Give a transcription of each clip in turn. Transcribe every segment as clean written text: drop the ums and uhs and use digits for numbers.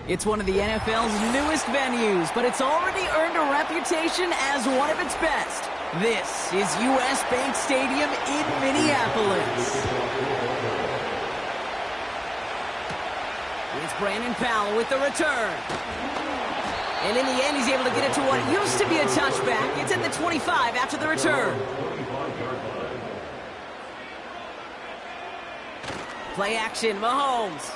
It's one of the NFL's newest venues, but it's already earned a reputation as one of its best. This is U.S. Bank Stadium in Minneapolis. It's Brandon Powell with the return. And in the end, he's able to get it to what used to be a touchback. It's at the 25 after the return. Play action, Mahomes.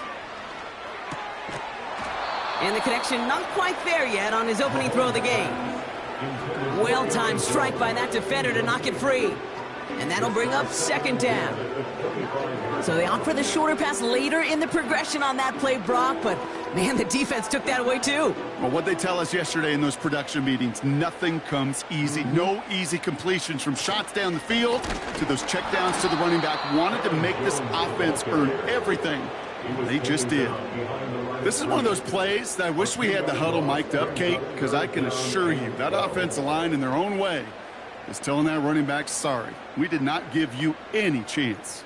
And the connection not quite there yet on his opening throw of the game. Well-timed strike by that defender to knock it free. And that'll bring up second down. So they opt for the shorter pass later in the progression on that play, Brock, but man, the defense took that away too. Well, what they tell us yesterday in those production meetings, nothing comes easy. No easy completions from shots down the field to those checkdowns to the running back. Wanted to make this offense earn everything. They just did. This is one of those plays that I wish we had the huddle mic'd up, Kate, because I can assure you that offensive line in their own way is telling that running back, sorry, we did not give you any chance.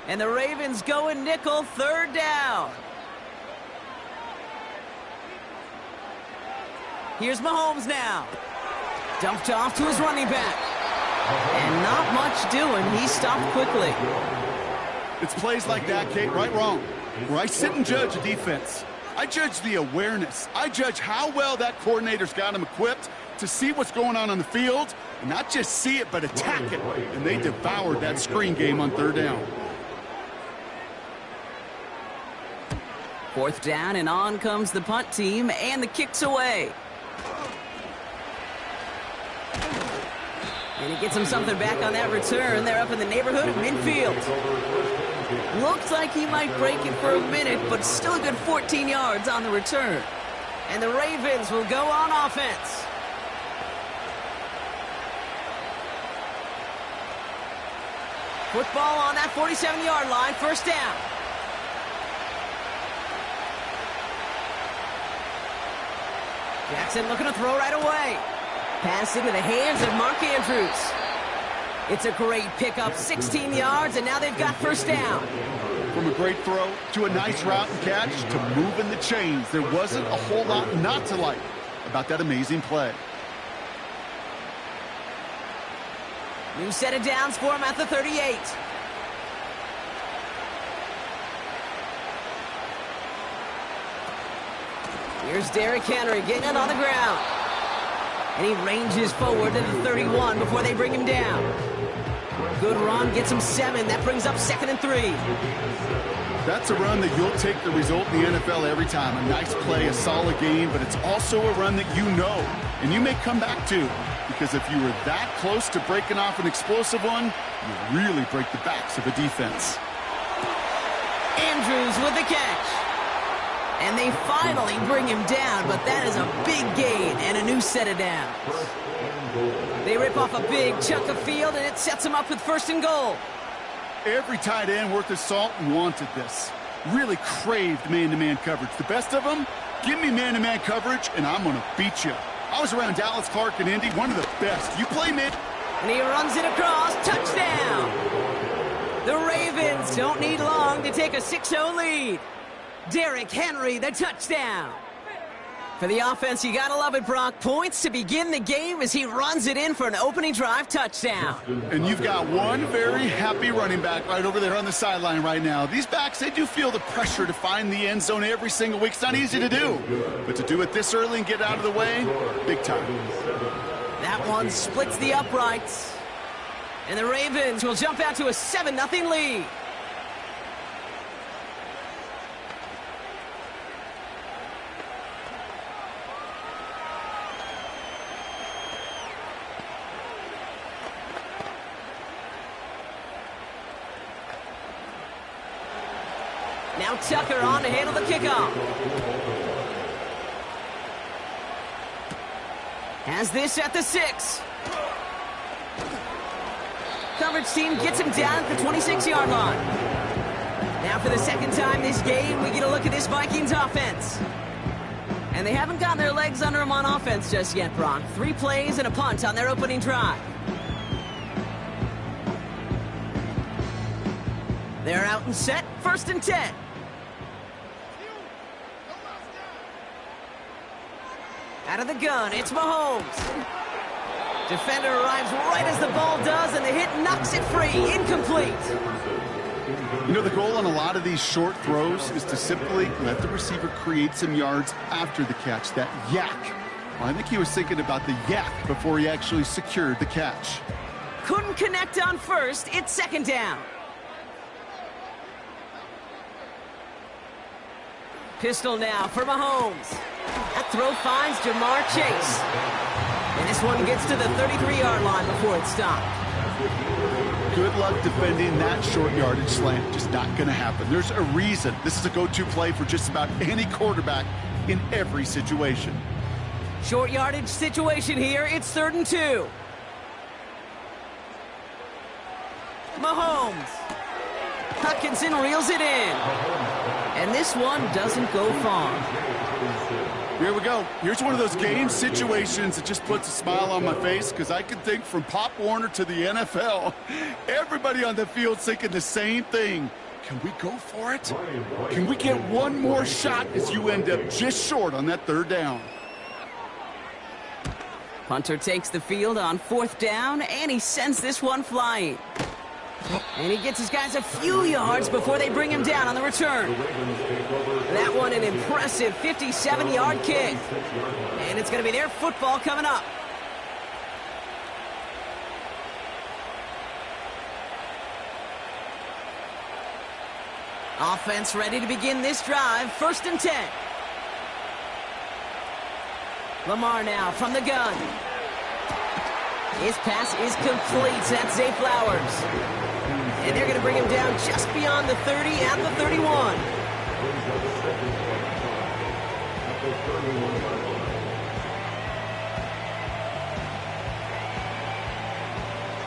And the Ravens go in nickel, third down. Here's Mahomes now. Dumped off to his running back. And not much doing. He stopped quickly. It's plays like that, Kate, right, wrong, where I sit and judge a defense. I judge the awareness. I judge how well that coordinator's got him equipped to see what's going on the field, and not just see it, but attack it. And they devoured that screen game on third down. Fourth down, and on comes the punt team, and the kick's away. And he gets him something back on that return. They're up in the neighborhood of midfield. Looks like he might break it for a minute, but still a good 14 yards on the return. And the Ravens will go on offense. Football on that 47-yard line, first down. Jackson looking to throw right away. Pass into the hands of Mark Andrews. It's a great pickup, 16 yards, and now they've got first down. From a great throw to a nice route and catch to moving the chains, there wasn't a whole lot not to like about that amazing play. New set of downs for him at the 38. Here's Derrick Henry getting it on the ground. And he ranges forward to the 31 before they bring him down. Good run, gets him 7. That brings up 2nd and 3. That's a run that you'll take the result in the NFL every time. A nice play, a solid game, but it's also a run that you know, and you may come back to. Because if you were that close to breaking off an explosive one, you really break the backs of a defense. Andrews with the catch. And they finally bring him down, but that is a big gain and a new set of downs. They rip off a big chunk of field, and it sets them up with 1st and goal. Every tight end worth his salt wanted this. Really craved man-to-man coverage. The best of them, give me man-to-man coverage, and I'm going to beat you. I was around Dallas Clark and Indy, one of the best. You play man. And he runs it across, touchdown. The Ravens don't need long to take a 6-0 lead. Derrick Henry, the touchdown. For the offense, you gotta love it, Brock. Points to begin the game as he runs it in for an opening drive touchdown. And you've got one very happy running back right over there on the sideline right now. These backs, they do feel the pressure to find the end zone every single week. It's not easy to do. But to do it this early and get out of the way, big time. That one splits the uprights. And the Ravens will jump out to a 7-0 lead. Now Tucker on to handle the kickoff. Has this at the 6. Coverage team gets him down at the 26-yard line. Now for the second time this game, we get a look at this Vikings offense. And they haven't gotten their legs under them on offense just yet, Brock. 3 plays and a punt on their opening drive. They're out and set, 1st and 10. Out of the gun, it's Mahomes. Defender arrives right as the ball does, and the hit knocks it free. Incomplete. You know, the goal on a lot of these short throws is to simply let the receiver create some yards after the catch, that yak. Well, I think he was thinking about the yak before he actually secured the catch. Couldn't connect on first. It's second down. Pistol now for Mahomes. That throw finds Jamar Chase. And this one gets to the 33-yard line before it's stopped. Good luck defending that short yardage slant. Just not going to happen. There's a reason this is a go-to play for just about any quarterback in every situation. Short yardage situation here. It's 3rd and 2. Mahomes. Hutchinson reels it in. And this one doesn't go far. Here we go. Here's one of those game situations that just puts a smile on my face because I can think from Pop Warner to the NFL. Everybody on the field thinking the same thing. Can we go for it? Can we get one more shot as you end up just short on that 3rd down? Punter takes the field on 4th down, and he sends this one flying. And he gets his guys a few yards before they bring him down on the return. That one an impressive 57-yard kick. And it's going to be their football coming up. Offense ready to begin this drive. 1st and 10. Lamar now from the gun. His pass is complete. That's Zay Flowers. And they're going to bring him down just beyond the 30 at the 31.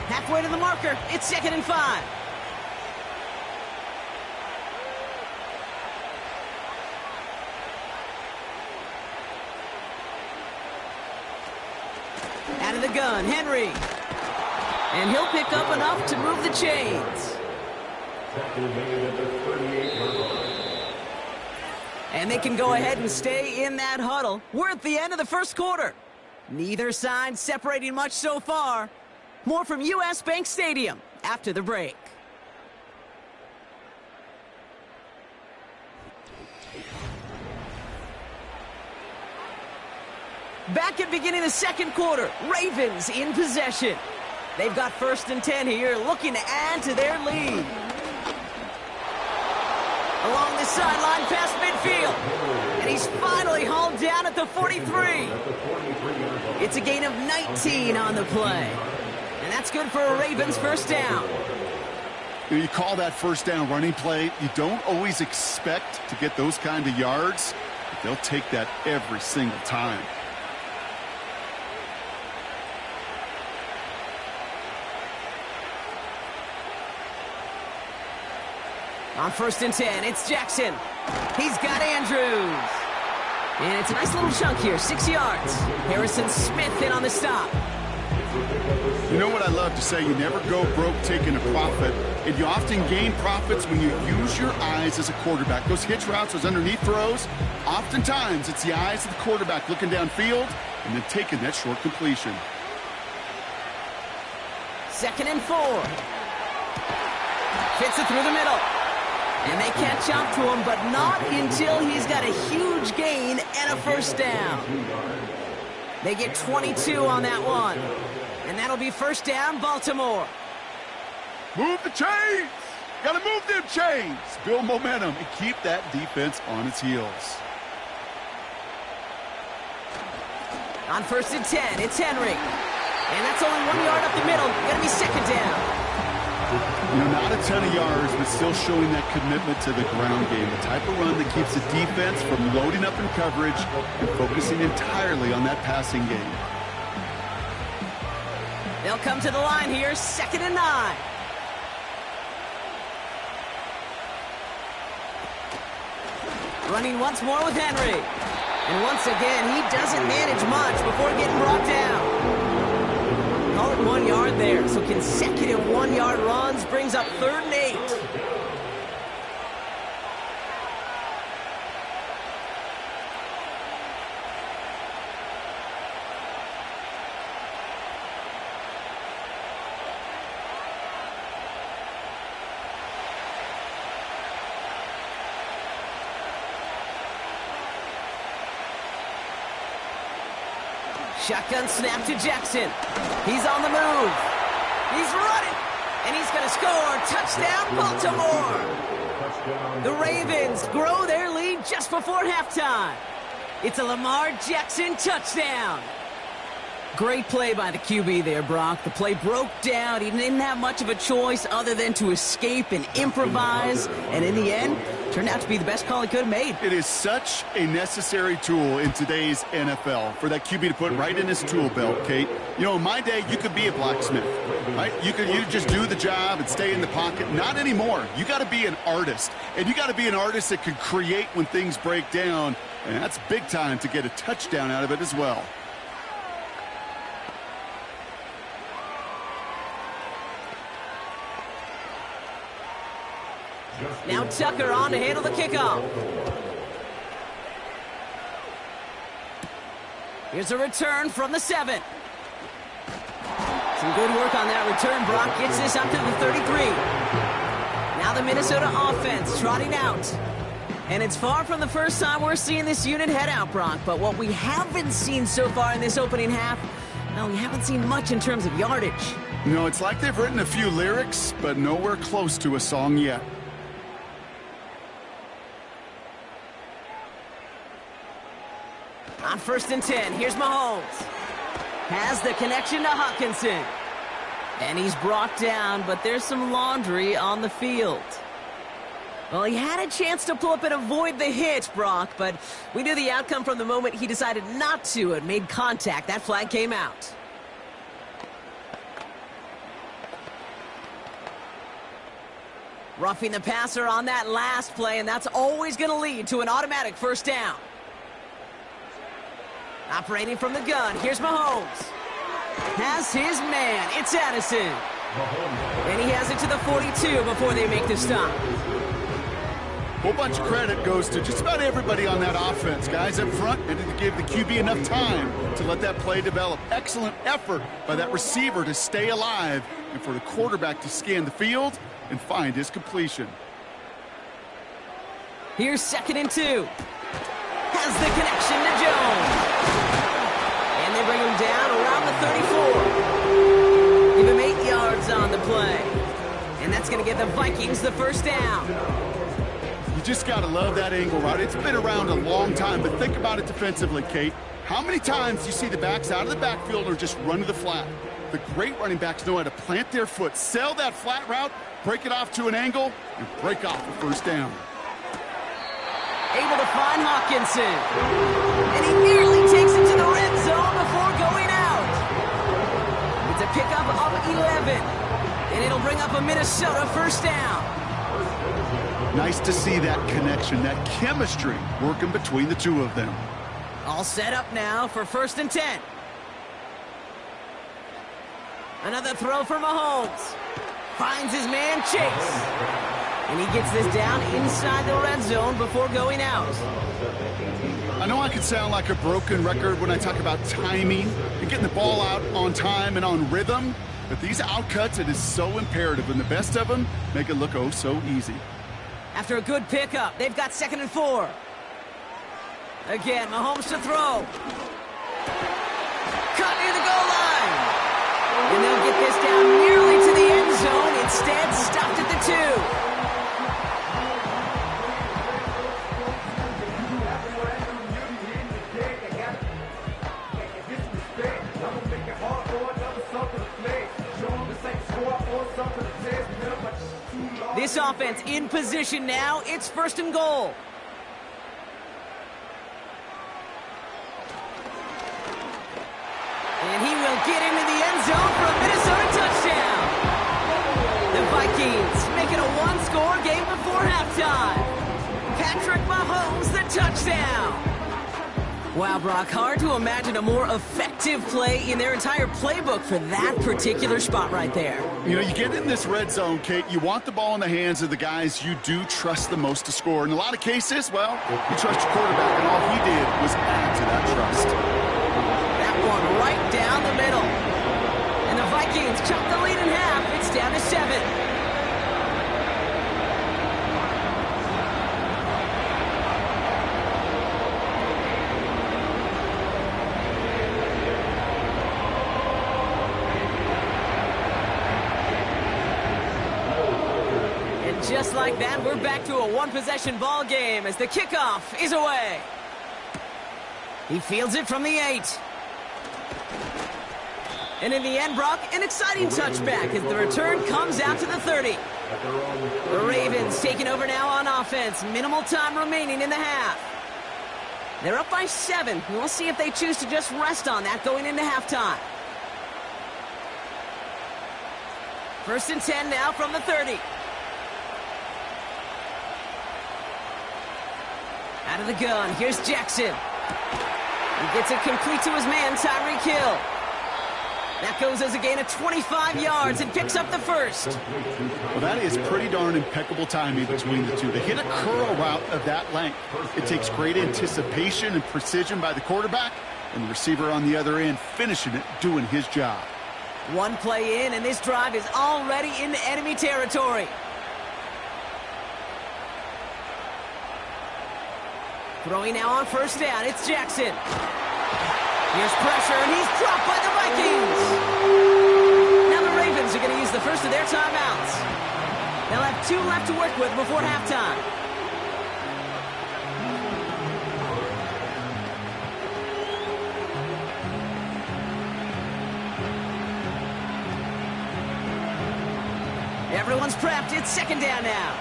Halfway to the marker. It's 2nd and 5. Out of the gun, Henry. And he'll pick up enough to move the chains. And they can go ahead and stay in that huddle. We're at the end of the 1st quarter. Neither side separating much so far. More from U.S. Bank Stadium after the break. Back at beginning of the 2nd quarter, Ravens in possession. They've got 1st and 10 here, looking to add to their lead. Along the sideline, past midfield. And he's finally hauled down at the 43. It's a gain of 19 on the play. And that's good for a Ravens 1st down. You call that 1st down running play. You don't always expect to get those kind of yards, but they'll take that every single time. On 1st and 10, it's Jackson. He's got Andrews. And it's a nice little chunk here, 6 yards. Harrison Smith in on the stop. You know what I love to say? You never go broke taking a profit. And you often gain profits when you use your eyes as a quarterback. Those hitch routes, those underneath throws, oftentimes it's the eyes of the quarterback looking downfield and then taking that short completion. 2nd and 4. Fits it through the middle. And they catch up to him, but not until he's got a huge gain and a 1st down. They get 22 on that one. And that'll be 1st down, Baltimore. Move the chains! Gotta move them chains! Build momentum and keep that defense on its heels. On 1st and 10, it's Henry. And that's only 1 yard up the middle. Gonna be 2nd down. You know, not a ton of yards, but still showing that commitment to the ground game. The type of run that keeps the defense from loading up in coverage and focusing entirely on that passing game. They'll come to the line here, 2nd and 9. Running once more with Henry. And once again, he doesn't manage much before getting brought down. Call it 1 yard there. So consecutive 1-yard runs brings up 3rd and 8. Shotgun snap to Jackson. He's on the move. He's running. And he's going to score. Touchdown, Baltimore. The Ravens grow their lead just before halftime. It's a Lamar Jackson touchdown. Great play by the QB there, Brock. The play broke down. He didn't have much of a choice other than to escape and improvise. And in the end, turned out to be the best call he could have made. It is such a necessary tool in today's NFL for that QB to put right in his tool belt, Kate. You know, in my day, you could be a blacksmith, right? You just do the job and stay in the pocket. Not anymore. You got to be an artist. And you got to be an artist that can create when things break down. And that's big time to get a touchdown out of it as well. Now Tucker on to handle the kickoff. Here's a return from the 7. Some good work on that return. Brock gets this up to the 33. Now the Minnesota offense trotting out. And it's far from the first time we're seeing this unit head out, Brock. But what we haven't seen so far in this opening half, well, we haven't seen much in terms of yardage. No, it's like they've written a few lyrics, but nowhere close to a song yet. On 1st and 10, here's Mahomes. Has the connection to Hockenson. And he's brought down, but there's some laundry on the field. Well, he had a chance to pull up and avoid the hit, Brock, but we knew the outcome from the moment he decided not to and made contact. That flag came out. Roughing the passer on that last play, and that's always going to lead to an automatic first down. Operating from the gun, here's Mahomes. Has his man, it's Addison. And he has it to the 42 before they make the stop. Whole bunch of credit goes to just about everybody on that offense. Guys up front and to give the QB enough time to let that play develop. Excellent effort by that receiver to stay alive and for the quarterback to scan the field and find his completion. Here's 2nd and 2. Has the connection to Jones. And they bring him down around the 34. Give him 8 yards on the play. And that's going to give the Vikings the first down. You just got to love that angle route. It's been around a long time, but think about it defensively, Kate. How many times do you see the backs out of the backfield or just run to the flat? The great running backs know how to plant their foot, sell that flat route, break it off to an angle, and break off the first down. Able to find Hockenson. And he nearly takes it to the red zone before going out. It's a pickup of 11. And it'll bring up a Minnesota first down. Nice to see that connection, that chemistry working between the two of them. All set up now for 1st and 10. Another throw for Mahomes. Finds his man Chase. And he gets this down inside the red zone before going out. I know I could sound like a broken record when I talk about timing and getting the ball out on time and on rhythm, but these outcuts, it is so imperative, and the best of them make it look oh so easy. After a good pickup, they've got 2nd and 4. Again, Mahomes to throw. Cut near the goal line. And they'll get this down nearly to the end zone. Instead, stopped at the 2. This offense in position now. It's 1st and goal. And he will get into the end zone for a Minnesota touchdown. The Vikings make it a one-score game before halftime. Patrick Mahomes, the touchdown. Wow, Brock, hard to imagine a more effective play in their entire playbook for that particular spot right there. You know, you get in this red zone, Kate, you want the ball in the hands of the guys you do trust the most to score. In a lot of cases, well, you trust your quarterback, and all he did was add to that trust. That one right down the middle. And the Vikings chop the lead in half. It's down to 7. just like that, we're back to a one-possession ball game as the kickoff is away. He fields it from the 8. And in the end, Brock, an exciting touchback as the return comes out to the 30. The Ravens taking over now on offense. Minimal time remaining in the half. They're up by 7. We'll see if they choose to just rest on that going into halftime. 1st and 10 now from the 30. Out of the gun, here's Jackson. He gets it complete to his man, Tyreek Hill. That goes as a gain of 25 yards and picks up the first. Well, that is pretty darn impeccable timing between the two. They hit a curl route of that length. It takes great anticipation and precision by the quarterback, and the receiver on the other end finishing it, doing his job. One play in, and this drive is already into enemy territory. Throwing now on 1st down, it's Jackson. Here's pressure, and he's dropped by the Vikings. Now the Ravens are going to use the first of their timeouts. They'll have 2 left to work with before halftime. Everyone's prepped. It's 2nd down now.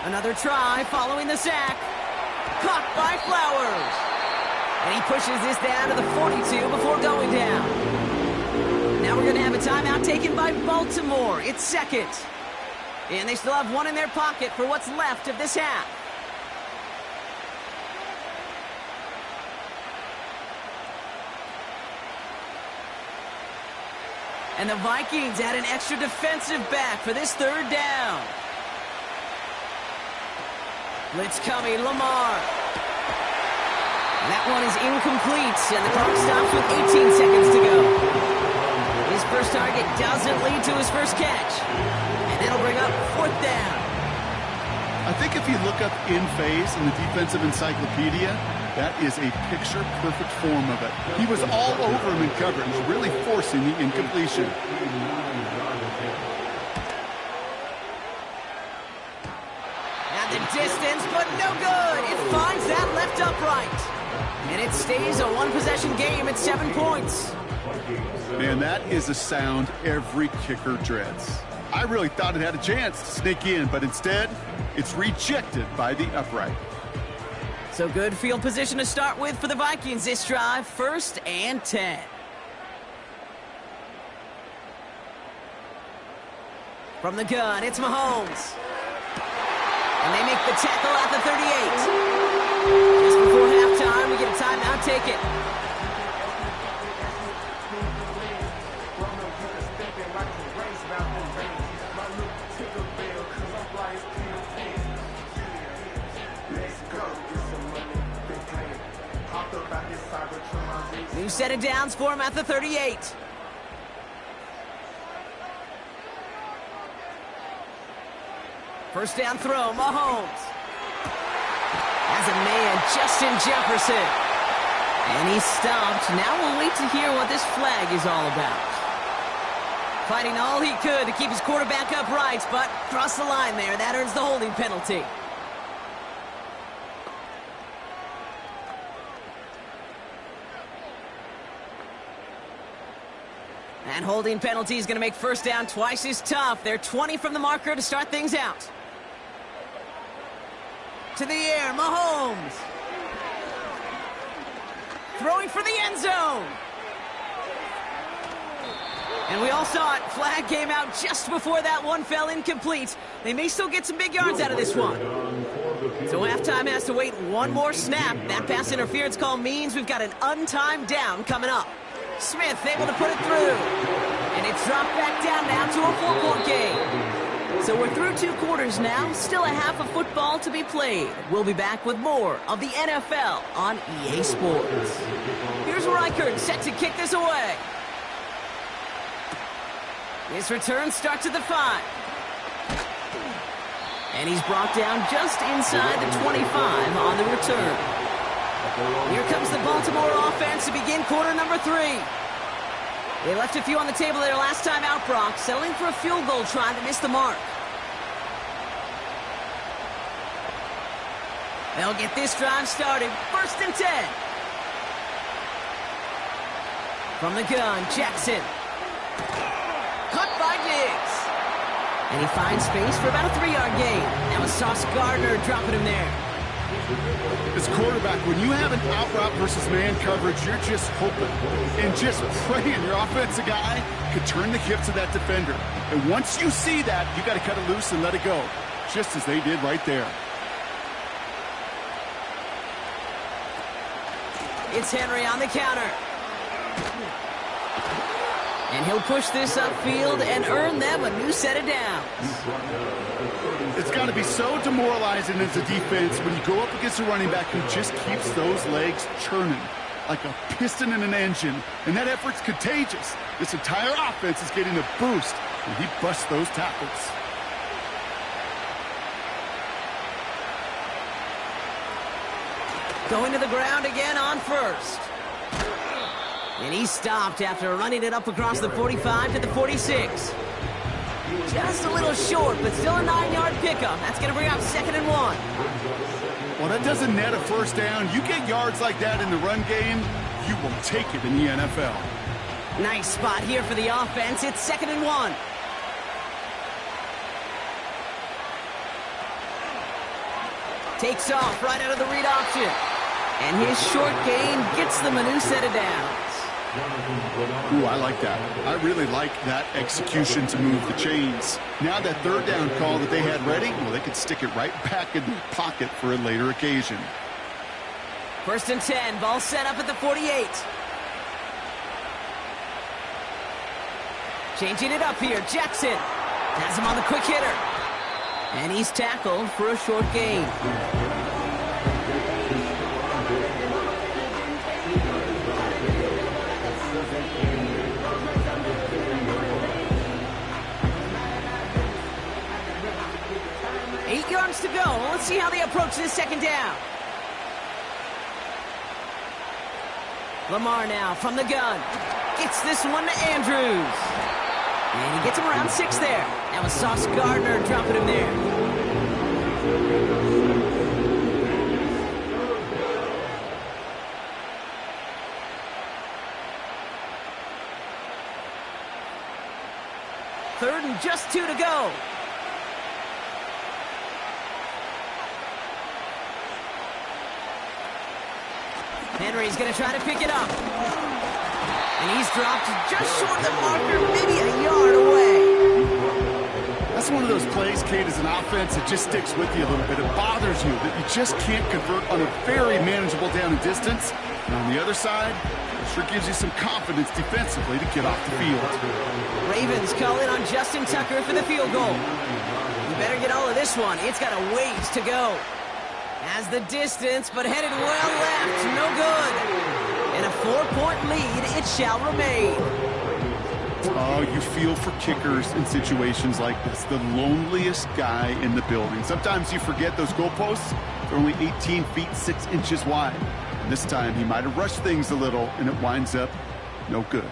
Another try following the sack. Caught by Flowers. And he pushes this down to the 42 before going down. Now we're going to have a timeout taken by Baltimore. It's 2nd. And they still have 1 in their pocket for what's left of this half. And the Vikings add an extra defensive back for this 3rd down. Blitz coming, Lamar. That one is incomplete, and the clock stops with 18 seconds to go. His first target doesn't lead to his first catch. And that'll bring up 4th down. I think if you look up in phase in the defensive encyclopedia, that is a picture-perfect form of it. He was all over him in coverage, really forcing the incompletion. The distance, but no good. It finds that left upright. And it stays a one-possession game at 7 points. Man, that is a sound every kicker dreads. I really thought it had a chance to sneak in, but instead, it's rejected by the upright. So good field position to start with for the Vikings this drive. 1st and 10. From the gun, it's Mahomes. And they make the tackle at the 38. Just before halftime, we get a timeout taken. New set of downs for him at the 38. First down throw, Mahomes. Has a man, Justin Jefferson. And he's stopped. Now we'll wait to hear what this flag is all about. Fighting all he could to keep his quarterback upright, but crossed the line there. That earns the holding penalty. And holding penalty is going to make 1st down twice as tough. They're 20 from the marker to start things out. To the air, Mahomes. Throwing for the end zone. And we all saw it. Flag came out just before that one fell incomplete. They may still get some big yards out of this one. So halftime has to wait one more snap. That pass interference call means we've got an untimed down coming up. Smith able to put it through. And it's dropped back down now to a 4-point game. So we're through 2 quarters now. Still a half of football to be played. We'll be back with more of the NFL on EA Sports. Here's Reichert set to kick this away. His return starts at the 5. And he's brought down just inside the 25 on the return. Here comes the Baltimore offense to begin quarter number 3. They left a few on the table there last time out, Brock, settling for a field goal try that missed the mark. They'll get this drive started. 1st and 10. From the gun, Jackson. Cut by Diggs. And he finds space for about a 3-yard gain. That was Sauce Gardner dropping him there. As quarterback, when you have an out route versus man coverage, you're just hoping and just praying your offensive guy could turn the hips of that defender. And once you see that, you got to cut it loose and let it go, just as they did right there. It's Henry on the counter. And he'll push this upfield and earn them a new set of downs. It's got to be so demoralizing as a defense when you go up against a running back who just keeps those legs churning like a piston in an engine. And that effort's contagious. This entire offense is getting a boost when he busts those tackles. Going to the ground again on 1st. And he stopped after running it up across the 45 to the 46. Just a little short, but still a 9-yard pickup. That's going to bring up 2nd and 1. Well, that doesn't net a 1st down. You get yards like that in the run game, you will take it in the NFL. Nice spot here for the offense. It's 2nd and 1. Takes off right out of the read option. And his short gain gets them a new set of downs. Ooh, I like that. I really like that execution to move the chains. Now that 3rd down call that they had ready, well, they could stick it right back in the pocket for a later occasion. 1st and 10, ball set up at the 48. Changing it up here, Jackson has him on the quick hitter. And he's tackled for a short gain. To go. Let's see how they approach this 2nd down. Lamar now from the gun. Gets this one to Andrews. And he gets him around 6 there. That was Sauce Gardner dropping him there. Third and just 2 to go. Henry's going to try to pick it up. And he's dropped just short of the marker, maybe a yard away. That's one of those plays, Kate, as an offense, it just sticks with you a little bit. It bothers you that you just can't convert on a very manageable down and distance. And on the other side, it sure gives you some confidence defensively to get off the field. Ravens call in on Justin Tucker for the field goal. You better get all of this one. It's got a ways to go. Has the distance, but headed well left. No good. And a 4-point lead, it shall remain. Oh, you feel for kickers in situations like this. The loneliest guy in the building. Sometimes you forget those goalposts. They're only 18 feet, 6 inches wide. And this time, he might have rushed things a little, and it winds up no good.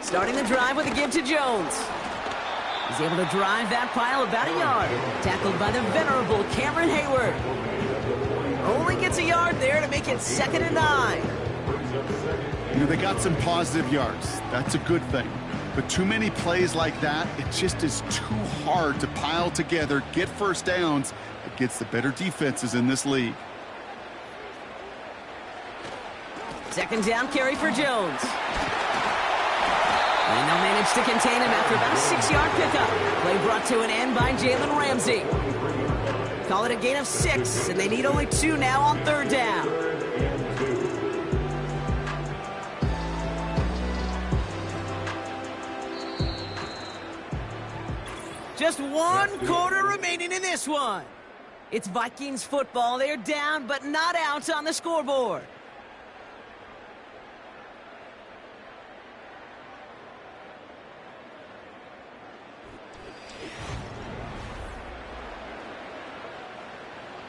Starting the drive with a give to Jones. He's able to drive that pile about a yard. Tackled by the venerable Cameron Hayward. Only gets a yard there to make it 2nd and 9. You know, they got some positive yards. That's a good thing. But too many plays like that, it just is too hard to pile together, get 1st downs against the better defenses in this league. 2nd down carry for Jones. And they'll manage to contain him after about a 6-yard pickup. Play brought to an end by Jalen Ramsey. Call it a gain of 6, and they need only 2 now on 3rd down. Just 1 quarter remaining in this one. It's Vikings football. They're down, but not out on the scoreboard.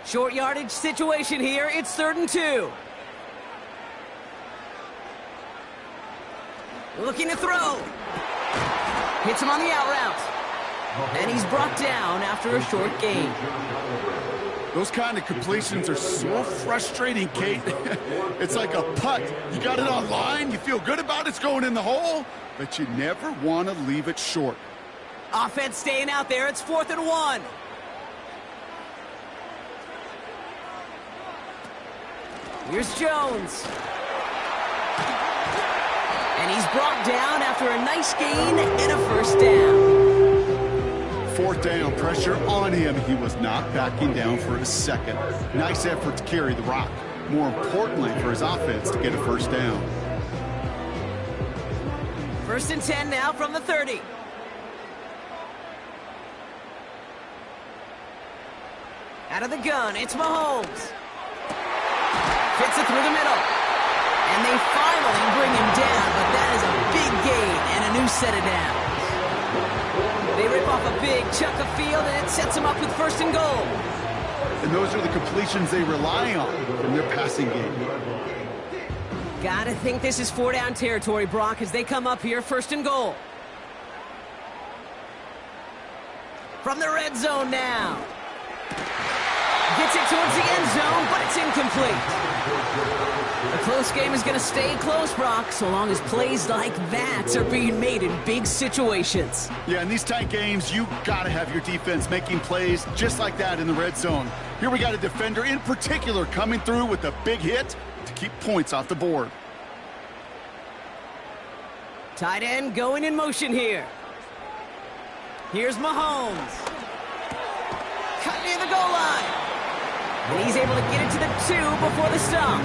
Short yardage situation here. It's 3rd and 2. Looking to throw. Hits him on the out route. And he's brought down after a short gain. Those kind of completions are so frustrating, Kate. It's like a putt. You got it on line, you feel good about it's going in the hole, but you never want to leave it short. Offense staying out there. It's 4th and 1. Here's Jones. And he's brought down after a nice gain and a first down. 4th down, pressure on him. He was not backing down for a second. Nice effort to carry the rock. More importantly for his offense to get a first down. 1st and 10 now from the 30. Out of the gun, it's Mahomes. Fits it through the middle. And they finally bring him down, but that is a big gain and a new set of downs. They rip off a big chunk of field, and it sets them up with 1st and goal. And those are the completions they rely on from their passing game. Gotta think this is 4-down territory, Brock, as they come up here, 1st and goal. From the red zone now. Gets it towards the end zone, but it's incomplete. The close game is going to stay close, Brock, so long as plays like that are being made in big situations. Yeah, in these tight games, you got to have your defense making plays just like that in the red zone. Here we got a defender in particular coming through with a big hit to keep points off the board. Tight end going in motion here. Here's Mahomes. Cut near the goal line. And he's able to get it to the 2 before the stop.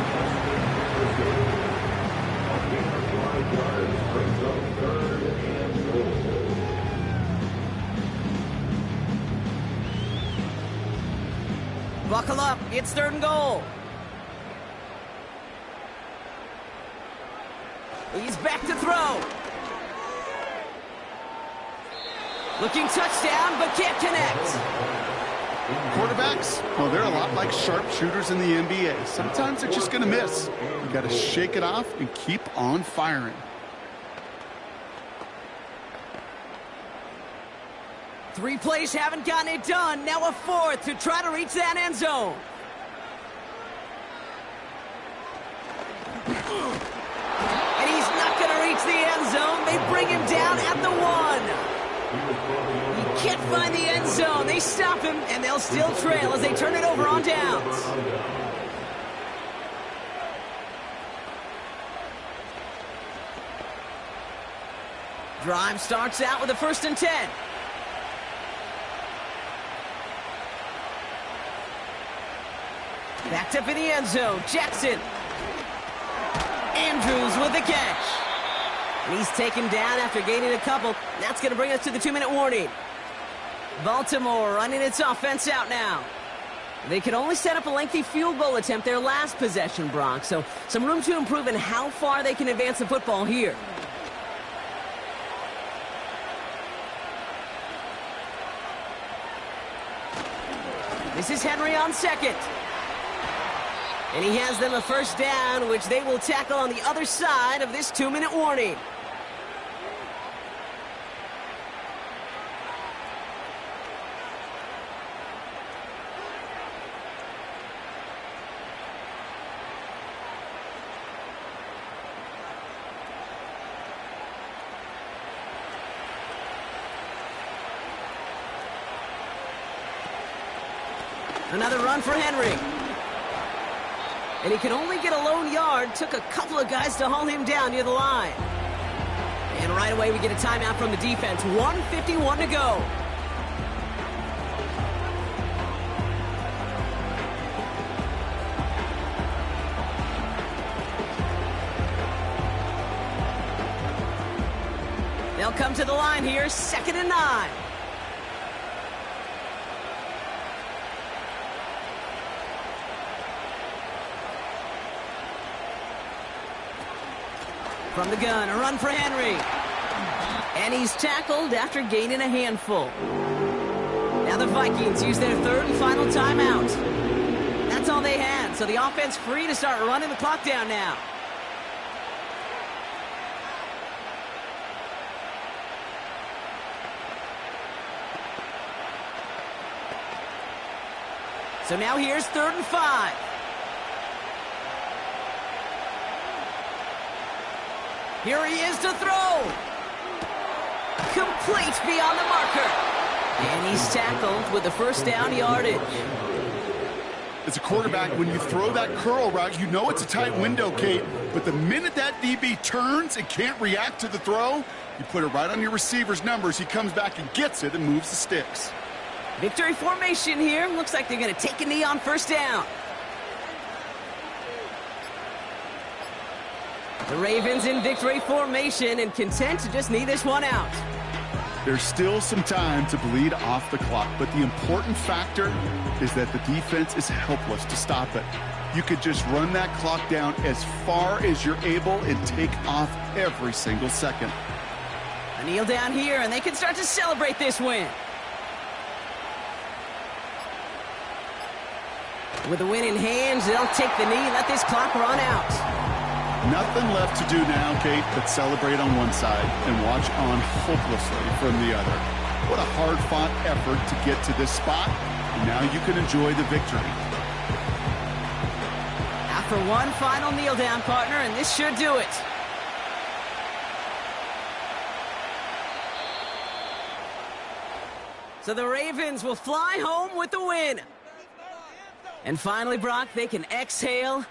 Buckle up, it's 3rd and goal. He's back to throw. Looking touchdown, but can't connect. Quarterbacks, well, they're a lot like sharpshooters in the NBA. Sometimes they're just going to miss. You got to shake it off and keep on firing. Three plays haven't gotten it done. Now a 4th to try to reach that end zone. And he's not going to reach the end zone. They bring him down at the 1. He can't find the end zone. They stop him, and they'll still trail as they turn it over on downs. Drive starts out with a 1st and 10. Backed up in the end zone. Jackson. Andrews with the catch. And he's taken down after gaining a couple. That's going to bring us to the 2-minute warning. Baltimore running its offense out now. They could only set up a lengthy field goal attempt their last possession, Brock. So some room to improve in how far they can advance the football here. This is Henry on 2nd. And he has them a 1st down, which they will tackle on the other side of this 2-minute warning. Another run for Henry. And he could only get a lone yard. Took a couple of guys to haul him down near the line. And right away we get a timeout from the defense. 1:51 to go. They'll come to the line here. 2nd and 9. From the gun, a run for Henry. And he's tackled after gaining a handful. Now the Vikings use their 3rd and final timeout. That's all they had, so the offense free to start running the clock down now. So now here's 3rd and 5. Here he is to throw. Complete beyond the marker. And he's tackled with the first down yardage. As a quarterback, when you throw that curl route, you know it's a tight window, Kate. But the minute that DB turns and can't react to the throw, you put it right on your receiver's numbers. He comes back and gets it and moves the sticks. Victory formation here. Looks like they're going to take a knee on first down. The Ravens in victory formation and content to just knee this one out. There's still some time to bleed off the clock, but the important factor is that the defense is helpless to stop it. You could just run that clock down as far as you're able and take off every single second. A kneel down here, and they can start to celebrate this win. With the win in hands, they'll take the knee, let this clock run out. Nothing left to do now, Kate, but celebrate on one side and watch on hopelessly from the other. What a hard-fought effort to get to this spot, and now you can enjoy the victory. After one final kneel down, partner, and this should do it. So the Ravens will fly home with the win. And finally, Brock, they can exhale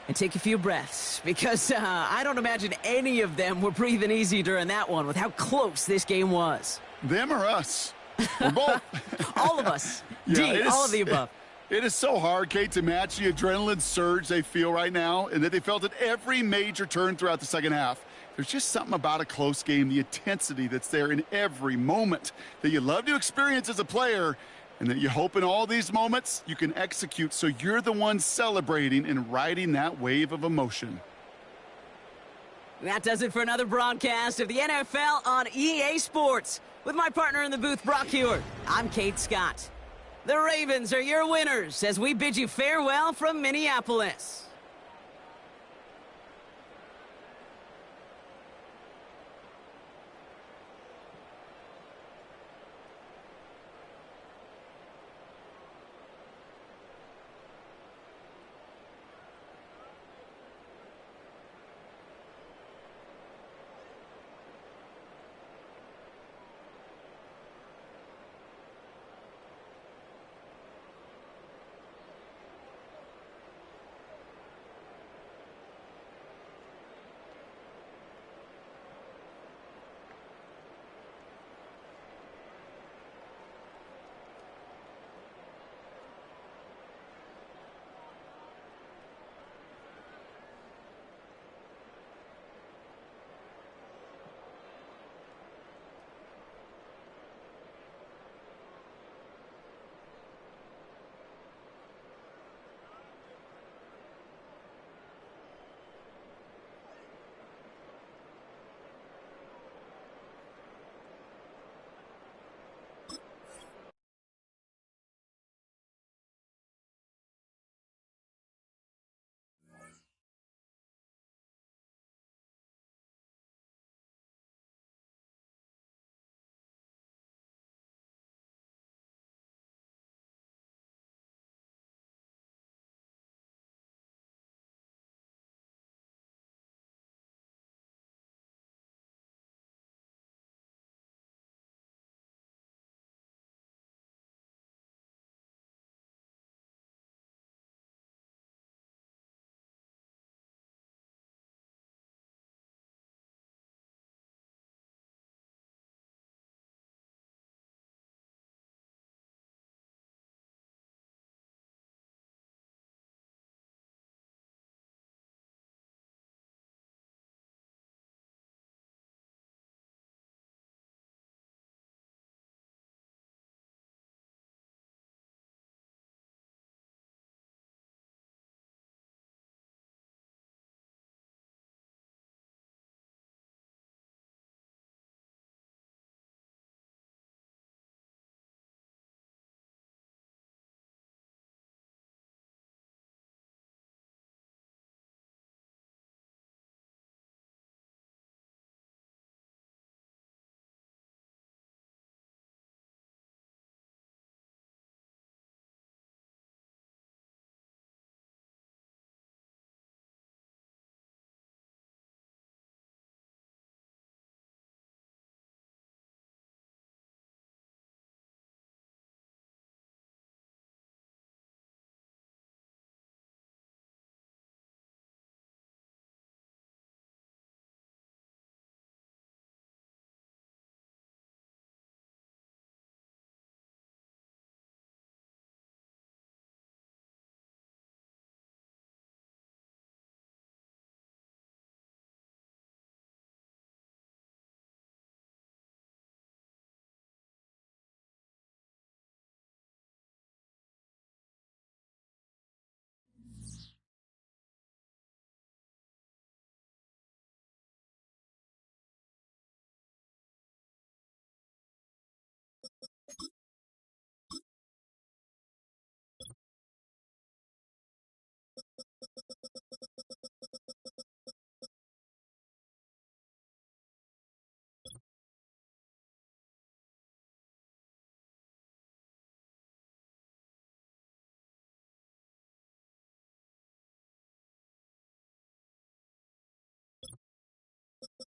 and take a few breaths, because I don't imagine any of them were breathing easy during that one with how close this game was. Them or us? We're both. All of us. Yeah, all of the above. It is so hard, Kate, to match the adrenaline surge they feel right now and that they felt at every major turn throughout the second half. There's just something about a close game, the intensity that's there in every moment that you love to experience as a player, and that you hope in all these moments you can execute so you're the one celebrating and riding that wave of emotion. That does it for another broadcast of the NFL on EA Sports. With my partner in the booth, Brock Huard, I'm Kate Scott. The Ravens are your winners as we bid you farewell from Minneapolis. You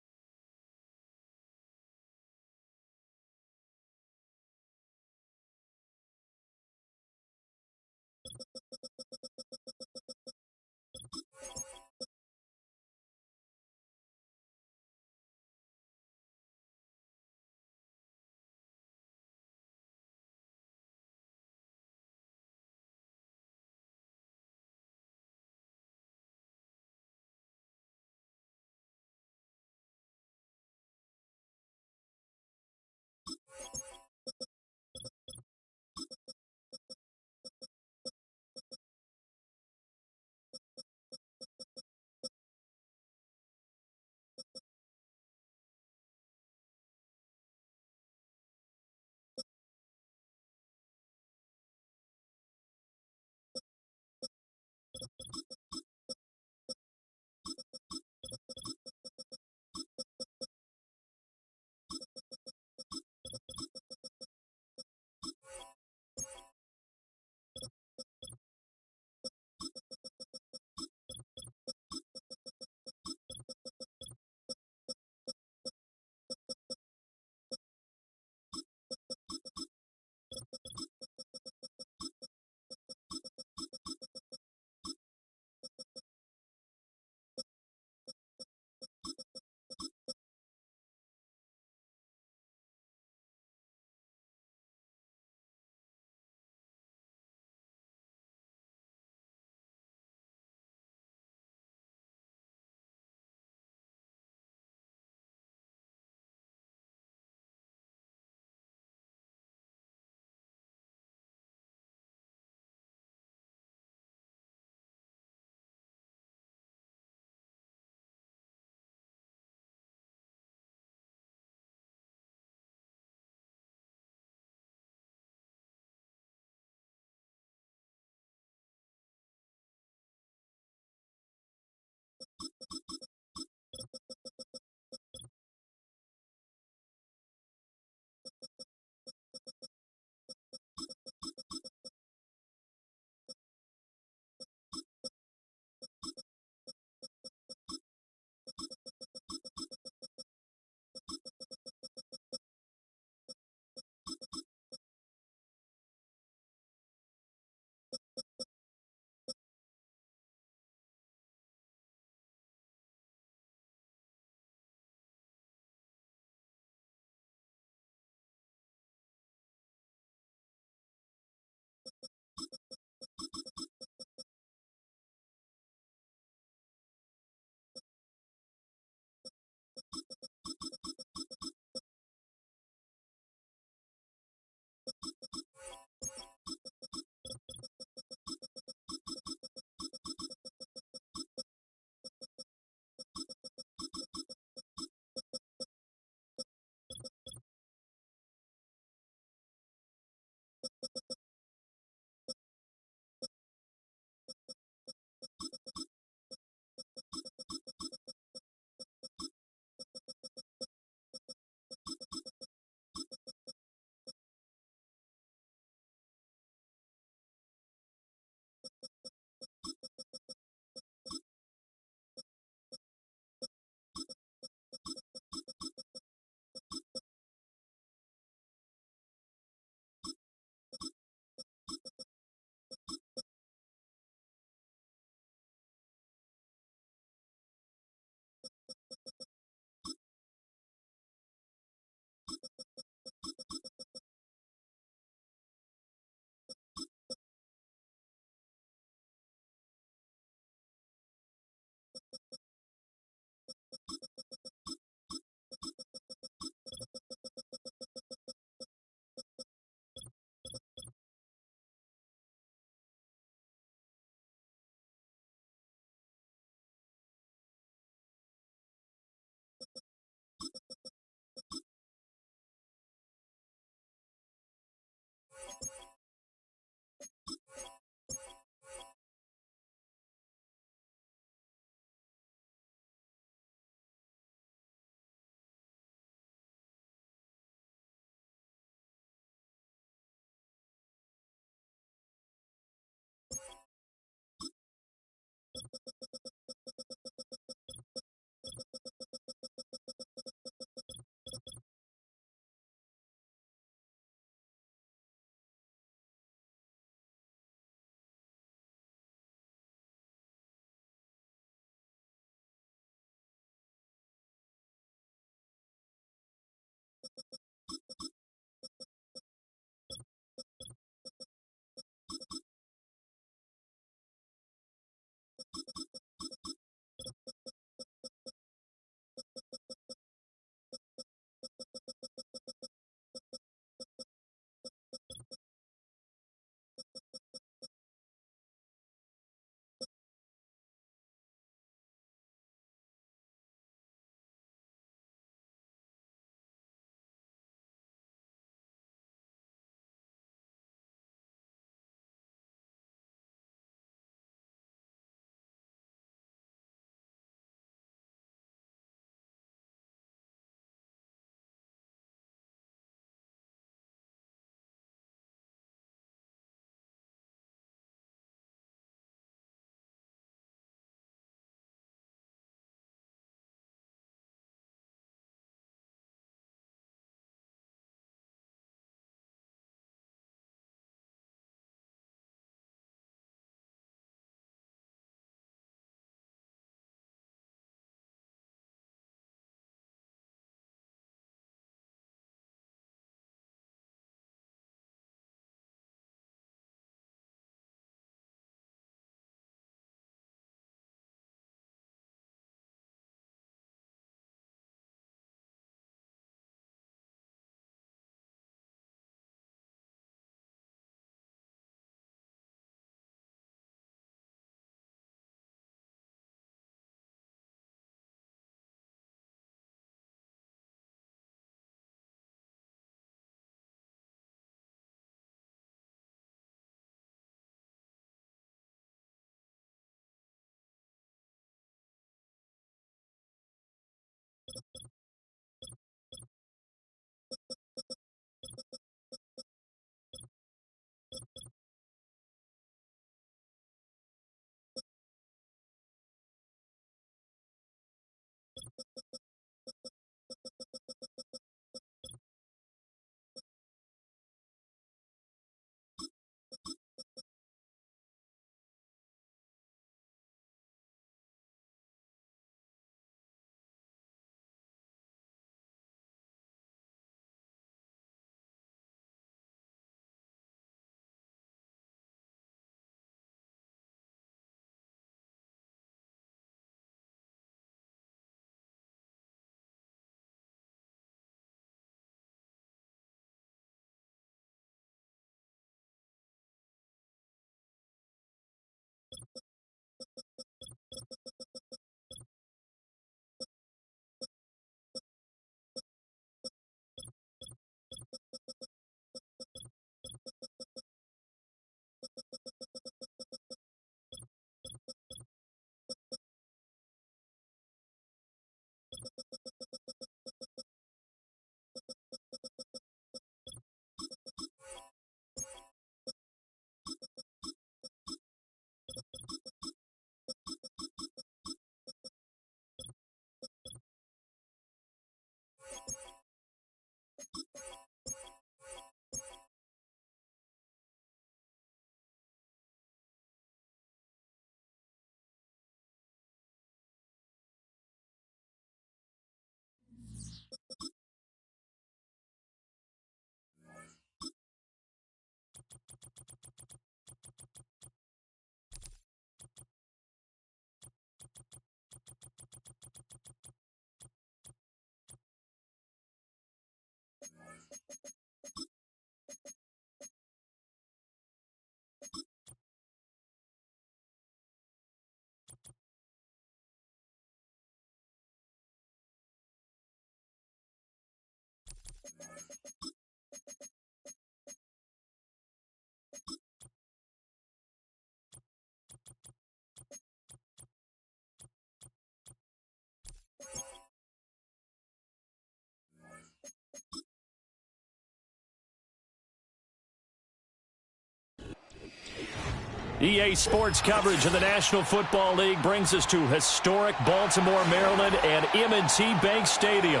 EA Sports coverage of the National Football League brings us to historic Baltimore, Maryland, and M&T Bank Stadium.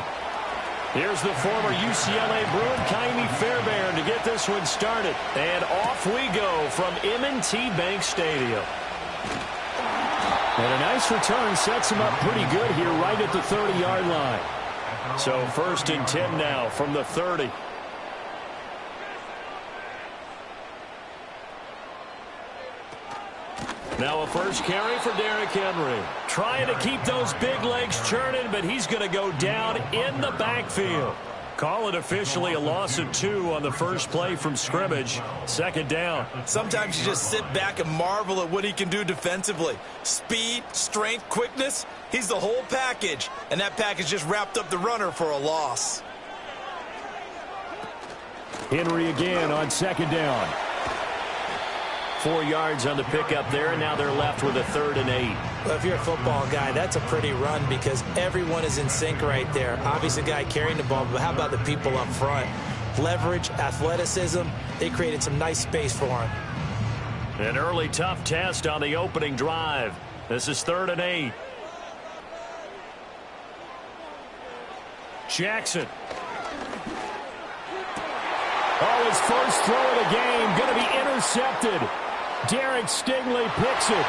Here's the former UCLA Bruin, Ka'imi Fairbairn, to get this one started. And off we go from M&T Bank Stadium. And a nice return sets him up pretty good here right at the 30-yard line. So 1st and 10 now from the 30. Now a first carry for Derrick Henry. Trying to keep those big legs churning, but he's going to go down in the backfield. Call it officially a loss of 2 on the first play from scrimmage. 2nd down. Sometimes you just sit back and marvel at what he can do defensively. Speed, strength, quickness. He's the whole package. And that package just wrapped up the runner for a loss. Henry again on 2nd down. 4 yards on the pickup there, and now they're left with a 3rd and 8. Well, if you're a football guy, that's a pretty run because everyone is in sync right there. Obviously, the guy carrying the ball, but how about the people up front? Leverage, athleticism, they created some nice space for him. An early tough test on the opening drive. This is 3rd and 8. Jackson. Oh, his first throw of the game going to be intercepted. Derek Stingley picks it.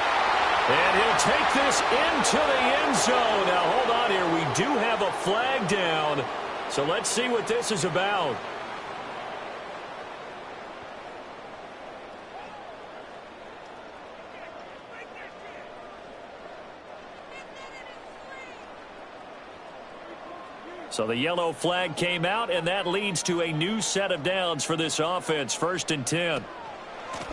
And he'll take this into the end zone. Now, hold on here. We do have a flag down. So let's see what this is about. So the yellow flag came out, and that leads to a new set of downs for this offense. 1st and 10.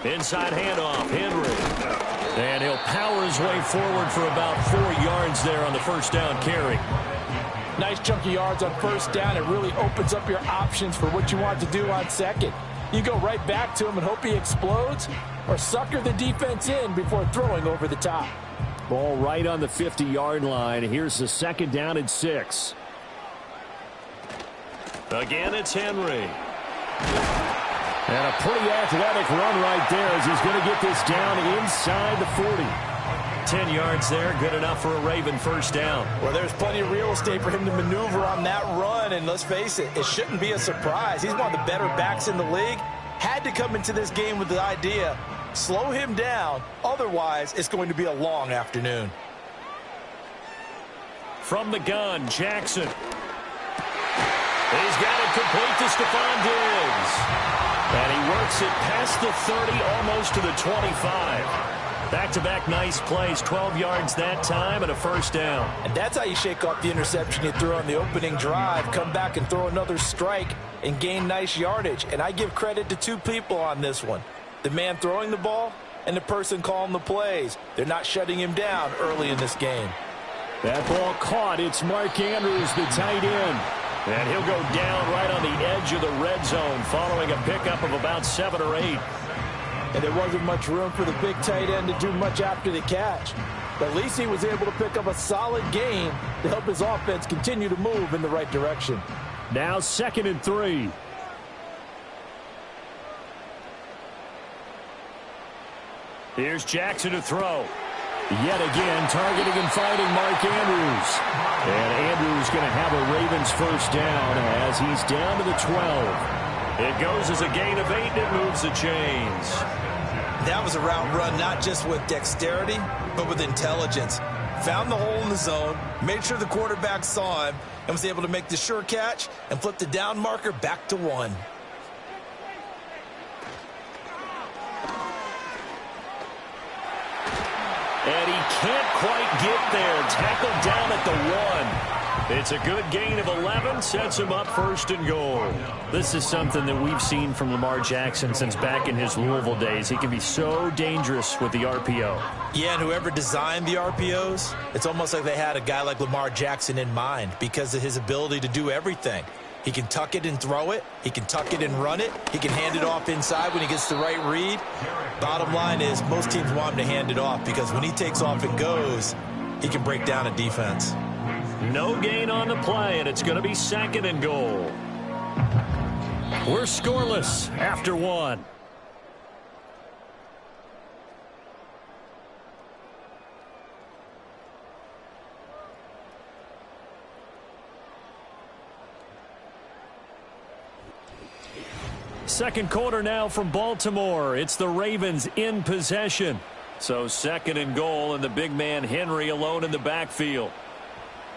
Inside handoff, Henry. And he'll power his way forward for about 4 yards there on the first down carry. Nice chunky yards on first down. It really opens up your options for what you want to do on second. You go right back to him and hope he explodes, or sucker the defense in before throwing over the top. Ball right on the 50-yard line. Here's the 2nd down and 6. Again, it's Henry. And a pretty athletic run right there as he's going to get this down inside the 40. 10 yards there, good enough for a Raven first down. Well, there's plenty of real estate for him to maneuver on that run, and let's face it, it shouldn't be a surprise. He's one of the better backs in the league. Had to come into this game with the idea, slow him down, otherwise it's going to be a long afternoon. From the gun, Jackson. He's got it complete to Stephon Diggs. And he works it past the 30, almost to the 25. Back-to-back nice plays, 12 yards that time, and a first down. And that's how you shake off the interception you threw on the opening drive, come back and throw another strike and gain nice yardage. And I give credit to 2 people on this one. The man throwing the ball and the person calling the plays. They're not shutting him down early in this game. That ball caught. It's Mark Andrews, the tight end. And he'll go down right on the edge of the red zone following a pickup of about 7 or 8. And there wasn't much room for the big tight end to do much after the catch. But at least he was able to pick up a solid gain to help his offense continue to move in the right direction. Now 2nd and 3. Here's Jackson to throw. Yet again, targeting and finding Mark Andrews. And Andrews going to have a Ravens first down as he's down to the 12. It goes as a gain of 8, and it moves the chains. That was a route run not just with dexterity, but with intelligence. Found the hole in the zone, made sure the quarterback saw him, and was able to make the sure catch and flip the down marker back to 1. And he can't quite get there. Tackled down at the 1. It's a good gain of 11, sets him up 1st and goal. This is something that we've seen from Lamar Jackson since back in his Louisville days. He can be so dangerous with the RPO. Yeah, and whoever designed the RPOs, it's almost like they had a guy like Lamar Jackson in mind because of his ability to do everything. He can tuck it and throw it. He can tuck it and run it. He can hand it off inside when he gets the right read. Bottom line is most teams want him to hand it off because when he takes off and goes, he can break down a defense. No gain on the play, and it's going to be 2nd and goal. We're scoreless after 1. Second quarter now from Baltimore. It's the Ravens in possession. So 2nd and goal, and the big man Henry alone in the backfield.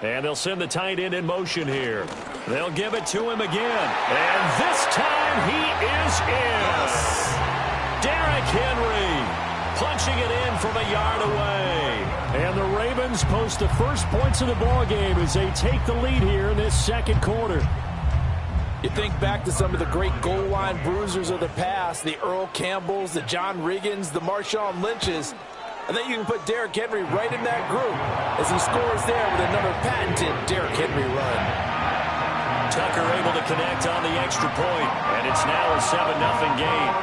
And they'll send the tight end in motion here. They'll give it to him again. And this time he is in. Derrick Henry punching it in from a yard away. And the Ravens post the first points of the ball game as they take the lead here in this 2nd quarter. You think back to some of the great goal line bruisers of the past, the Earl Campbells, the John Riggins, the Marshawn Lynches. And then you can put Derrick Henry right in that group as he scores there with another patented Derrick Henry run. Tucker able to connect on the extra point, and it's now a 7-0 game.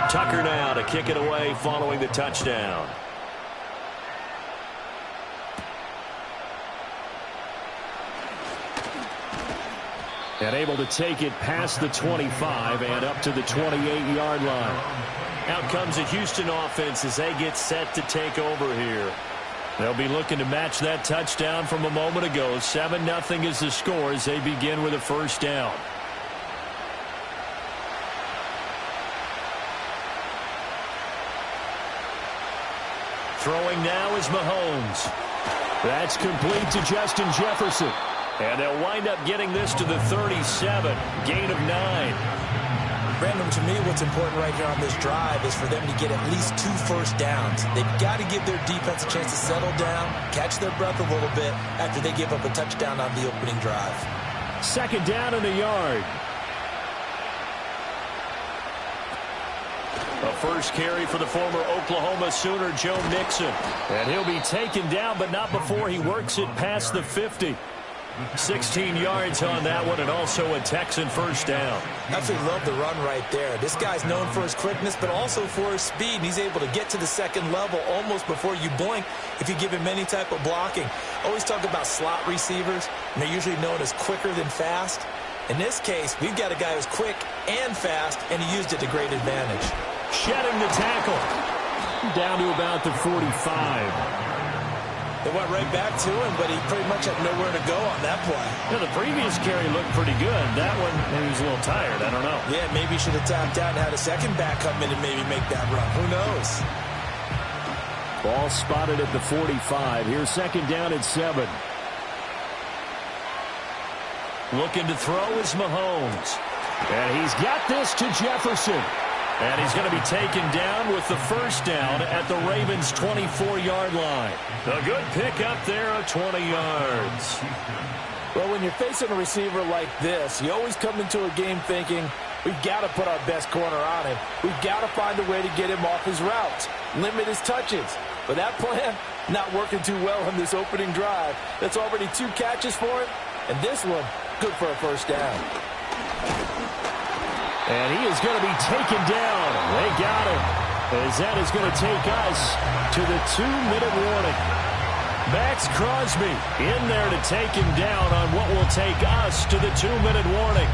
Tucker now to kick it away following the touchdown. And able to take it past the 25 and up to the 28-yard line. Out comes the Houston offense as they get set to take over here. They'll be looking to match that touchdown from a moment ago. 7-0 is the score as they begin with a 1st down. Throwing now is Mahomes. That's complete to Justin Jefferson. And they'll wind up getting this to the 37. Gain of 9. Brandon, to me, what's important right here on this drive is for them to get at least 2 first downs. They've got to give their defense a chance to settle down, catch their breath a little bit after they give up a touchdown on the opening drive. 2nd down and a yard. A first carry for the former Oklahoma Sooner, Joe Mixon. And he'll be taken down, but not before he works it past the 50. 16 yards on that one, and also a Texan 1st down. Absolutely love the run right there. This guy's known for his quickness, but also for his speed. And he's able to get to the 2nd level almost before you blink if you give him any type of blocking. Always talk about slot receivers, and they're usually known as quicker than fast. In this case, we've got a guy who's quick and fast, and he used it to great advantage. Shedding the tackle. Down to about the 45. They went right back to him, but he pretty much had nowhere to go on that play. Yeah, the previous carry looked pretty good. That one, maybe he was a little tired. I don't know. Yeah, maybe he should have tapped out and had a second back come in and maybe make that run. Who knows? Ball spotted at the 45. Here's 2nd down at 7. Looking to throw is Mahomes. And he's got this to Jefferson. And he's going to be taken down with the 1st down at the Ravens' 24-yard line. A good pick up there of 20 yards. Well, when you're facing a receiver like this, you always come into a game thinking, we've got to put our best corner on him. We've got to find a way to get him off his routes, limit his touches. But that plan, not working too well on this opening drive. That's already 2 catches for him, and this one, good for a 1st down. And he is going to be taken down. They got him. As that is going to take us to the 2-minute warning. Max Crosby in there to take him down on what will take us to the 2-minute warning.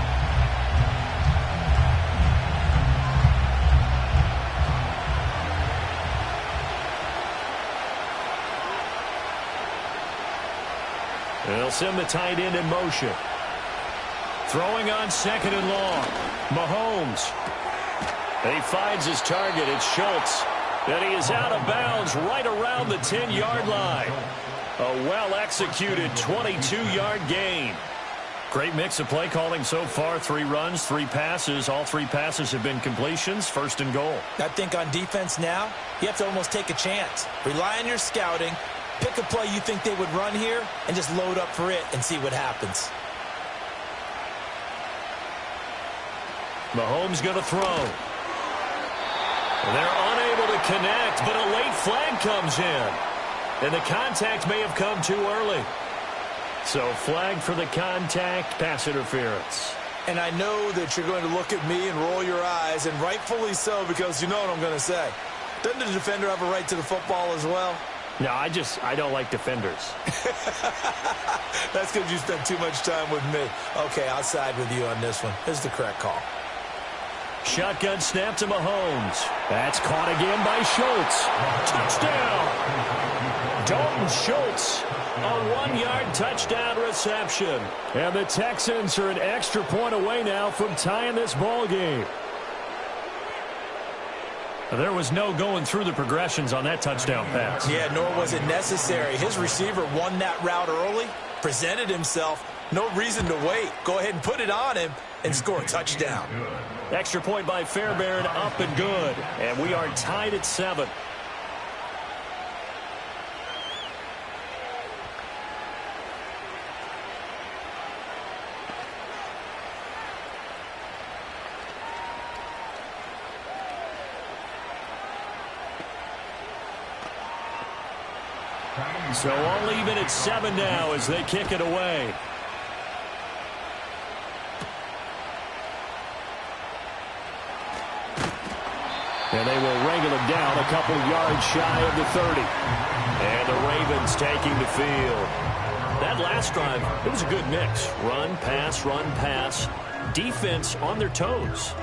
They'll send the tight end in motion. Throwing on 2nd and long. Mahomes. He finds his target. It's Schultz. And he is out of bounds right around the 10-yard line. A well-executed 22-yard gain. Great mix of play calling so far. 3 runs, 3 passes. All 3 passes have been completions. First and goal. I think on defense now, you have to almost take a chance. Rely on your scouting. Pick a play you think they would run here and just load up for it and see what happens. Mahomes going to throw. They're unable to connect, but a late flag comes in. And the contact may have come too early. So flag for the contact, pass interference. And I know that you're going to look at me and roll your eyes, and rightfully so, because you know what I'm going to say. Doesn't the defender have a right to the football as well? No, I don't like defenders. That's because you spent too much time with me. Okay, I'll side with you on this one. This is the correct call. Shotgun snap to Mahomes. That's caught again by Schultz. Touchdown! Dalton Schultz, a 1-yard touchdown reception. And the Texans are an extra point away now from tying this ball game. There was no going through the progressions on that touchdown pass. Yeah, nor was it necessary. His receiver won that route early, presented himself. No reason to wait. Go ahead and put it on him and score a touchdown. Extra point by Fairbairn, up and good. And we are tied at 7. So all even at 7 now as they kick it away. And they will wrangle him down a couple yards shy of the 30. And the Ravens taking the field. That last drive, it was a good mix. Run, pass, defense on their toes.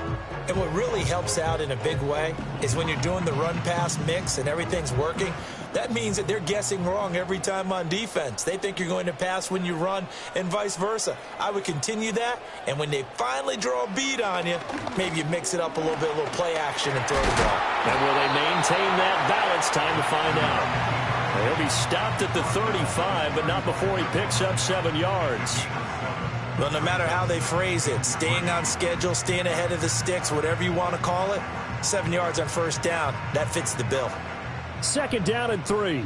And what really helps out in a big way is when you're doing the run-pass mix and everything's working, that means that they're guessing wrong every time on defense. They think you're going to pass when you run and vice versa. I would continue that, and when they finally draw a beat on you, maybe you mix it up a little bit, a little play action and throw the ball. And will they maintain that balance? Time to find out. He'll be stopped at the 35, but not before he picks up 7 yards. Well, no matter how they phrase it, staying on schedule, staying ahead of the sticks, whatever you want to call it, 7 yards on first down, that fits the bill. 2nd down and 3.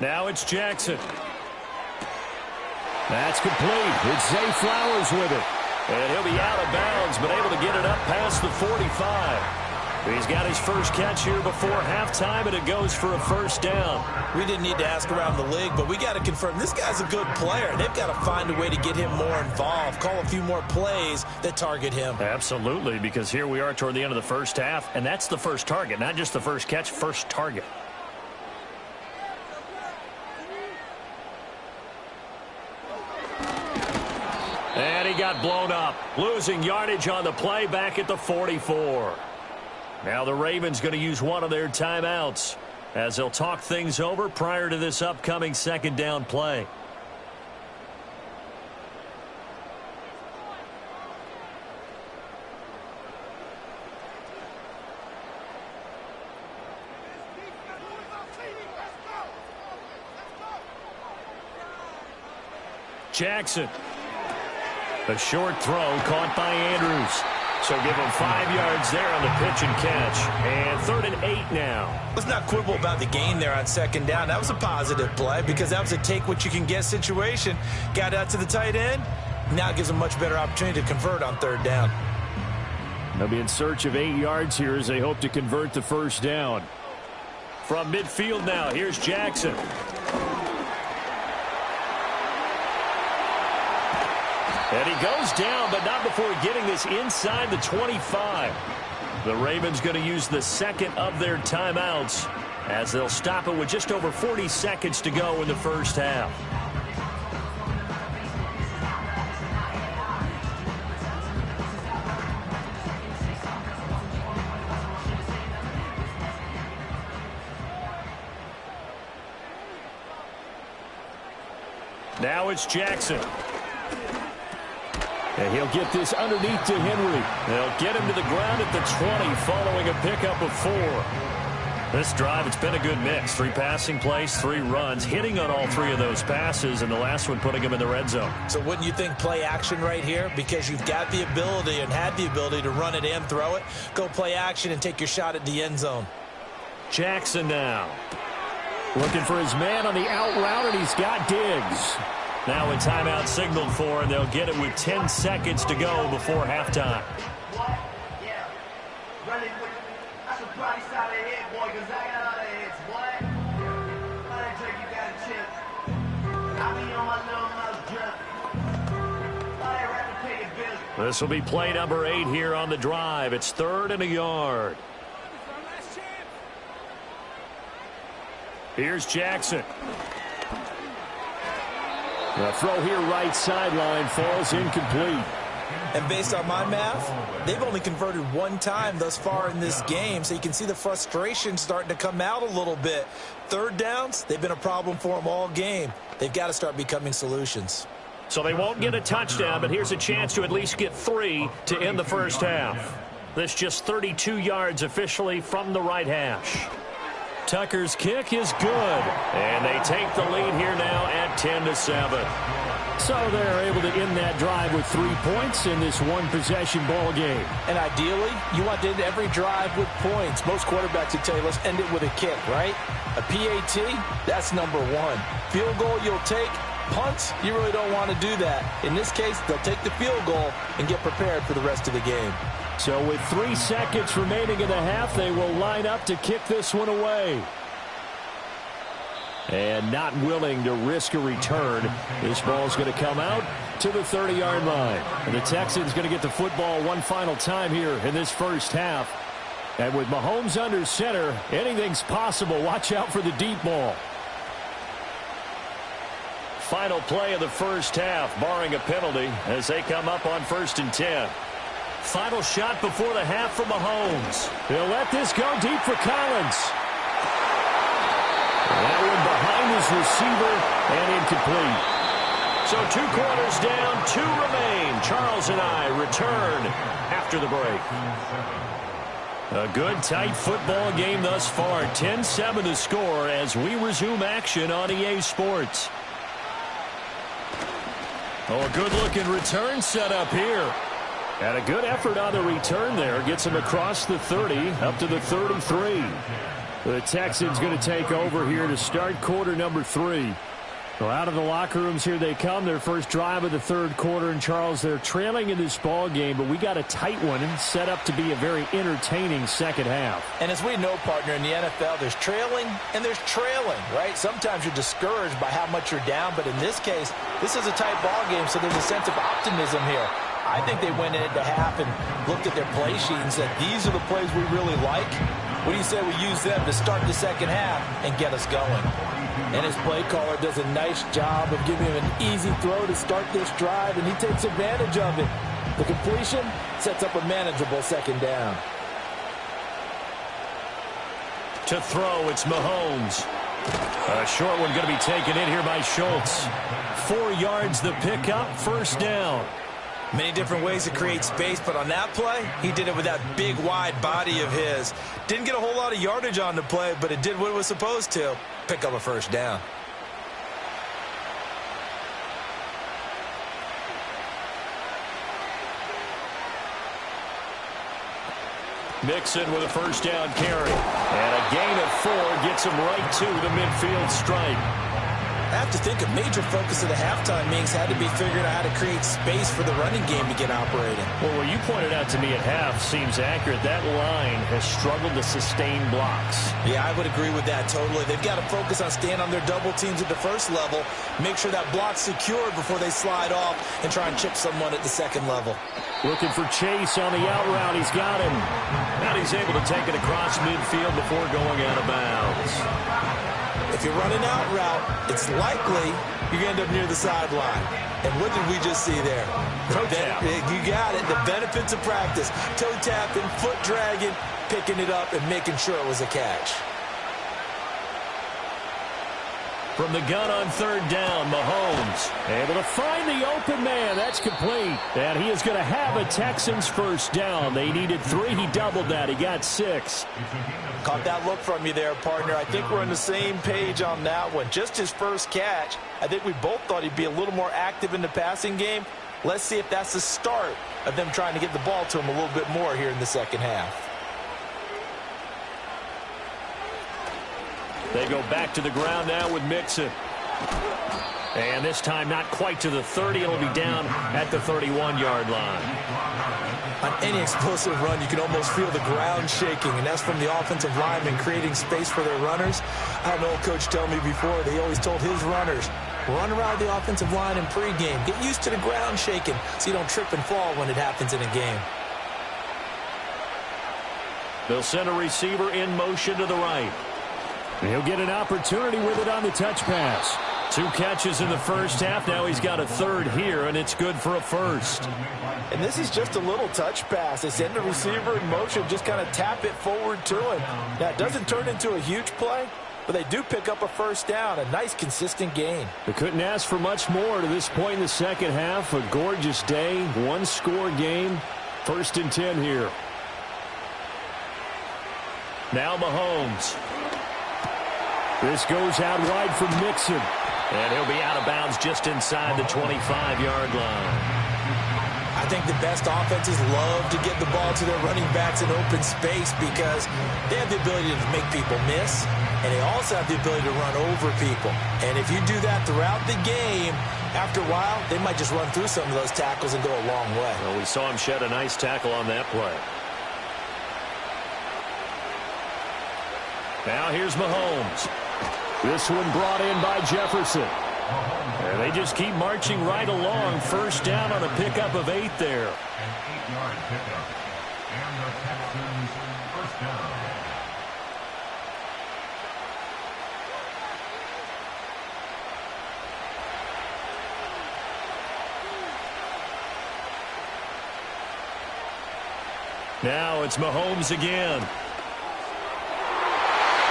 Now it's Jackson. That's complete. It's Zay Flowers with it. And he'll be out of bounds, but able to get it up past the 45. He's got his first catch here before halftime, and it goes for a first down. We didn't need to ask around the league, but we got to confirm this guy's a good player. They've got to find a way to get him more involved, call a few more plays that target him. Absolutely, because here we are toward the end of the first half, and that's the first target, not just the first catch, first target. And he got blown up, losing yardage on the play back at the 44. Now the Ravens going to use one of their timeouts as they'll talk things over prior to this upcoming 2nd down play. Jackson. A short throw caught by Andrews. So give him 5 yards there on the pitch and catch. And 3rd and 8 now. Let's not quibble about the gain there on 2nd down. That was a positive play because that was a take-what-you-can-get situation. Got out to the tight end. Now it gives them a much better opportunity to convert on 3rd down. They'll be in search of 8 yards here as they hope to convert the first down. From midfield now, here's Jackson. And he goes down, but not before getting this inside the 25. The Ravens going to use the 2nd of their timeouts as they'll stop it with just over 40 seconds to go in the first half. Now it's Jackson. And he'll get this underneath to Henry. They'll get him to the ground at the 20 following a pickup of 4. This drive, it's been a good mix. 3 passing plays, 3 runs, hitting on all 3 of those passes, and the last one putting him in the red zone. So wouldn't you think play action right here? Because you've got the ability and had the ability to run it and throw it. Go play action and take your shot at the end zone. Jackson now. Looking for his man on the out route, and he's got Diggs. Now a timeout signaled for, and they'll get it with 10 seconds to go before halftime. This will be play number 8 here on the drive. It's 3rd and a yard. Here's Jackson. The throw here right sideline falls incomplete. And based on my math, they've only converted 1 time thus far in this game, so you can see the frustration starting to come out a little bit. 3rd downs, they've been a problem for them all game. They've got to start becoming solutions. So they won't get a touchdown, but here's a chance to at least get 3 to end the first half. This just 32 yards officially from the right hash. Tucker's kick is good, and they take the lead here now at 10-7. So they're able to end that drive with 3 points in this one-possession ball game. And ideally, you want to end every drive with points. Most quarterbacks would tell you, let's end it with a kick, right? A PAT, that's number 1. Field goal you'll take. Punts, you really don't want to do that. In this case, they'll take the field goal and get prepared for the rest of the game. So with 3 seconds remaining in the half, they will line up to kick this one away. And not willing to risk a return. This ball is going to come out to the 30-yard line. And the Texans going to get the football one final time here in this first half. And with Mahomes under center, anything's possible. Watch out for the deep ball. Final play of the first half, barring a penalty, as they come up on 1st and 10. Final shot before the half for Mahomes. He'll let this go deep for Collins. That one behind his receiver and incomplete. So 2 quarters down, 2 remain. Charles and I return after the break. A good, tight football game thus far. 10-7 to score as we resume action on EA Sports. Oh, a good-looking return set up here. And a good effort on the return there. Gets him across the 30, up to the 33. The Texans going to take over here to start quarter number 3. So out of the locker rooms here they come. Their first drive of the 3rd quarter. And, Charles, they're trailing in this ball game, but we got a tight one and set up to be a very entertaining second half. And as we know, partner, in the NFL, there's trailing and there's trailing, right? Sometimes you're discouraged by how much you're down, but in this case, this is a tight ball game, so there's a sense of optimism here. I think they went into half and looked at their play sheet and said, these are the plays we really like. What do you say we use them to start the second half and get us going? And his play caller does a nice job of giving him an easy throw to start this drive, and he takes advantage of it. The completion sets up a manageable second down. To throw, it's Mahomes. A short one going to be taken in here by Schultz. 4 yards the pickup, 1st down. Many different ways to create space, but on that play, he did it with that big, wide body of his. Didn't get a whole lot of yardage on the play, but it did what it was supposed to. Pick up a 1st down. Mixon with a 1st down carry. And a gain of 4 gets him right to the midfield stripe. I have to think a major focus of the halftime meetings had to be figuring out how to create space for the running game to get operating. Well, what you pointed out to me at half seems accurate. That line has struggled to sustain blocks. Yeah, I would agree with that totally. They've got to focus on staying on their double teams at the first level, make sure that block's secured before they slide off and try and chip someone at the second level. Looking for Chase on the out route. He's got him. And he's able to take it across midfield before going out of bounds. If you run an out route, it's likely you're going to end up near the sideline. And what did we just see there? Toe tap. You got it. The benefits of practice. Toe tapping, foot dragging, picking it up, and making sure it was a catch. From the gun on third down, Mahomes able to find the open man. That's complete. And he is going to have a Texans first down. They needed 3. He doubled that. He got 6. Caught that look from you there, partner. I think we're on the same page on that one. Just his first catch. I think we both thought he'd be a little more active in the passing game. Let's see if that's the start of them trying to get the ball to him a little bit more here in the second half. They go back to the ground now with Mixon. And this time not quite to the 30. It'll be down at the 31-yard line. On any explosive run, you can almost feel the ground shaking, and that's from the offensive linemen creating space for their runners. I had an old coach tell me before, they always told his runners, run around the offensive line in pregame. Get used to the ground shaking so you don't trip and fall when it happens in a game. They'll send a receiver in motion to the right. He'll get an opportunity with it on the touch pass. 2 catches in the first half. Now he's got a third here, and it's good for a first. And this is just a little touch pass. They send the receiver in motion, just kind of tap it forward to him. Now, it doesn't turn into a huge play, but they do pick up a first down. A nice, consistent gain. They couldn't ask for much more to this point in the second half. A gorgeous day, 1-score game. 1st and 10 here. Now Mahomes. This goes out wide for Mixon. And he'll be out of bounds just inside the 25-yard line. I think the best offenses love to get the ball to their running backs in open space because they have the ability to make people miss, and they also have the ability to run over people. And if you do that throughout the game, after a while, they might just run through some of those tackles and go a long way. Well, we saw him shed a nice tackle on that play. Now here's Mahomes. This one brought in by Jefferson. And they just keep marching right along. First down on a pickup of 8 there. An 8-yard pickup. And the Texans first down. Now it's Mahomes again.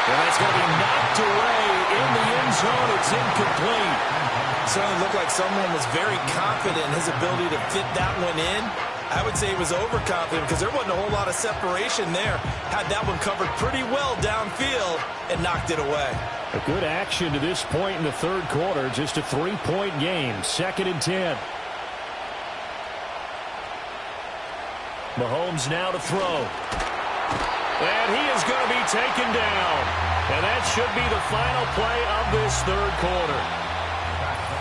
And that's going to be knocked away in the end zone. It's incomplete. Certainly looked like someone was very confident in his ability to fit that one in. I would say he was overconfident because there wasn't a whole lot of separation there. Had that one covered pretty well downfield and knocked it away. A good action to this point in the third quarter. Just a 3-point game. 2nd and 10. Mahomes now to throw. And he is going to be taken down. And that should be the final play of this third quarter.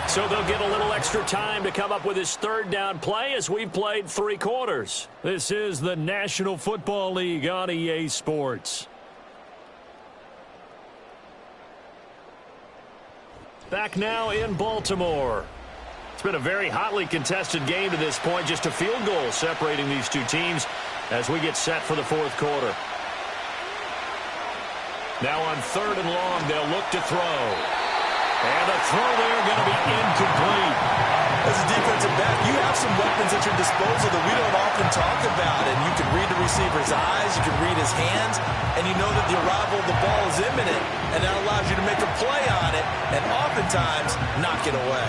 So they'll get a little extra time to come up with his third down play as we've played 3 quarters. This is the National Football League on EA Sports. Back now in Baltimore. It's been a very hotly contested game to this point. Just a field goal separating these two teams as we get set for the fourth quarter. Now on 3rd and long, they'll look to throw. And the throw there going to be incomplete. As a defensive back, you have some weapons at your disposal that we don't often talk about. And you can read the receiver's eyes, you can read his hands, and you know that the arrival of the ball is imminent. And that allows you to make a play on it and oftentimes knock it away.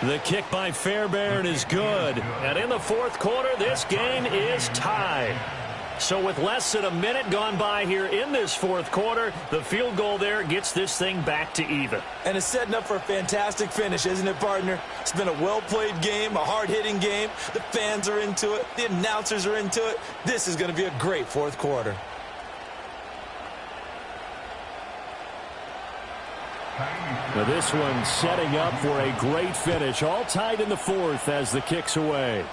The kick by Fairbairn is good. And in the fourth quarter, this game is tied. So with less than a minute gone by here in this fourth quarter, the field goal there gets this thing back to even. And it's setting up for a fantastic finish, isn't it, partner? It's been a well-played game, a hard-hitting game. The fans are into it. The announcers are into it. This is going to be a great fourth quarter. Now this one setting up for a great finish. All tied in the fourth as the kick's away.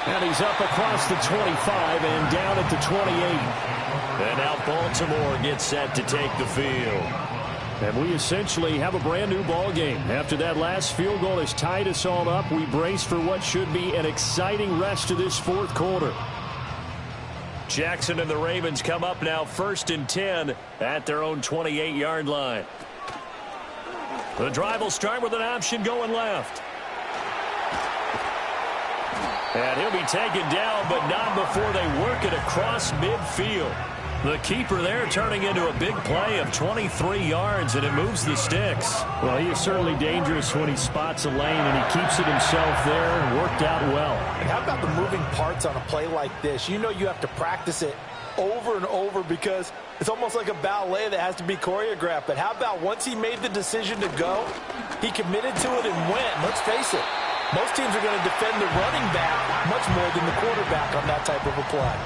And he's up across the 25 and down at the 28. And now Baltimore gets set to take the field. And we essentially have a brand new ball game. After that last field goal has tied us all up, we brace for what should be an exciting rest of this fourth quarter. Jackson and the Ravens come up now 1st and 10 at their own 28-yard line. The drive will start with an option going left. And he'll be taken down, but not before they work it across midfield. The keeper there turning into a big play of 23 yards, and it moves the sticks. Well, he is certainly dangerous when he spots a lane, and he keeps it himself there and worked out well. And how about the moving parts on a play like this? You know you have to practice it over and over because it's almost like a ballet that has to be choreographed. But how about once he made the decision to go, he committed to it and went. Let's face it, most teams are going to defend the running back much more than the quarterback on that type of a play.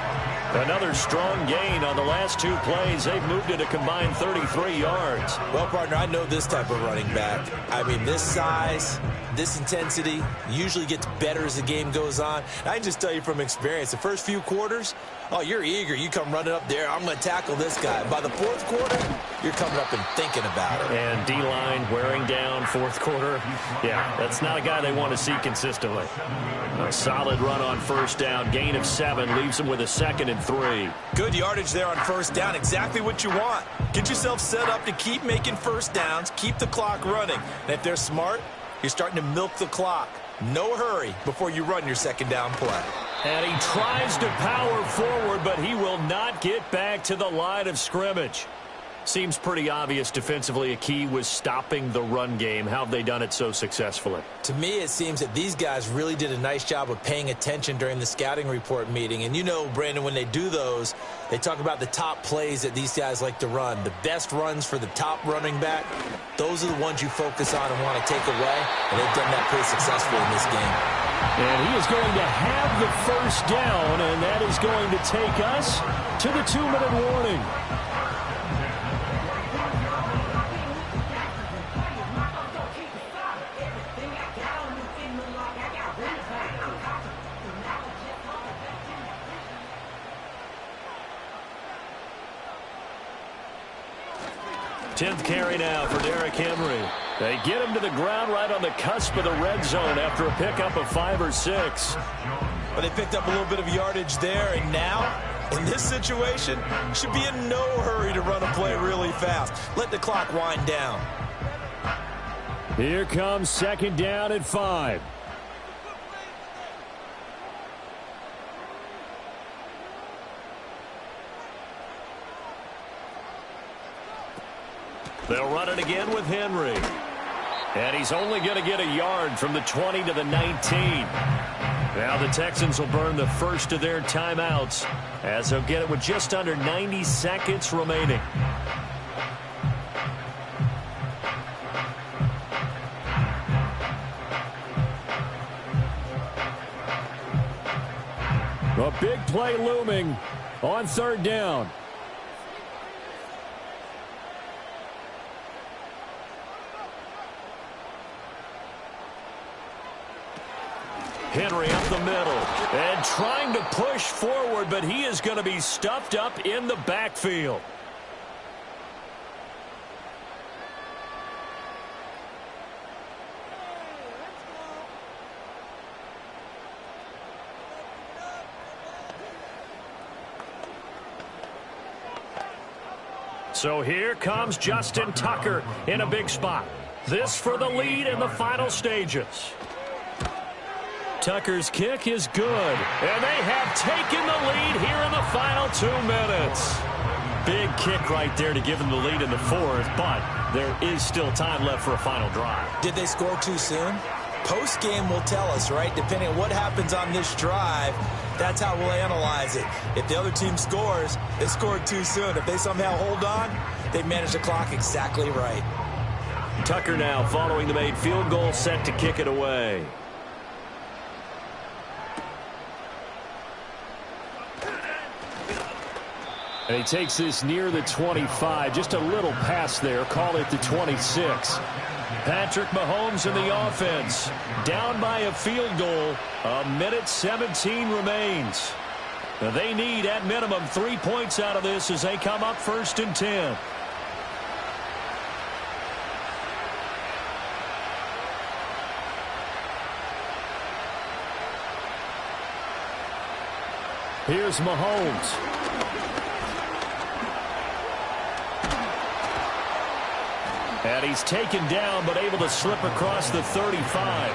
Another strong gain on the last two plays. They've moved it a combined 33 yards. Well, partner, I know this type of running back. I mean, this size, this intensity usually gets better as the game goes on. And I can just tell you from experience, the first few quarters, oh, you're eager. You come running up there, I'm going to tackle this guy. By the fourth quarter, you're coming up and thinking about it. And D-line wearing down fourth quarter. Yeah, that's not a guy they want to see consistently. A solid run on first down. Gain of 7 leaves them with a 2nd and 3. Good yardage there on first down. Exactly what you want. Get yourself set up to keep making first downs. Keep the clock running. And if they're smart, you're starting to milk the clock. No hurry before you run your second down play. And he tries to power forward, but he will not get back to the line of scrimmage. Seems pretty obvious defensively a key was stopping the run game. How have they done it so successfully? To me, it seems that these guys really did a nice job of paying attention during the scouting report meeting. And you know, Brandon, when they do those, they talk about the top plays that these guys like to run. The best runs for the top running back, those are the ones you focus on and want to take away. And they've done that pretty successfully in this game. And he is going to have the first down, and that is going to take us to the 2-minute warning. Tenth carry now for Derrick Henry. They get him to the ground right on the cusp of the red zone after a pickup of 5 or 6. But they picked up a little bit of yardage there, and now, in this situation, should be in no hurry to run a play really fast. Let the clock wind down. Here comes 2nd down at 5. They'll run it again with Henry. And he's only going to get a yard from the 20 to the 19. Now the Texans will burn the first of their timeouts as they'll get it with just under 90 seconds remaining. A big play looming on 3rd down. Henry up the middle and trying to push forward, but he is going to be stuffed up in the backfield. So here comes Justin Tucker in a big spot. This for the lead in the final stages. Tucker's kick is good, and they have taken the lead here in the final 2 minutes. Big kick right there to give them the lead in the 4th, but there is still time left for a final drive. Did they score too soon? Post-game will tell us, right? Depending on what happens on this drive, that's how we'll analyze it. If the other team scores, they scored too soon. If they somehow hold on, they've managed the clock exactly right. Tucker now following the made field goal, set to kick it away. And he takes this near the 25. Just a little pass there. Call it the 26. Patrick Mahomes in the offense. Down by a field goal. 1:17 remains. Now they need, at minimum, 3 points out of this as they come up 1st and 10. Here's Mahomes. And he's taken down but able to slip across the 35.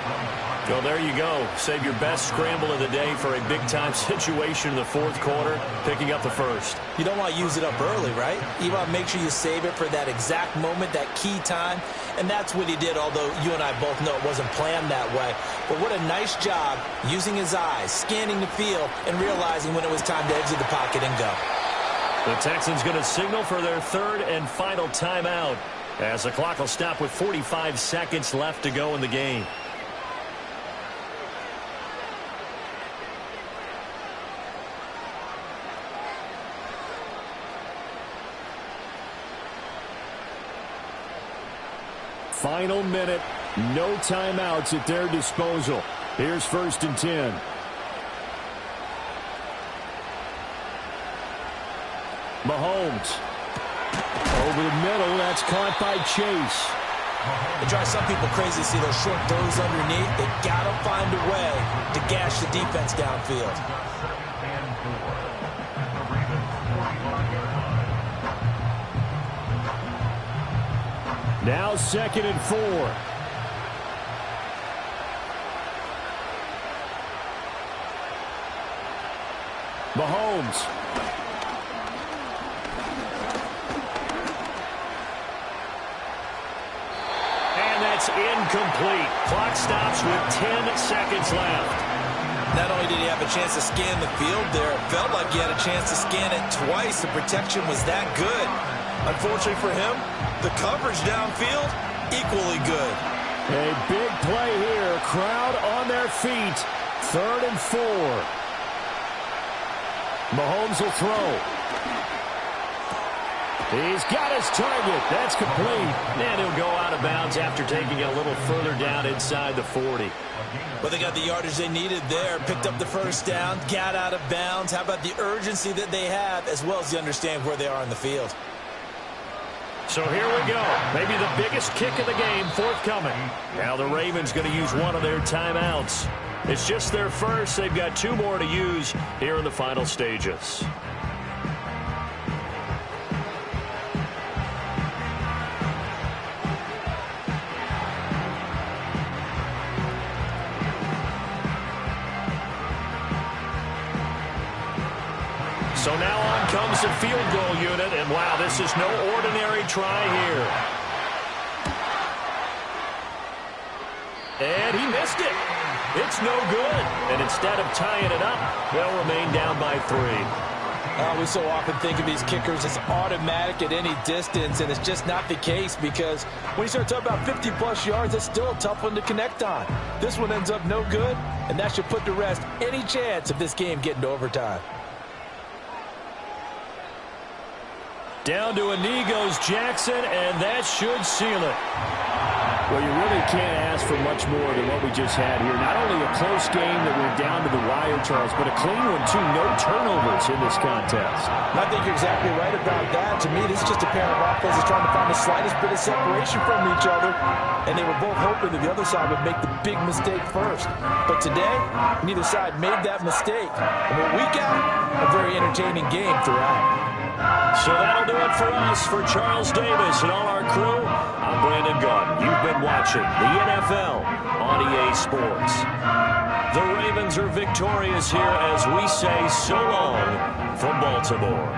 Well, there you go. Save your best scramble of the day for a big-time situation in the fourth quarter, picking up the first. You don't want to use it up early, right? You want to make sure you save it for that exact moment, that key time. And that's what he did, although you and I both know it wasn't planned that way. But what a nice job using his eyes, scanning the field, and realizing when it was time to exit the pocket and go. The Texans going to signal for their third and final timeout as the clock will stop with 45 seconds left to go in the game. Final minute, no timeouts at their disposal. Here's 1st and 10. Mahomes. Over the middle, that's caught by Chase. It drives some people crazy to see those short throws underneath. They got to find a way to gash the defense downfield. Now 2nd and 4. Mahomes. And that's incomplete. Clock stops with 10 seconds left. Not only did he have a chance to scan the field there, it felt like he had a chance to scan it twice. The protection was that good. Unfortunately for him, the coverage downfield, equally good. A big play here. Crowd on their feet. 3rd and 4. Mahomes will throw. He's got his target. That's complete. And he'll go out of bounds after taking it a little further down inside the 40. Well, they got the yardage they needed there. Picked up the first down, got out of bounds. How about the urgency that they have, as well as the understand where they are in the field? So here we go. Maybe the biggest kick of the game forthcoming. Now the Ravens going to use one of their timeouts. It's just their first. They've got 2 more to use here in the final stages. So now on comes the field goal unit, and wow, this is no ordinary try here. And he missed it. It's no good. And instead of tying it up, they'll remain down by 3. We so often think of these kickers as automatic at any distance, and it's just not the case because when you start talking about 50-plus yards, it's still a tough one to connect on. This one ends up no good, and that should put to rest any chance of this game getting to overtime. Down to a knee goes Jackson, and that should seal it. Well, you really can't ask for much more than what we just had here. Not only a close game that went down to the wire, Charles, but a clean one, too. No turnovers in this contest. I think you're exactly right about that. To me, this is just a pair of offenses trying to find the slightest bit of separation from each other, and they were both hoping that the other side would make the big mistake first. But today, neither side made that mistake. And what we got, a very entertaining game throughout. So that'll do it for us. For Charles Davis and all our crew, I'm Brandon Gaudin. You've been watching the NFL on EA Sports. The Ravens are victorious here as we say so long from Baltimore.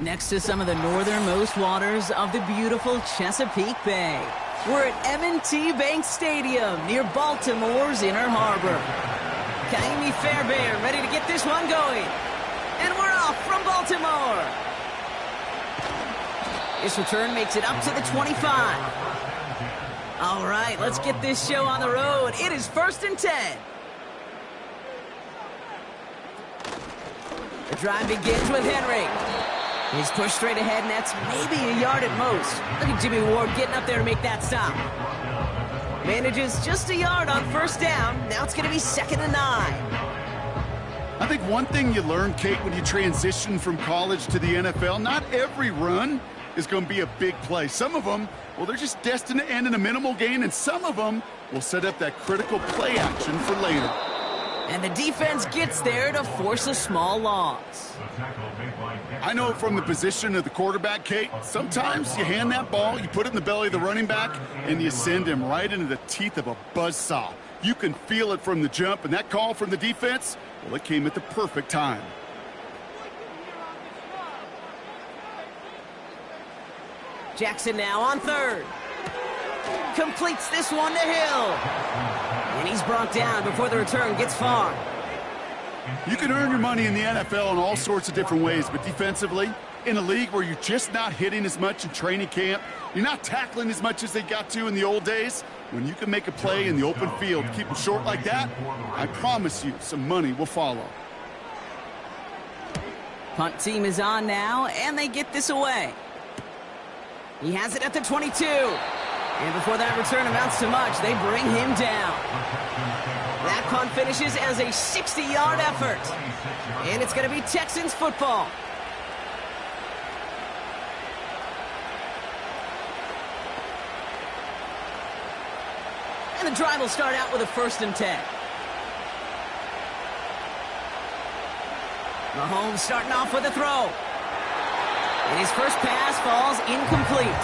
Next to some of the northernmost waters of the beautiful Chesapeake Bay, we're at M&T Bank Stadium near Baltimore's Inner Harbor. Ka'imi Fairbairn ready to get this one going. And we're off from Baltimore. This return makes it up to the 25. All right, let's get this show on the road. It is 1st and 10. The drive begins with Henry. He's pushed straight ahead, and that's maybe a yard at most. Look at Jimmy Ward getting up there to make that stop. Manages just a yard on 1st down. Now it's going to be 2nd and 9. I think one thing you learn, Kate, when you transition from college to the NFL, not every run is going to be a big play. Some of them, well, they're just destined to end in a minimal gain, and some of them will set up that critical play action for later. And the defense gets there to force a small loss. I know from the position of the quarterback, Kate, sometimes you hand that ball, you put it in the belly of the running back, and you send him right into the teeth of a buzzsaw. You can feel it from the jump, and that call from the defense, well, it came at the perfect time. Jackson now on 3rd. Completes this one to Hill. And he's brought down before the return gets far. You can earn your money in the NFL in all sorts of different ways, but defensively, in a league where you're just not hitting as much in training camp, you're not tackling as much as they got to in the old days, when you can make a play in the open field, keep them short like that, I promise you some money will follow. Punt team is on now, and they get this away. He has it at the 22. And before that return amounts to much, they bring him down. That punt finishes as a 60-yard effort. And it's going to be Texans football. And the drive will start out with a 1st and 10. Mahomes starting off with a throw. And his first pass falls incomplete.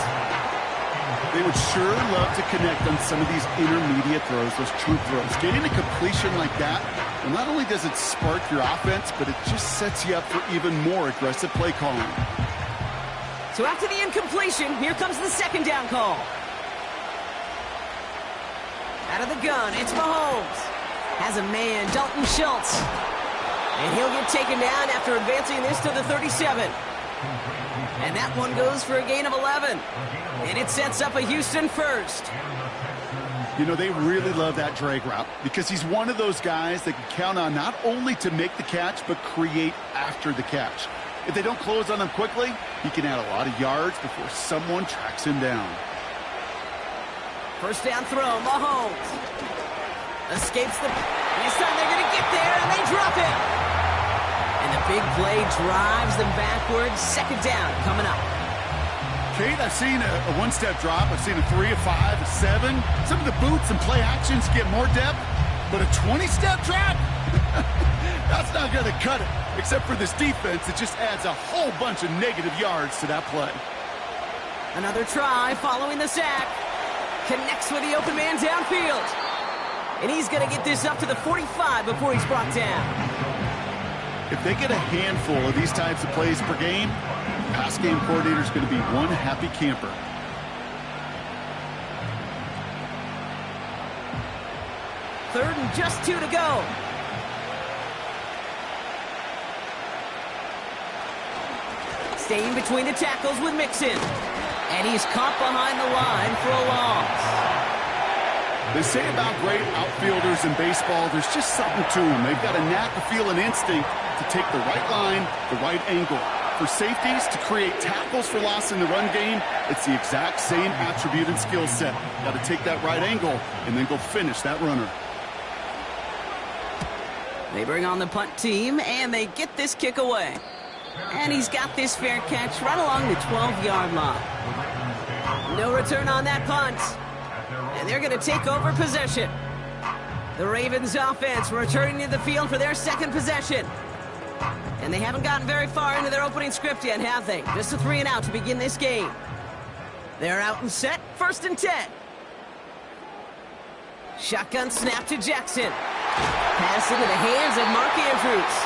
They would sure love to connect on some of these intermediate throws, those true throws. Getting a completion like that, well, not only does it spark your offense, but it just sets you up for even more aggressive play calling. So after the incompletion, here comes the 2nd down call. Out of the gun, it's Mahomes. Has a man, Dalton Schultz. And he'll get taken down after advancing this to the 37. And that one goes for a gain of 11. And it sets up a Houston 1st. You know, they really love that drag route because he's one of those guys that can count on not only to make the catch, but create after the catch. If they don't close on him quickly, he can add a lot of yards before someone tracks him down. First down throw, Mahomes. Escapes the... This time they're going to get there, and they drop him. And the big play drives them backwards. Second down coming up. Kate, I've seen a one-step drop. I've seen a 3, a 5, a 7. Some of the boots and play actions get more depth, but a 20-step drop? That's not going to cut it. Except for this defense, it just adds a whole bunch of negative yards to that play. Another try following the sack. Connects with the open man downfield. And he's going to get this up to the 45 before he's brought down. If they get a handful of these types of plays per game, pass game coordinator is going to be one happy camper. Third and just 2 to go. Staying between the tackles with Mixon. And he's caught behind the line for a loss. They say about great outfielders in baseball, there's just something to them. They've got a knack, a feel, an instinct to take the right line, the right angle. For safeties to create tackles for loss in the run game, it's the exact same attribute and skill set. Got to take that right angle and then go finish that runner. They bring on the punt team, and they get this kick away. And he's got this fair catch right along the 12-yard line. No return on that punt. And they're going to take over possession. The Ravens offense returning to the field for their second possession. And they haven't gotten very far into their opening script yet, have they? Just a 3 and out to begin this game. They're out and set, 1st and 10. Shotgun snap to Jackson. Pass into the hands of Mark Andrews.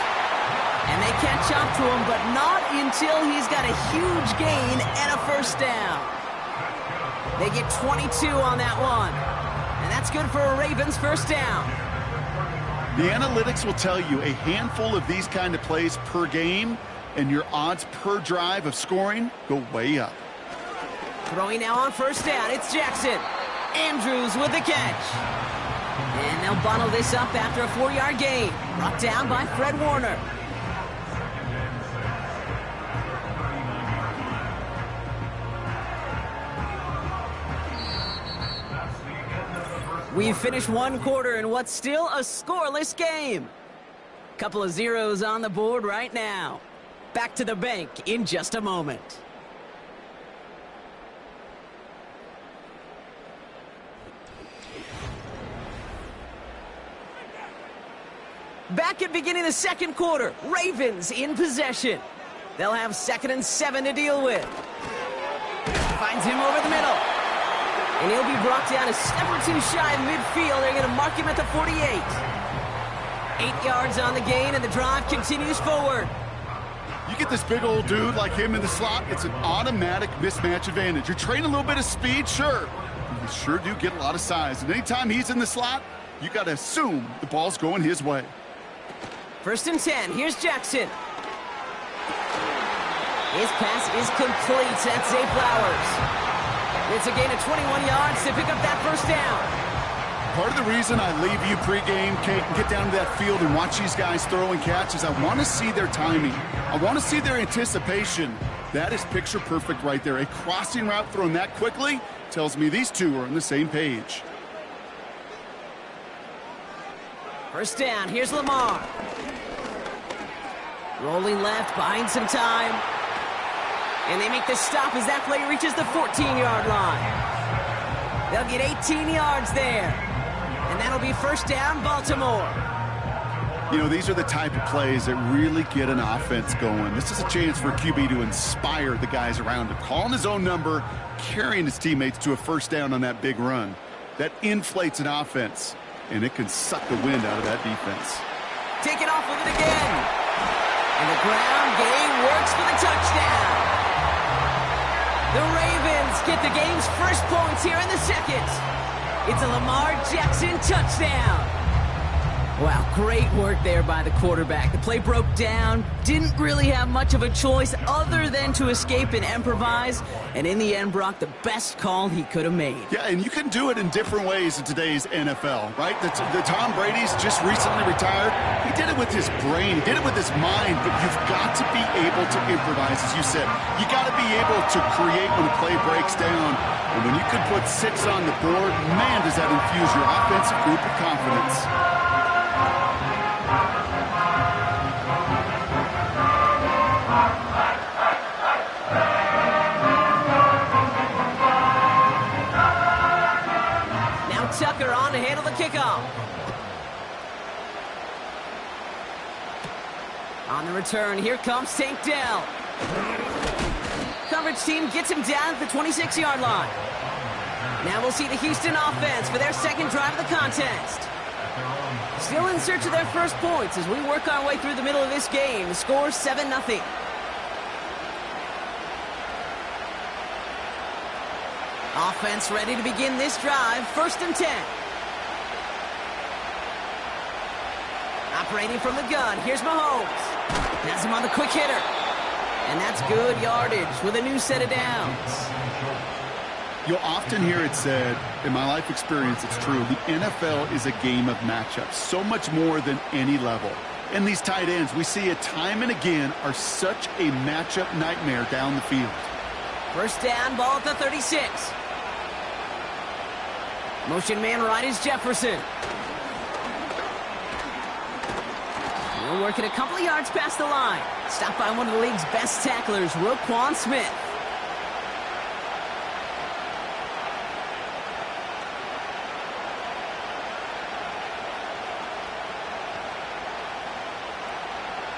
And they catch up to him, but not until he's got a huge gain and a first down. They get 22 on that one. And that's good for a Ravens first down. The analytics will tell you a handful of these kind of plays per game, and your odds per drive of scoring go way up. Throwing now on first down, it's Jackson. Andrews with the catch. And they'll bottle this up after a 4-yard gain. Brought down by Fred Warner. We've finished one quarter in what's still a scoreless game. Couple of zeros on the board right now. Back to the bank in just a moment. Back at beginning of the second quarter, Ravens in possession. They'll have 2nd and 7 to deal with. Finds him over the middle. And he'll be brought down a step or 2 shy of midfield. They're going to mark him at the 48. 8 yards on the gain, and the drive continues forward. You get this big old dude like him in the slot, it's an automatic mismatch advantage. You're trading a little bit of speed, sure. You sure do get a lot of size. And anytime he's in the slot, you got to assume the ball's going his way. 1st and 10. Here's Jackson. His pass is complete. That's Zay Flowers. It's a gain of 21 yards to pick up that first down. Part of the reason I leave you pregame, Kate, and get down to that field and watch these guys throw and catch is I want to see their timing. I want to see their anticipation. That is picture perfect right there. A crossing route thrown that quickly tells me these two are on the same page. First down, here's Lamar. Rolling left, buying some time. And they make the stop as that play reaches the 14-yard line. They'll get 18 yards there. And that'll be first down, Baltimore. You know, these are the type of plays that really get an offense going. This is a chance for a QB to inspire the guys around him. Calling his own number, carrying his teammates to a first down on that big run. That inflates an offense, and it can suck the wind out of that defense. Taking off with it again. And the ground game works for the touchdown. The Ravens get the game's first points here in the second. It's a Lamar Jackson touchdown. Wow, great work there by the quarterback. The play broke down, didn't really have much of a choice other than to escape and improvise, and in the end, Brock, the best call he could have made. Yeah, and you can do it in different ways in today's NFL, right? The Tom Brady's just recently retired. He did it with his brain. He did it with his mind, but you've got to be able to improvise, as you said. You got to be able to create when the play breaks down. And when you can put 6 on the board, man, does that infuse your offensive group with confidence. Tucker on to handle the kickoff. On the return, here comes Tank Dell. Coverage team gets him down at the 26-yard line. Now we'll see the Houston offense for their second drive of the contest. Still in search of their first points as we work our way through the middle of this game. The score 7-0. Offense ready to begin this drive. 1st and 10. Operating from the gun. Here's Mahomes. Has him on the quick hitter. And that's good yardage with a new set of downs. You'll often hear it said, in my life experience, it's true, the NFL is a game of matchups, so much more than any level. And these tight ends, we see it time and again, are such a matchup nightmare down the field. 1st down, ball at the 36. Motion man right is Jefferson. He'll work it a couple of yards past the line. Stopped by one of the league's best tacklers, Roquan Smith.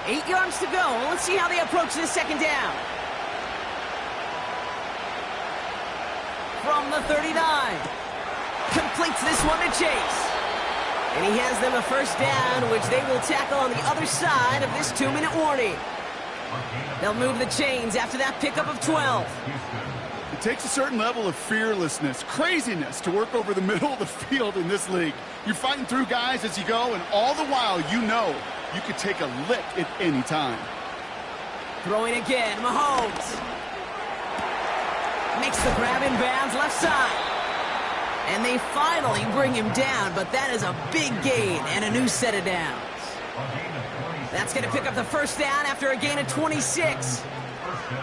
Eight yards to go. Let's see how they approach this 2nd down. From the 39. Completes this one to Chase. And he has them a 1st down, which they will tackle on the other side of this 2-minute warning. They'll move the chains after that pickup of 12. It takes a certain level of fearlessness, craziness to work over the middle of the field in this league. You're fighting through guys as you go, and all the while you know you could take a lick at any time. Throwing again, Mahomes. Makes the grab in bounds left side. And they finally bring him down, but that is a big gain and a new set of downs. That's going to pick up the 1st down after a gain of 26.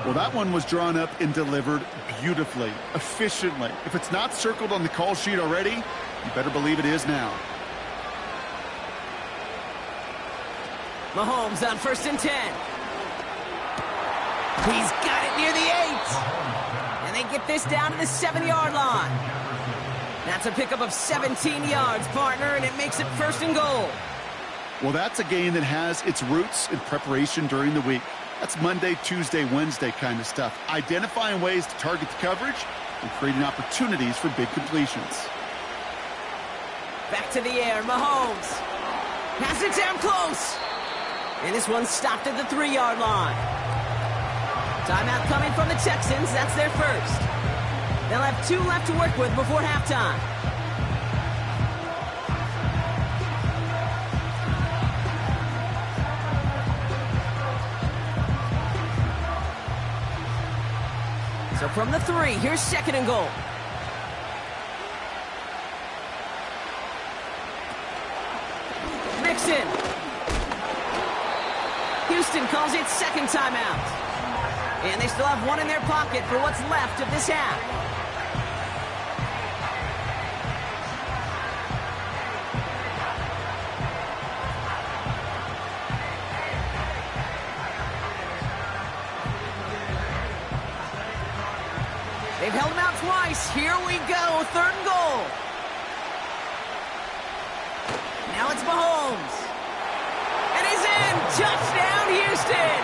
Well, that one was drawn up and delivered beautifully, efficiently. If it's not circled on the call sheet already, you better believe it is now. Mahomes on 1st and 10. He's got it near the 8. And they get this down to the 7-yard line. That's a pickup of 17 yards, partner, and it makes it 1st and goal. Well, that's a game that has its roots in preparation during the week. That's Monday, Tuesday, Wednesday kind of stuff. Identifying ways to target the coverage and creating opportunities for big completions. Back to the air, Mahomes. Pass it down close. And this one's stopped at the 3-yard line. Timeout coming from the Texans. That's their 1st. They'll have 2 left to work with before halftime. So from the 3, here's 2nd and goal. Mixon. Houston calls it 2nd timeout. And they still have 1 in their pocket for what's left of this half. They've held him out twice. Here we go. 3rd and goal. Now it's Mahomes. And he's in. Touchdown, Houston.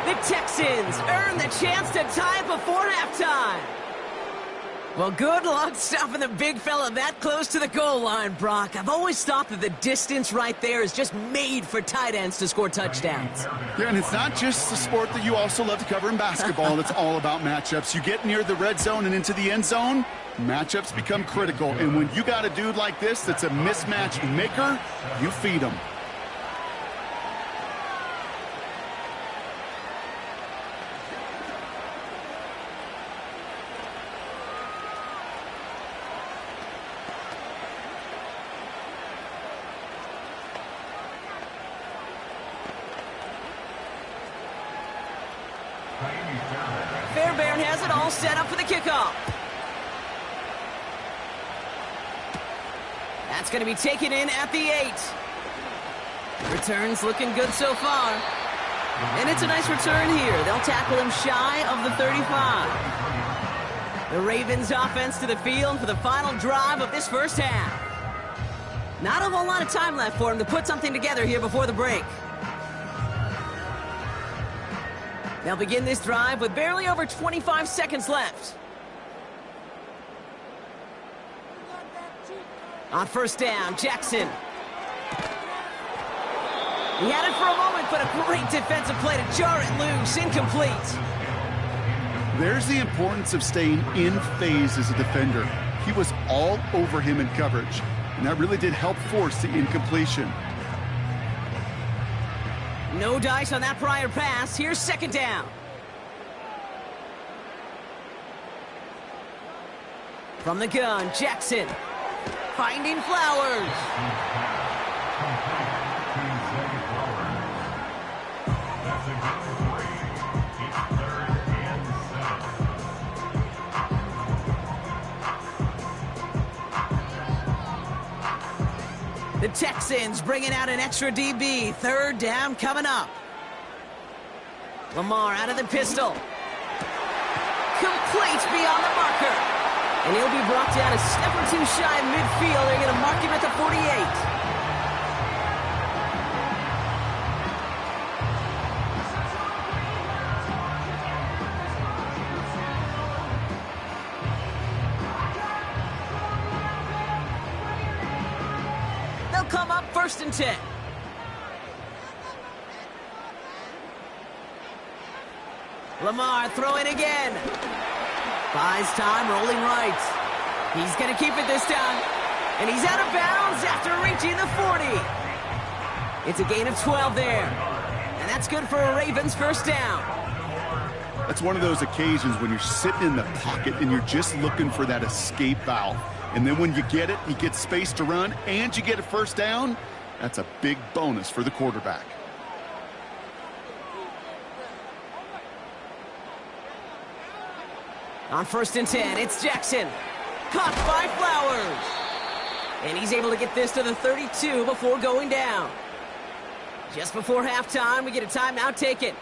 The Texans earn the chance to tie it before halftime. Well, good luck stopping the big fella that close to the goal line, Brock. I've always thought that the distance right there is just made for tight ends to score touchdowns. Yeah, and it's not just the sport that you also love to cover in basketball. It's all about matchups. You get near the red zone and into the end zone, Matchups become critical, and when you got a dude like this that's a mismatch maker, you feed him. Fairbairn has it all set up for the kickoff. That's going to be taken in at the 8. Returns looking good so far. And it's a nice return here. They'll tackle him shy of the 35. The Ravens offense to the field for the final drive of this first half. Not a whole lot of time left for him to put something together here before the break. They'll begin this drive with barely over 25 seconds left. On first down, Jackson. He had it for a moment, but a great defensive play to jar it loose. Incomplete. There's the importance of staying in phase as a defender. He was all over him in coverage, and that really did help force the incompletion. No dice on that prior pass. Here's second down. From the gun, Jackson. Finding Flowers. The Texans bringing out an extra DB. Third down coming up. Lamar out of the pistol. Complete beyond the marker. And he'll be brought down a step or two shy of midfield. They're going to mark him at the 48. Come up first and 10. Lamar throwing again. Buys time, rolling right. He's going to keep it this time. And he's out of bounds after reaching the 40. It's a gain of 12 there. And that's good for a Ravens first down. That's one of those occasions when you're sitting in the pocket and you're just looking for that escape valve. And then when you get it, you get space to run, and you get a first down. That's a big bonus for the quarterback. On first and 10, it's Jackson. Caught by Flowers. And he's able to get this to the 32 before going down. Just before halftime, we get a timeout taken.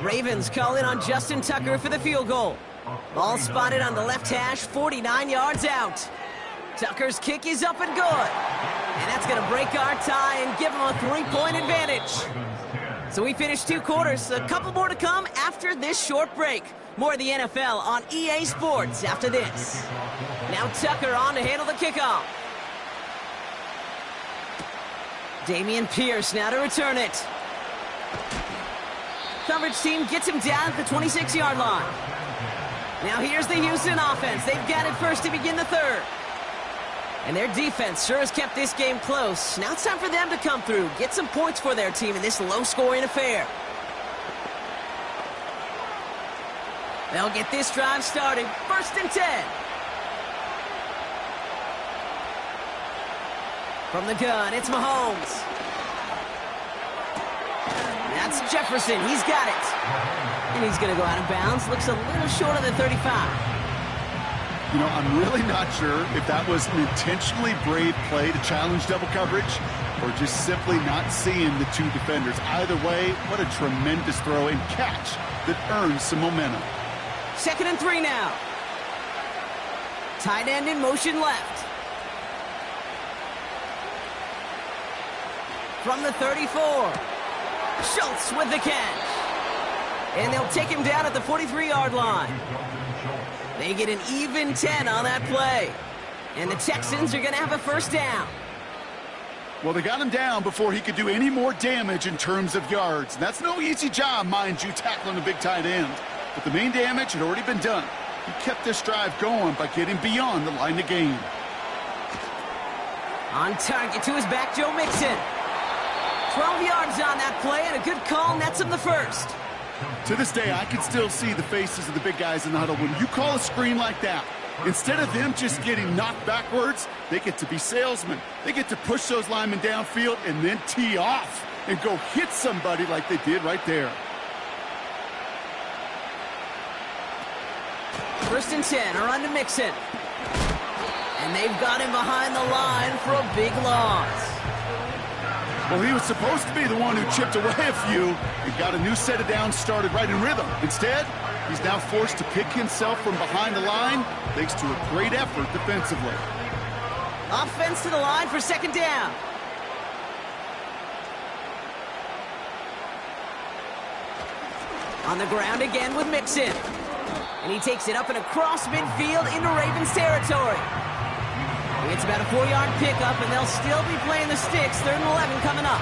Ravens call in on Justin Tucker for the field goal. Ball spotted on the left hash, 49 yards out. Tucker's kick is up and good. And that's going to break our tie and give him a 3-point advantage. So we finished 2 quarters. A couple more to come after this short break. More of the NFL on EA Sports after this. Now Tucker on to handle the kickoff. Dameon Pierce now to return it. Coverage team gets him down at the 26-yard line. Now here's the Houston offense. They've got it first to begin the third. And their defense sure has kept this game close. Now it's time for them to come through, get some points for their team in this low-scoring affair. They'll get this drive started. First and 10. From the gun, it's Mahomes. That's Jefferson. He's got it. And he's going to go out of bounds. Looks a little short of the 35. You know, I'm really not sure if that was an intentionally brave play to challenge double coverage or just simply not seeing the 2 defenders. Either way, what a tremendous throw and catch that earns some momentum. Second and 3 now. Tight end in motion left. From the 34. Schultz with the catch. And they'll take him down at the 43-yard line. They get an even 10 on that play. And the Texans are going to have a first down. Well, they got him down before he could do any more damage in terms of yards. And that's no easy job, mind you, tackling a big tight end. But the main damage had already been done. He kept this drive going by getting beyond the line of gain. On target to his back, Joe Mixon. 12 yards on that play, and a good call nets him the first. To this day, I can still see the faces of the big guys in the huddle. When you call a screen like that, instead of them just getting knocked backwards, they get to be salesmen. They get to push those linemen downfield and then tee off and go hit somebody like they did right there. 1st and 10, a run to Mixon. And they've got him behind the line for a big loss. Well, he was supposed to be the one who chipped away a few and got a new set of downs started right in rhythm. Instead, he's now forced to pick himself from behind the line thanks to a great effort defensively. Offense to the line for 2nd down. On the ground again with Mixon. And he takes it up and across midfield into Ravens territory. It's about a 4-yard pickup, and they'll still be playing the sticks. 3rd and 11 coming up.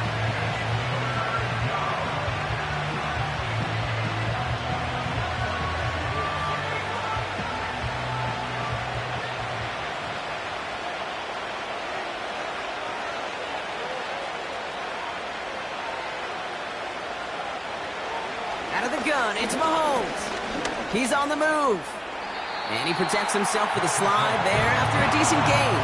Out of the gun, it's Mahomes. He's on the move. And he protects himself with a slide there after a decent gain.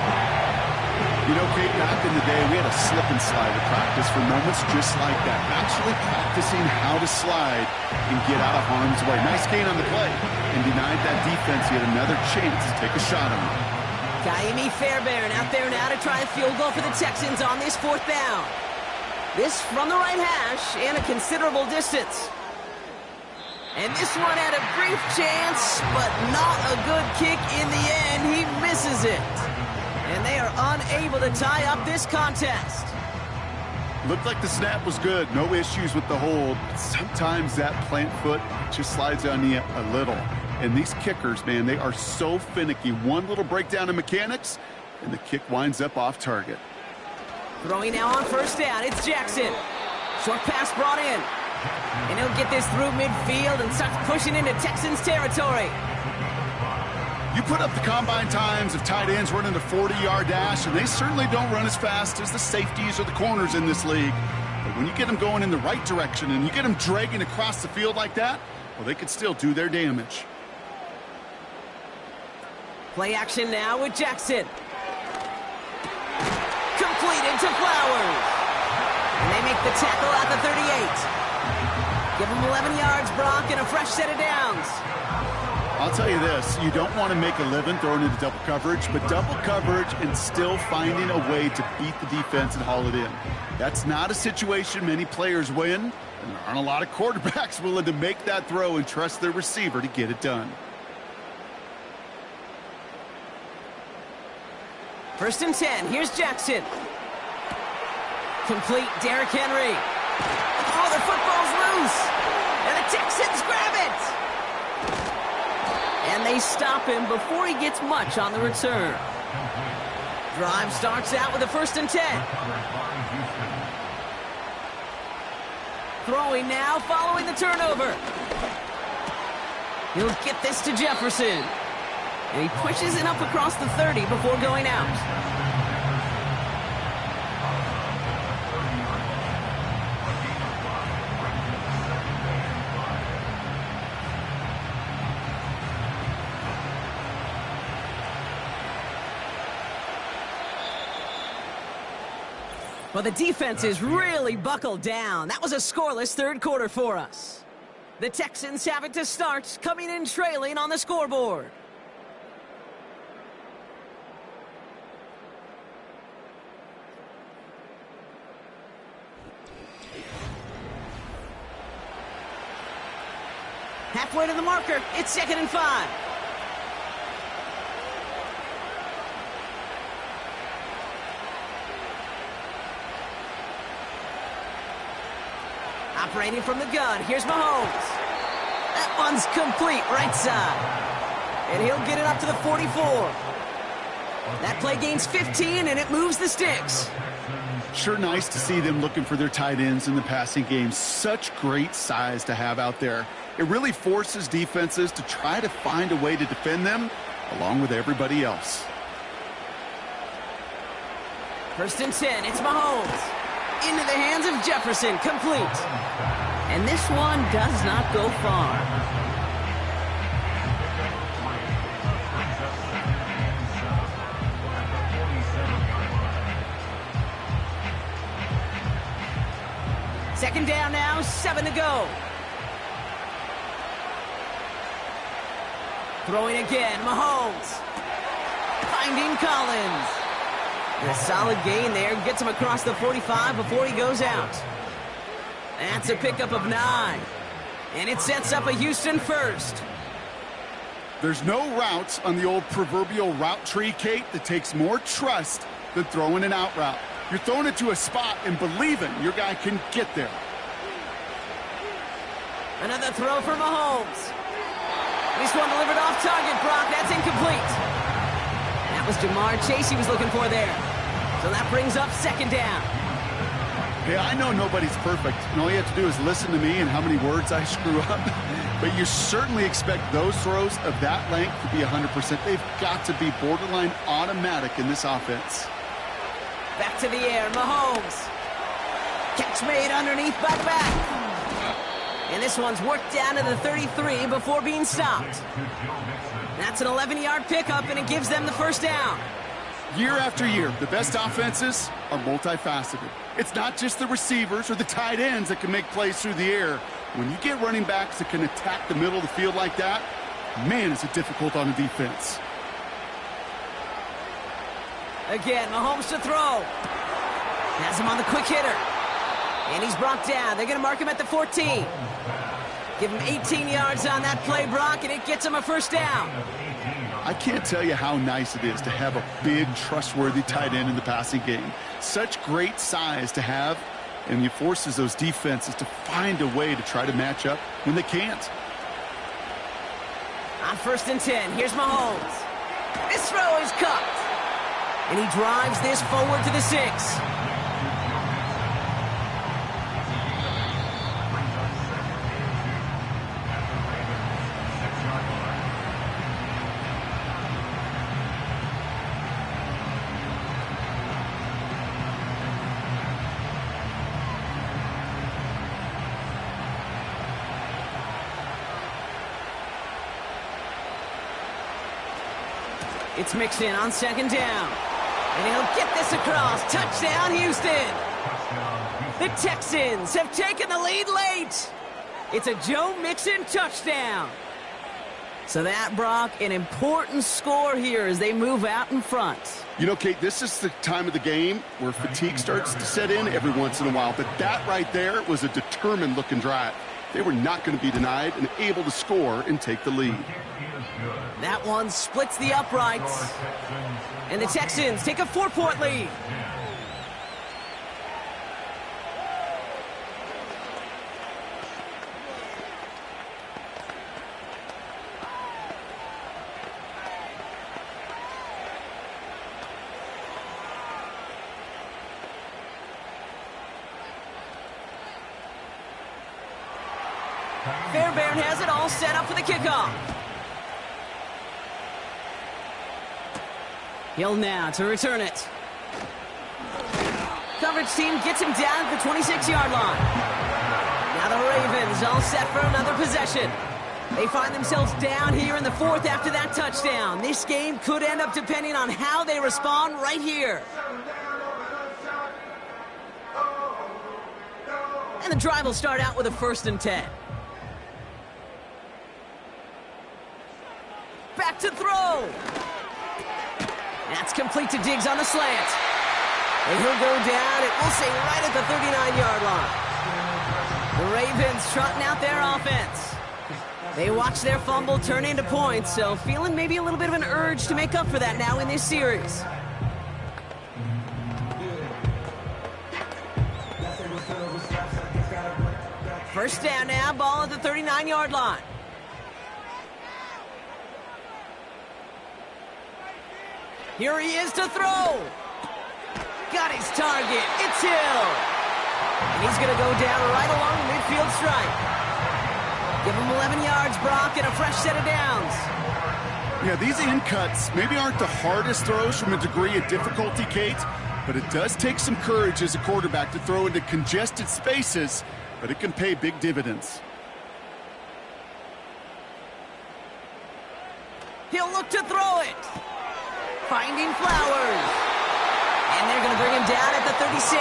You know, Kate, back in the day, we had a slip and slide at practice for moments just like that. Actually practicing how to slide and get out of harm's way. Nice gain on the play. And denied that defense yet another chance to take a shot on him. Ka'imi Fairbairn out there now to try a field goal for the Texans on this 4th down. This from the right hash and a considerable distance. And this one had a brief chance, but not a good kick in the end. He misses it. And they are unable to tie up this contest. Looked like the snap was good. No issues with the hold. Sometimes that plant foot just slides on you a little. And these kickers, man, they are so finicky. One little breakdown in mechanics, and the kick winds up off target. Throwing now on 1st down, it's Jackson. Short pass brought in. And he'll get this through midfield and starts pushing into Texans territory. You put up the combine times of tight ends running a 40-yard dash, and they certainly don't run as fast as the safeties or the corners in this league. But when you get them going in the right direction and you get them dragging across the field like that, well, they can still do their damage. Play action now with Jackson. Completed to Flowers. And they make the tackle at the 38. Give him 11 yards, Brock, and a fresh set of downs. I'll tell you this, you don't want to make a living throwing into double coverage, but double coverage and still finding a way to beat the defense and haul it in. That's not a situation many players win, and there aren't a lot of quarterbacks willing to make that throw and trust their receiver to get it done. 1st and 10, here's Jackson. Complete, Derrick Henry. Oh, the football's loose. And the Texans grab it. And they stop him before he gets much on the return. Drive starts out with a 1st and 10. Throwing now, following the turnover. He'll get this to Jefferson. And he pushes it up across the 30 before going out. Well, the defense is really buckled down. That was a scoreless 3rd quarter for us. The Texans have it to start, coming in trailing on the scoreboard. Halfway to the marker, it's 2nd and 5. Operating from the gun, here's Mahomes. That one's complete, right side. And he'll get it up to the 44. That play gains 15, and it moves the sticks. Sure nice to see them looking for their tight ends in the passing game. Such great size to have out there. It really forces defenses to try to find a way to defend them along with everybody else. 1st and 10, it's Mahomes. Into the hands of Jefferson, complete. And this one does not go far. Second down now, 7 to go. Throwing again, Mahomes. Finding Collins. And a solid gain there, gets him across the 45 before he goes out. That's a pickup of 9. And it sets up a Houston first. There's no routes on the old proverbial route tree, Kate, that takes more trust than throwing an out route. You're throwing it to a spot and believing your guy can get there. Another throw for Mahomes. This one delivered off target, Brock. That's incomplete. That was Jamar Chase he was looking for there. So that brings up 2nd down. Hey, I know nobody's perfect, and all you have to do is listen to me and how many words I screw up. But you certainly expect those throws of that length to be 100%. They've got to be borderline automatic in this offense. Back to the air, Mahomes. Catch made underneath by the back. And this one's worked down to the 33 before being stopped. That's an 11-yard pickup, and it gives them the 1st down. Year after year, the best offenses are multifaceted. It's not just the receivers or the tight ends that can make plays through the air. When you get running backs that can attack the middle of the field like that, man, is it difficult on the defense. Again, Mahomes to throw. Has him on the quick hitter. And he's brought down. They're going to mark him at the 14. Give him 18 yards on that play, Brock, and it gets him a 1st down. I can't tell you how nice it is to have a big, trustworthy tight end in the passing game. Such great size to have, and it forces those defenses to find a way to try to match up when they can't. On 1st and 10, here's Mahomes. This throw is caught. And he drives this forward to the 6. It's mixed in on 2nd down. And he'll get this across. Touchdown, Houston. The Texans have taken the lead late. It's a Joe Mixon touchdown. So that, Brock, an important score here as they move out in front. You know, Kate, this is the time of the game where fatigue starts to set in every once in a while. But that right there was a determined-looking drive. They were not going to be denied and able to score and take the lead. That one splits the uprights. And the Texans take a 4-point lead. Fairbairn has it all set up for the kickoff. Hill now to return it. Coverage team gets him down at the 26-yard line. Now the Ravens all set for another possession. They find themselves down here in the 4th after that touchdown. This game could end up depending on how they respond right here. And the drive will start out with a 1st and 10. Back to throw. That's complete to Diggs on the slant. And he'll go down, it will say right at the 39-yard line. The Ravens trotting out their offense. They watch their fumble turn into points, so feeling maybe a little bit of an urge to make up for that now in this series. First down now, ball at the 39-yard line. Here he is to throw. Got his target. It's Hill. And he's going to go down right along the midfield stripe. Give him 11 yards, Brock, and a fresh set of downs. Yeah, these in cuts maybe aren't the hardest throws from a degree of difficulty, Kate, but it does take some courage as a quarterback to throw into congested spaces, but it can pay big dividends. He'll look to throw it. Finding Flowers. And they're going to bring him down at the 36.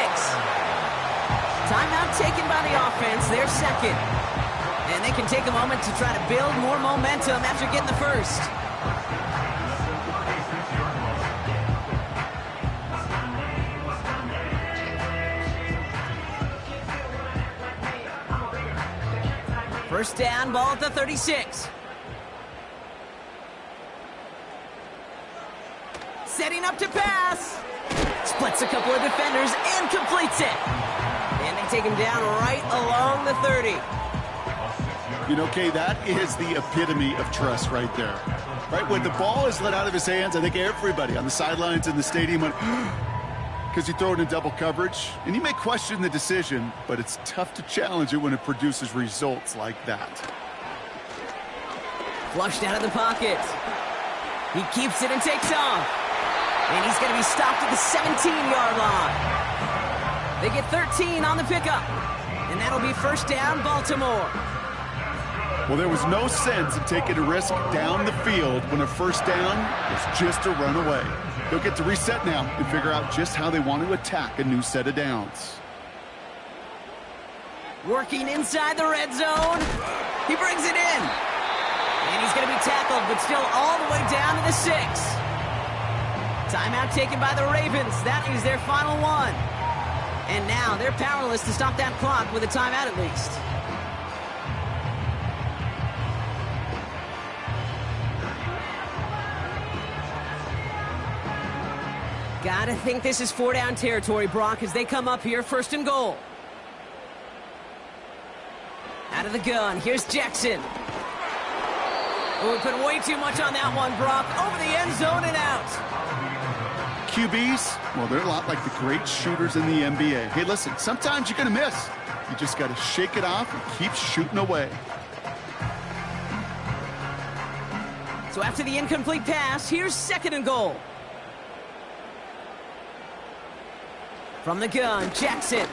Timeout taken by the offense, their second. And they can take a moment to try to build more momentum after getting the first. First down, ball at the 36. Setting up to pass. Splits a couple of defenders and completes it. And they take him down right along the 30. You know, Kay, that is the epitome of trust right there. Right, when the ball is let out of his hands, I think everybody on the sidelines in the stadium went, because you throw it in double coverage. And you may question the decision, but it's tough to challenge it when it produces results like that. Flushed out of the pocket. He keeps it and takes off. And he's going to be stopped at the 17-yard line. They get 13 on the pickup. And that'll be first down, Baltimore. Well, there was no sense in taking a risk down the field when a first down was just a runaway. They'll get to reset now and figure out just how they want to attack a new set of downs. Working inside the red zone. He brings it in. And he's going to be tackled, but still all the way down to the 6. Timeout taken by the Ravens. That is their final one. And now they're powerless to stop that clock with a timeout at least. Gotta think this is 4-down territory, Brock, as they come up here first and goal. Out of the gun, here's Jackson. Oh, we put way too much on that one, Brock. Over the end zone and out. QBs, well, they're a lot like the great shooters in the NBA. Hey, listen, sometimes you're going to miss. You just got to shake it off and keep shooting away. So after the incomplete pass, here's second and goal. From the gun, Jackson. And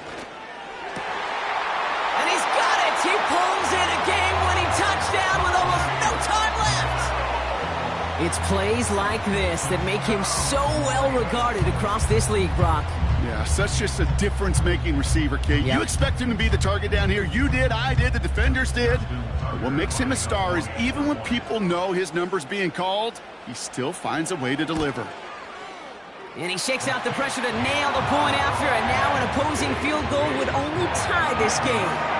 he's got it! He pulls in a game-winning touchdown with almost no time left! It's plays like this that make him so well regarded across this league, Brock. Yeah, such just a difference-making receiver, Kate. Yep. You expect him to be the target down here. You did, I did, the defenders did. But what makes him a star is even when people know his number's being called, he still finds a way to deliver. And he shakes out the pressure to nail the point after, and now an opposing field goal would only tie this game.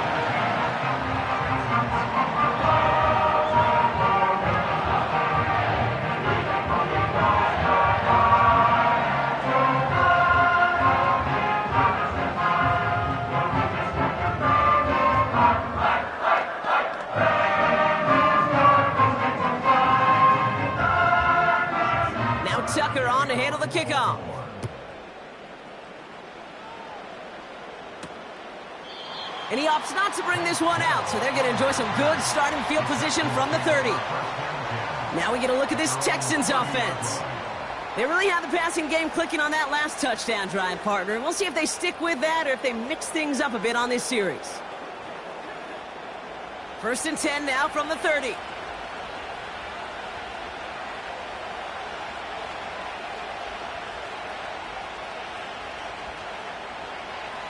Tucker on to handle the kickoff. And he opts not to bring this one out, so they're going to enjoy some good starting field position from the 30. Now we get a look at this Texans offense. They really have the passing game clicking on that last touchdown drive, partner. And we'll see if they stick with that or if they mix things up a bit on this series. First and 10 now from the 30.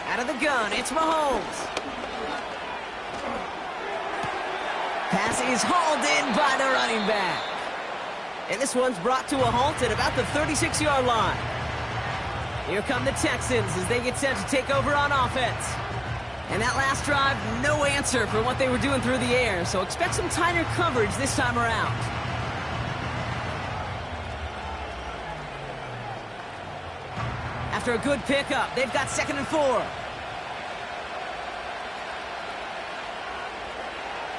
Out of the gun, it's Mahomes. Pass is hauled in by the running back. And this one's brought to a halt at about the 36-yard line. Here come the Texans as they get set to take over on offense. And that last drive, no answer for what they were doing through the air, so expect some tighter coverage this time around. After a good pickup, they've got 2nd and 4.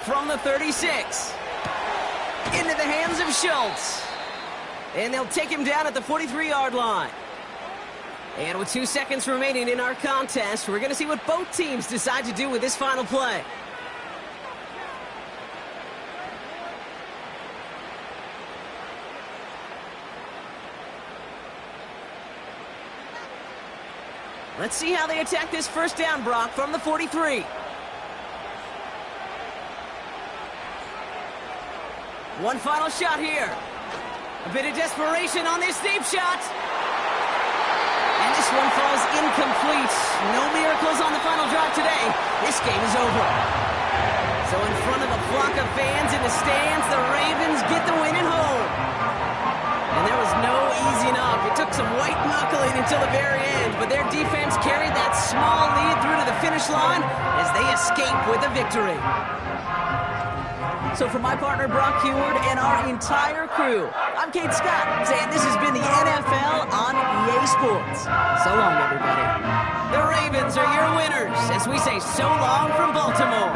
From the 36. Into the hands of Schultz. And they'll take him down at the 43-yard line. And with 2 seconds remaining in our contest, we're going to see what both teams decide to do with this final play. Let's see how they attack this first down, Brock, from the 43. One final shot here. A bit of desperation on this deep shot. And this one falls incomplete. No miracles on the final drive today. This game is over. So in front of a flock of fans in the stands, the Ravens get the win at home. And there was no easing up. It took some white knuckling until the very end, but their defense carried that small lead through to the finish line as they escape with a victory. So for my partner, Brock Huard, and our entire crew, I'm Kate Scott, saying this has been the NFL on EA Sports. So long, everybody. The Ravens are your winners as we say so long from Baltimore.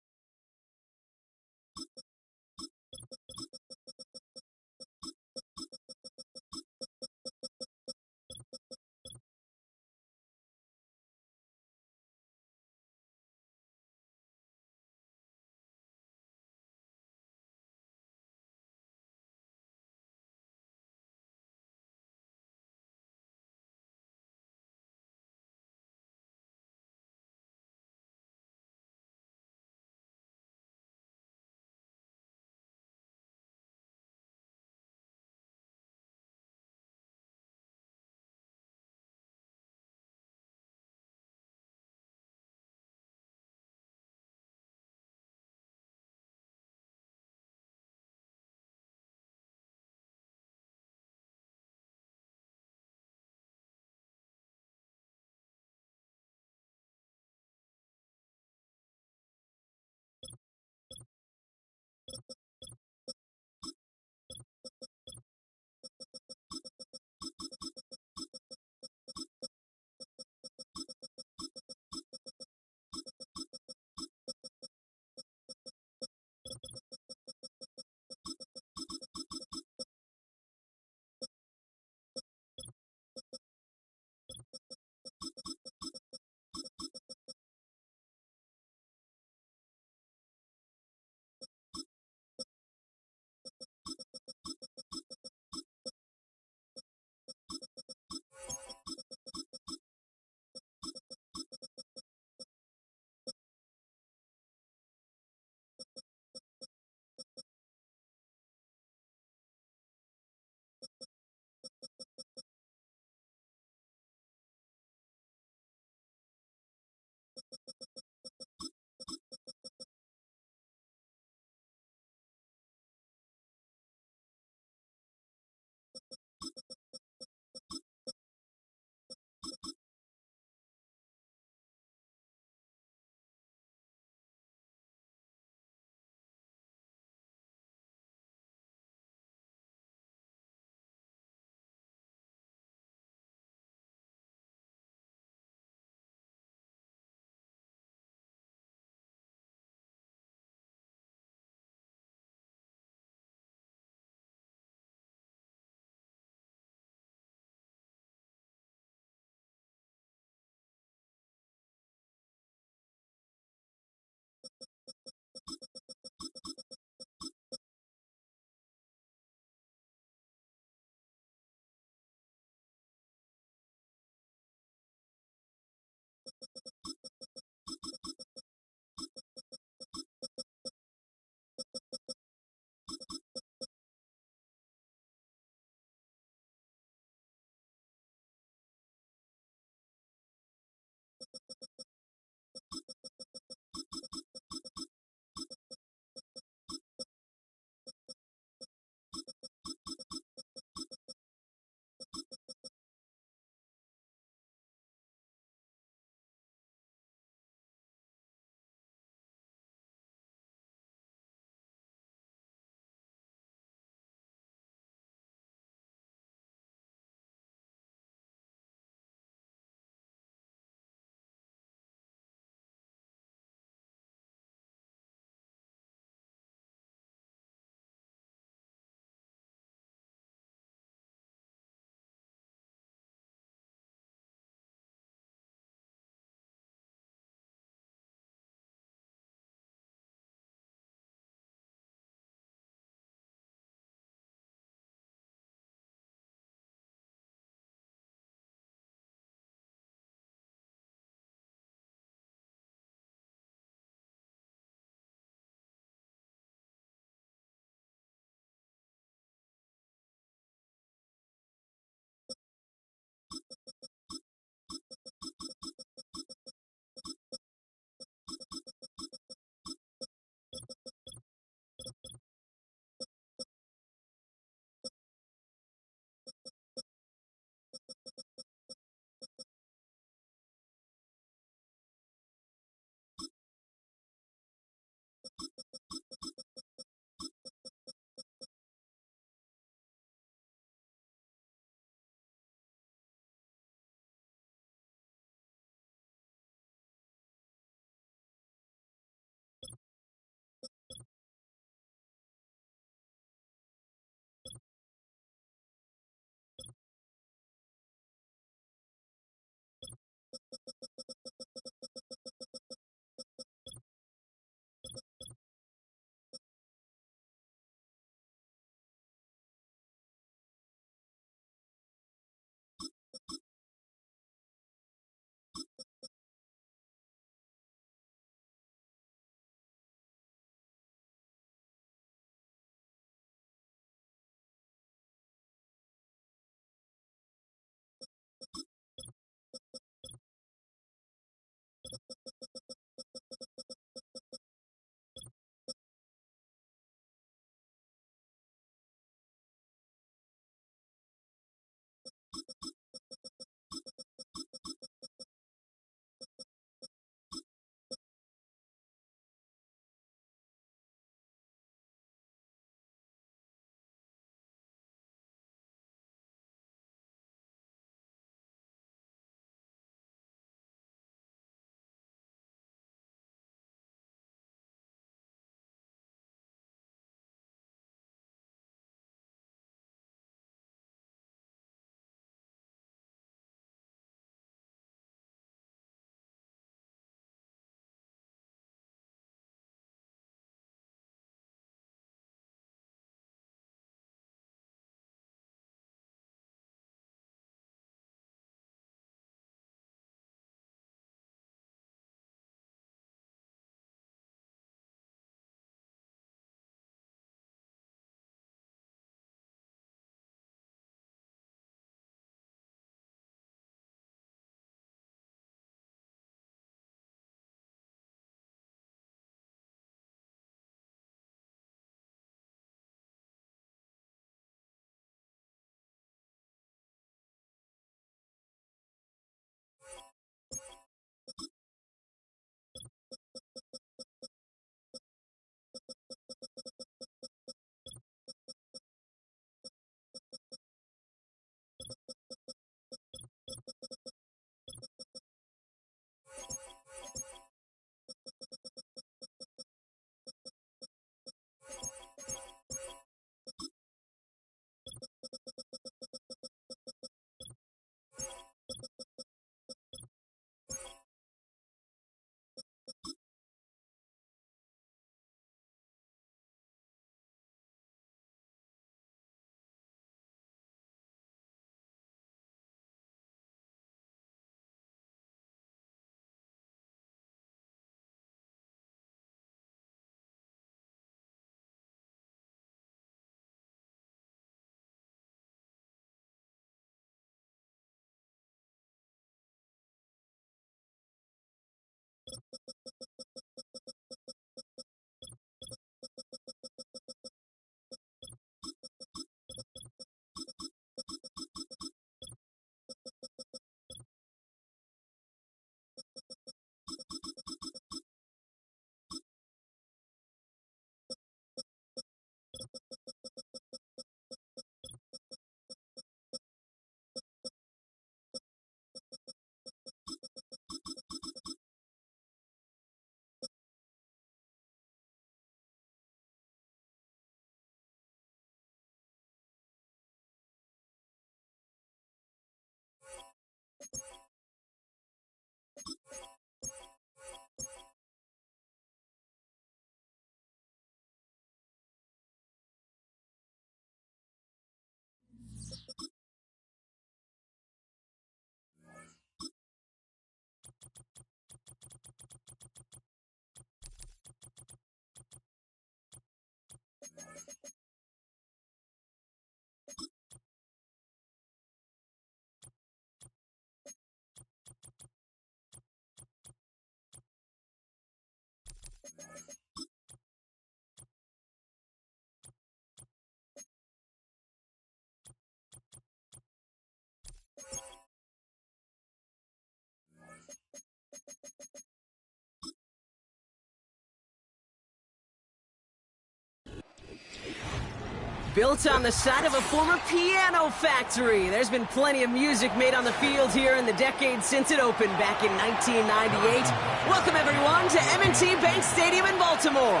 Built on the site of a former piano factory, there's been plenty of music made on the field here in the decades since it opened back in 1998. Welcome, everyone, to M&T Bank Stadium in Baltimore.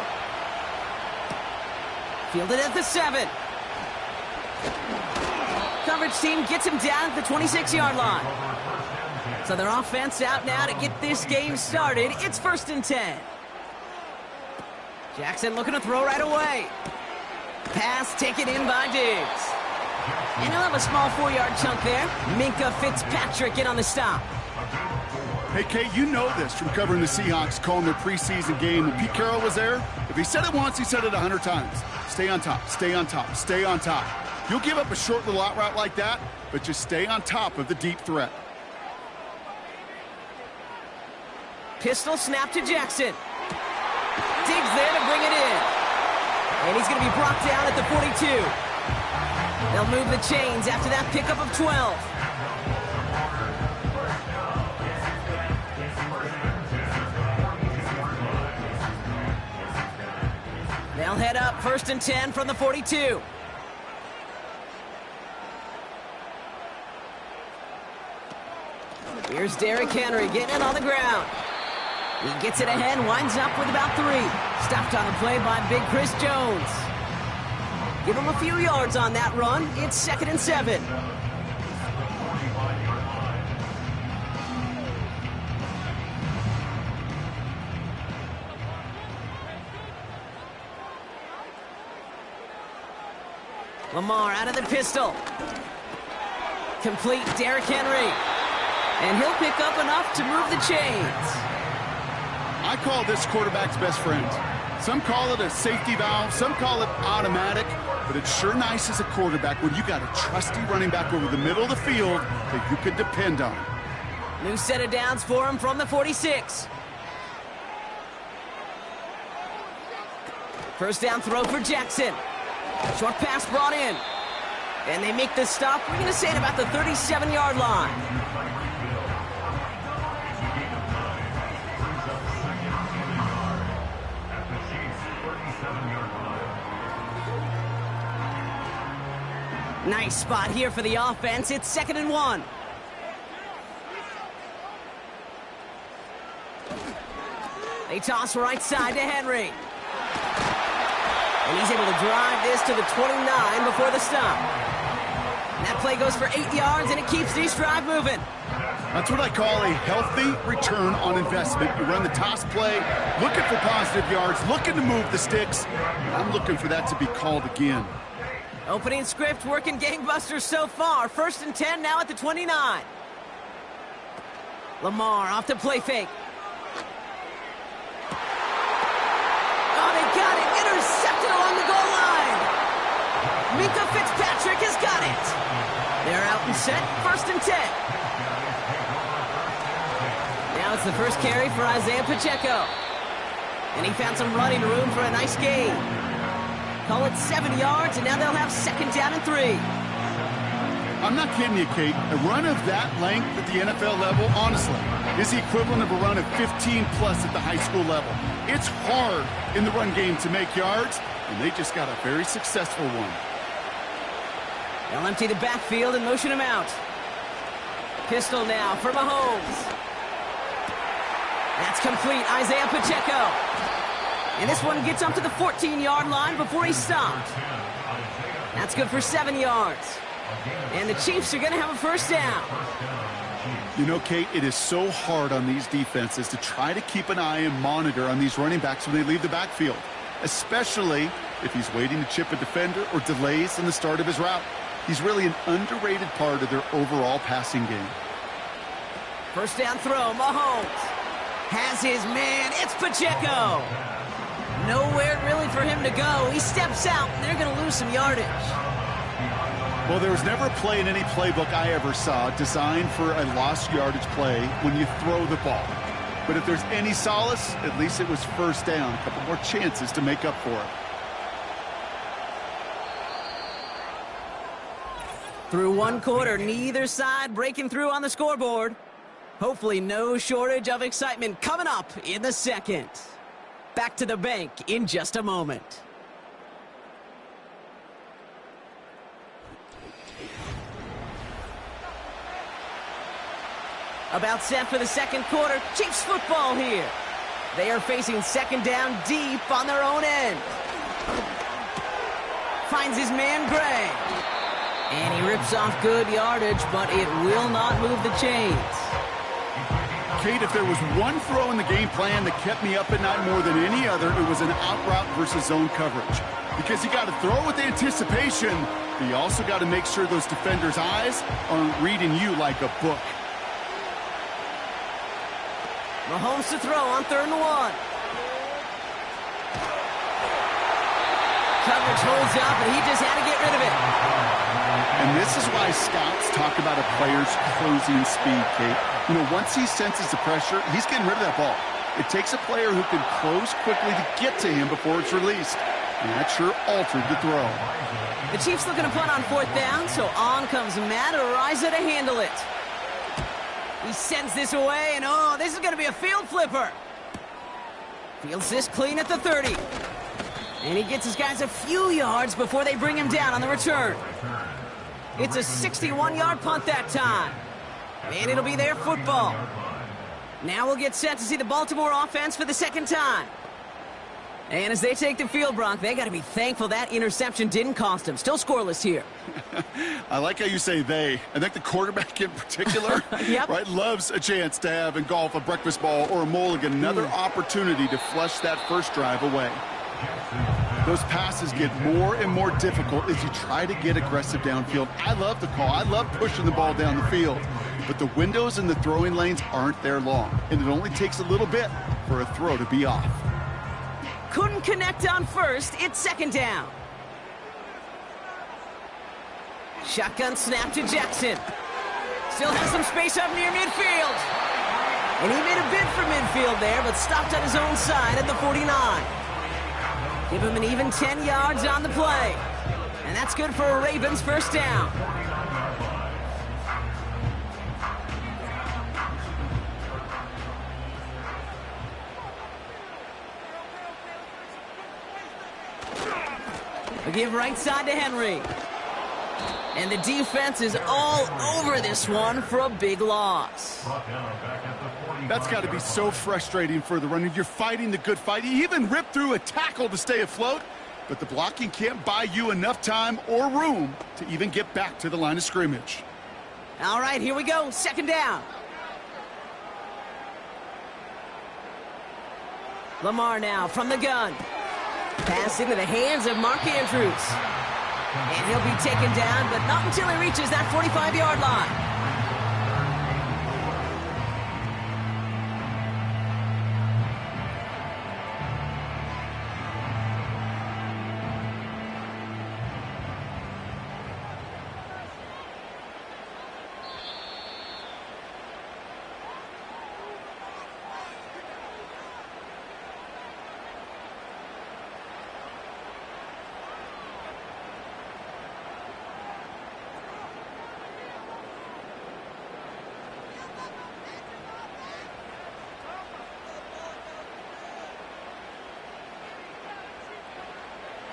Fielded at the 7. Coverage team gets him down at the 26-yard line. So their offense out now to get this game started. It's 1st and 10. Jackson looking to throw right away. Pass taken in by Diggs. And he'll have a small 4-yard chunk there. Minkah Fitzpatrick in on the stop. Hey, Kate, you know this from covering the Seahawks, calling their preseason game. When Pete Carroll was there, if he said it once, he said it 100 times. Stay on top, stay on top, stay on top. You'll give up a short little out route like that, but just stay on top of the deep threat. Pistol snap to Jackson. Diggs there to bring it in. And he's going to be brought down at the 42. They'll move the chains after that pickup of 12. They'll head up 1st and 10 from the 42. Here's Derrick Henry getting it on the ground. He gets it ahead, winds up with about 3. Stopped on the play by Big Chris Jones. Give him a few yards on that run. It's 2nd and 7. Lamar out of the pistol. Complete Derrick Henry. And he'll pick up enough to move the chains. I call this quarterback's best friend. Some call it a safety valve, some call it automatic, but it's sure nice as a quarterback when you got a trusty running back over the middle of the field that you can depend on. New set of downs for him from the 46. First down throw for Jackson. Short pass brought in. And they make the stop, we're going to say, at about the 37-yard line. Nice spot here for the offense. It's 2nd and 1. They toss right side to Henry. And he's able to drive this to the 29 before the stop. And that play goes for 8 yards, and it keeps this drive moving. That's what I call a healthy return on investment. You run the toss play, looking for positive yards, looking to move the sticks. I'm looking for that to be called again. Opening script working gangbusters so far. 1st and 10 now at the 29. Lamar off the play fake. Oh, they got it. Intercepted along the goal line. Minkah Fitzpatrick has got it. They're out and set. 1st and 10. Now it's the first carry for Isaiah Pacheco. And he found some running room for a nice gain. Call it 7 yards, and now they'll have 2nd down and 3. I'm not kidding you, Kate. A run of that length at the NFL level, honestly, is the equivalent of a run of 15-plus at the high school level. It's hard in the run game to make yards, and they just got a very successful one. They'll empty the backfield and motion him out. Pistol now for Mahomes. That's complete. Isaiah Pacheco. And this one gets up to the 14-yard line before he stopped. That's good for 7 yards. And the Chiefs are going to have a 1st down. You know, Kate, it is so hard on these defenses to try to keep an eye and monitor on these running backs when they leave the backfield, especially if he's waiting to chip a defender or delays in the start of his route. He's really an underrated part of their overall passing game. 1st down throw, Mahomes has his man. It's Pacheco. Nowhere really for him to go. He steps out, and they're going to lose some yardage. Well, there was never a play in any playbook I ever saw designed for a lost yardage play when you throw the ball. But if there's any solace, at least it was 1st down. A couple more chances to make up for it. Through 1 quarter, neither side breaking through on the scoreboard. Hopefully no shortage of excitement coming up in the 2nd. Back to the bank in just a moment. About set for the 2nd quarter. Chiefs football here. They are facing 2nd down deep on their own end. Finds his man Gray. And he rips off good yardage, but it will not move the chains. Kate, if there was one throw in the game plan that kept me up at night more than any other, it was an out route versus zone coverage. Because you got to throw with anticipation, but you also got to make sure those defenders' eyes aren't reading you like a book. Mahomes to throw on 3rd and 1. Coverage holds up, and he just had to get rid of it. And this is why scouts talk about a player's closing speed, Kate. You know, once he senses the pressure, he's getting rid of that ball. It takes a player who can close quickly to get to him before it's released. And that sure altered the throw. The Chiefs looking to punt on 4th down, so on comes Matt Araiza to handle it. He sends this away, and oh, this is going to be a field flipper. Fields this clean at the 30. And he gets his guys a few yards before they bring him down on the return. It's a 61-yard punt that time. And it'll be their football. Now we'll get set to see the Baltimore offense for the 2nd time. And as they take the field, Brock, they got to be thankful that interception didn't cost them. Still scoreless here. I like how you say they. I think the quarterback in particular Yep. right, loves a chance to have in golf a breakfast ball or a mulligan, another opportunity to flush that first drive away. Those passes get more and more difficult as you try to get aggressive downfield. I love the call. I love pushing the ball down the field. But the windows in the throwing lanes aren't there long, and it only takes a little bit for a throw to be off. Couldn't connect on 1st. It's 2nd down. Shotgun snap to Jackson. Still has some space up near midfield. And he made a bid for midfield there, but stopped on his own side at the 49. Give him an even 10 yards on the play. And that's good for a Ravens 1st down. A give right side to Henry. And the defense is all over this one for a big loss. That's got to be so frustrating for the runner. You're fighting the good fight. You even ripped through a tackle to stay afloat, but the blocking can't buy you enough time or room to even get back to the line of scrimmage. All right, here we go. 2nd down. Lamar now from the gun. Pass into the hands of Mark Andrews. And he'll be taken down, but not until he reaches that 45-yard line.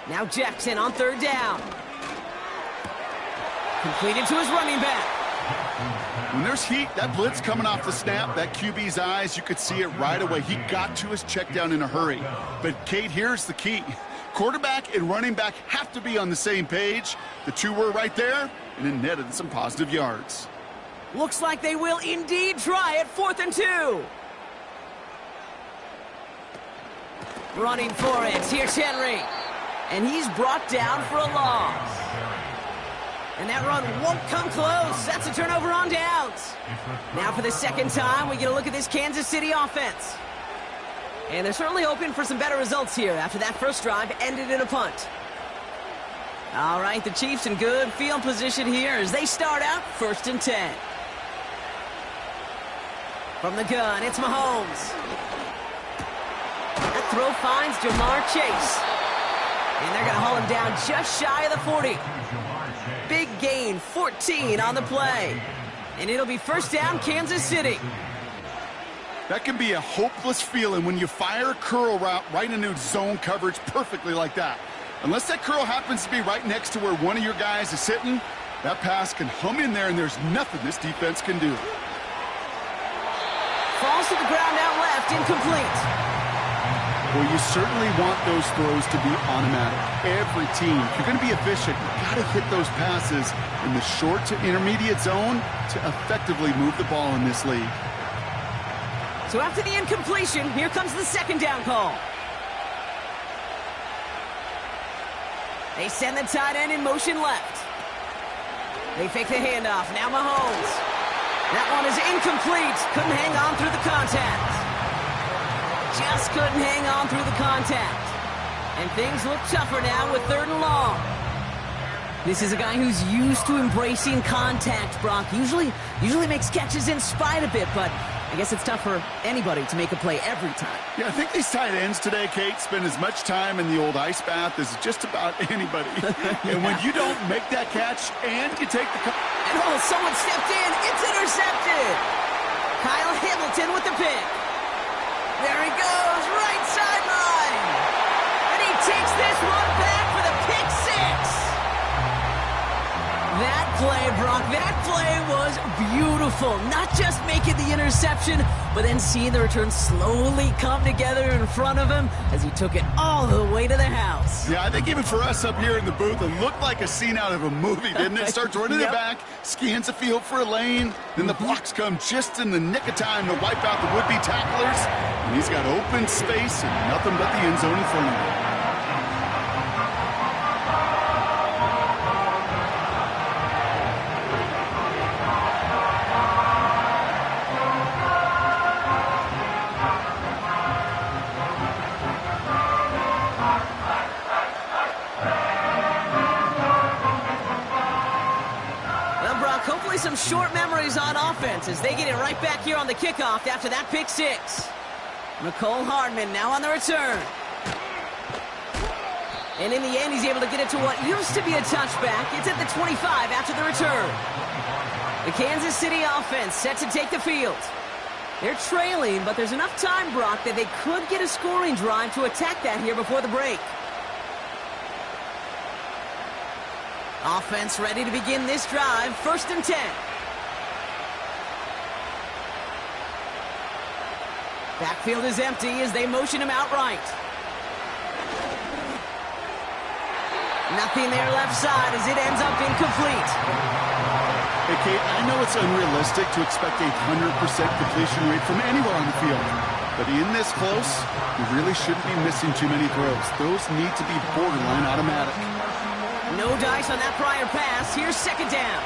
Now Jackson on 3rd down. Completed to his running back. When there's heat, that blitz coming off the snap, that QB's eyes, you could see it right away. He got to his check down in a hurry. But, Kate, here's the key. Quarterback and running back have to be on the same page. The two were right there, and it netted some positive yards. Looks like they will indeed try it. 4th and 2. Running for it. Here's Henry. And he's brought down for a loss. And that run won't come close. That's a turnover on downs. Now for the 2nd time, we get a look at this Kansas City offense. And they're certainly hoping for some better results here after that first drive ended in a punt. All right, the Chiefs in good field position here as they start out 1st and 10. From the gun, it's Mahomes. That throw finds Jamar Chase. And they're going to haul him down just shy of the 40. Big gain, 14 on the play. And it'll be 1st down, Kansas City. That can be a hopeless feeling when you fire a curl route right into zone coverage perfectly like that. Unless that curl happens to be right next to where one of your guys is sitting, that pass can hum in there and there's nothing this defense can do. Falls to the ground out left, incomplete. Well, you certainly want those throws to be automatic. Every team, if you're going to be efficient, you've got to hit those passes in the short to intermediate zone to effectively move the ball in this league. So after the incompletion, here comes the second down call. They send the tight end in motion left. They fake the handoff. Now Mahomes. That one is incomplete. Couldn't hang on through the contact. Just couldn't hang on through the contact. And things look tougher now with 3rd and long. This is a guy who's used to embracing contact, Brock. Usually makes catches in spite of it, but I guess it's tough for anybody to make a play every time. Yeah, I think these tight ends today, Kate, spend as much time in the old ice bath as just about anybody. And when you don't make that catch and you take the... And someone stepped in. It's intercepted. Kyle Hamilton with the pick. There he goes, right sideline. And he takes this one back for the pick 6. That play, Brock, that play was beautiful. Not just making the interception, but then seeing the return slowly come together in front of him as he took it all the way to the house. Yeah, I think even for us up here in the booth, it looked like a scene out of a movie, didn't it? Starts running it back, scans the field for a lane, then the blocks come just in the nick of time to wipe out the would-be tacklers, and he's got open space and nothing but the end zone in front of him. Some short memories on offense as they get it right back here on the kickoff after that pick 6. Mecole Hardman now on the return. And in the end, he's able to get it to what used to be a touchback. It's at the 25 after the return. The Kansas City offense set to take the field. They're trailing, but there's enough time, Brock, that they could get a scoring drive to attack that here before the break. Offense ready to begin this drive. 1st and 10. Backfield is empty as they motion him outright. Nothing there left side as it ends up incomplete. Hey, Kate, I know it's unrealistic to expect a 100% completion rate from anywhere on the field. But in this close, you really shouldn't be missing too many throws. Those need to be borderline automatic. No dice on that prior pass. Here's 2nd down.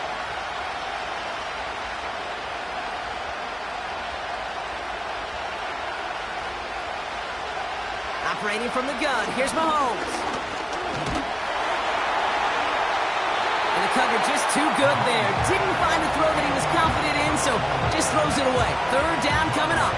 Operating from the gun. Here's Mahomes. And the coverage just too good there. Didn't find a throw that he was confident in, so just throws it away. 3rd down coming up.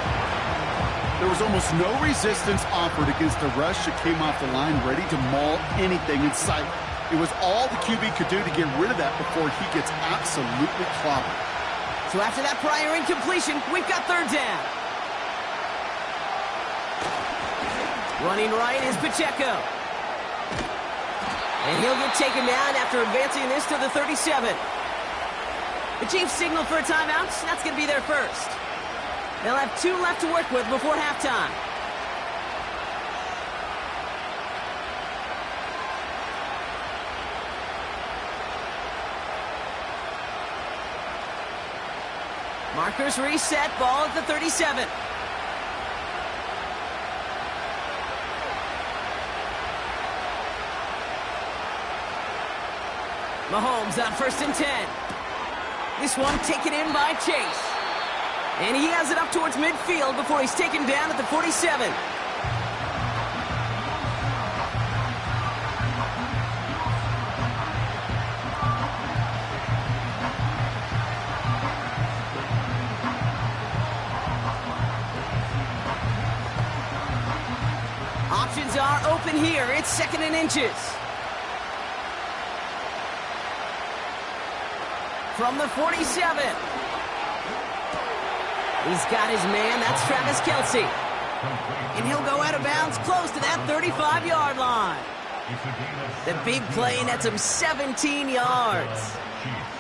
There was almost no resistance offered against a rush that came off the line ready to maul anything in sight. It was all the QB could do to get rid of that before he gets absolutely clobbered. So after that prior incompletion, we've got 3rd down. Running right is Pacheco. And he'll get taken down after advancing this to the 37. The Chiefs signal for a timeout. That's going to be their first. They'll have 2 left to work with before halftime. Markers reset, ball at the 37. Mahomes on 1st and 10. This one taken in by Chase. And he has it up towards midfield before he's taken down at the 47. Options are open here. It's 2nd and inches. From the 47. He's got his man. That's Travis Kelce. And he'll go out of bounds close to that 35-yard line. The big play nets him 17 yards.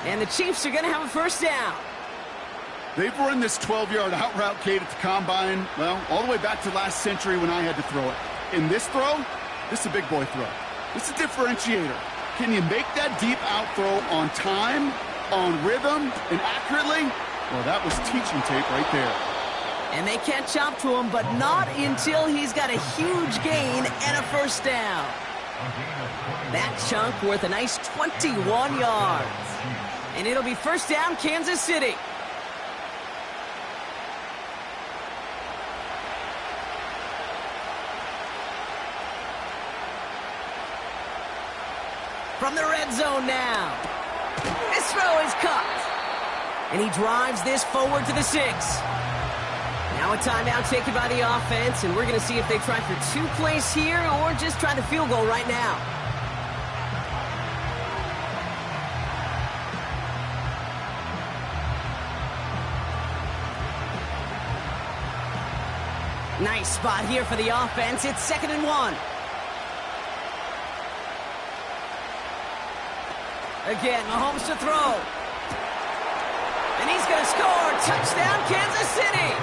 And the Chiefs are going to have a 1st down. They've run this 12-yard out route, Kate, at the Combine, well, all the way back to last century when I had to throw it. In this throw, this is a big boy throw. This is a differentiator. Can you make that deep out throw on time, on rhythm, and accurately? Well, that was teaching tape right there. And they catch up to him, but not until he's got a huge gain and a first down. That chunk worth a nice 21 yards. And it'll be first down, Kansas City. From the red zone now. This throw is caught. And he drives this forward to the 6. Now a timeout taken by the offense, and we're going to see if they try for 2 plays here or just try the field goal right now. Nice spot here for the offense. It's 2nd and 1. Again, Mahomes to throw. And he's going to score. Touchdown, Kansas City.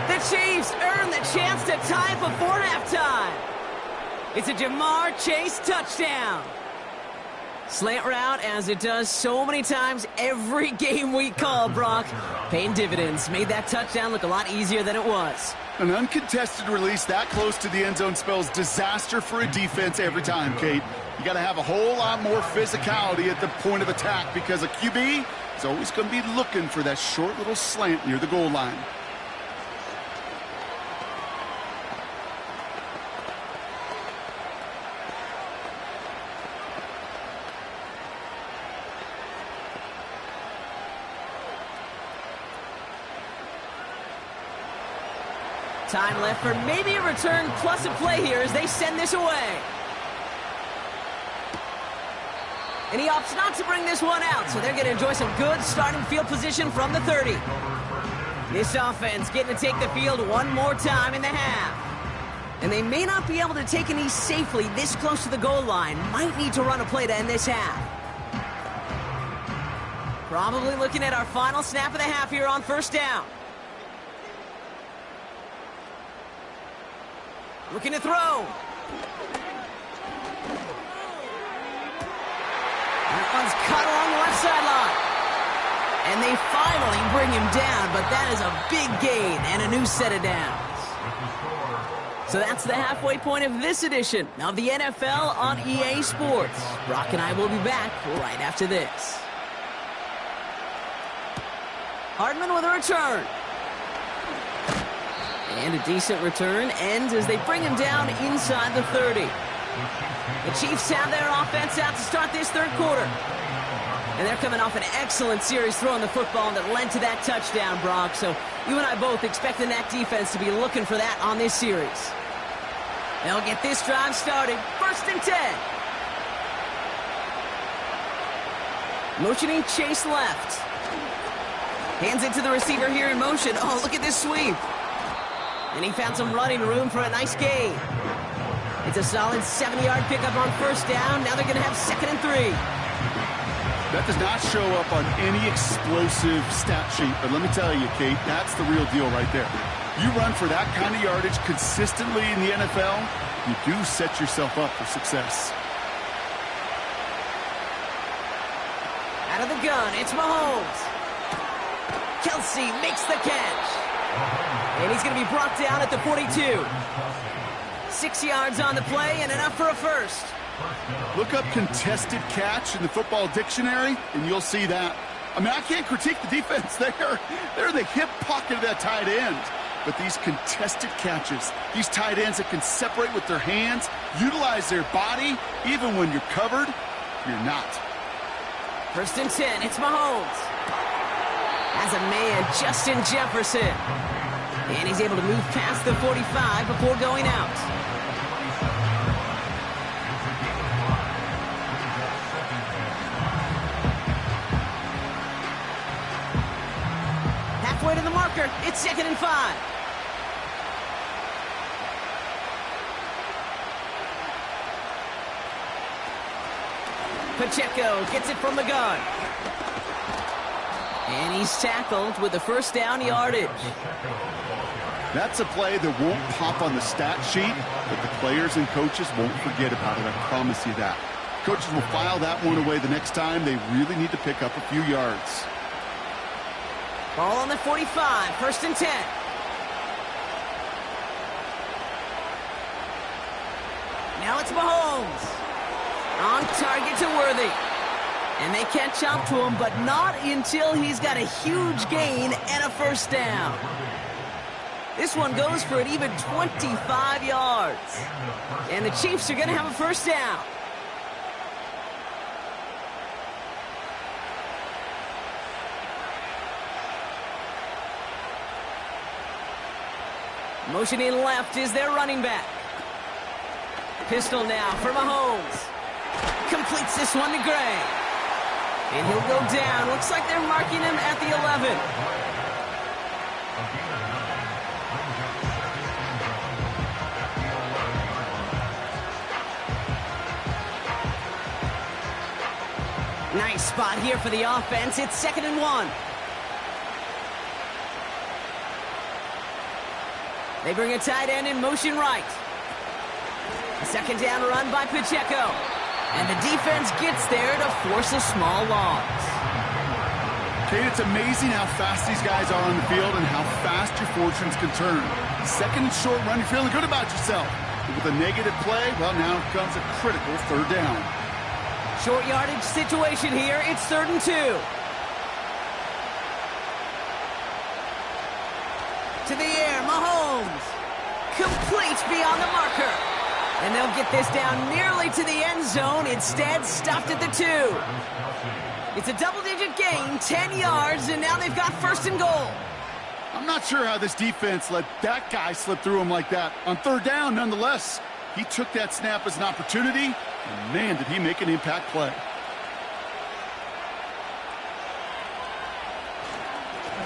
The Chiefs earn the chance to tie before halftime. It's a Jamar Chase touchdown. Slant route, as it does so many times every game we call, Brock. Paying dividends. Made that touchdown look a lot easier than it was. An uncontested release that close to the end zone spells disaster for a defense every time, Kate. You got to have a whole lot more physicality at the point of attack because a QB is always going to be looking for that short little slant near the goal line. Time left for maybe a return plus a play here as they send this away. And he opts not to bring this one out, so they're going to enjoy some good starting field position from the 30. This offense getting to take the field one more time in the half. And they may not be able to take a knee safely this close to the goal line. Might need to run a play to end this half. Probably looking at our final snap of the half here on first down. Looking to throw. That one's cut along the left sideline. And they finally bring him down, but that is a big gain and a new set of downs. So that's the halfway point of this edition of the NFL on EA Sports. Brock and I will be back right after this. Hardman with a return. And a decent return ends as they bring him down inside the 30. The Chiefs have their offense out to start this third quarter. And they're coming off an excellent series throwing the football that led to that touchdown, Brock. So you and I both expecting that defense to be looking for that on this series. They'll get this drive started. 1st and 10. Motioning Chase left. Hands it to the receiver here in motion. Oh, look at this sweep. And he found some running room for a nice gain. It's a solid 70-yard pickup on first down. Now they're going to have 2nd and 3. That does not show up on any explosive stat sheet, but let me tell you, Kate, that's the real deal right there. You run for that kind of yardage consistently in the NFL, you do set yourself up for success. Out of the gun, it's Mahomes. Kelsey makes the catch. And he's going to be brought down at the 42. 6 yards on the play and enough for a first. Look up contested catch in the football dictionary, and you'll see that. I mean, I can't critique the defense there. They're in the hip pocket of that tight end. But these contested catches, these tight ends that can separate with their hands, utilize their body, even when you're covered, you're not. 1st and 10, it's Mahomes. As a man, Justin Jefferson. And he's able to move past the 45 before going out. Halfway to the marker, it's 2nd and 5. Pacheco gets it from the gun. And he's tackled with the first down yardage. That's a play that won't pop on the stat sheet, but the players and coaches won't forget about it. I promise you that. Coaches will file that one away the next time. They really need to pick up a few yards. Ball on the 45, 1st and 10. Now it's Mahomes. On target to Worthy. And they catch up to him, but not until he's got a huge gain and a first down. This one goes for an even 25 yards. And the Chiefs are going to have a first down. Motioning left is their running back. Pistol now for Mahomes. Completes this one to Gray. And he'll go down. Looks like they're marking him at the 11. Nice spot here for the offense. It's 2nd and 1. They bring a tight end in motion right. A 2nd down run by Pacheco. And the defense gets there to force a small loss. Kate, it's amazing how fast these guys are on the field and how fast your fortunes can turn. 2nd and short run, you're feeling good about yourself. But with a negative play, well, now comes a critical 3rd down. Short yardage situation here. It's 3rd and 2. To the air, Mahomes. Complete beyond the marker. And they'll get this down nearly to the end zone. Instead, stopped at the 2. It's a double-digit gain, 10 yards, and now they've got 1st and goal. I'm not sure how this defense let that guy slip through him like that. On 3rd down, nonetheless, he took that snap as an opportunity, and man, did he make an impact play.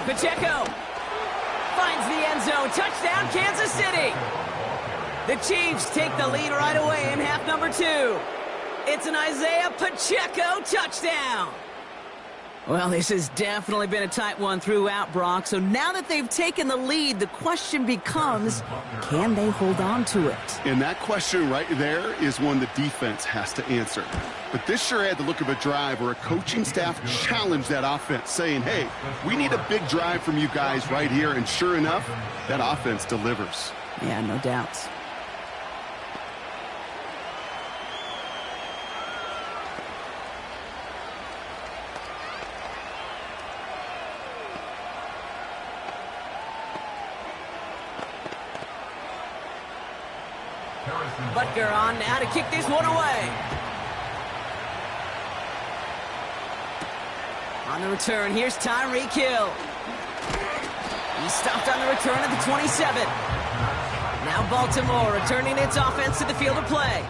Pacheco finds the end zone. Touchdown, Kansas City. The Chiefs take the lead right away in half number 2. It's an Isaiah Pacheco touchdown. Well, this has definitely been a tight one throughout, Brock. So now that they've taken the lead, the question becomes, can they hold on to it? And that question right there is one the defense has to answer. But this sure had the look of a drive where a coaching staff challenged that offense, saying, hey, we need a big drive from you guys right here. And sure enough, that offense delivers. Yeah, no doubts. Butker on now to kick this one away. On the return, here's Tyreek Hill. He stopped on the return at the 27. Now Baltimore returning its offense to the field of play.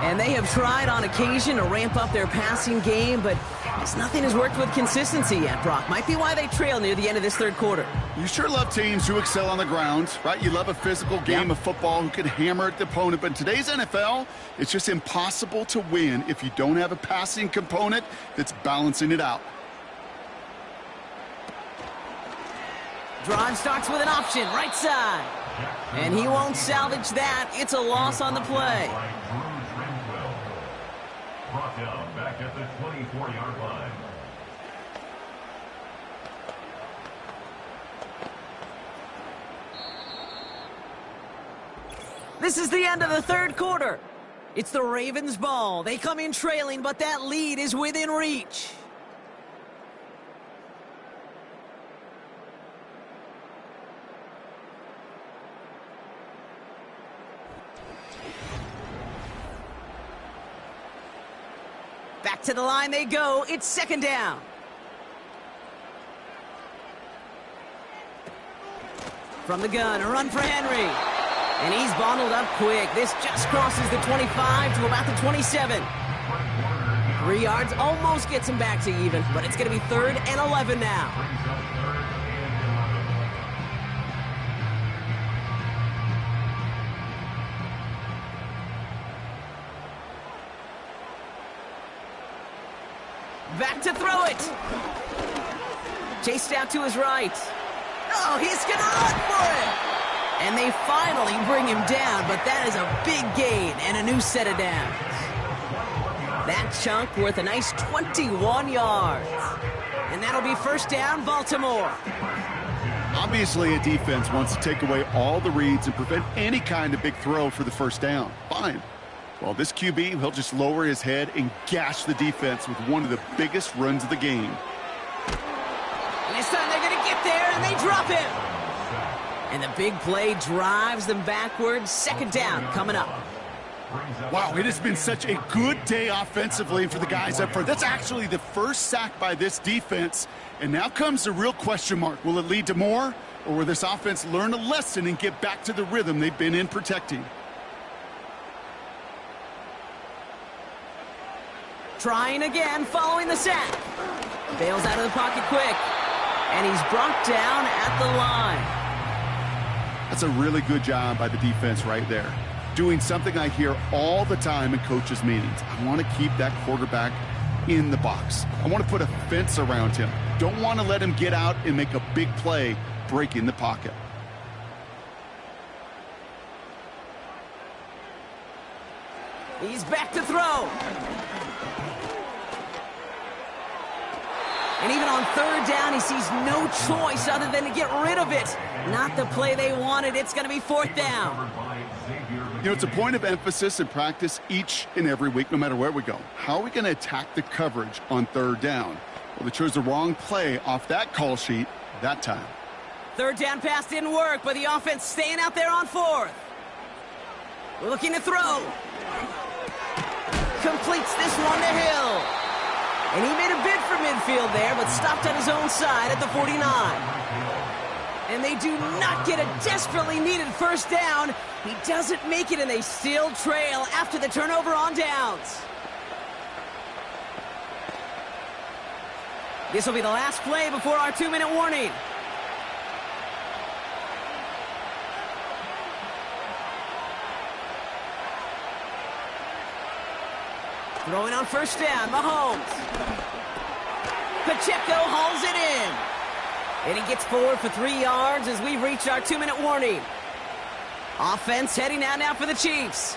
And they have tried on occasion to ramp up their passing game, but nothing has worked with consistency yet, Brock. Might be why they trail near the end of this 3rd quarter. You sure love teams who excel on the ground, right? You love a physical game of football who can hammer at the opponent. But in today's NFL, it's just impossible to win if you don't have a passing component that's balancing it out. Drive starts with an option, right side. And he won't salvage that. It's a loss on the play. Brought down back at the 24-yard line. This is the end of the 3rd quarter. It's the Ravens' ball. They come in trailing, but that lead is within reach. Back to the line they go. It's 2nd down. From the gun, a run for Henry. And he's bundled up quick. This just crosses the 25 to about the 27. 3 yards almost gets him back to even, but it's going to be 3rd and 11 now. Back to throw it. Chased out to his right. Oh, he's going to run for it. And they finally bring him down, but that is a big gain and a new set of downs. That chunk worth a nice 21 yards. And that'll be 1st down, Baltimore. Obviously, a defense wants to take away all the reads and prevent any kind of big throw for the 1st down. Fine. Well, this QB, he'll just lower his head and gash the defense with one of the biggest runs of the game. And this time they're going to get there, and they drop him. And the big play drives them backwards. Second down coming up. Wow, it has been such a good day offensively for the guys up front. That's actually the first sack by this defense. And now comes the real question mark. Will it lead to more? Or will this offense learn a lesson and get back to the rhythm they've been in protecting? Trying again, following the sack. Bails out of the pocket quick. And he's brought down at the line. That's a really good job by the defense right there. Doing something I hear all the time in coaches' meetings. I want to keep that quarterback in the box. I want to put a fence around him. Don't want to let him get out and make a big play breaking the pocket. He's back to throw. And even on third down, he sees no choice other than to get rid of it. Not the play they wanted. It's going to be fourth down. You know, it's a point of emphasis in practice each and every week, no matter where we go. How are we going to attack the coverage on third down? Well, they chose the wrong play off that call sheet that time. Third down pass didn't work, but the offense staying out there on fourth. Looking to throw. Completes this one to Hill. And he made a bid for midfield there, but stopped on his own side at the 49. And they do not get a desperately needed first down. He doesn't make it, and they still trail after the turnover on downs. This will be the last play before our 2-minute warning. Throwing on first down, Mahomes. Pacheco hauls it in. And he gets forward for 3 yards as we reach our 2-minute warning. Offense heading out now for the Chiefs.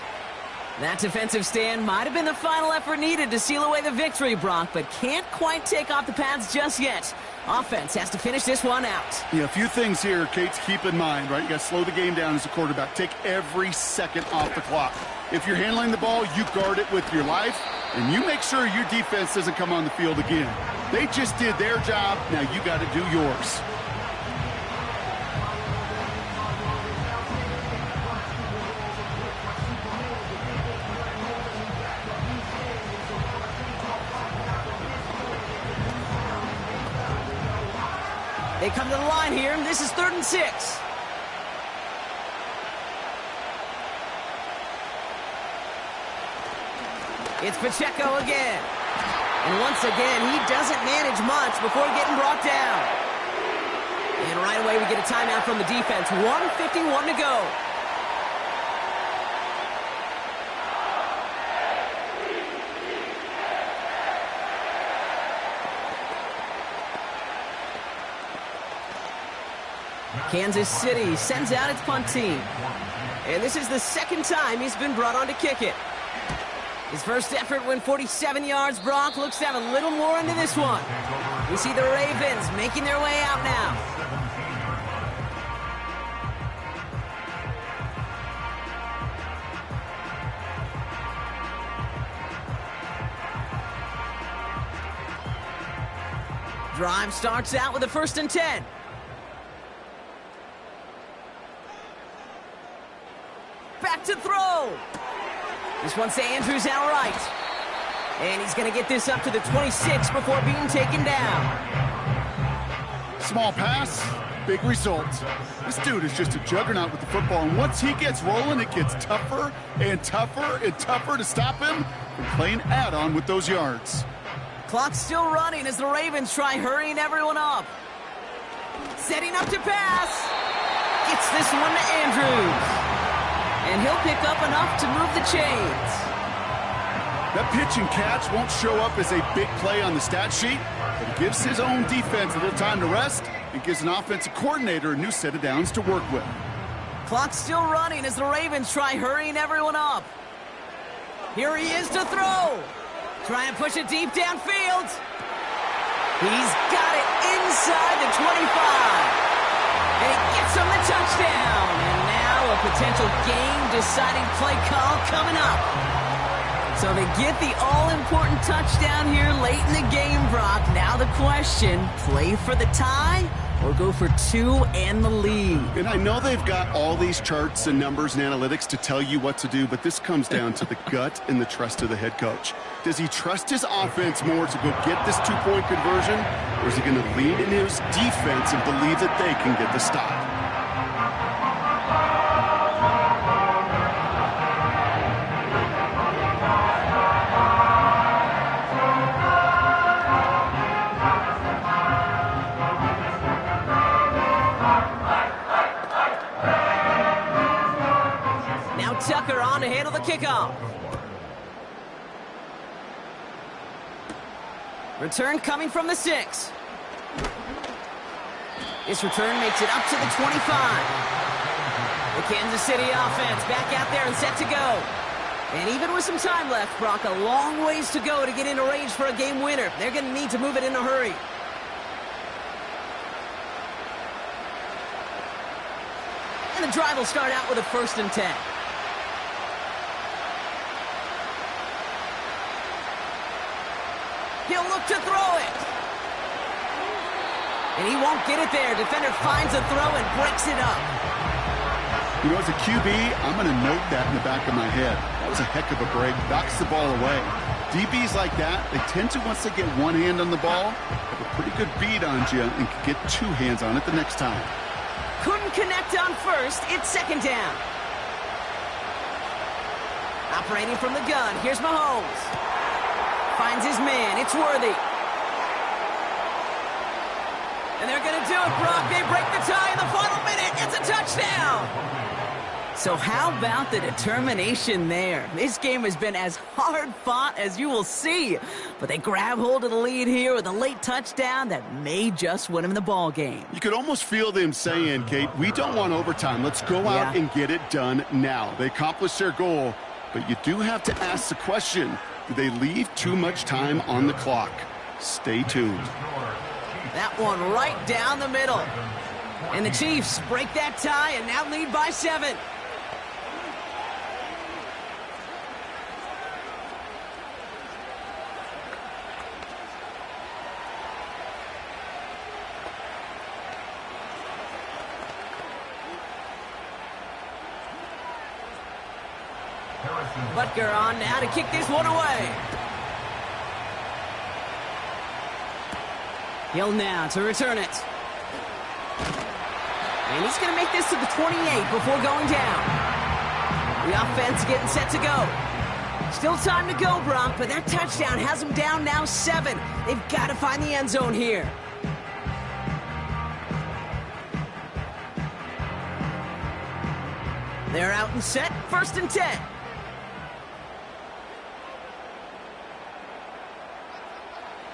That defensive stand might have been the final effort needed to seal away the victory, Brock, but can't quite take off the pads just yet. Offense has to finish this one out. Yeah, a few things here, Kate, to keep in mind, right? You got to slow the game down as a quarterback. Take every second off the clock. If you're handling the ball, you guard it with your life, and you make sure your defense doesn't come on the field again. They just did their job. Now you got to do yours. They come to the line here, and this is 3rd and 6. It's Pacheco again. And once again, he doesn't manage much before getting brought down. And right away, we get a timeout from the defense. 1:51 to go. Kansas City sends out its punt team. And this is the second time he's been brought on to kick it. His first effort went 47 yards. Brock looks to have a little more into this one. We see the Ravens making their way out now. Drive starts out with a 1st and 10. Back to throw. This one's to Andrews outright. And he's going to get this up to the 26 before being taken down. Small pass, big result. This dude is just a juggernaut with the football, and once he gets rolling, it gets tougher and tougher and tougher to stop him from playing add-on with those yards. Clock's still running as the Ravens try hurrying everyone up. Setting up to pass. Gets this one to Andrews. And he'll pick up enough to move the chains. That pitch and catch won't show up as a big play on the stat sheet, but it gives his own defense a little time to rest and gives an offensive coordinator a new set of downs to work with. Clock's still running as the Ravens try hurrying everyone up. Here he is to throw. Trying to push it deep downfield. He's got it inside the 25. And he gets him the touchdown. And now a potential game-deciding play call coming up. So they get the all-important touchdown here late in the game, Brock. Now the question, play for the tie or go for 2 and the lead? And I know they've got all these charts and numbers and analytics to tell you what to do, but this comes down to the gut and the trust of the head coach. Does he trust his offense more to go get this 2-point conversion, or is he going to lean into his defense and believe that they can get the stop? Tucker on to handle the kickoff. Return coming from the 6. This return makes it up to the 25. The Kansas City offense back out there and set to go. And even with some time left, Brock, a long ways to go to get into range for a game winner. They're going to need to move it in a hurry. And the drive will start out with a 1st and 10. He'll look to throw it. And he won't get it there. Defender finds a throw and breaks it up. You know, as a QB, I'm going to note that in the back of my head. That was a heck of a break. Knocks the ball away. DBs like that, they tend to, once they get one hand on the ball, have a pretty good beat on you and can get 2 hands on it the next time. Couldn't connect on 1st. It's 2nd down. Operating from the gun. Here's Mahomes. Finds his man. It's Worthy. And they're going to do it, Brock. They break the tie in the final minute. It's a touchdown. So how about the determination there? This game has been as hard fought as you will see. But they grab hold of the lead here with a late touchdown that may just win them the ball game. You could almost feel them saying, Kate, we don't want overtime. Let's go out and get it done now. They accomplished their goal. But you do have to ask the question, do they leave too much time on the clock? Stay tuned. That one right down the middle. And the Chiefs break that tie and now lead by 7. Butker on now to kick this one away. Hill now to return it. And he's going to make this to the 28 before going down. The offense getting set to go. Still time to go, Brock, but that touchdown has them down now 7. They've got to find the end zone here. They're out and set. 1st and 10.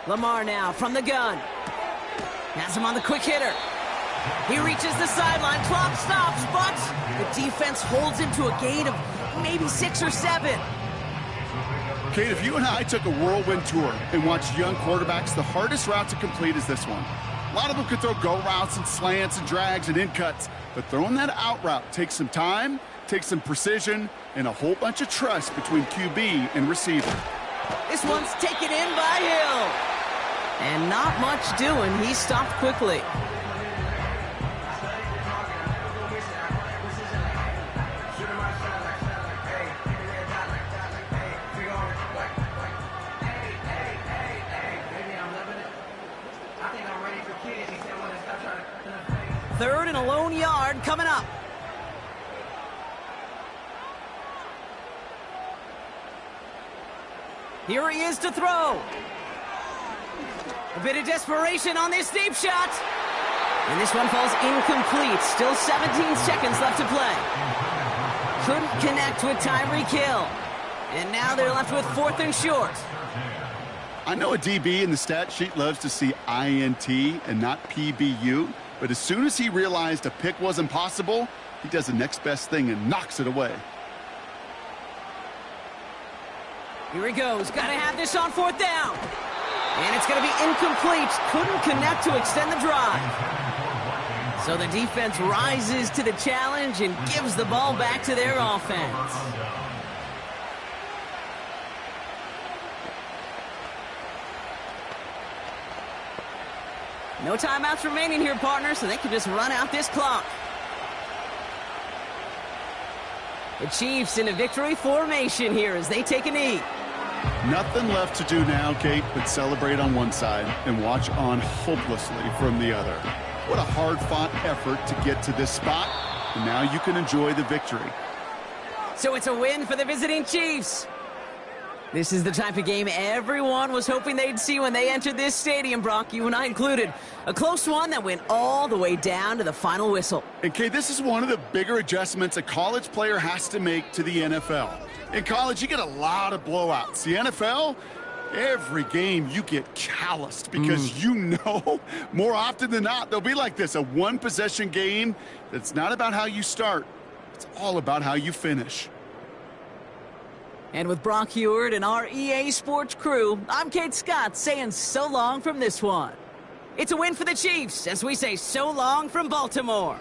Lamar now from the gun. Has him on the quick hitter. He reaches the sideline. Clock stops, but the defense holds him to a gain of maybe 6 or 7. Kate, if you and I took a whirlwind tour and watched young quarterbacks, the hardest route to complete is this one. A lot of them could throw go routes and slants and drags and in cuts, but throwing that out route takes some time, takes some precision, and a whole bunch of trust between QB and receiver. This one's taken in by Hill. And not much doing. He stopped quickly. Third and a lone yard coming up. Here he is to throw. A bit of desperation on this deep shot. And this one falls incomplete. Still 17 seconds left to play. Couldn't connect with Tyreek Hill. And now they're left with 4th and short. I know a DB in the stat sheet loves to see INT and not PBU, but as soon as he realized a pick wasn't possible, he does the next best thing and knocks it away. Here he goes. Got to have this on 4th down. And it's going to be incomplete. Couldn't connect to extend the drive. So the defense rises to the challenge and gives the ball back to their offense. No timeouts remaining here, partner, so they can just run out this clock. The Chiefs in a victory formation here as they take a knee. Nothing left to do now, Kate, but celebrate on one side and watch on hopelessly from the other. What a hard-fought effort to get to this spot, and now you can enjoy the victory. So it's a win for the visiting Chiefs. This is the type of game everyone was hoping they'd see when they entered this stadium, Brock, you and I included. A close one that went all the way down to the final whistle. And, Kate, this is one of the bigger adjustments a college player has to make to the NFL. In college, you get a lot of blowouts. The NFL, every game you get calloused because you know more often than not they'll be like this, a one-possession game that's not about how you start. It's all about how you finish. And with Brock Huard and our EA Sports crew, I'm Kate Scott saying so long from this one. It's a win for the Chiefs as we say so long from Baltimore.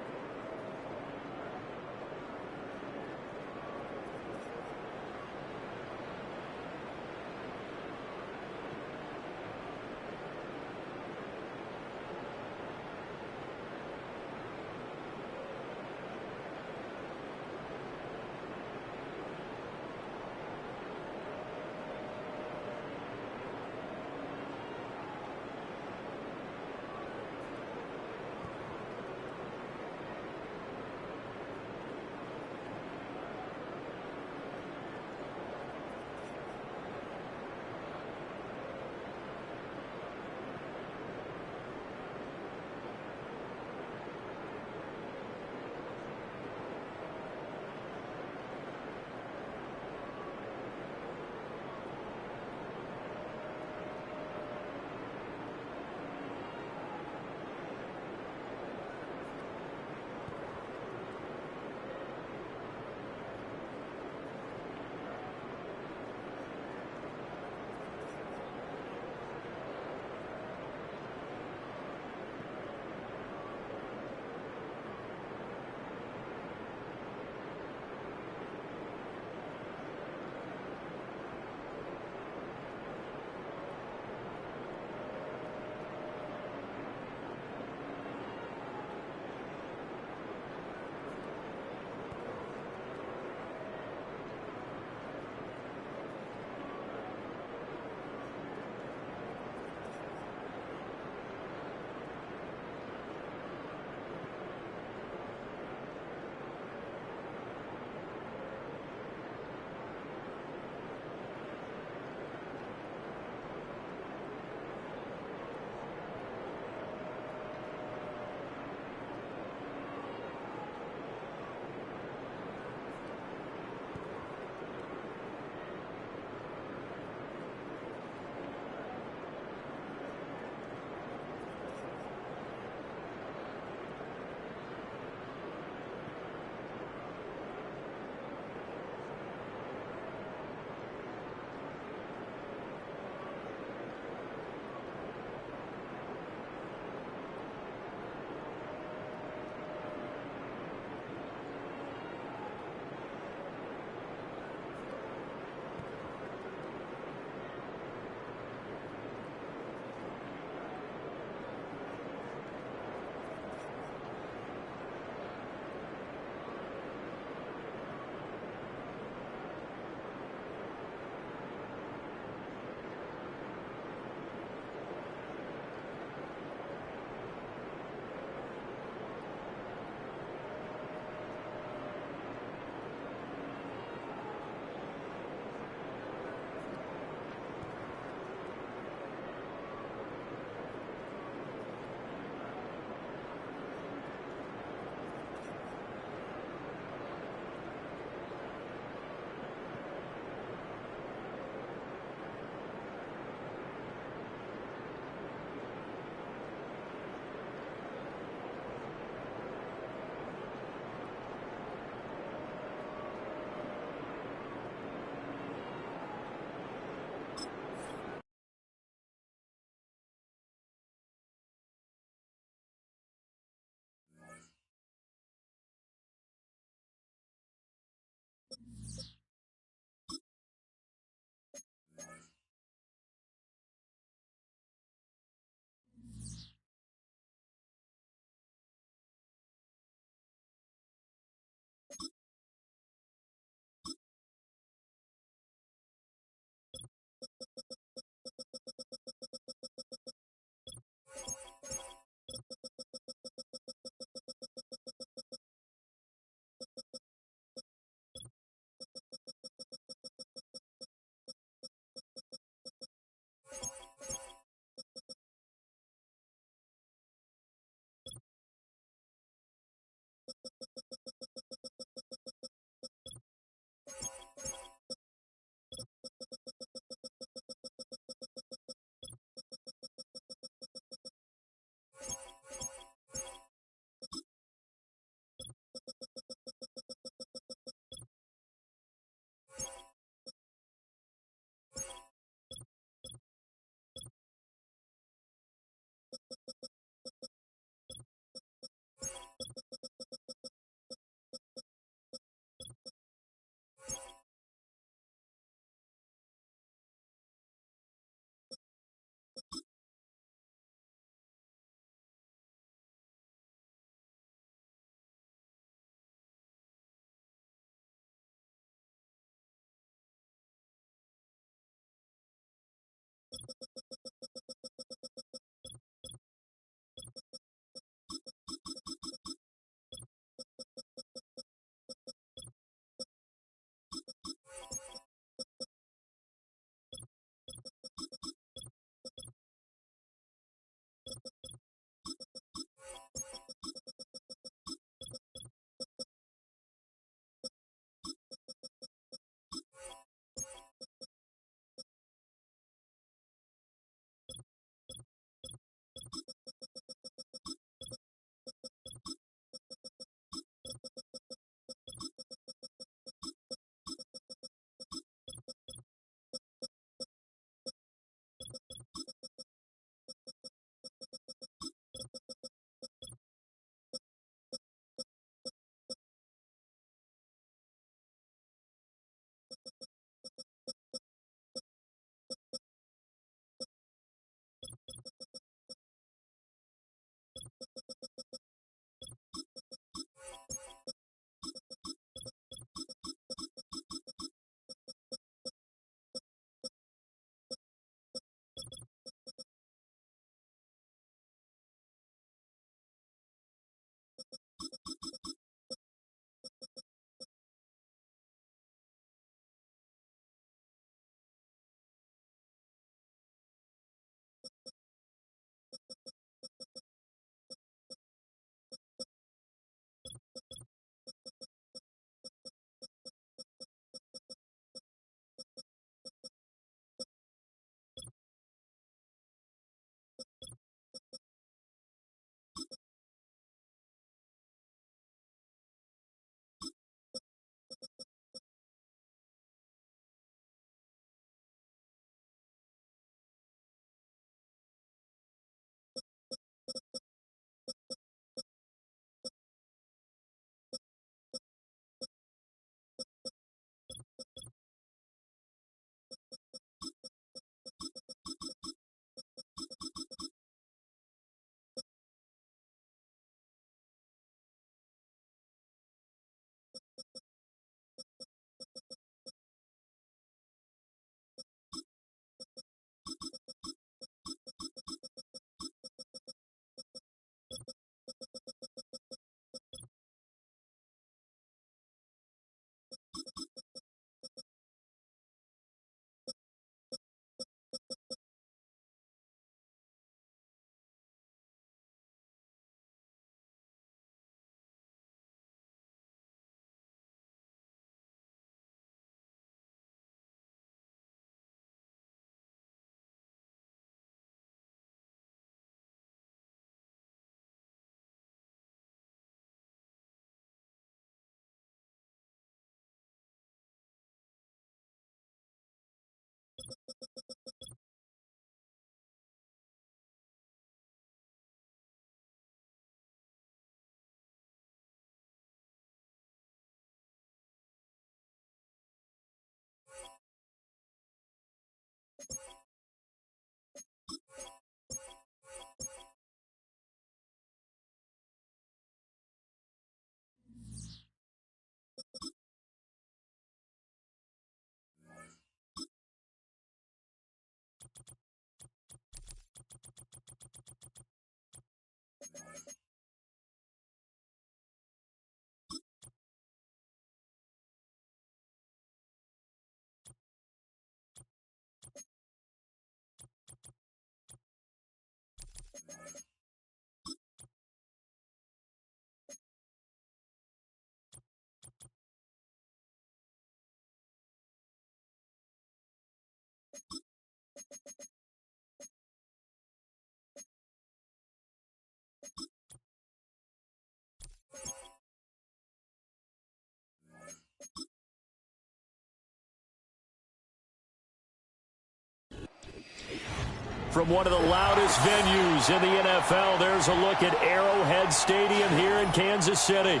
From one of the loudest venues in the NFL, there's a look at Arrowhead Stadium here in Kansas City.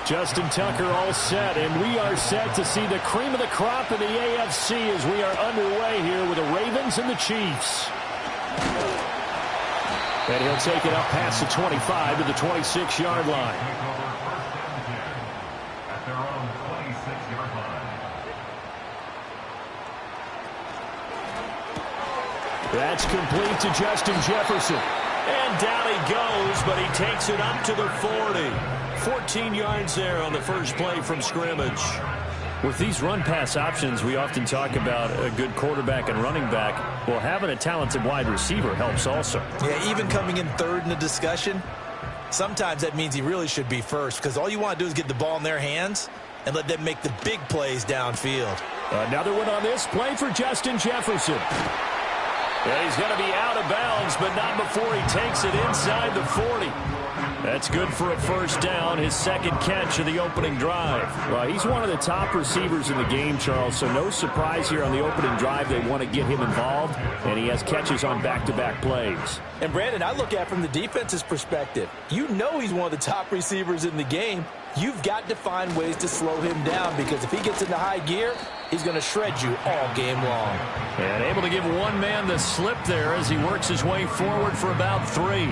Justin Tucker all set, and we are set to see the cream of the crop in the AFC as we are underway here with the Ravens and the Chiefs. And he'll take it up past the 25 to the 26-yard line. At their own 26-yard line. That's complete to Justin Jefferson. And down he goes, but he takes it up to the 40. 14 yards there on the first play from scrimmage. With these run-pass options, we often talk about a good quarterback and running back. Well, having a talented wide receiver helps also. Yeah, even coming in third in the discussion, sometimes that means he really should be first, because all you want to do is get the ball in their hands and let them make the big plays downfield. Another one on this play for Justin Jefferson. Yeah, he's going to be out of bounds, but not before he takes it inside the 40. That's good for a first down, his second catch of the opening drive. Well, he's one of the top receivers in the game, Charles, so no surprise here on the opening drive. They want to get him involved, and he has catches on back-to-back plays. And, Brandon, I look at it from the defense's perspective. You know he's one of the top receivers in the game. you've got to find ways to slow him down, because if he gets into high gear, he's going to shred you all game long. And able to give one man the slip there as he works his way forward for about 3.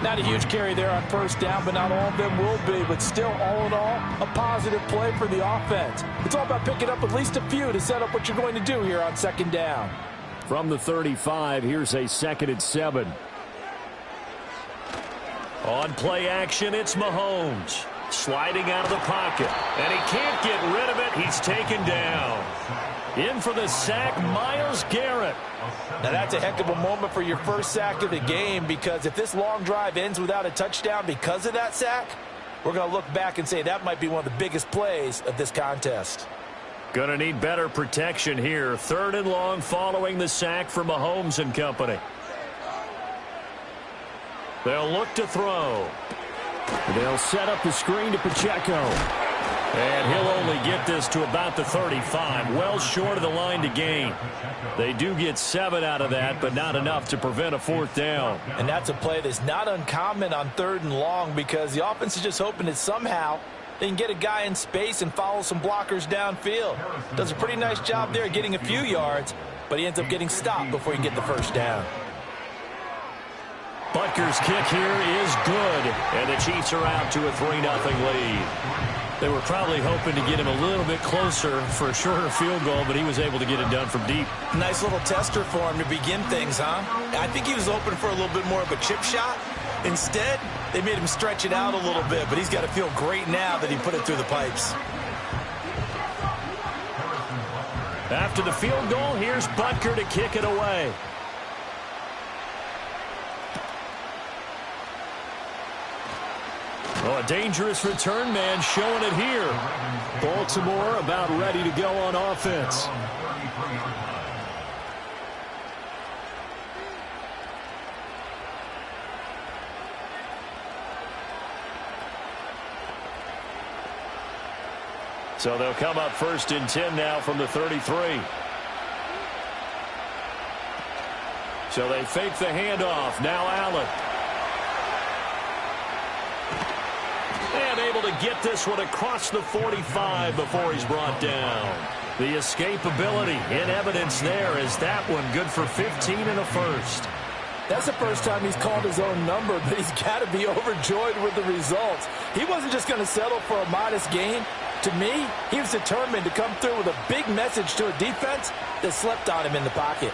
Not a huge carry there on first down, but not all of them will be. But still, all in all, a positive play for the offense. It's all about picking up at least a few to set up what you're going to do here on second down. From the 35, here's a 2nd and 7. On play action, it's Mahomes. Sliding out of the pocket. And he can't get rid of it. He's taken down. In for the sack, Myles Garrett. Now that's a heck of a moment for your first sack of the game, because if this long drive ends without a touchdown because of that sack, we're going to look back and say that might be one of the biggest plays of this contest. Going to need better protection here. 3rd and long following the sack from Mahomes and company. They'll look to throw. They'll set up the screen to Pacheco. And he'll only get this to about the 35, well short of the line to gain. They do get 7 out of that, but not enough to prevent a 4th down. And that's a play that's not uncommon on 3rd and long, because the offense is just hoping that somehow they can get a guy in space and follow some blockers downfield. Does a pretty nice job there getting a few yards, but he ends up getting stopped before he can get the first down. Butker's kick here is good, and the Chiefs are out to a 3-0 lead. They were probably hoping to get him a little bit closer for a shorter field goal, but he was able to get it done from deep. Nice little tester for him to begin things, huh? I think he was hoping for a little bit more of a chip shot. Instead, they made him stretch it out a little bit, but he's got to feel great now that he put it through the pipes. After the field goal, here's Butker to kick it away. Oh, a dangerous return man showing it here. Baltimore about ready to go on offense. So they'll come up 1st and 10 now from the 33. So they fake the handoff. Now Allen. And able to get this one across the 45 before he's brought down. The escapability in evidence there. Is that one good for 15 and a 1st? That's the first time he's called his own number, but he's got to be overjoyed with the results. He wasn't just going to settle for a modest gain. To me, he was determined to come through with a big message to a defense that slept on him in the pocket.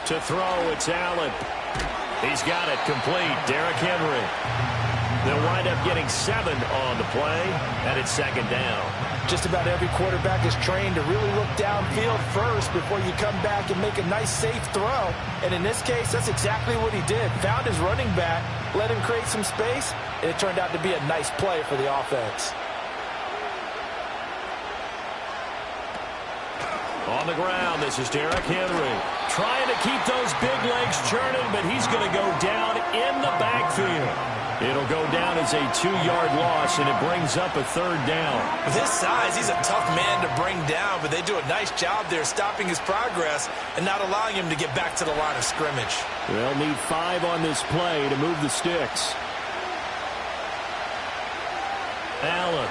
To throw, it's Allen. He's got it complete. Derrick Henry. They'll wind up getting 7 on the play, and it's 2nd down. Just about every quarterback is trained to really look downfield first before you come back and make a nice, safe throw. And in this case, that's exactly what he did. Found his running back, let him create some space, and it turned out to be a nice play for the offense. On the ground, this is Derrick Henry. Trying to keep those big legs churning, but he's going to go down in the backfield. It'll go down as a 2-yard loss, and it brings up a 3rd down. With his size, he's a tough man to bring down, but they do a nice job there stopping his progress and not allowing him to get back to the line of scrimmage. They'll need 5 on this play to move the sticks. Allen.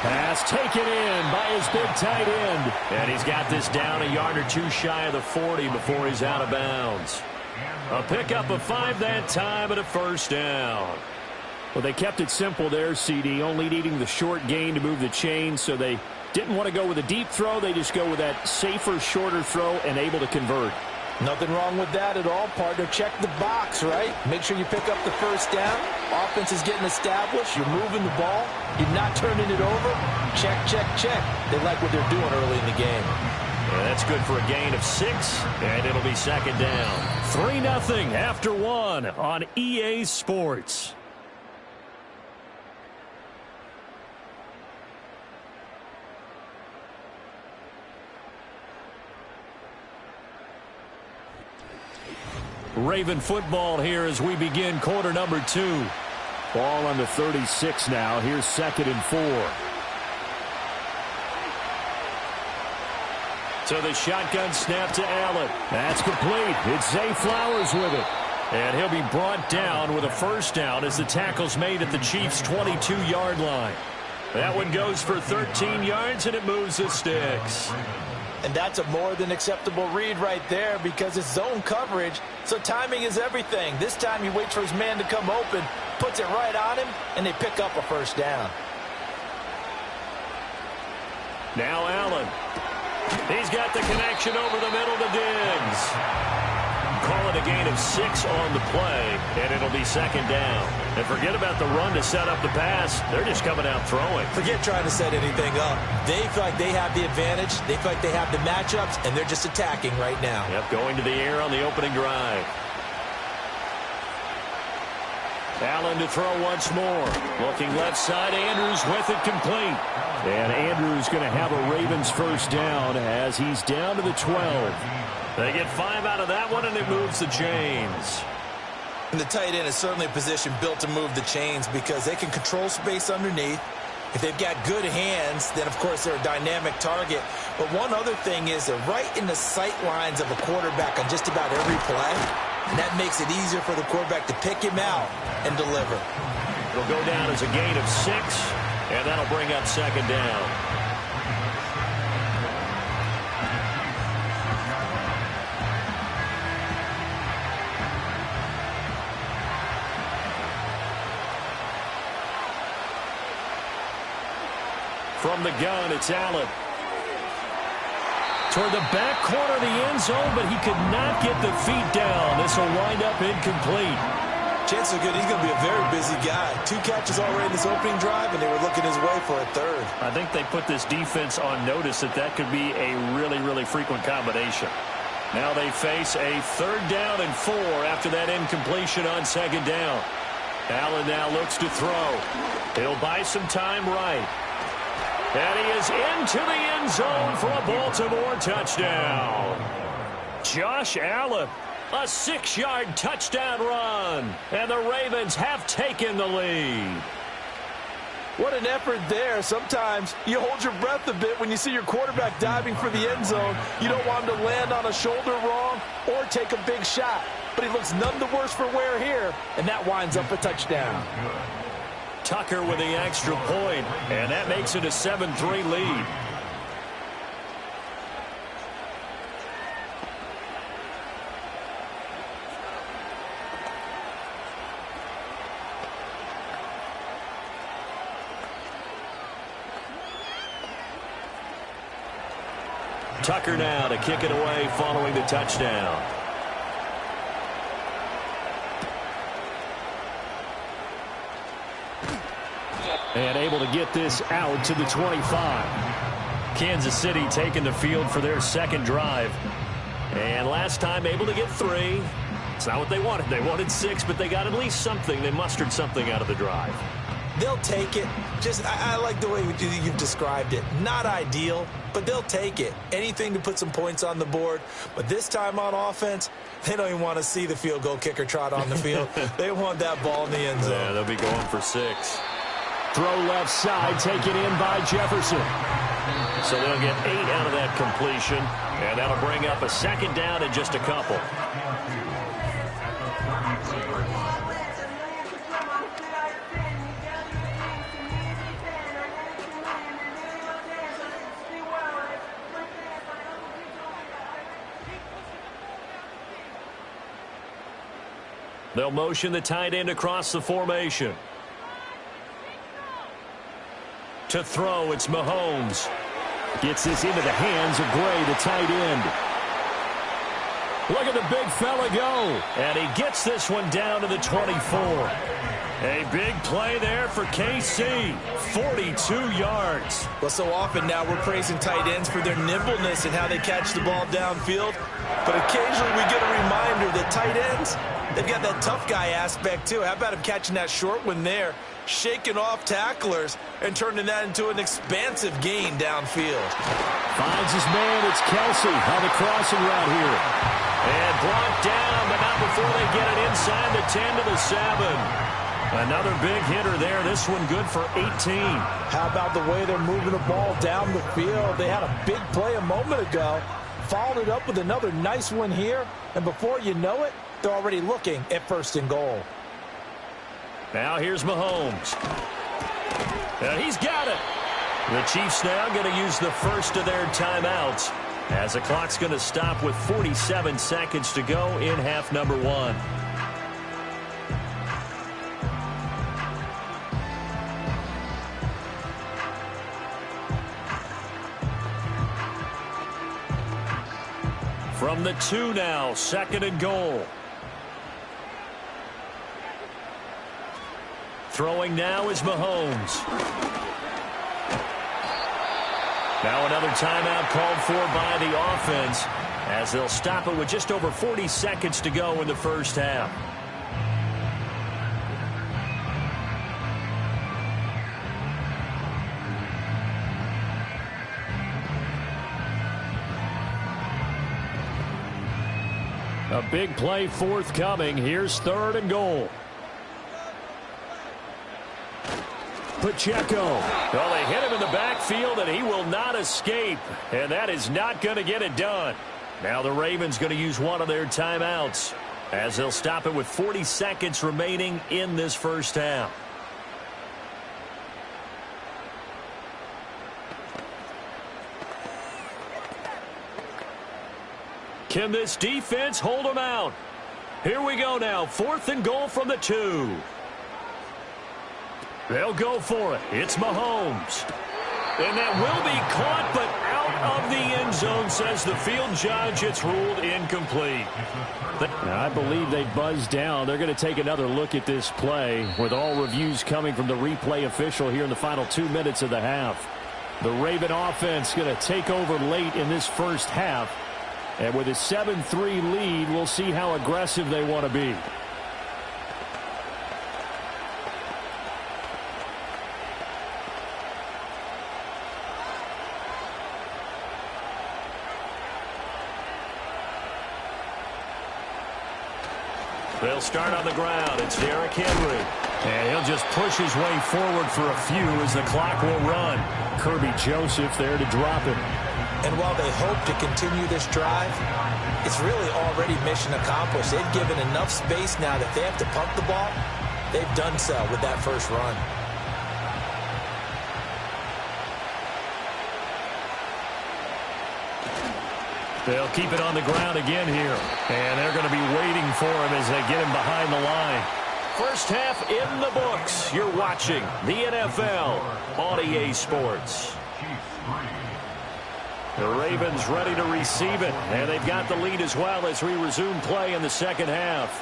Pass taken in by his big tight end. And he's got this down a yard or 2 shy of the 40 before he's out of bounds. A pickup of 5 that time and a 1st down. Well, they kept it simple there, CD, only needing the short gain to move the chains, so they didn't want to go with a deep throw. They just go with that safer, shorter throw and able to convert. Nothing wrong with that at all, partner. Check the box, right? Make sure you pick up the 1st down. Offense is getting established. You're moving the ball. You're not turning it over. Check, check, check. They like what they're doing early in the game. Yeah, that's good for a gain of 6, and it'll be 2nd down. 3-0 after 1 on EA Sports. Raven football here as we begin quarter number 2. Ball on the 36 now. Here's 2nd and 4. So the shotgun snap to Allen. That's complete. It's Zay Flowers with it. And he'll be brought down with a first down as the tackle's made at the Chiefs' 22-yard line. That one goes for 13 yards, and it moves the sticks. And that's a more than acceptable read right there because it's zone coverage, so timing is everything. This time he waits for his man to come open, puts it right on him, and they pick up a first down. Now Allen. He's got the connection over the middle to Diggs. Call it a gain of 6 on the play, and it'll be second down. And forget about the run to set up the pass. They're just coming out throwing. Forget trying to set anything up. They feel like they have the advantage. They feel like they have the matchups, and they're just attacking right now. Yep, going to the air on the opening drive. Allen to throw once more. Looking left side, Andrews with it complete. And Andrews going to have a Ravens first down as he's down to the 12. They get 5 out of that one, and it moves the chains. And the tight end is certainly a position built to move the chains because they can control space underneath. If they've got good hands, then, of course, they're a dynamic target. But one other thing is they're right in the sight lines of a quarterback on just about every play. And that makes it easier for the quarterback to pick him out and deliver. It'll go down as a gain of 6, and that'll bring up second down. From the gun, it's Allen. Toward the back corner of the end zone, but he could not get the feet down. This will wind up incomplete. Chances are good he's going to be a very busy guy. 2 catches already in this opening drive, and they were looking his way for a third. I think they put this defense on notice that could be a really, really frequent combination. Now they face a 3rd down and 4 after that incompletion on second down. Allen now looks to throw. He'll buy some time right. And he is into the end zone for a Baltimore touchdown. Josh Allen, a 6-yard touchdown run. And the Ravens have taken the lead. What an effort there. Sometimes you hold your breath a bit when you see your quarterback diving for the end zone. You don't want him to land on a shoulder wrong or take a big shot. But he looks none the worse for wear here, and that winds up a touchdown. Tucker with the extra point, and that makes it a 7-3 lead. Tucker now to kick it away following the touchdown. And able to get this out to the 25. Kansas City taking the field for their second drive. And last time able to get 3. It's not what they wanted. They wanted 6, but they got at least something. They mustered something out of the drive. They'll take it. I like the way you've described it. Not ideal, but they'll take it. Anything to put some points on the board. But this time on offense, they don't even want to see the field goal kicker trot on the field. They want that ball in the end zone. Yeah, they'll be going for 6. Throw left side, taken in by Jefferson. So they'll get 8 out of that completion, and that'll bring up a second down in just a couple. They'll motion the tight end across the formation. To throw, it's Mahomes. Gets this into the hands of Gray, the tight end. Look at the big fella go. And he gets this one down to the 24. A big play there for KC. 42 yards. Well, so often now we're praising tight ends for their nimbleness and how they catch the ball downfield. But occasionally we get a reminder that tight ends, they've got that tough guy aspect too. How about him catching that short one there, shaking off tacklers, and turning that into an expansive gain downfield. Finds his man. It's Kelsey on the crossing route here. And brought down, but not before they get it inside the 10 to the 7. Another big hitter there. This one good for 18. How about the way they're moving the ball down the field? They had a big play a moment ago. Followed it up with another nice one here. And before you know it, They're already looking at 1st and goal. Now here's Mahomes. And he's got it. The Chiefs now going to use the first of their timeouts as the clock's going to stop with 47 seconds to go in half number 1. From the 2 now, 2nd and goal. Throwing now is Mahomes. Now another timeout called for by the offense as they'll stop it with just over 40 seconds to go in the first half. A big play forthcoming. Here's 3rd and goal. Pacheco. Well, they hit him in the backfield, and he will not escape. And that is not going to get it done. Now the Ravens going to use one of their timeouts as they'll stop it with 40 seconds remaining in this first half. Can this defense hold them out? Here we go now. 4th and goal from the 2. They'll go for it. It's Mahomes. And that will be caught, but out of the end zone, says the field judge. It's ruled incomplete. Now, I believe they buzzed down. They're going to take another look at this play with all reviews coming from the replay official here in the final 2 minutes of the half. The Raven offense going to take over late in this first half. And with a 7-3 lead, we'll see how aggressive they want to be. They'll start on the ground. It's Derrick Henry. And he'll just push his way forward for a few as the clock will run. Kirby Joseph there to drop it. And while they hope to continue this drive, it's really already mission accomplished. They've given enough space now that they have to pump the ball. They've done so with that first run. They'll keep it on the ground again here. And they're going to be waiting for him as they get him behind the line. First half in the books. You're watching the NFL on EA Sports. The Ravens ready to receive it. And they've got the lead as well as we resume play in the second half.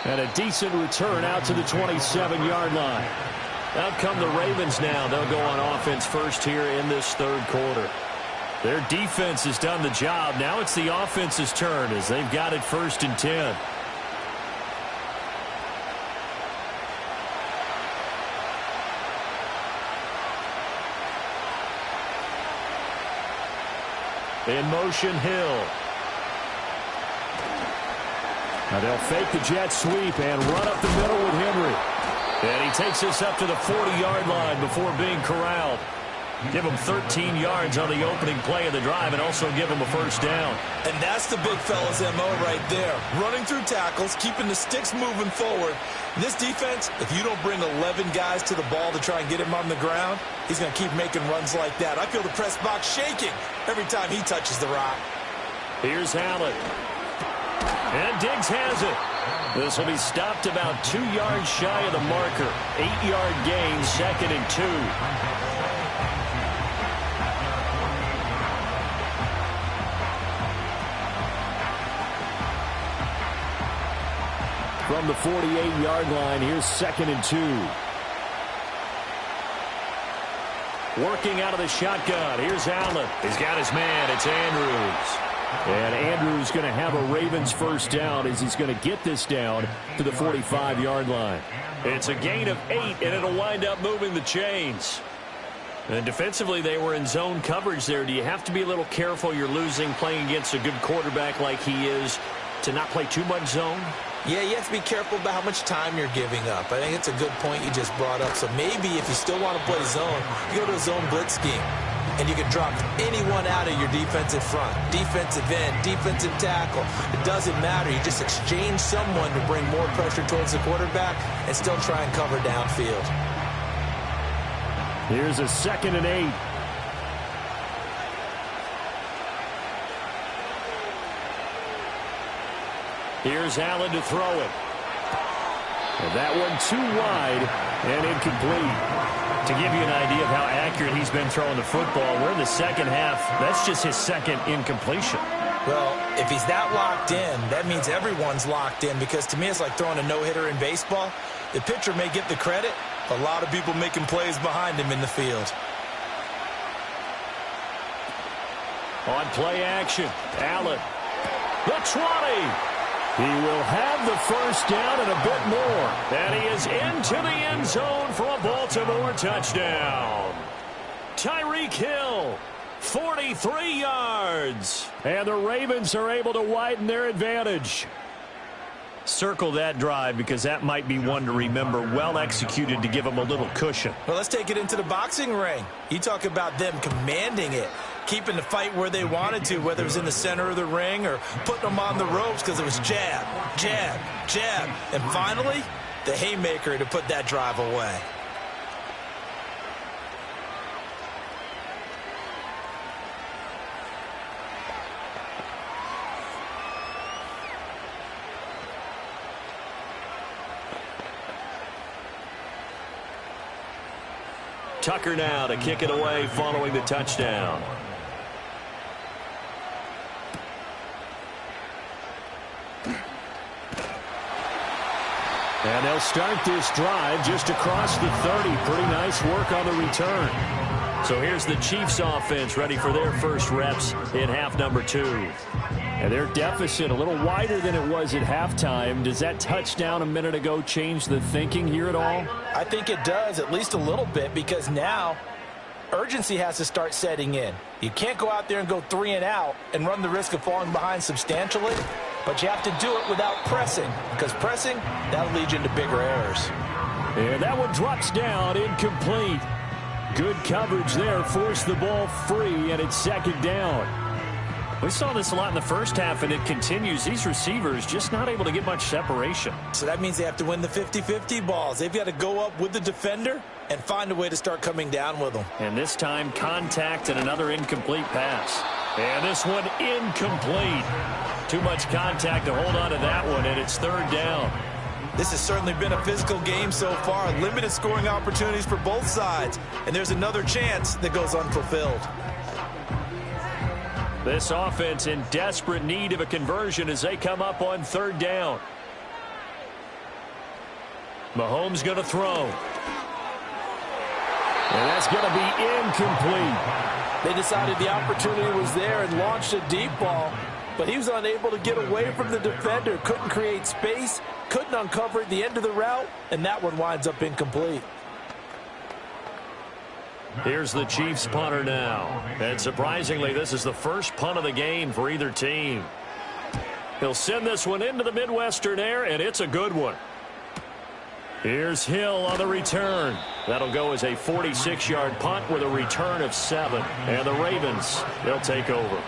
And a decent return out to the 27-yard line. Out come the Ravens now. They'll go on offense first here in this third quarter. Their defense has done the job. Now it's the offense's turn as they've got it 1st and 10. In motion, Hill. Now they'll fake the jet sweep and run up the middle with Henry. And he takes us up to the 40-yard line before being corralled. Give him 13 yards on the opening play of the drive and also give him a first down. And that's the big fella's MO right there. Running through tackles, keeping the sticks moving forward. This defense, if you don't bring 11 guys to the ball to try and get him on the ground, he's going to keep making runs like that. I feel the press box shaking every time he touches the rock. Here's Allen. And Diggs has it. This will be stopped about 2 yards shy of the marker. 8-yard gain, 2nd and 2. From the 48-yard line, here's 2nd and 2. Working out of the shotgun. Here's Allen. He's got his man. It's Andrews. And Andrews going to have a Ravens first down as he's going to get this down to the 45-yard line. It's a gain of 8, and it'll wind up moving the chains. And defensively, they were in zone coverage there. Do you have to be a little careful? You're losing playing against a good quarterback like he is to not play too much zone? Yeah, you have to be careful about how much time you're giving up. I think it's a good point you just brought up. So maybe if you still want to play zone, you go to a zone blitz scheme. and you can drop anyone out of your defensive front. Defensive end, defensive tackle. It doesn't matter. You just exchange someone to bring more pressure towards the quarterback and still try and cover downfield. Here's a 2nd and 8. Here's Allen to throw it. And that one too wide and incomplete. To give you an idea of how accurate he's been throwing the football, we're in the second half. That's just his 2nd incompletion. Well, if he's that locked in, that means everyone's locked in, because to me it's like throwing a no-hitter in baseball. The pitcher may get the credit. A lot of people making plays behind him in the field. On play action, Allen. The 20. He will have the first down and a bit more. And he is into the end zone for a Baltimore touchdown. Tyreek Hill, 43 yards. And the Ravens are able to widen their advantage. Circle that drive, because that might be one to remember. Well executed to give them a little cushion. Well, let's take it into the boxing ring. You talk about them commanding it, keeping the fight where they wanted to, whether it was in the center of the ring or putting them on the ropes, because it was jab, jab, jab. And finally, the haymaker to put that drive away. Tucker now to kick it away following the touchdown. And they'll start this drive just across the 30. Pretty nice work on the return. So here's the Chiefs offense ready for their first reps in half number 2. And their deficit a little wider than it was at halftime. Does that touchdown a minute ago change the thinking here at all? I think it does, at least a little bit, because now urgency has to start setting in. You can't go out there and go 3 and out and run the risk of falling behind substantially, but you have to do it without pressing, because pressing, that'll lead you into bigger errors. And that one drops down, incomplete. Good coverage there, forced the ball free, and it's 2nd down. We saw this a lot in the first half, and it continues. These receivers just not able to get much separation. So that means they have to win the 50-50 balls. They've got to go up with the defender and find a way to start coming down with them. And this time, contact and another incomplete pass. And this one incomplete. Too much contact to hold on to that one, and it's 3rd down. This has certainly been a physical game so far. Limited scoring opportunities for both sides. And there's another chance that goes unfulfilled. This offense in desperate need of a conversion as they come up on 3rd down. Mahomes going to throw. And that's going to be incomplete. They decided the opportunity was there and launched a deep ball, but he was unable to get away from the defender, couldn't create space, couldn't uncover at the end of the route, and that one winds up incomplete. Here's the Chiefs punter now. And surprisingly, this is the first punt of the game for either team. He'll send this one into the Midwestern air, and it's a good one. Here's Hill on the return. That'll go as a 46-yard punt with a return of 7. And the Ravens, they'll take over.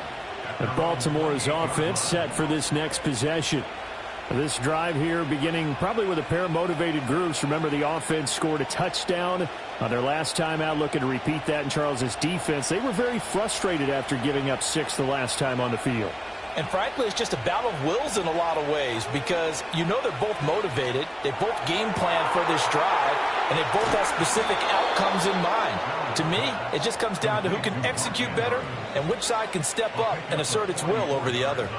And Baltimore's offense set for this next possession. This drive here beginning probably with a pair of motivated groups. Remember, the offense scored a touchdown on their last time out, looking to repeat that in Charles's defense. They were very frustrated after giving up 6 the last time on the field. And frankly, it's just a battle of wills in a lot of ways, because you know they're both motivated. They both game plan for this drive, and they both have specific outcomes in mind. To me, it just comes down to who can execute better and which side can step up and assert its will over the other.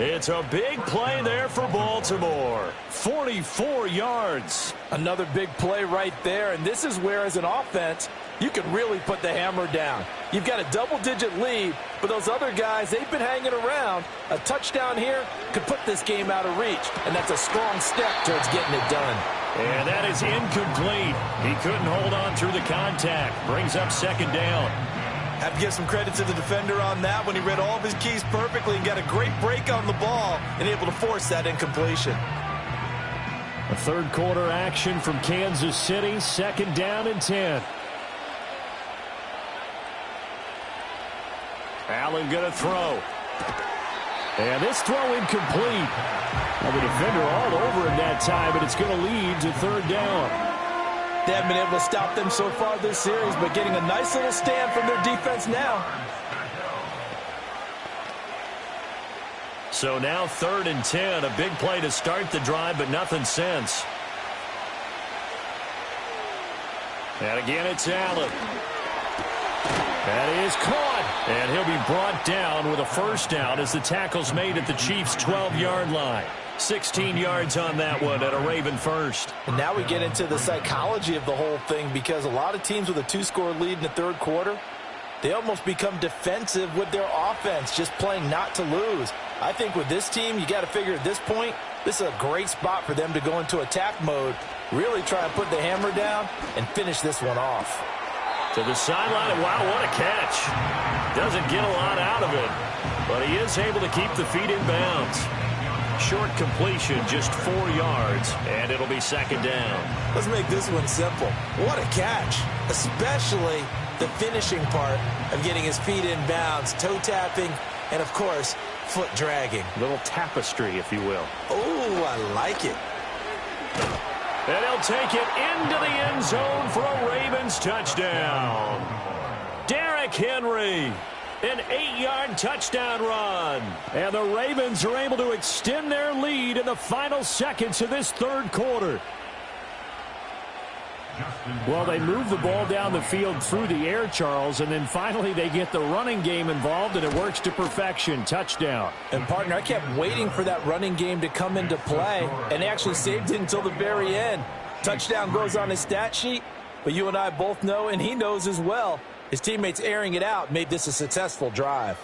It's a big play there for Baltimore. 44 yards. Another big play right there, and this is where, as an offense, you can really put the hammer down. You've got a double-digit lead, but those other guys, they've been hanging around. A touchdown here could put this game out of reach, and that's a strong step towards getting it done. And that is incomplete. He couldn't hold on through the contact. Brings up 2nd down. Have to give some credit to the defender on that when he read all of his keys perfectly and got a great break on the ball and able to force that incompletion. A 3rd quarter action from Kansas City. 2nd down and 10. Allen going to throw. And this throw incomplete. Well, the defender all over him that time, but it's going to lead to third down. They haven't been able to stop them so far this series, but getting a nice little stand from their defense now. So now 3rd and 10, a big play to start the drive, but nothing since. And again, it's Allen. That is caught, and he'll be brought down with a first down as the tackle's made at the Chiefs' 12-yard line. 16 yards on that one at a Raven first. And now we get into the psychology of the whole thing, because a lot of teams with a 2-score lead in the third quarter, they almost become defensive with their offense, just playing not to lose. I think with this team, you got to figure at this point, this is a great spot for them to go into attack mode, really try and put the hammer down and finish this one off. To the sideline, and wow, what a catch. Doesn't get a lot out of it, but he is able to keep the feet in bounds. Short completion, just 4 yards, and it'll be second down. Let's make this one simple. What a catch, especially the finishing part of getting his feet in bounds, toe tapping, and of course, foot dragging. Little tapestry, if you will. Oh, I like it. And he'll take it into the end zone for a Ravens touchdown. Derrick Henry, an 8-yard touchdown run. And the Ravens are able to extend their lead in the final seconds of this third quarter. Well, they move the ball down the field through the air, Charles, and then finally they get the running game involved, and it works to perfection. Touchdown. And, partner, I kept waiting for that running game to come into play, and they actually saved it until the very end. Touchdown goes on his stat sheet, but you and I both know, and he knows as well, his teammates airing it out made this a successful drive.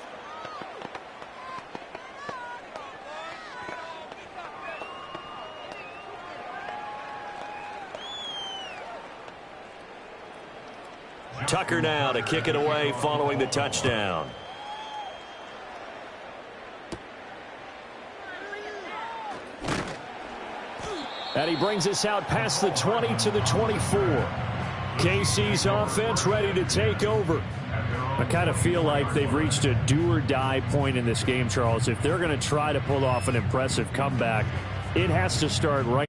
Tucker now to kick it away following the touchdown. And he brings us out past the 20 to the 24. KC's offense ready to take over. I kind of feel like they've reached a do-or-die point in this game, Charles. If they're going to try to pull off an impressive comeback, it has to start right.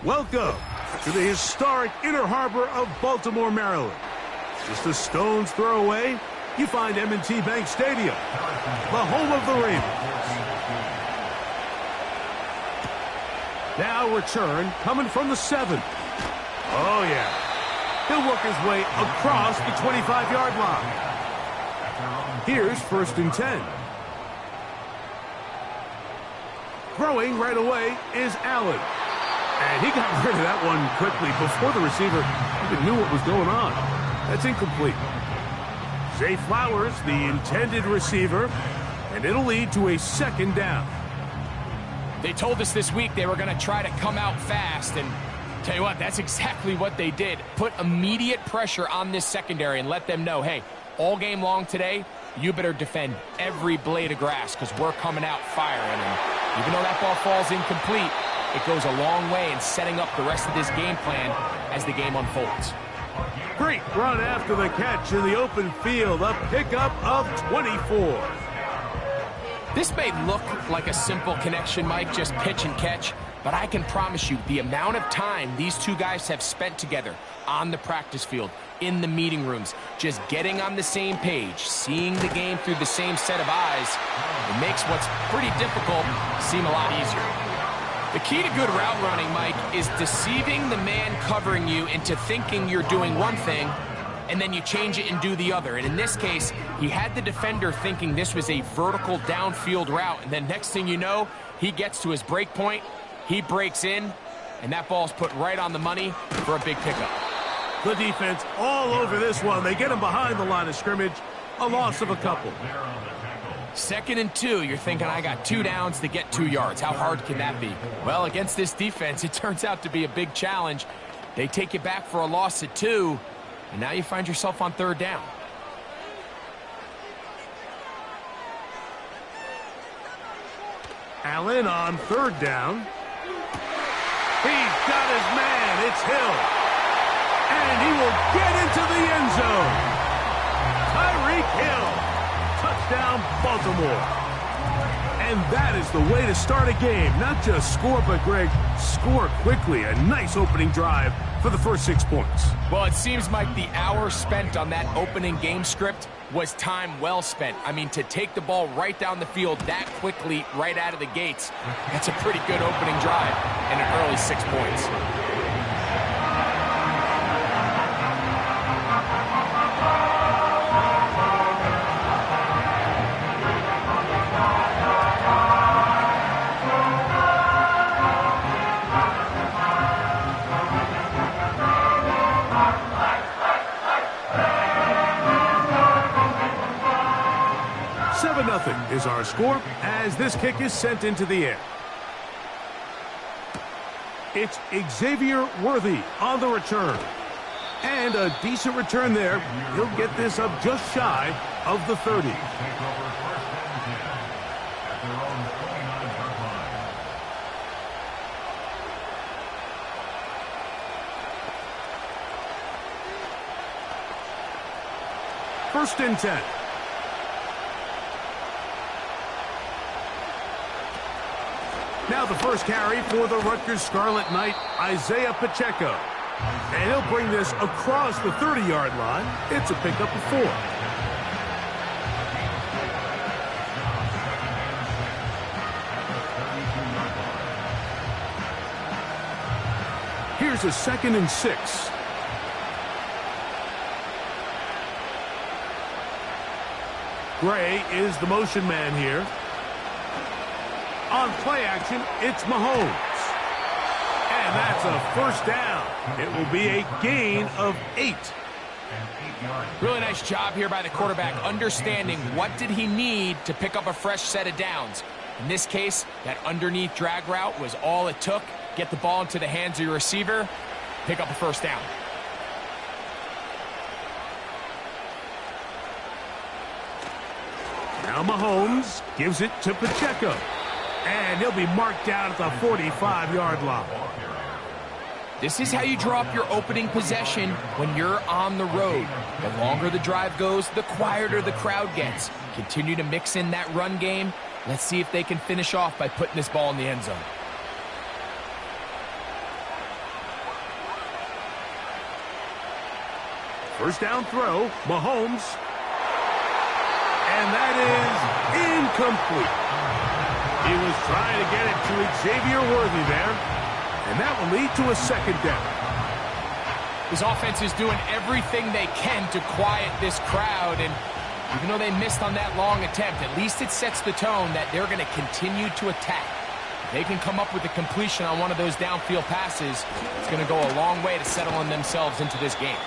Welcome to the historic Inner Harbor of Baltimore, Maryland. Just a stone's throw away, you find M&T Bank Stadium, the home of the Ravens. Now return coming from the 7. Oh, yeah. He'll work his way across the 25-yard line. Here's 1st and 10. Throwing right away is Allen. And he got rid of that one quickly before the receiver even knew what was going on. That's incomplete. Zay Flowers, the intended receiver, and it'll lead to a 2nd down. They told us this week they were going to try to come out fast, and tell you what, that's exactly what they did. Put immediate pressure on this secondary and let them know, hey, all game long today, you better defend every blade of grass because we're coming out firing. And even though that ball falls incomplete, it goes a long way in setting up the rest of this game plan as the game unfolds. Great run after the catch in the open field. A pickup of 24. This may look like a simple connection, Mike, just pitch and catch, but I can promise you the amount of time these two guys have spent together on the practice field, in the meeting rooms, just getting on the same page, seeing the game through the same set of eyes, it makes what's pretty difficult seem a lot easier. The key to good route running, Mike, is deceiving the man covering you into thinking you're doing one thing, and then you change it and do the other. And in this case, he had the defender thinking this was a vertical downfield route, and then next thing you know, he gets to his break point, he breaks in, and that ball's put right on the money for a big pickup. The defense all over this one. They get him behind the line of scrimmage, a loss of a couple. 2nd and 2, you're thinking, I got 2 downs to get 2 yards. How hard can that be? Well, against this defense, it turns out to be a big challenge. They take you back for a loss at 2, and now you find yourself on 3rd down. Allen on 3rd down. He's got his man. It's Hill. And he will get into the end zone. Tyreek Hill. Touchdown, Baltimore. And that is the way to start a game. Not just score, but, Greg, score quickly. A nice opening drive for the first 6 points. Well, it seems like the hour spent on that opening game script was time well spent. I mean, to take the ball right down the field that quickly right out of the gates, that's a pretty good opening drive and an early 6 points. Nothing is our score as this kick is sent into the air. It's Xavier Worthy on the return. And a decent return there. He'll get this up just shy of the 30. First and 10. Now the first carry for the Rutgers Scarlet Knight, Isaiah Pacheco. And he'll bring this across the 30-yard line. It's a pickup of 4. Here's a 2nd and 6. Gray is the motion man here. On play action, it's Mahomes. And that's a first down. It will be a gain of 8. Really nice job here by the quarterback, understanding what did he need to pick up a fresh set of downs. In this case, that underneath drag route was all it took. Get the ball into the hands of your receiver, pick up a first down. Now Mahomes gives it to Pacheco. And he'll be marked down at the 45-yard line. This is how you draw up your opening possession when you're on the road. The longer the drive goes, the quieter the crowd gets. Continue to mix in that run game. Let's see if they can finish off by putting this ball in the end zone. First down throw, Mahomes. And that is incomplete. He was trying to get it to Xavier Worthy there. And that will lead to a 2nd down. This offense is doing everything they can to quiet this crowd. And even though they missed on that long attempt, at least it sets the tone that they're going to continue to attack. If they can come up with a completion on one of those downfield passes, it's going to go a long way to settling themselves into this game.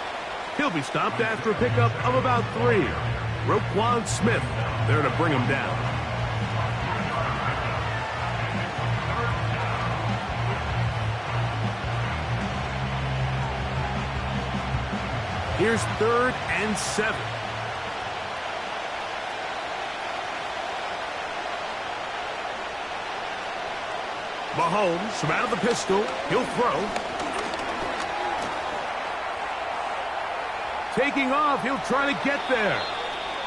He'll be stopped after a pickup of about 3. Roquan Smith there to bring him down. Here's 3rd and 7. Mahomes from out of the pistol. He'll throw. Taking off, he'll try to get there.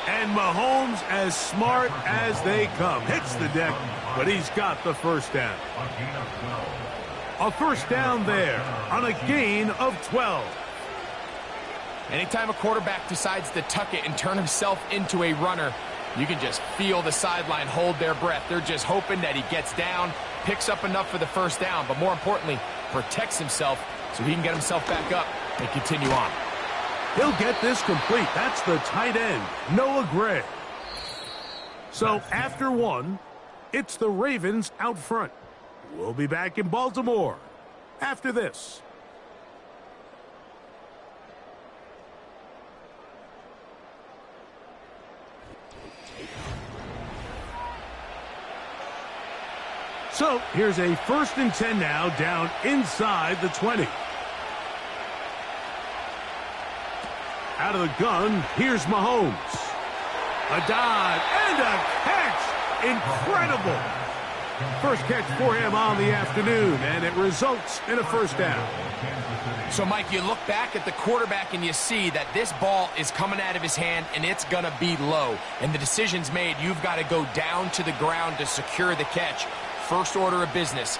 And Mahomes, as smart as they come, hits the deck, but he's got the first down. A first down there on a gain of 12. Anytime a quarterback decides to tuck it and turn himself into a runner, you can just feel the sideline hold their breath. They're just hoping that he gets down, picks up enough for the first down, but more importantly, protects himself so he can get himself back up and continue on. He'll get this complete. That's the tight end, Noah Gray. So after 1, it's the Ravens out front. We'll be back in Baltimore after this. So here's a 1st and 10 now down inside the 20. Out of the gun, here's Mahomes. A dive and a catch. Incredible. First catch for him on the afternoon, and it results in a first down. So, Mike, you look back at the quarterback and you see that this ball is coming out of his hand and it's going to be low. And the decision's made. You've got to go down to the ground to secure the catch. First order of business.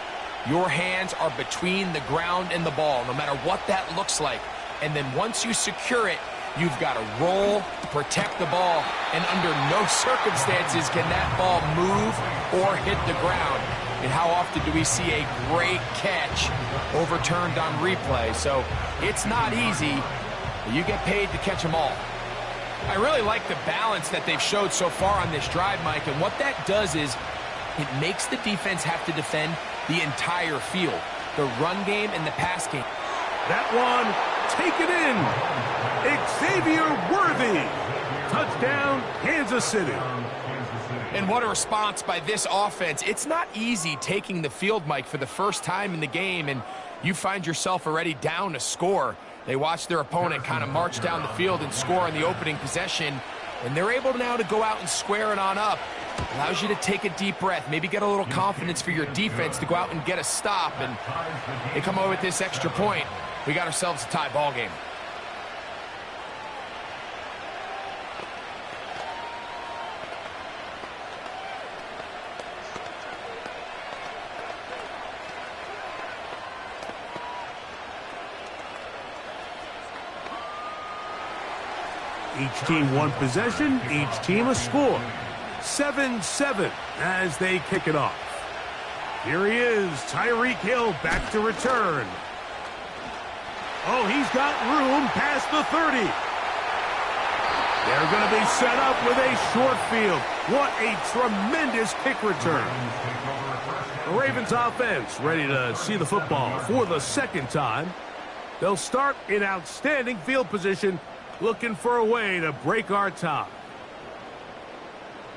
Your hands are between the ground and the ball, no matter what that looks like. And then once you secure it, you've got to roll, protect the ball, and under no circumstances can that ball move or hit the ground. And how often do we see a great catch overturned on replay? So it's not easy, but you get paid to catch them all. I really like the balance that they've showed so far on this drive, Mike, and what that does is it makes the defense have to defend the entire field, the run game and the pass game. That one, take it in. Xavier Worthy. Touchdown, Kansas City. And what a response by this offense. It's not easy taking the field, Mike, for the first time in the game, and you find yourself already down a score. They watch their opponent kind of march down the field and score on the opening possession, and they're able now to go out and square it on up. Allows you to take a deep breath, maybe get a little confidence for your defense to go out and get a stop, and they come away with this extra point. We got ourselves a tie ball game. Each team one possession, each team a score. 7-7 as they kick it off. Here he is, Tyreek Hill back to return. Oh, he's got room past the 30. They're going to be set up with a short field. What a tremendous kick return. The Ravens offense ready to see the football for the second time. They'll start in outstanding field position, looking for a way to break our tie.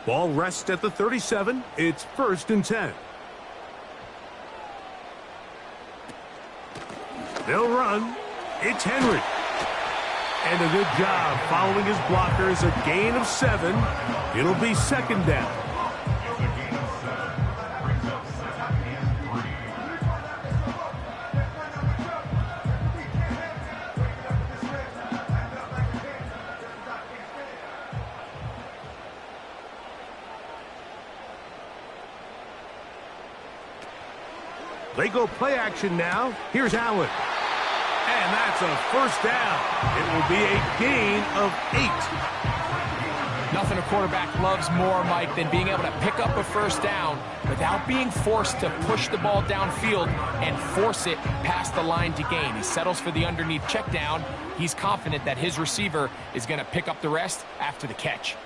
Ball rests at the 37. It's 1st and 10. They'll run. It's Henry. And a good job following his blockers. A gain of 7. It'll be 2nd down. They go play action now. Here's Allen. And that's a 1st down. It will be a gain of 8. Nothing a quarterback loves more, Mike, than being able to pick up a 1st down without being forced to push the ball downfield and force it past the line to gain. He settles for the underneath check down. He's confident that his receiver is going to pick up the rest after the catch.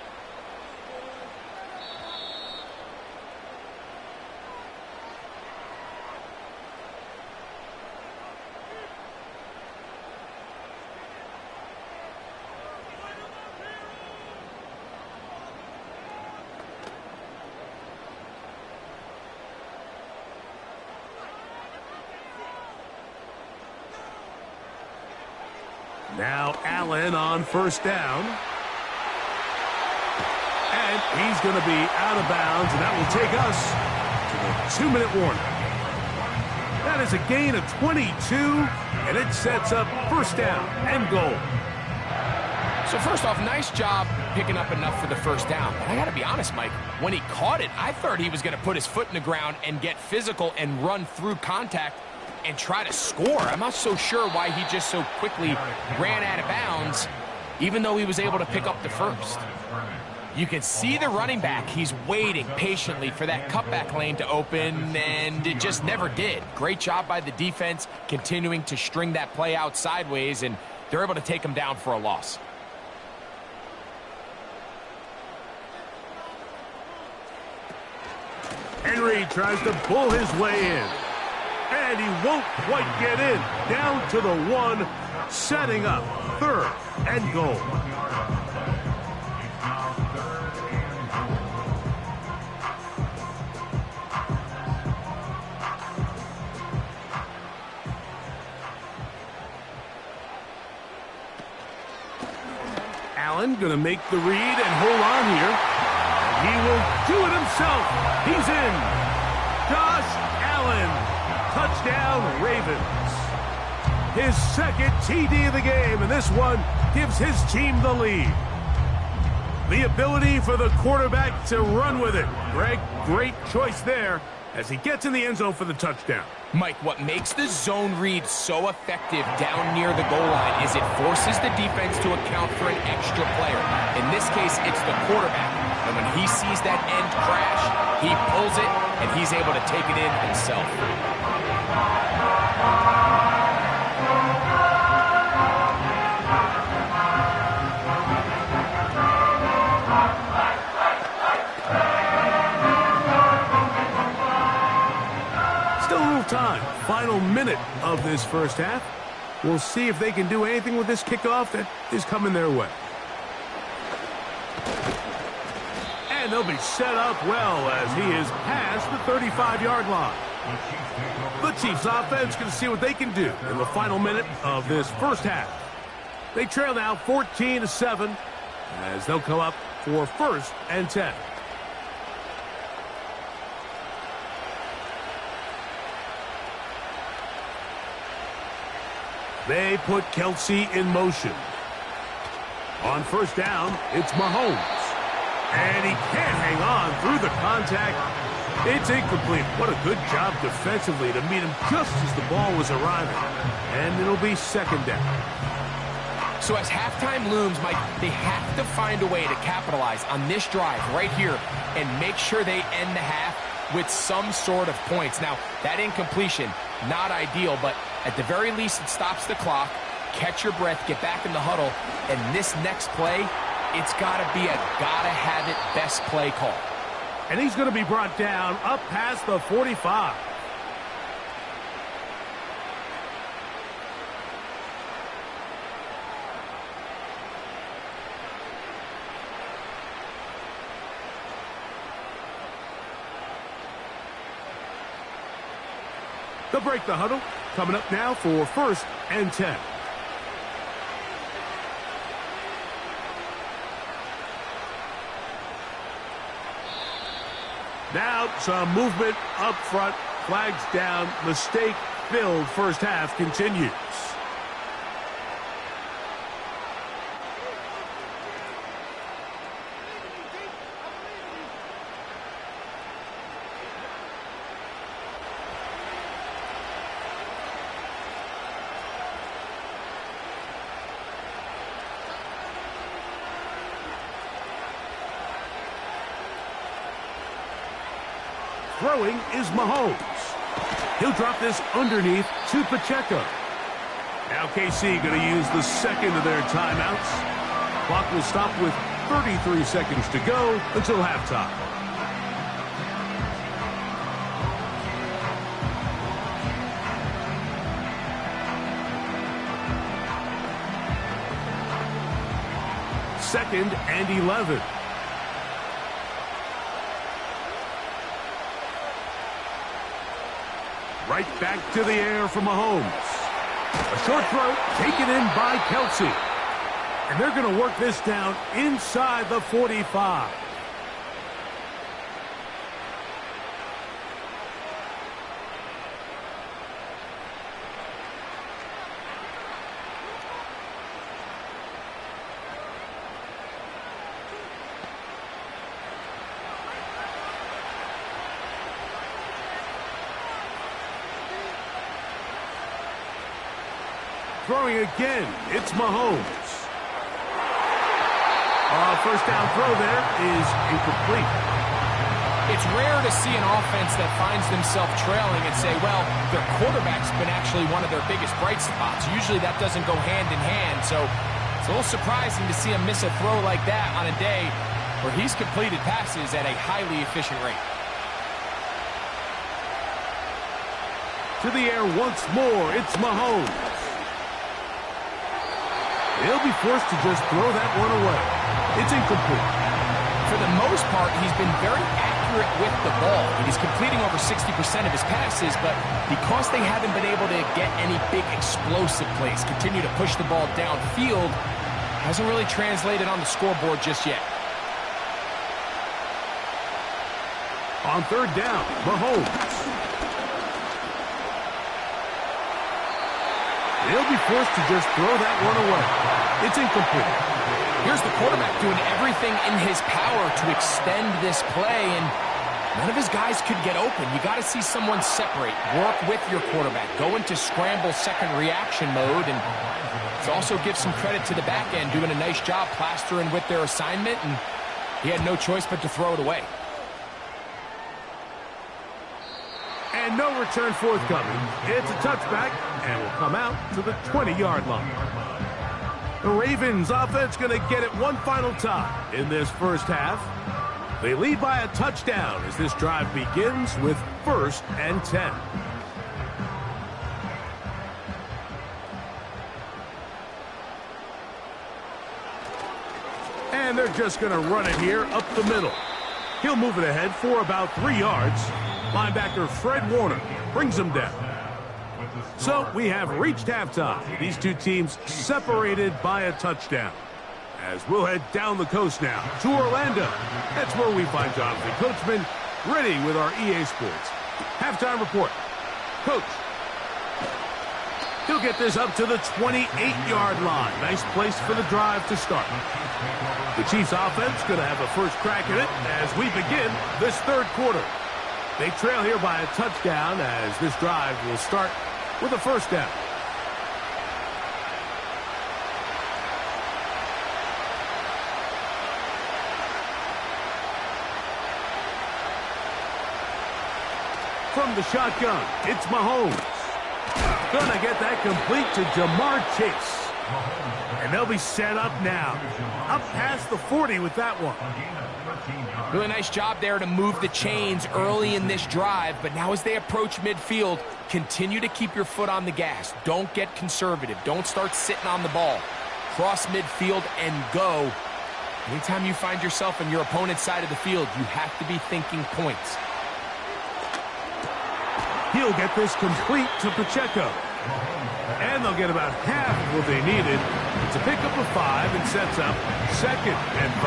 Now Allen on 1st down. And he's going to be out of bounds, and that will take us to the 2-minute warning. That is a gain of 22, and it sets up 1st down and goal. So first off, nice job picking up enough for the 1st down. But I got to be honest, Mike, when he caught it, I thought he was going to put his foot in the ground and get physical and run through contact and try to score. I'm not so sure why he just so quickly ran out of bounds, even though he was able to pick up the 1st. You can see the running back. He's waiting patiently for that cutback lane to open, and it just never did. Great job by the defense continuing to string that play out sideways, and they're able to take him down for a loss. Henry tries to pull his way in. And he won't quite get in. Down to the 1, setting up 3rd and goal. Allen going to make the read and hold on here. And he will do it himself. He's in. Josh Allen. Touchdown, Ravens. His 2nd TD of the game, and this one gives his team the lead. The ability for the quarterback to run with it. Greg, great choice there as he gets in the end zone for the touchdown. Mike, what makes the zone read so effective down near the goal line is it forces the defense to account for an extra player. In this case, it's the quarterback. And when he sees that end crash, he pulls it, and he's able to take it in himself. Still a little time. Final minute of this 1st half. We'll see if they can do anything with this kickoff that is coming their way. And they'll be set up well as he is past the 35-yard line. The Chiefs offense going to see what they can do in the final minute of this 1st half. They trail now 14-7 as they'll come up for 1st and 10. They put Kelce in motion. On 1st down, it's Mahomes. And he can't hang on through the contact. It's incomplete. What a good job defensively to meet him just as the ball was arriving. And it'll be 2nd down. So as halftime looms, Mike, they have to find a way to capitalize on this drive right here and make sure they end the half with some sort of points. Now, that incompletion, not ideal, but at the very least it stops the clock. catch your breath, get back in the huddle, and this next play, it's got to be a gotta-have-it best play call. And he's going to be brought down up past the 45. They'll break the huddle. Coming up now for 1st and 10. Now some movement up front. Flags down. Mistake-filled first half continues. Throwing is Mahomes. He'll drop this underneath to Pacheco. Now KC going to use the second of their timeouts. Clock will stop with 33 seconds to go until halftime. Second and 11. Right back to the air for Mahomes. A short throw taken in by Kelsey. And they're going to work this down inside the 45. Throwing again, it's Mahomes. First down throw there is incomplete. It's rare to see an offense that finds themselves trailing and say, well, their quarterback's been actually one of their biggest bright spots. Usually that doesn't go hand in hand, so it's a little surprising to see him miss a throw like that on a day where he's completed passes at a highly efficient rate. To the air once more, it's Mahomes. He'll be forced to just throw that one away. It's incomplete. For the most part, he's been very accurate with the ball. He's completing over 60% of his passes, but because they haven't been able to get any big explosive plays, continue to push the ball downfield, hasn't really translated on the scoreboard just yet. On third down, Mahomes. He'll be forced to just throw that one away. It's incomplete. Here's the quarterback doing everything in his power to extend this play, and none of his guys could get open. You got to see someone separate, work with your quarterback, go into scramble second reaction mode, and also give some credit to the back end, doing a nice job plastering with their assignment, and he had no choice but to throw it away. And no return forthcoming. It's a touchback, and will come out to the 20-yard line. The Ravens offense going to get it one final time in this first half. They lead by a touchdown as this drive begins with 1st and 10. And they're just going to run it here up the middle. He'll move it ahead for about 3 yards. Linebacker Fred Warner brings him down. So we have reached halftime. These two teams separated by a touchdown. As we'll head down the coast now to Orlando. That's where we find Jonathan Coachman ready with our EA Sports halftime report. Coach. He'll get this up to the 28-yard line. Nice place for the drive to start. The Chiefs offense going to have a first crack at it as we begin this third quarter. They trail here by a touchdown as this drive will start with a first down. From the shotgun, it's Mahomes. Gonna get that complete to Jamar Chase. And they'll be set up now. Up past the 40 with that one. Really nice job there to move the chains early in this drive, but now as they approach midfield, continue to keep your foot on the gas. Don't get conservative. Don't start sitting on the ball. Cross midfield and go. Anytime you find yourself on your opponent's side of the field, you have to be thinking points. He'll get this complete to Pacheco. And they'll get about half of what they needed. It's a pickup of 5 and sets up 2nd and 5.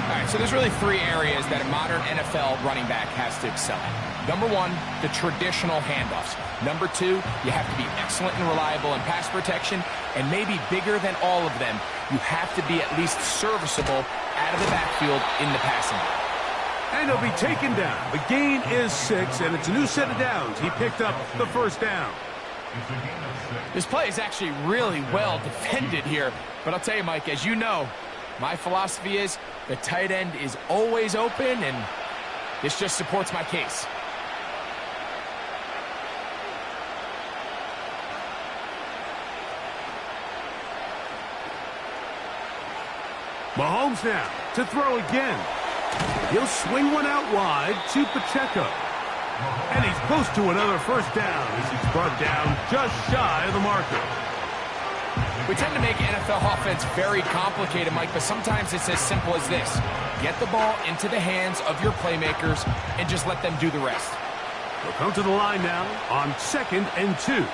All right, so there's really 3 areas that a modern NFL running back has to excel at. Number 1, the traditional handoffs. Number 2, you have to be excellent and reliable in pass protection. And maybe bigger than all of them, you have to be at least serviceable out of the backfield in the passing game. And he'll be taken down. The gain is 6, and it's a new set of downs. He picked up the first down. This play is actually really well defended here. But I'll tell you, Mike, as you know, my philosophy is the tight end is always open, and this just supports my case. Mahomes now to throw again. He'll swing one out wide to Pacheco. And he's close to another first down as he's brought down just shy of the marker. We tend to make NFL offense very complicated, Mike, but sometimes it's as simple as this. Get the ball into the hands of your playmakers and just let them do the rest. They'll come to the line now on 2nd and 2.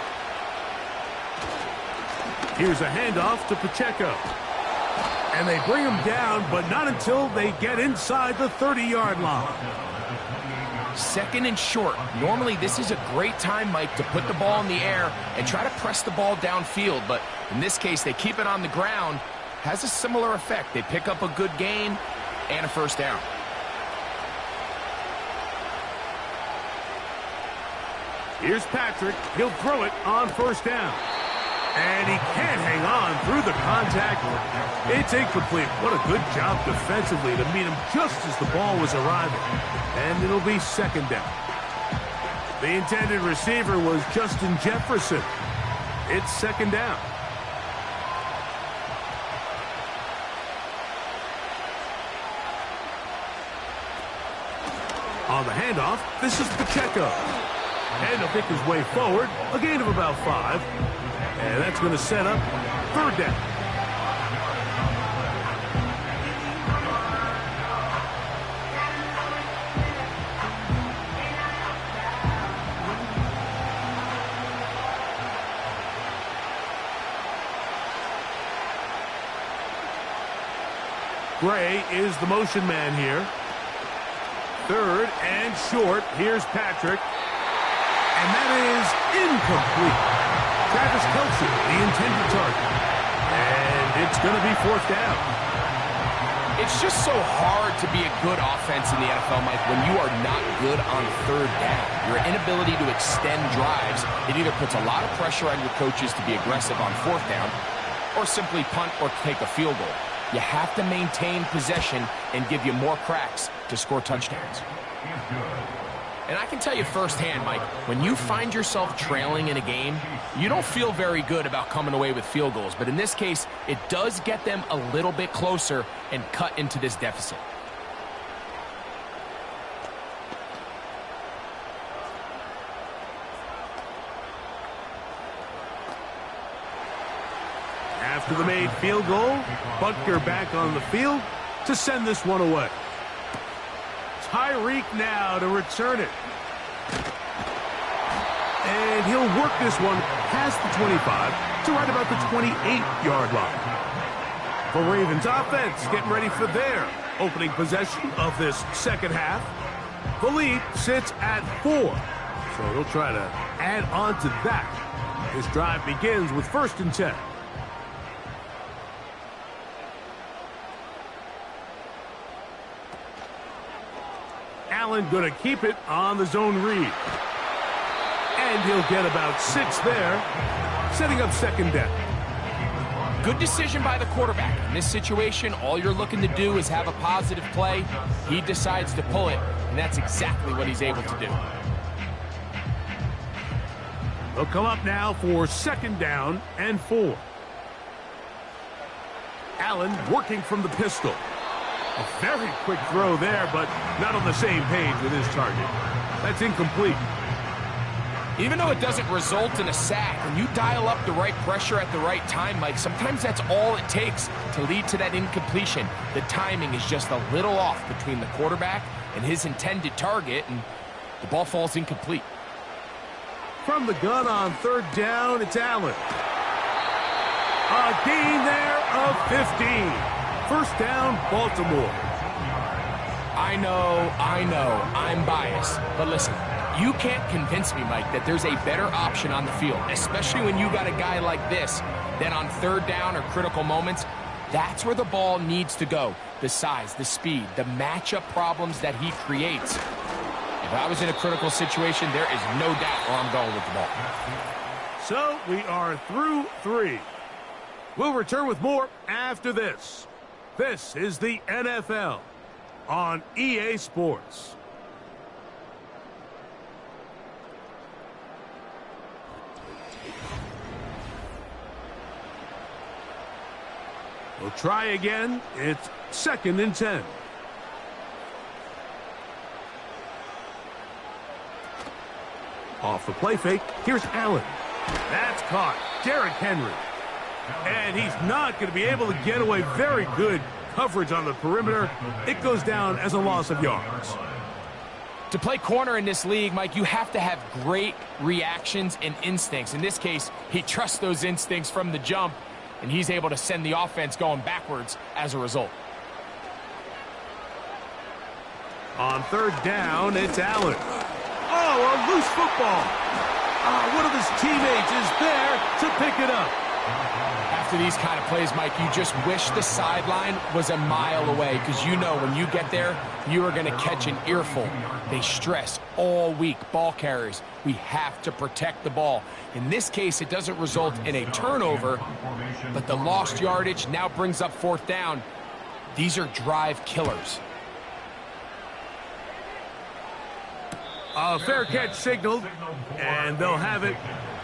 Here's a handoff to Pacheco. And they bring him down, but not until they get inside the 30-yard line. 2nd and short. Normally, this is a great time, Mike, to put the ball in the air and try to press the ball downfield. But in this case, they keep it on the ground. Has a similar effect. They pick up a good gain and a first down. Here's Patrick. He'll throw it on first down. And he can't hang on through the contact. It's incomplete. What a good job defensively to meet him just as the ball was arriving. And it'll be 2nd down. The intended receiver was Justin Jefferson. It's 2nd down. On the handoff, this is Pacheco. And he'll pick his way forward. A gain of about 5. And that's going to set up 3rd down. Gray is the motion man here. 3rd and short. Here's Patrick. And that is incomplete. Travis Kelce, the intended target. And it's going to be 4th down. It's just so hard to be a good offense in the NFL, Mike, when you are not good on 3rd down. Your inability to extend drives, it either puts a lot of pressure on your coaches to be aggressive on 4th down or simply punt or take a field goal. You have to maintain possession and give you more cracks to score touchdowns. And I can tell you firsthand, Mike, when you find yourself trailing in a game, you don't feel very good about coming away with field goals. But in this case, it does get them a little bit closer and cut into this deficit. After the made field goal, Butker back on the field to send this one away. Tyreek now to return it. And he'll work this one past the 25 to right about the 28-yard line. The Ravens offense getting ready for their opening possession of this 2nd half. The lead sits at 4. So they'll try to add on to that. This drive begins with 1st and 10. Allen going to keep it on the zone read. And he'll get about 6 there, setting up 2nd down. Good decision by the quarterback. In this situation, all you're looking to do is have a positive play. He decides to pull it, and that's exactly what he's able to do. They'll come up now for 2nd down and 4. Allen working from the pistol. A very quick throw there, but not on the same page with his target. That's incomplete. Even though it doesn't result in a sack, when you dial up the right pressure at the right time, Mike, sometimes that's all it takes to lead to that incompletion. The timing is just a little off between the quarterback and his intended target, and the ball falls incomplete. From the gun on 3rd down, it's Allen. A gain there of 15. 1st down, Baltimore. I know, I'm biased, but listen, you can't convince me, Mike, that there's a better option on the field, especially when you got a guy like this, that on 3rd down or critical moments, that's where the ball needs to go. The size, the speed, the matchup problems that he creates. If I was in a critical situation, there is no doubt where I'm going with the ball. So we are through 3. We'll return with more after this. This is the NFL on EA Sports. We'll try again. It's 2nd and 10. Off the play fake, here's Allen. That's caught. Derrick Henry. And he's not going to be able to get away. Very good coverage on the perimeter. It goes down as a loss of yards. To play corner in this league, Mike, you have to have great reactions and instincts. In this case, he trusts those instincts from the jump, and he's able to send the offense going backwards as a result. On 3rd down, it's Allen. Oh, a loose football. One of his teammates is there to pick it up. After these kind of plays, Mike, you just wish the sideline was a mile away, because you know when you get there, you are going to catch an earful. They stress all week, ball carriers. We have to protect the ball. In this case, it doesn't result in a turnover, but the lost yardage now brings up 4th down. These are drive killers. A fair catch signaled, and they'll have it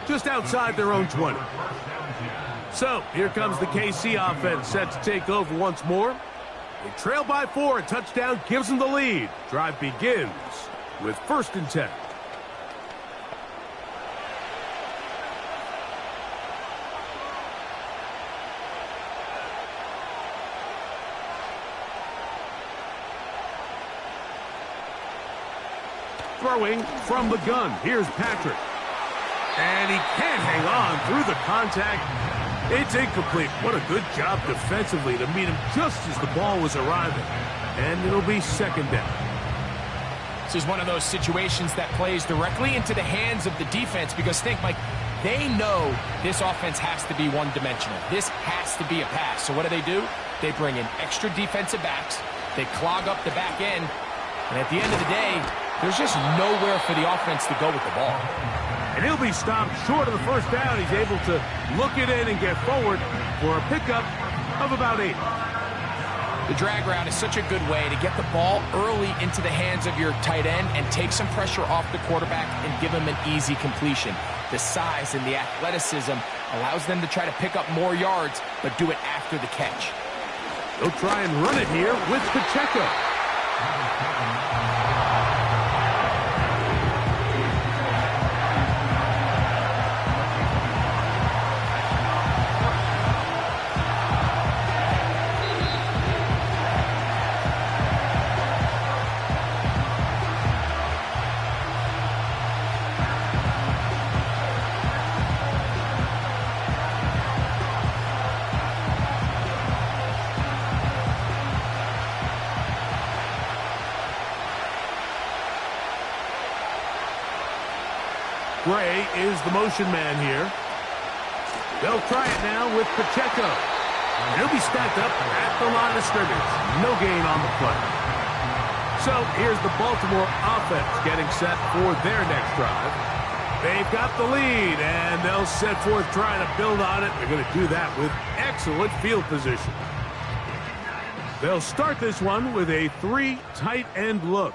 just outside their own 20. So, here comes the KC offense set to take over once more. They trail by 4. A touchdown gives them the lead. Drive begins with 1st and 10. Throwing from the gun. Here's Patrick. And he can't hang on through the contact. It's incomplete. What a good job defensively to meet him just as the ball was arriving. And it'll be 2nd down. This is one of those situations that plays directly into the hands of the defense, because think, Mike, they know this offense has to be one-dimensional. This has to be a pass. So what do? They bring in extra defensive backs. They clog up the back end. And at the end of the day, there's just nowhere for the offense to go with the ball. And he'll be stopped short of the 1st down. He's able to look it in and get forward for a pickup of about 8. The drag route is such a good way to get the ball early into the hands of your tight end and take some pressure off the quarterback and give him an easy completion. The size and the athleticism allows them to try to pick up more yards, but do it after the catch. They'll try and run it here with Pacheco. Gray is the motion man here. They'll try it now with Pacheco. And he'll be stacked up at the line of scrimmage. No gain on the play. So here's the Baltimore offense getting set for their next drive. They've got the lead, and they'll set forth trying to build on it. They're going to do that with excellent field position. They'll start this one with a 3 tight end look.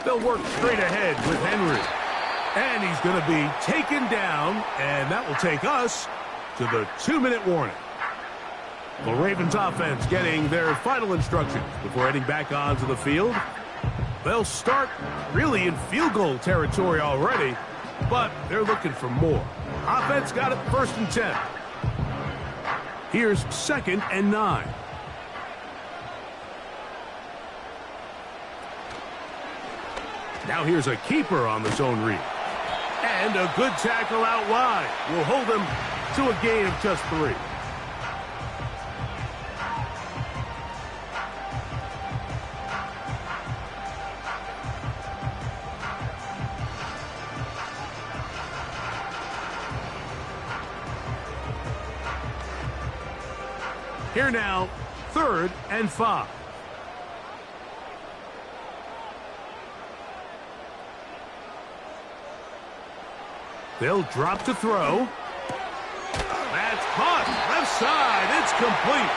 They'll work straight ahead with Henry. And he's going to be taken down, and that will take us to the 2-minute warning. The Ravens offense getting their final instructions before heading back onto the field. They'll start really in field goal territory already, but they're looking for more. Offense got it 1st and 10. Here's 2nd and 9. Now here's a keeper on the zone read. And a good tackle out wide will hold them to a gain of just 3. Here now, 3rd and 5. They'll drop to throw. That's caught. Left side. It's complete.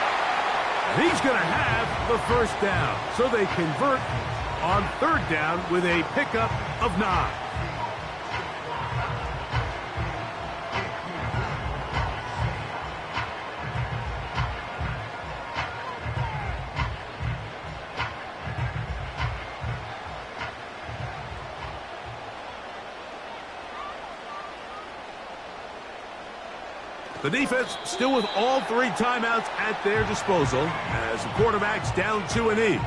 And he's going to have the 1st down. So they convert on 3rd down with a pickup of 9. The defense still with all 3 timeouts at their disposal as the quarterback's down to a knee.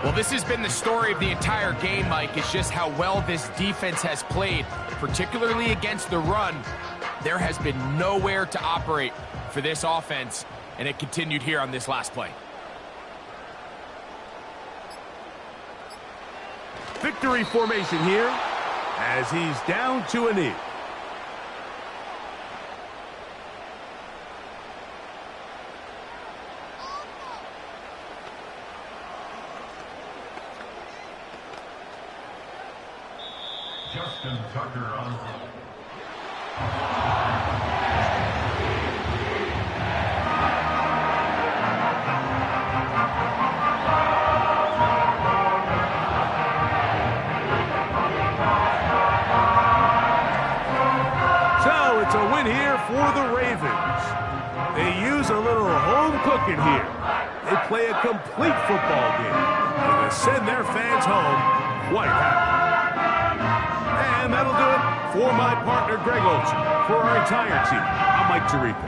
Well, this has been the story of the entire game, Mike. It's just how well this defense has played, particularly against the run. There has been nowhere to operate for this offense, and it continued here on this last play. Victory formation here as he's down to a knee. Justin Tucker on. So it's a win here for the Ravens. They use a little home cooking here. They play a complete football game. They're going to send their fans home quite happy. And that'll do it for my partner, Greg Olsen. For our entire team, I'm Mike Tirico.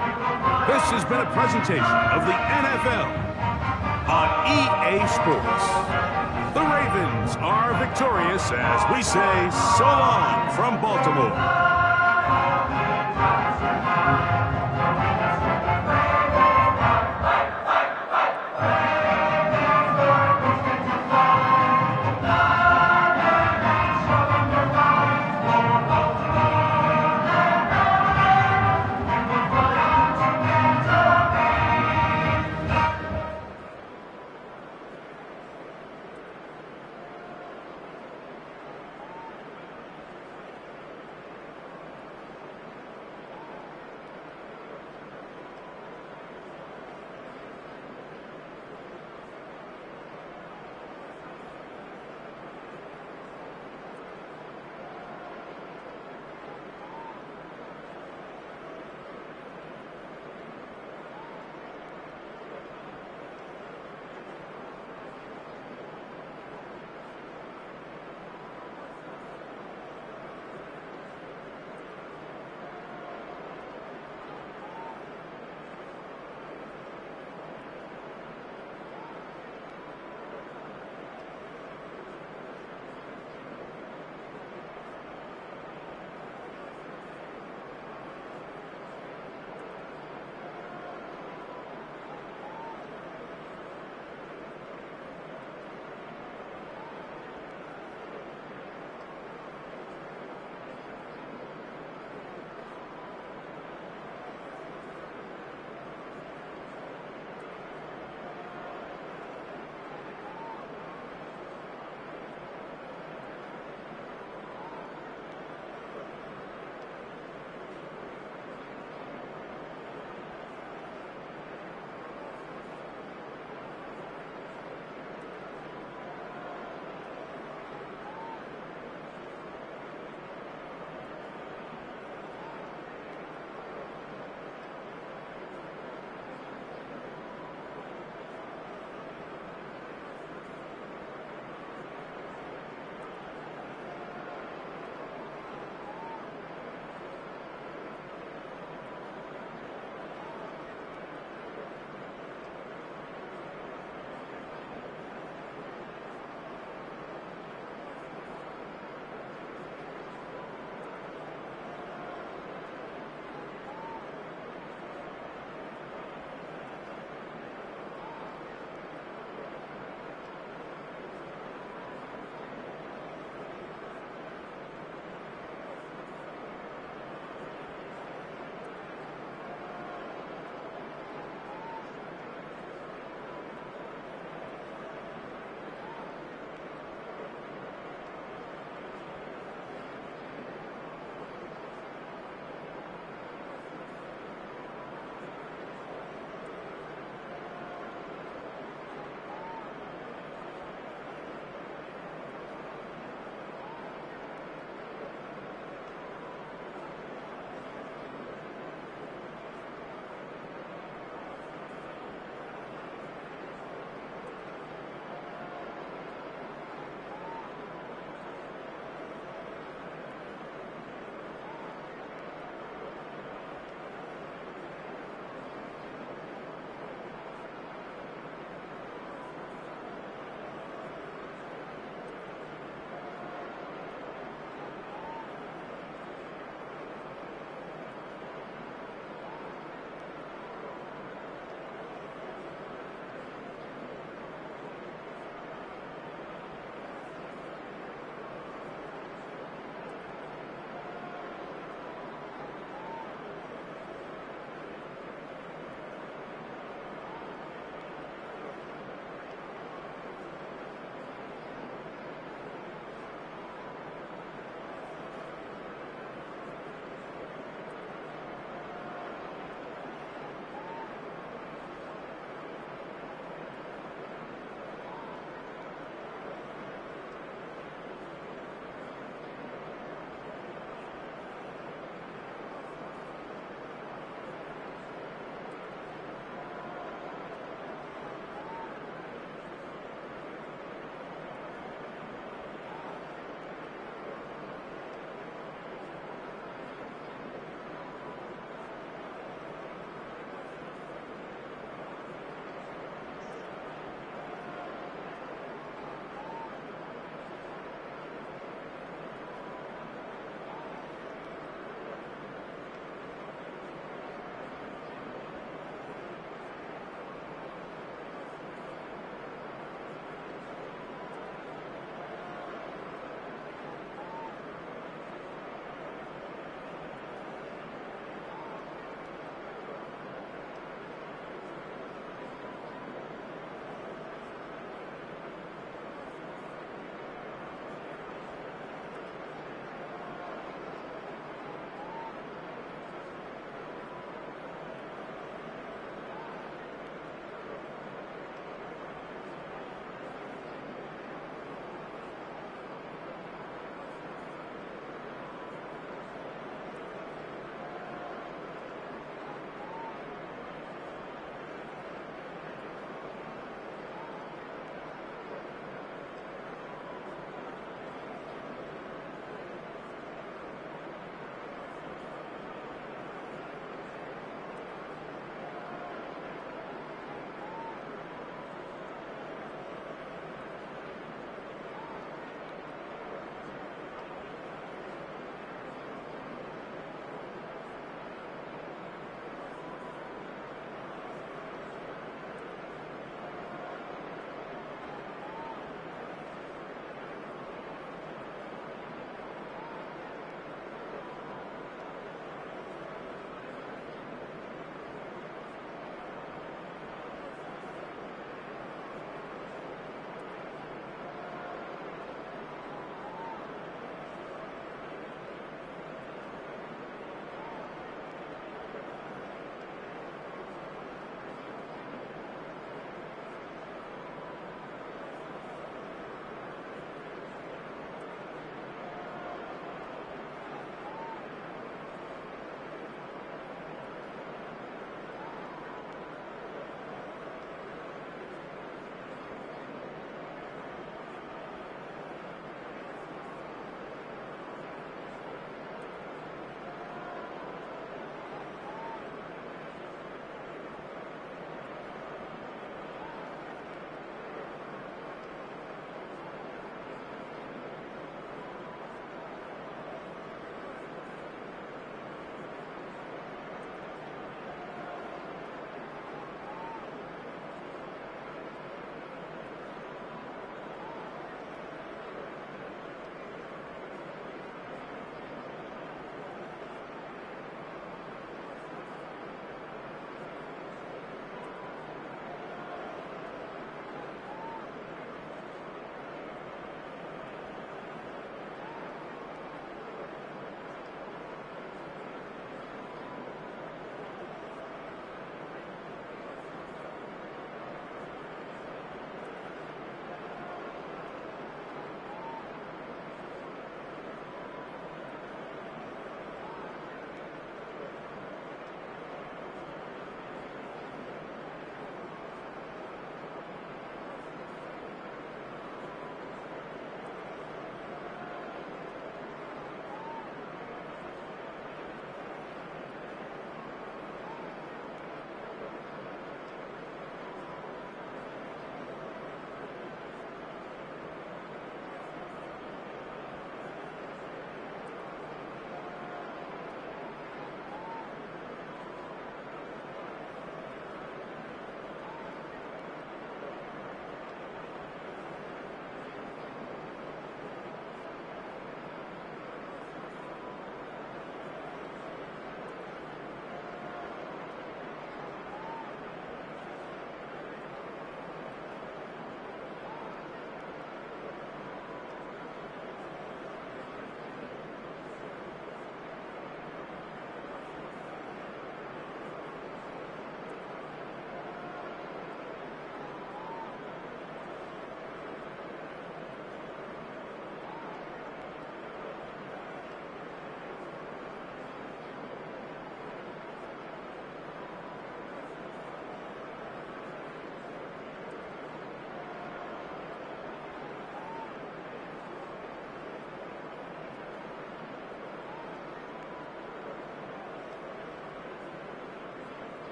This has been a presentation of the NFL on EA Sports. The Ravens are victorious as we say so long from Baltimore.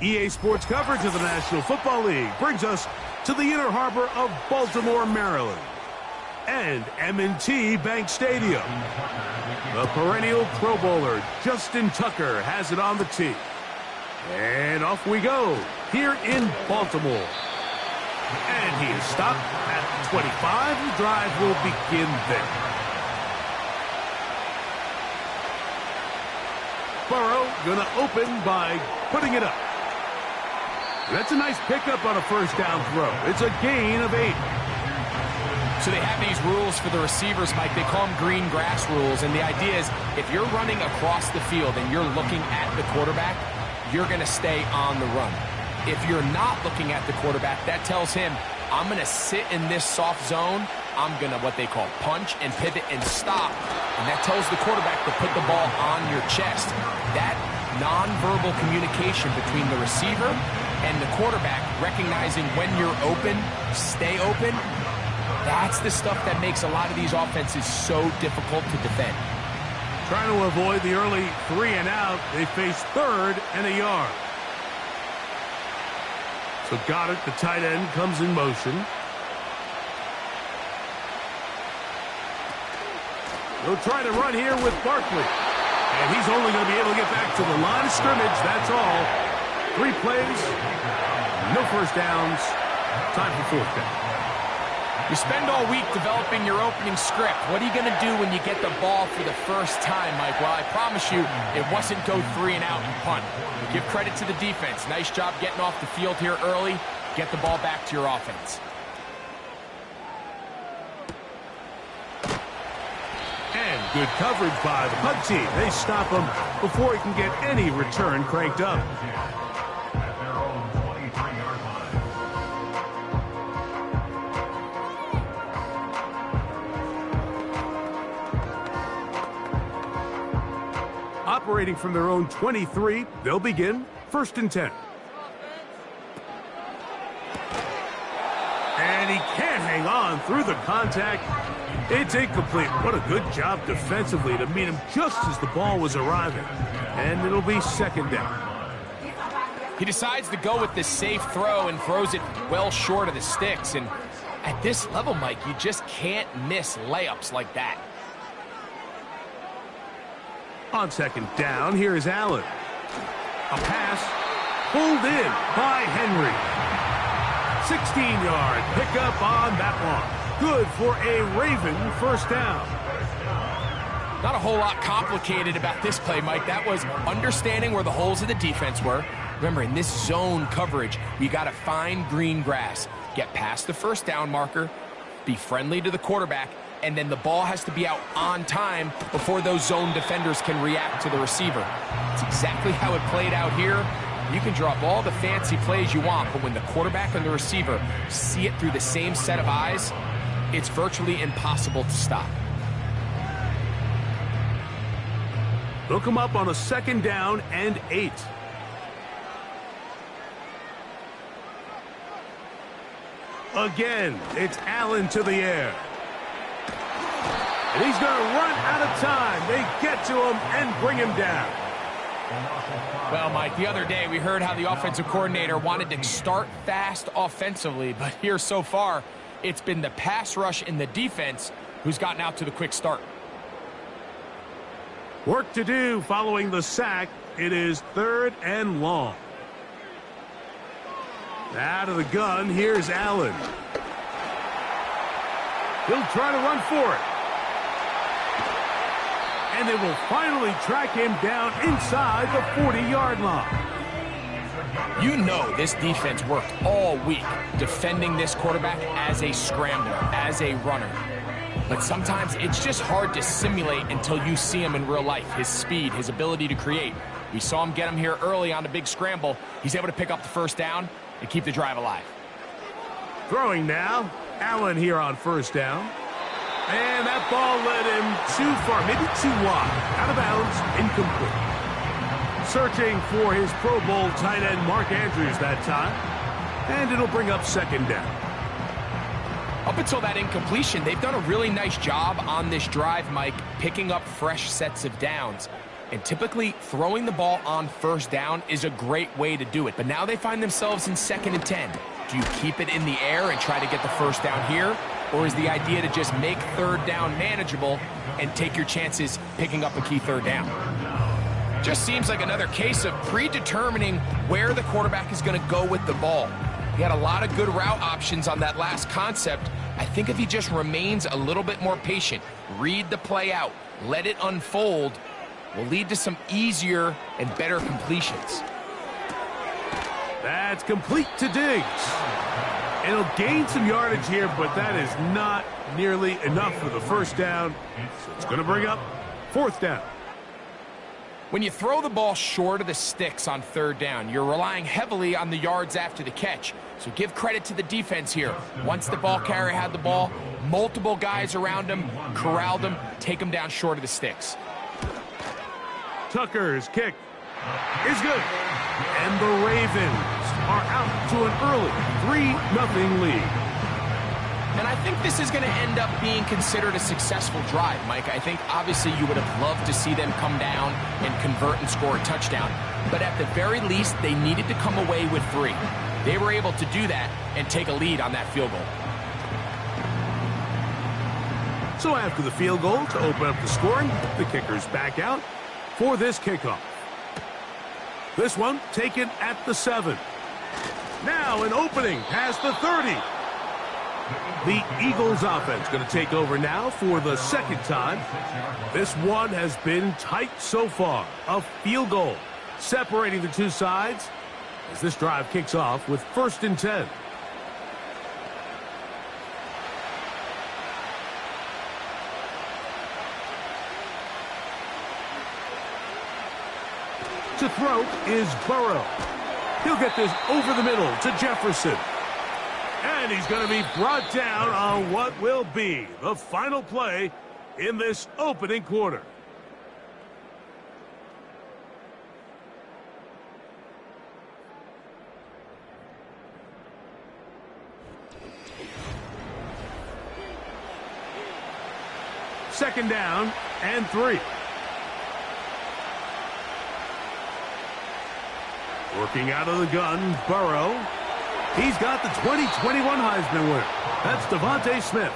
EA Sports coverage of the National Football League brings us to the inner harbor of Baltimore, Maryland, and M&T Bank Stadium. The perennial Pro Bowler, Justin Tucker, has it on the tee. And off we go, here in Baltimore. And he is stopped at 25. The drive will begin there. Burrow gonna open by putting it up. That's a nice pickup on a first down throw. It's a gain of 8. So they have these rules for the receivers, Mike. They call them green grass rules. And the idea is if you're running across the field and you're looking at the quarterback, you're going to stay on the run. If you're not looking at the quarterback, that tells him, I'm going to sit in this soft zone. I'm going to what they call punch and pivot and stop. And that tells the quarterback to put the ball on your chest. That nonverbal communication between the receiver and the quarterback, recognizing when you're open, stay open, that's the stuff that makes a lot of these offenses so difficult to defend. Trying to avoid the early 3 and out, they face 3rd and a yard. So Goddard, the tight end, comes in motion. They'll try to run here with Barkley. And he's only going to be able to get back to the line of scrimmage, that's all. 3 plays, no first downs, time for 4th down. You spend all week developing your opening script. What are you going to do when you get the ball for the first time, Mike? Well, I promise you, it wasn't go 3 and out and punt. Give credit to the defense. Nice job getting off the field here early. Get the ball back to your offense. And good coverage by the punt team. They stop him before he can get any return cranked up. Operating from their own 23, they'll begin 1st and 10. And he can't hang on through the contact. It's incomplete. What a good job defensively to meet him just as the ball was arriving. And it'll be 2nd down. He decides to go with this safe throw and throws it well short of the sticks. And at this level, Mike, you just can't miss layups like that. On 2nd down, here is Allen. A pass pulled in by Henry. 16-yard pickup on that one. Good for a Raven first down. Not a whole lot complicated about this play, Mike. That was understanding where the holes of the defense were. Remember, in this zone coverage, you got to find green grass. Get past the first down marker, be friendly to the quarterback, and then the ball has to be out on time before those zone defenders can react to the receiver. It's exactly how it played out here. You can drop all the fancy plays you want, but when the quarterback and the receiver see it through the same set of eyes, it's virtually impossible to stop. They'll come up on a 2nd down and 8. Again, it's Allen to the air. And he's going to run out of time. They get to him and bring him down. Well, Mike, the other day we heard how the offensive coordinator wanted to start fast offensively, but here so far, it's been the pass rush in the defense who's gotten out to the quick start. Work to do following the sack. It is 3rd and long. Out of the gun, here's Allen. He'll try to run for it. And they will finally track him down inside the 40-yard line. You know this defense worked all week defending this quarterback as a scrambler, as a runner. But sometimes it's just hard to simulate until you see him in real life, his speed, his ability to create. We saw him get him here early on the big scramble. He's able to pick up the first down and keep the drive alive. Throwing now, Allen here on 1st down. And that ball led him too far, maybe too wide. Out of bounds, incomplete. Searching for his Pro Bowl tight end, Mark Andrews, that time. And it'll bring up 2nd down. Up until that incompletion, they've done a really nice job on this drive, Mike, picking up fresh sets of downs. And typically, throwing the ball on first down is a great way to do it. But now they find themselves in 2nd and 10. Do you keep it in the air and try to get the first down here? Or is the idea to just make 3rd down manageable and take your chances picking up a key 3rd down? Just seems like another case of predetermining where the quarterback is going to go with the ball. He had a lot of good route options on that last concept. I think if he just remains a little bit more patient, read the play out, let it unfold, will lead to some easier and better completions. That's complete to Diggs. And he'll gain some yardage here, but that is not nearly enough for the first down. So it's going to bring up 4th down. When you throw the ball short of the sticks on 3rd down, you're relying heavily on the yards after the catch. So give credit to the defense here. Once the ball carrier had the ball, multiple guys around him, corralled him, take him down short of the sticks. Tucker's kick is good. And the Ravens are out to an early 3-0 lead. And I think this is going to end up being considered a successful drive, Mike. I think obviously you would have loved to see them come down and convert and score a touchdown. But at the very least, they needed to come away with 3. They were able to do that and take a lead on that field goal. So after the field goal to open up the scoring, the kicker's back out for this kickoff. This one taken at the 7. Now an opening past the 30. The Eagles offense going to take over now for the 2nd time. This one has been tight so far. A field goal separating the two sides as this drive kicks off with 1st and 10. To throw is Burrow. He'll get this over the middle to Jefferson. And he's going to be brought down on what will be the final play in this opening quarter. Second down and 3. Working out of the gun, Burrow. He's got the 2021 Heisman winner. That's Devontae Smith.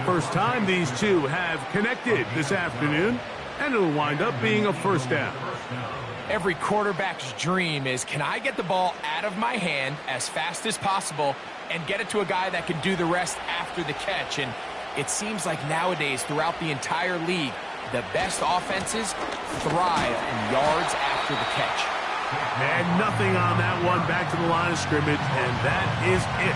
First time these two have connected this afternoon, and it'll wind up being a first down. Every quarterback's dream is, can I get the ball out of my hand as fast as possible and get it to a guy that can do the rest after the catch? And it seems like nowadays, throughout the entire league, the best offenses thrive in yards after the catch. And nothing on that one, back to the line of scrimmage, and that is it.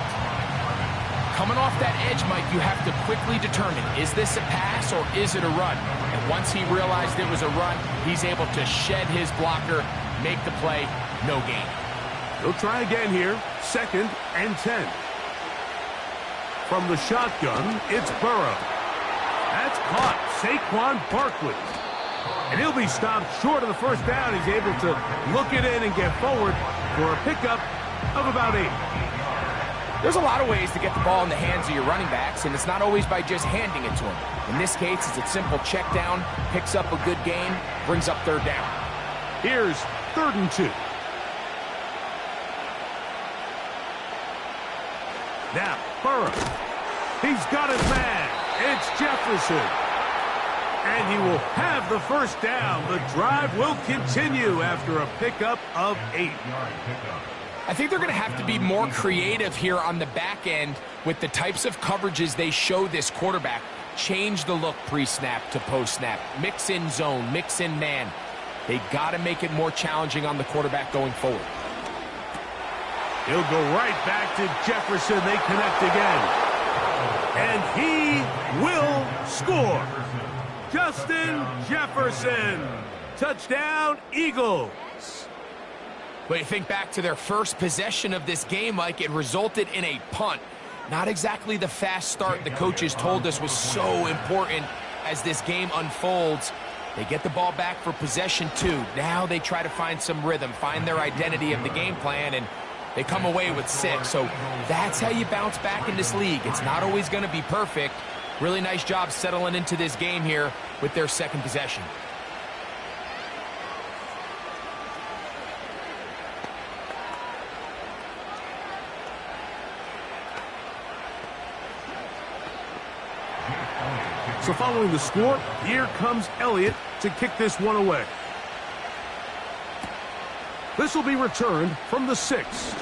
Coming off that edge, Mike, you have to quickly determine, is this a pass or is it a run? And once he realized it was a run, he's able to shed his blocker, make the play, no gain. He'll try again here, 2nd and 10. From the shotgun, it's Burrow. That's caught, Saquon Barkley. And he'll be stopped short of the first down. He's able to look it in and get forward for a pickup of about 8. There's a lot of ways to get the ball in the hands of your running backs, and it's not always by just handing it to them. In this case, it's a simple check down, picks up a good gain, brings up 3rd down. Here's 3rd and 2. Now, Burrow. He's got his man. It's Jefferson. And he will have the first down. The drive will continue after a pickup of 8. I think they're going to have to be more creative here on the back end with the types of coverages they show this quarterback. Change the look pre-snap to post-snap. Mix in zone, mix in man. They got to make it more challenging on the quarterback going forward. He'll go right back to Jefferson. They connect again. And he will score. Justin Jefferson. Touchdown, Eagles. But you think back to their first possession of this game, Mike, it resulted in a punt. Not exactly the fast start the coaches told us was so important as this game unfolds. They get the ball back for possession 2. Now they try to find some rhythm, find their identity of the game plan, and they come away with 6. So that's how you bounce back in this league. It's not always going to be perfect. Really nice job settling into this game here with their second possession. So following the score, here comes Elliott to kick this one away. This will be returned from the 6.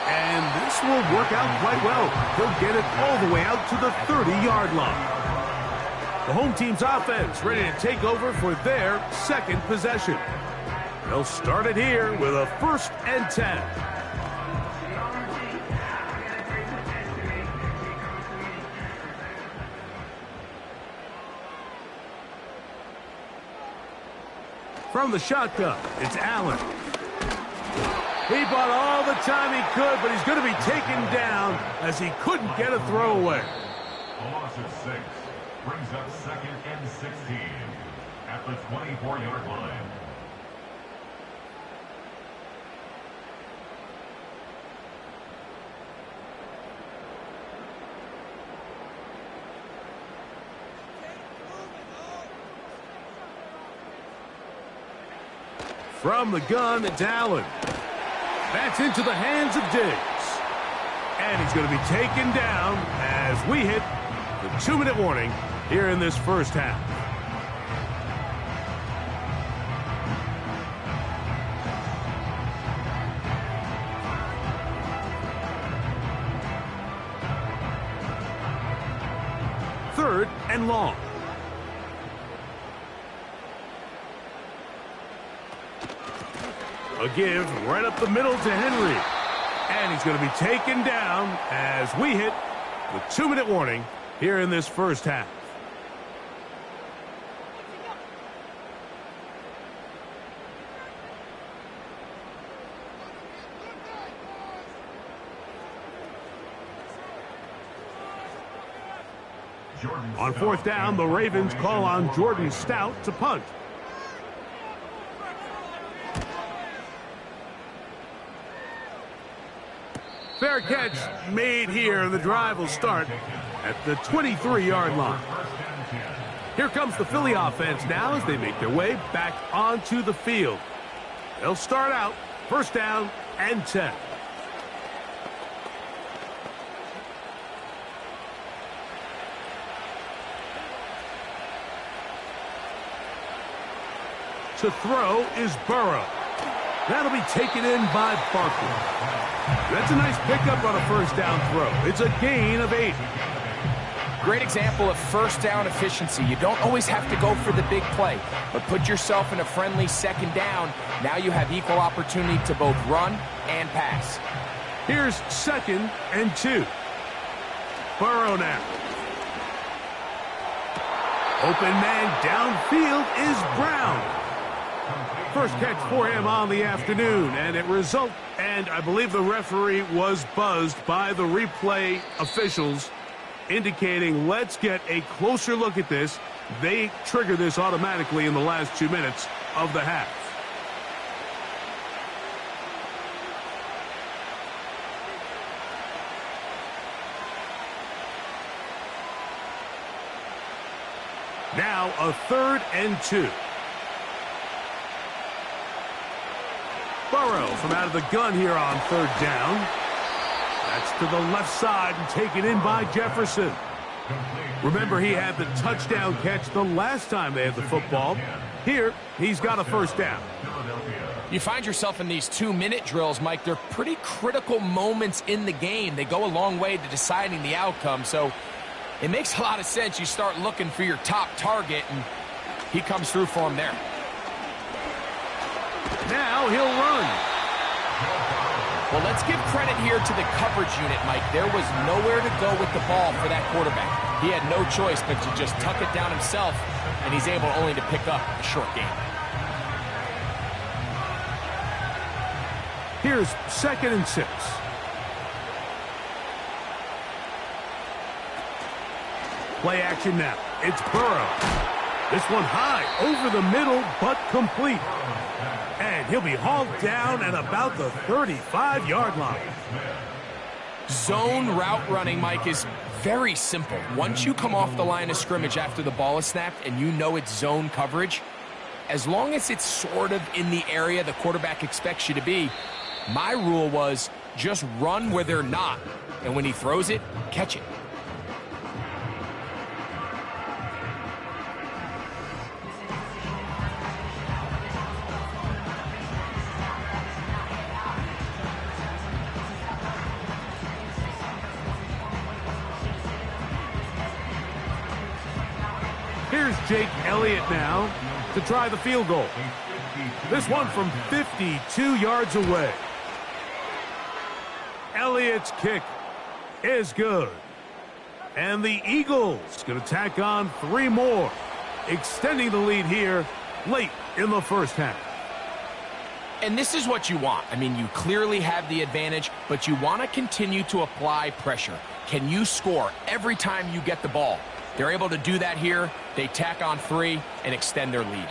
And this will work out quite well. He'll get it all the way out to the 30-yard line. The home team's offense ready to take over for their second possession. They'll start it here with a 1st and 10. From the shotgun, it's Allen. He bought all the time he could, but he's going to be taken down as he couldn't get a throwaway. A loss of 6 brings up 2nd and 16 at the 24-yard line. From the gun, it's Allen. That's into the hands of Diggs. And he's going to be taken down as we hit the 2-minute warning here in this first half. Third and long. A give right up the middle to Henry. And he's going to be taken down as we hit the 2-minute warning here in this first half. On 4th down, the Ravens call on Jordan Stout to punt. Fair catch made here. The drive will start at the 23-yard line. Here comes the Philly offense now as they make their way back onto the field. They'll start out 1st down and 10. To throw is Burrow. That'll be taken in by Barkley. That's a nice pickup on a 1st down throw. It's a gain of 8. Great example of 1st down efficiency. You don't always have to go for the big play, but put yourself in a friendly 2nd down. Now you have equal opportunity to both run and pass. Here's 2nd and 2. Burrow now. Open man downfield is Brown. First catch for him on the afternoon, and I believe the referee was buzzed by the replay officials, indicating let's get a closer look at this. They trigger this automatically in the last 2 minutes of the half. Now a 3rd and 2. Burrow from out of the gun here on 3rd down. That's to the left side and taken in by Jefferson. Remember, he had the touchdown catch the last time they had the football. Here, he's got a 1st down. You find yourself in these 2-minute drills, Mike. They're pretty critical moments in the game. They go a long way to deciding the outcome, so it makes a lot of sense. You start looking for your top target, and he comes through for him there. Now he'll run. Well, let's give credit here to the coverage unit, Mike. There was nowhere to go with the ball for that quarterback. He had no choice but to just tuck it down himself, and he's able only to pick up a short gain. Here's 2nd and 6. Play action now. It's Burrow. This one high over the middle, but complete. And he'll be hauled down at about the 35-yard line. Zone route running, Mike, is very simple. Once you come off the line of scrimmage after the ball is snapped and you know it's zone coverage, as long as it's sort of in the area the quarterback expects you to be, my rule was just run where they're not. And when he throws it, catch it. Here's Jake Elliott now to try the field goal. This one from 52 yards away. Elliott's kick is good. And the Eagles going to tack on 3 more, extending the lead here late in the first half. And this is what you want. I mean, you clearly have the advantage, but you want to continue to apply pressure. Can you score every time you get the ball? They're able to do that here. They tack on 3 and extend their lead.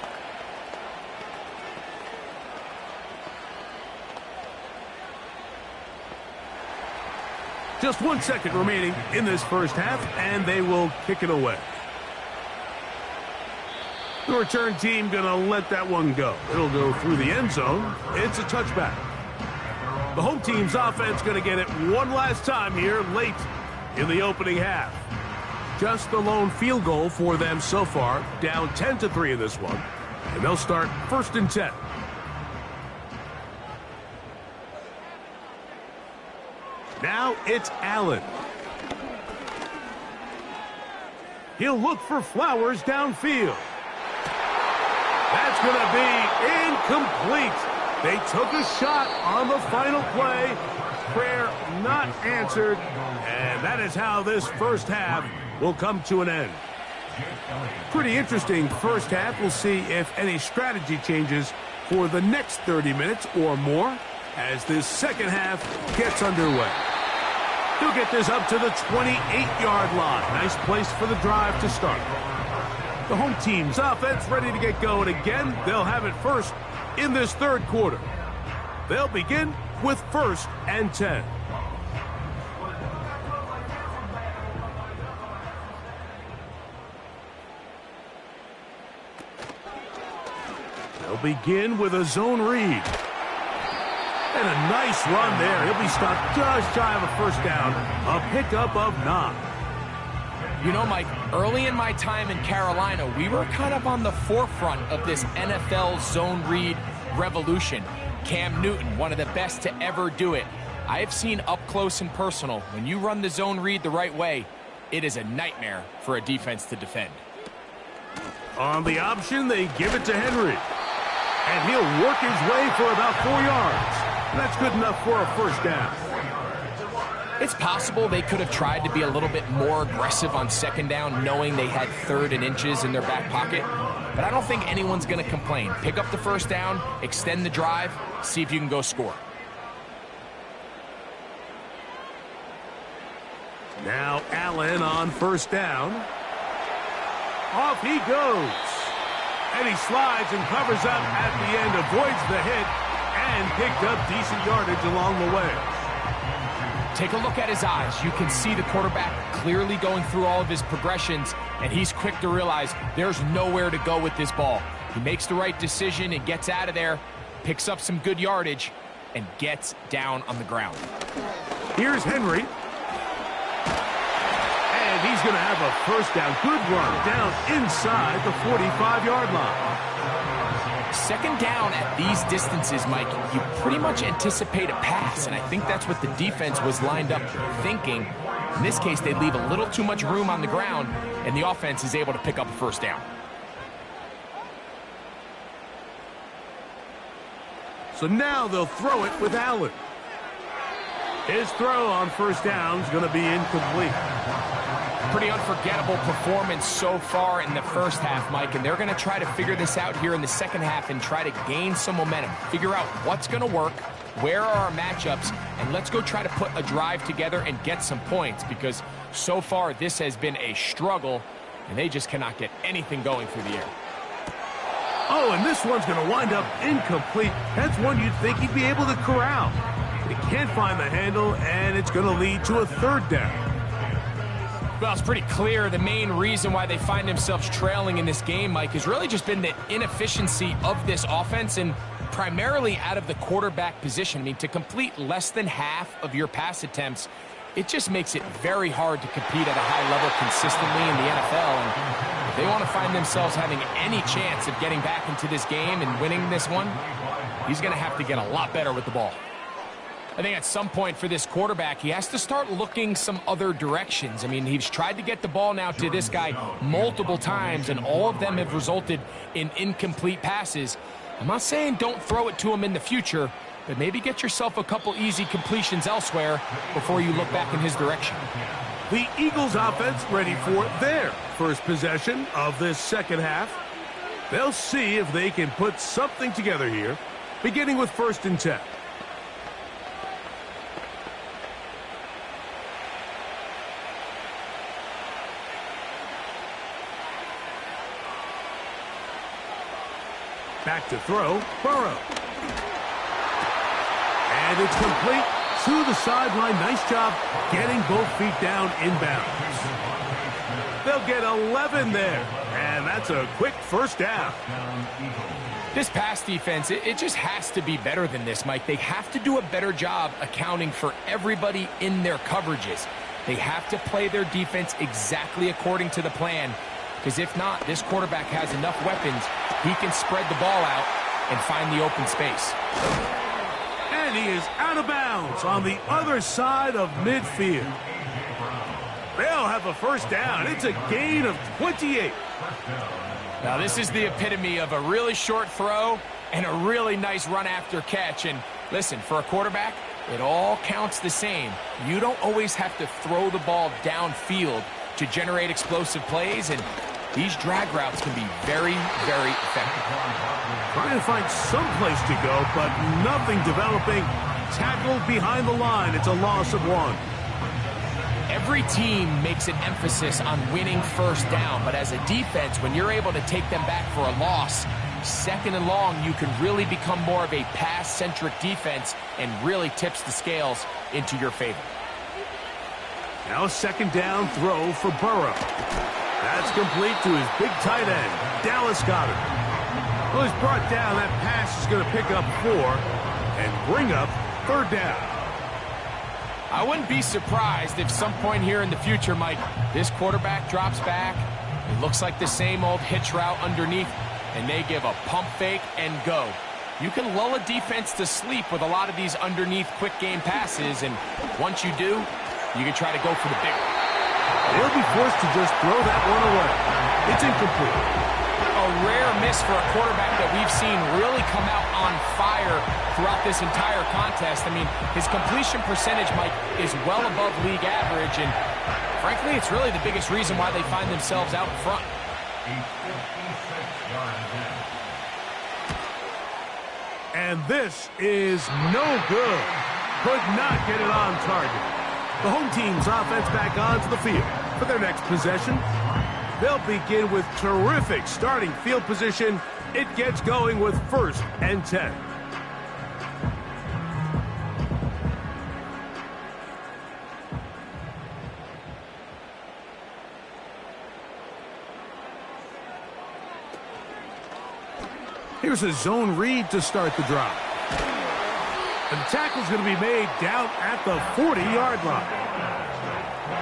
Just 1 second remaining in this first half, and they will kick it away. The return team going to let that one go. It'll go through the end zone. It's a touchback. The home team's offense going to get it one last time here late in the opening half. Just the lone field goal for them so far, down 10-3 in this one. And they'll start 1st and 10. Now it's Allen. He'll look for Flowers downfield. That's going to be incomplete. They took a shot on the final play. Prayer not answered. And that is how this first half will come to an end. Pretty interesting first half. We'll see if any strategy changes for the next 30 minutes or more as this second half gets underway. He'll get this up to the 28-yard line. Nice place for the drive to start. The home team's offense ready to get going again. They'll have it first in this third quarter. They'll begin with 1st and 10. They'll begin with a zone read. And a nice run there. He'll be stopped just shy of a first down. A pickup of 9. You know, Mike, early in my time in Carolina, we were kind of on the forefront of this NFL zone read revolution. Cam Newton, one of the best to ever do it. I have seen up close and personal, when you run the zone read the right way, it is a nightmare for a defense to defend. On the option, they give it to Henry. And he'll work his way for about 4 yards. That's good enough for a first down. It's possible they could have tried to be a little bit more aggressive on second down, knowing they had 3rd and inches in their back pocket. But I don't think anyone's going to complain. Pick up the first down, extend the drive, see if you can go score. Now Allen on first down. Off he goes. And he slides and covers up at the end, avoids the hit, and picked up decent yardage along the way. Take a look at his eyes. You can see the quarterback clearly going through all of his progressions, and he's quick to realize there's nowhere to go with this ball. He makes the right decision and gets out of there, picks up some good yardage, and gets down on the ground. Here's Henry. And he's going to have a first down. Good run down inside the 45-yard line. Second down at these distances, Mike, you pretty much anticipate a pass, and I think that's what the defense was lined up thinking. In this case, they leave a little too much room on the ground, and the offense is able to pick up a first down. So now they'll throw it with Allen. His throw on first down is going to be incomplete. Pretty unforgettable performance so far in the first half, Mike, and they're going to try to figure this out here in the second half and try to gain some momentum. Figure out what's going to work, where are our matchups, and let's go try to put a drive together and get some points, because so far this has been a struggle, and they just cannot get anything going through the air. Oh, and this one's going to wind up incomplete. That's one you'd think he'd be able to corral. He can't find the handle, and it's going to lead to a third down. Well, it's pretty clear the main reason why they find themselves trailing in this game, Mike, has really just been the inefficiency of this offense and primarily out of the quarterback position. I mean, to complete less than half of your pass attempts, it just makes it very hard to compete at a high level consistently in the NFL. And if they want to find themselves having any chance of getting back into this game and winning this one, he's going to have to get a lot better with the ball. I think at some point for this quarterback, he has to start looking some other directions. I mean, he's tried to get the ball now to this guy multiple times, and all of them have resulted in incomplete passes. I'm not saying don't throw it to him in the future, but maybe get yourself a couple easy completions elsewhere before you look back in his direction. The Eagles offense ready for their first possession of this second half. They'll see if they can put something together here, beginning with 1st and 10. Back to throw, Burrow. And it's complete to the sideline. Nice job getting both feet down inbounds. They'll get 11 there, and that's a quick first down. This pass defense, it just has to be better than this, Mike. They have to do a better job accounting for everybody in their coverages. They have to play their defense exactly according to the plan, because if not, this quarterback has enough weapons, he can spread the ball out and find the open space. And he is out of bounds on the other side of midfield. They'll have a first down. It's a gain of 28. Now, this is the epitome of a really short throw and a really nice run after catch. And listen, for a quarterback, it all counts the same. You don't always have to throw the ball downfield to generate explosive plays, and these drag routes can be very, very effective. Trying to find some place to go, but nothing developing. Tackled behind the line. It's a loss of 1. Every team makes an emphasis on winning first down, but as a defense, when you're able to take them back for a loss, 2nd and long, you can really become more of a pass-centric defense and really tips the scales into your favor. Now a 2nd down throw for Burrow. That's complete to his big tight end, Dallas Goedert. Well, he's brought down. That pass is going to pick up 4 and bring up 3rd down. I wouldn't be surprised if some point here in the future, Mike, this quarterback drops back. It looks like the same old hitch route underneath, and they give a pump fake and go. You can lull a defense to sleep with a lot of these underneath quick game passes, and once you do, you can try to go for the big one. They'll be forced to just throw that one away. It's incomplete. A rare miss for a quarterback that we've seen really come out on fire throughout this entire contest. I mean, his completion percentage, Mike, is well above league average, and frankly, it's really the biggest reason why they find themselves out in front. And this is no good. Could not get it on target. The home team's offense back onto the field for their next possession. They'll begin with terrific starting field position. It gets going with 1st and 10. Here's a zone read to start the drive. And the tackle's going to be made down at the 40-yard line.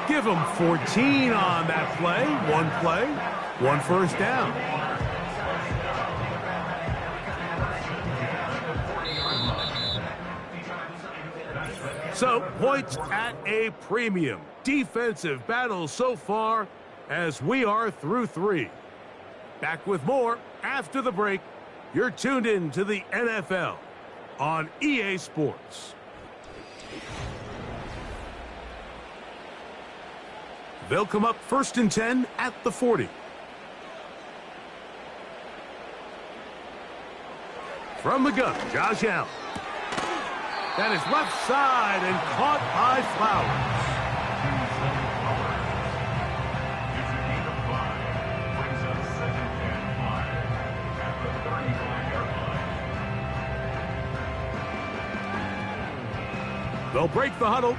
Give them 14 on that play. 1 first down. So, points at a premium. Defensive battle so far as we are through 3. Back with more after the break. You're tuned in to the NFL on EA Sports. They'll come up 1st and 10 at the 40. From the gun, Josh Allen. That is left side and caught by Flowers. They'll break the huddle.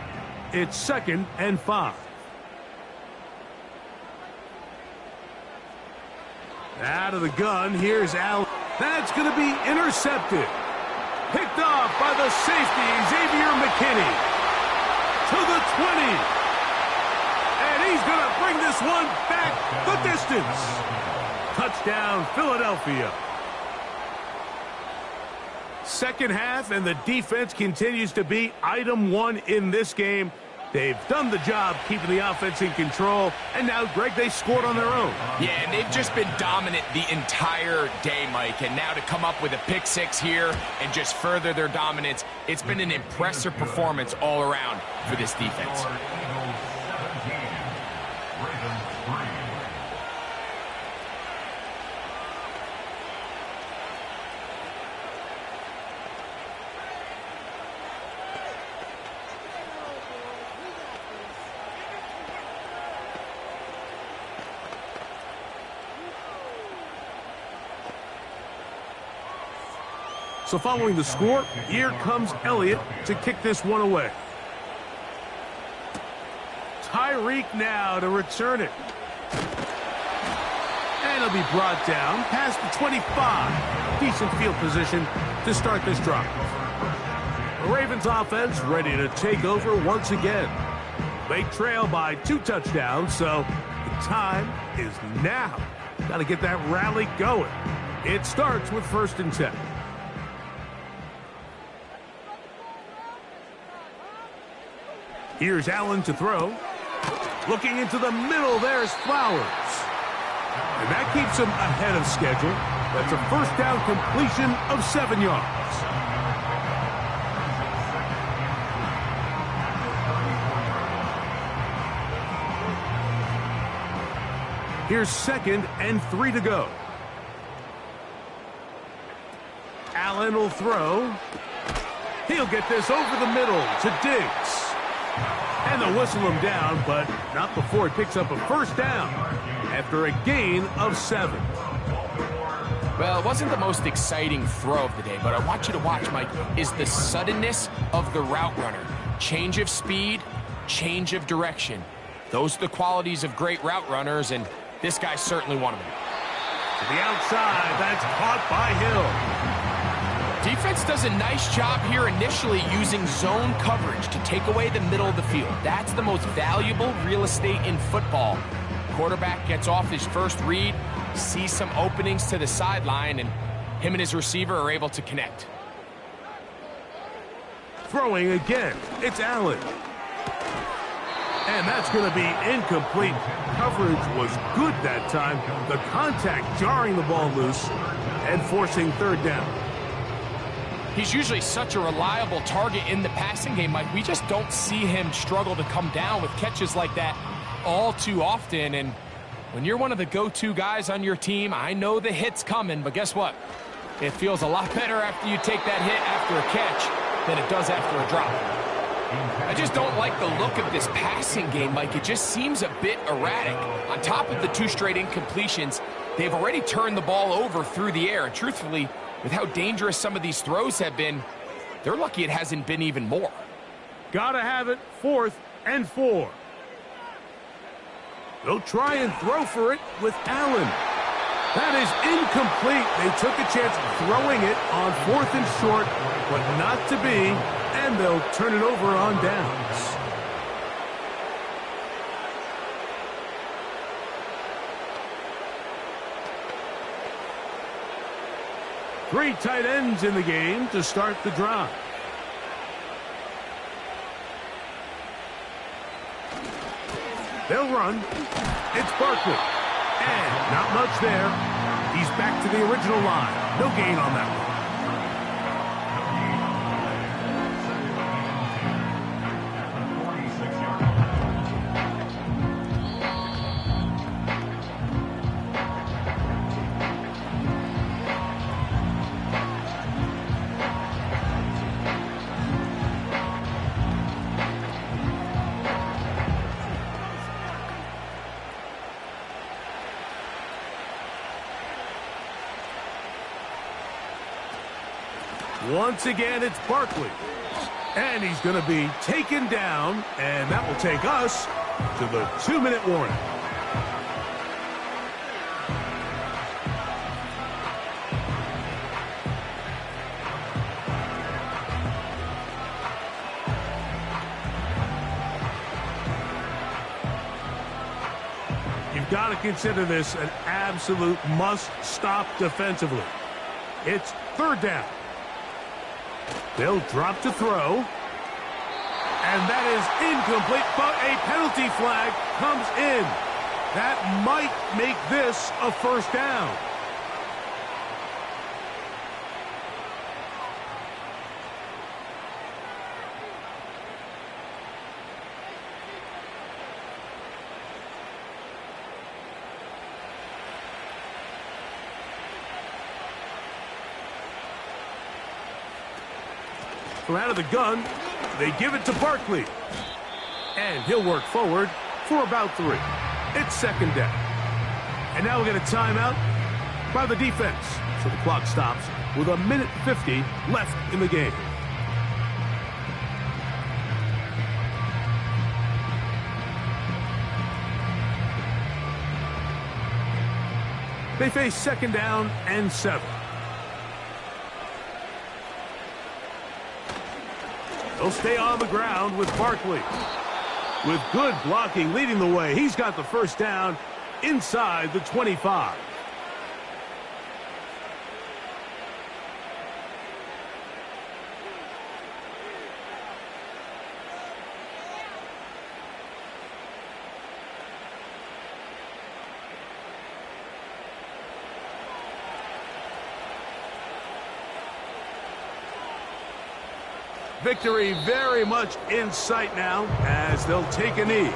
It's 2nd and 5. Out of the gun, here's Allen. That's going to be intercepted. Picked off by the safety, Xavier McKinney. To the 20. And he's going to bring this one back the distance. Touchdown, Philadelphia. Second half, and the defense continues to be item one in this game. They've done the job keeping the offense in control, and now, Greg, they scored on their own. Yeah, and they've just been dominant the entire day, Mike, and now to come up with a pick six here and just further their dominance, it's been an impressive performance all around for this defense. So following the score, here comes Elliott to kick this one away. Tyreek now to return it. And it'll be brought down past the 25. Decent field position to start this drive. The Ravens offense ready to take over once again. They trail by 2 touchdowns, so the time is now. Got to get that rally going. It starts with 1st and 10. Here's Allen to throw. Looking into the middle, there's Flowers. And that keeps him ahead of schedule. That's a 1st down completion of 7 yards. Here's 2nd and 3 to go. Allen will throw. He'll get this over the middle to Diggs. And they'll whistle him down, but not before he picks up a 1st down after a gain of 7. Well, it wasn't the most exciting throw of the day, but I want you to watch, Mike, is the suddenness of the route runner. Change of speed, change of direction. Those are the qualities of great route runners, and this guy's certainly one of them. To the outside, that's caught by Hill. Defense does a nice job here initially using zone coverage to take away the middle of the field. That's the most valuable real estate in football. Quarterback gets off his first read, sees some openings to the sideline, and him and his receiver are able to connect. Throwing again, it's Allen. And that's going to be incomplete. Coverage was good that time. The contact jarring the ball loose and forcing 3rd down. He's usually such a reliable target in the passing game, Mike. We just don't see him struggle to come down with catches like that all too often. And when you're one of the go-to guys on your team, I know the hit's coming, but guess what? It feels a lot better after you take that hit after a catch than it does after a drop. I just don't like the look of this passing game, Mike. It just seems a bit erratic. On top of the 2 straight incompletions, they've already turned the ball over through the air. And truthfully, with how dangerous some of these throws have been, they're lucky it hasn't been even more. Gotta have it, 4th and 4. They'll try and throw for it with Allen. That is incomplete. They took a chance throwing it on 4th and short, but not to be, and they'll turn it over on downs. Three tight ends in the game to start the drive. They'll run. It's Barkley. And not much there. He's back to the original line. No gain on that one. Once again, it's Barkley. And he's going to be taken down, and that will take us to the 2-minute warning. You've got to consider this an absolute must-stop defensively. It's 3rd down. They'll drop to throw. And that is incomplete, but a penalty flag comes in. That might make this a first down. From out of the gun, they give it to Barkley. And he'll work forward for about 3. It's second down. And now we get a timeout by the defense. So the clock stops with 1:50 left in the game. They face second down and 7. They'll stay on the ground with Barkley. With good blocking leading the way, he's got the first down inside the 25. Victory very much in sight now as they'll take a knee.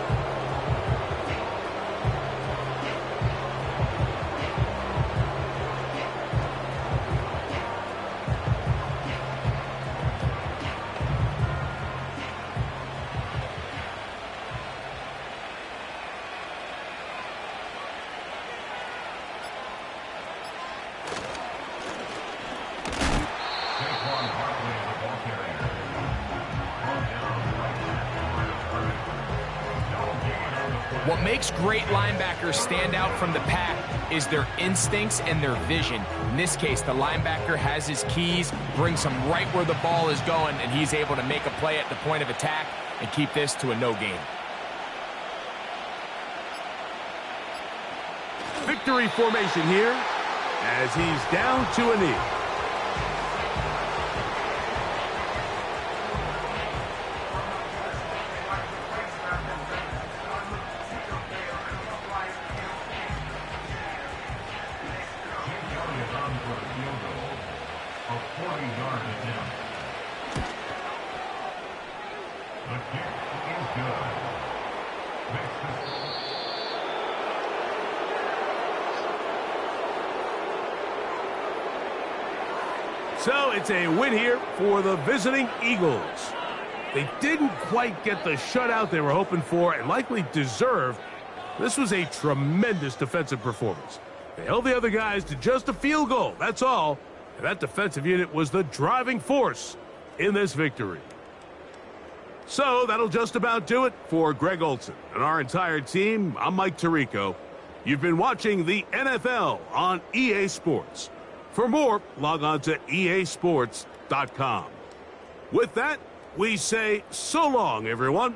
What makes great linebackers stand out from the pack is their instincts and their vision. In this case, the linebacker has his keys, brings him right where the ball is going, and he's able to make a play at the point of attack and keep this to a no gain. Victory formation here as he's down to a knee. So it's a win here for the visiting Eagles. They didn't quite get the shutout they were hoping for and likely deserved. This was a tremendous defensive performance. They held the other guys to just a field goal, that's all. And that defensive unit was the driving force in this victory. So that'll just about do it for Greg Olsen and our entire team. I'm Mike Tirico. You've been watching the NFL on EA Sports. For more, log on to easports.com. With that, we say so long, everyone.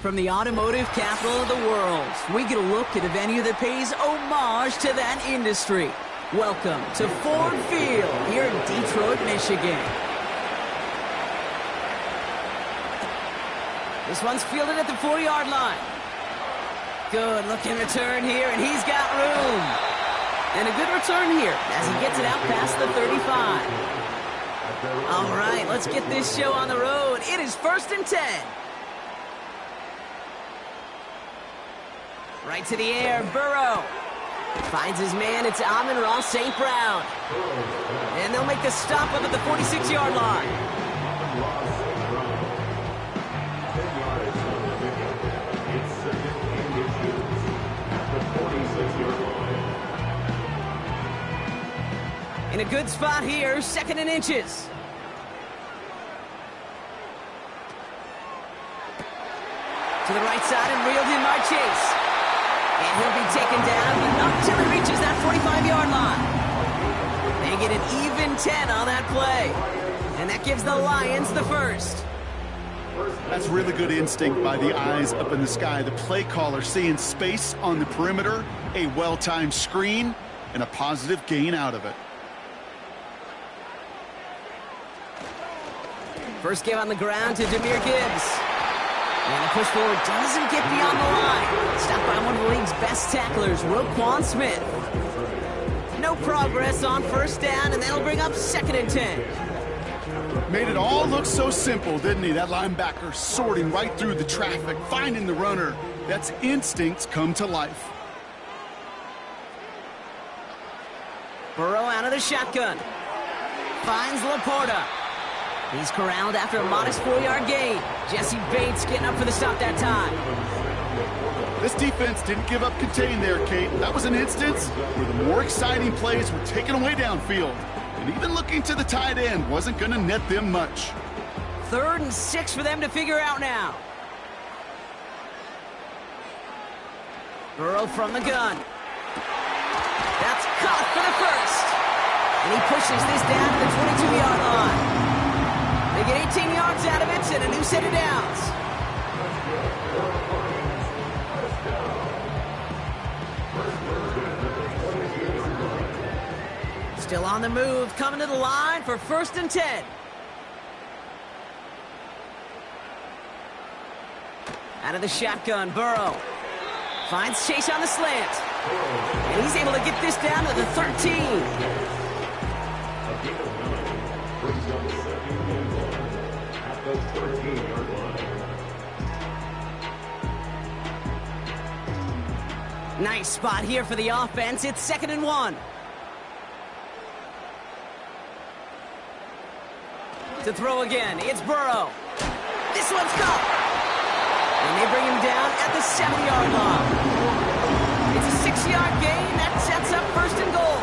From the automotive capital of the world, we get a look at a venue that pays homage to that industry. Welcome to Ford Field here in Detroit, Michigan. This one's fielded at the 40-yard line. Good looking return here, and he's got room. And a good return here as he gets it out past the 35. All right, let's get this show on the road. It is 1st and 10. Right to the air, Burrow. Finds his man, it's Amon-Ra St. Brown. And they'll make the stop up at the 46-yard line. In a good spot here, 2nd and inches. To the right side and reeled in by Chase. And he'll be taken down, but not until he reaches that 45-yard line. They get an even 10 on that play. And that gives the Lions the first. That's really good instinct by the eyes up in the sky. The play caller seeing space on the perimeter, a well-timed screen, and a positive gain out of it. First give on the ground to Jahmyr Gibbs. And the push forward doesn't get beyond the line. Stopped by one of the league's best tacklers, Roquan Smith. No progress on 1st down, and that'll bring up 2nd and 10. Made it all look so simple, didn't he? That linebacker sorting right through the traffic, finding the runner. That's instincts come to life. Burrow out of the shotgun. Finds Laporta. He's corralled after a modest 4-yard gain. Jesse Bates getting up for the stop that time. This defense didn't give up contain there, Kate. That was an instance where the more exciting plays were taken away downfield. And even looking to the tight end wasn't going to net them much. 3rd and 6 for them to figure out now. Burrow from the gun. That's caught for the first. And he pushes this down to the 22-yard line. They get 18 yards out of it and a new set of downs. Still on the move, coming to the line for 1st and 10. Out of the shotgun, Burrow finds Chase on the slant. And he's able to get this down to the 13. Nice spot here for the offense. It's 2nd and 1. To throw again, it's Burrow. This one's caught. And they bring him down at the 7-yard line. It's a 6-yard gain. That sets up 1st and goal.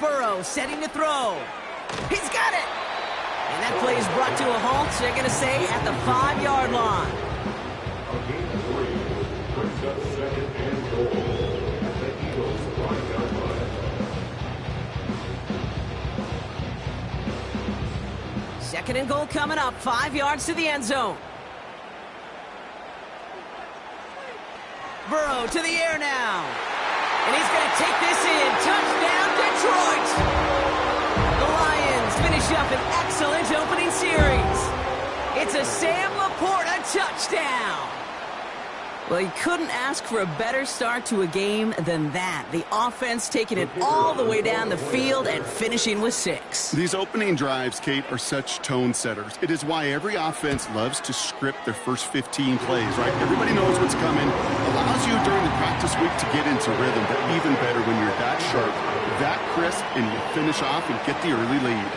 Burrow setting to throw. He's got it. And that play is brought to a halt, so they're going to say at the 5-yard line. Second and goal coming up, 5 yards to the end zone. Burrow to the air now. And he's going to take this in. Touchdown, Detroit! The Lions finish up an excellent opening series. It's a Sam Laporta touchdown. Well, you couldn't ask for a better start to a game than that. The offense taking it all the way down the field and finishing with 6. These opening drives, Kate, are such tone setters. It is why every offense loves to script their first 15 plays, right? Everybody knows what's coming. Allows you during the practice week to get into rhythm, but even better when you're that sharp, that crisp, and you finish off and get the early lead.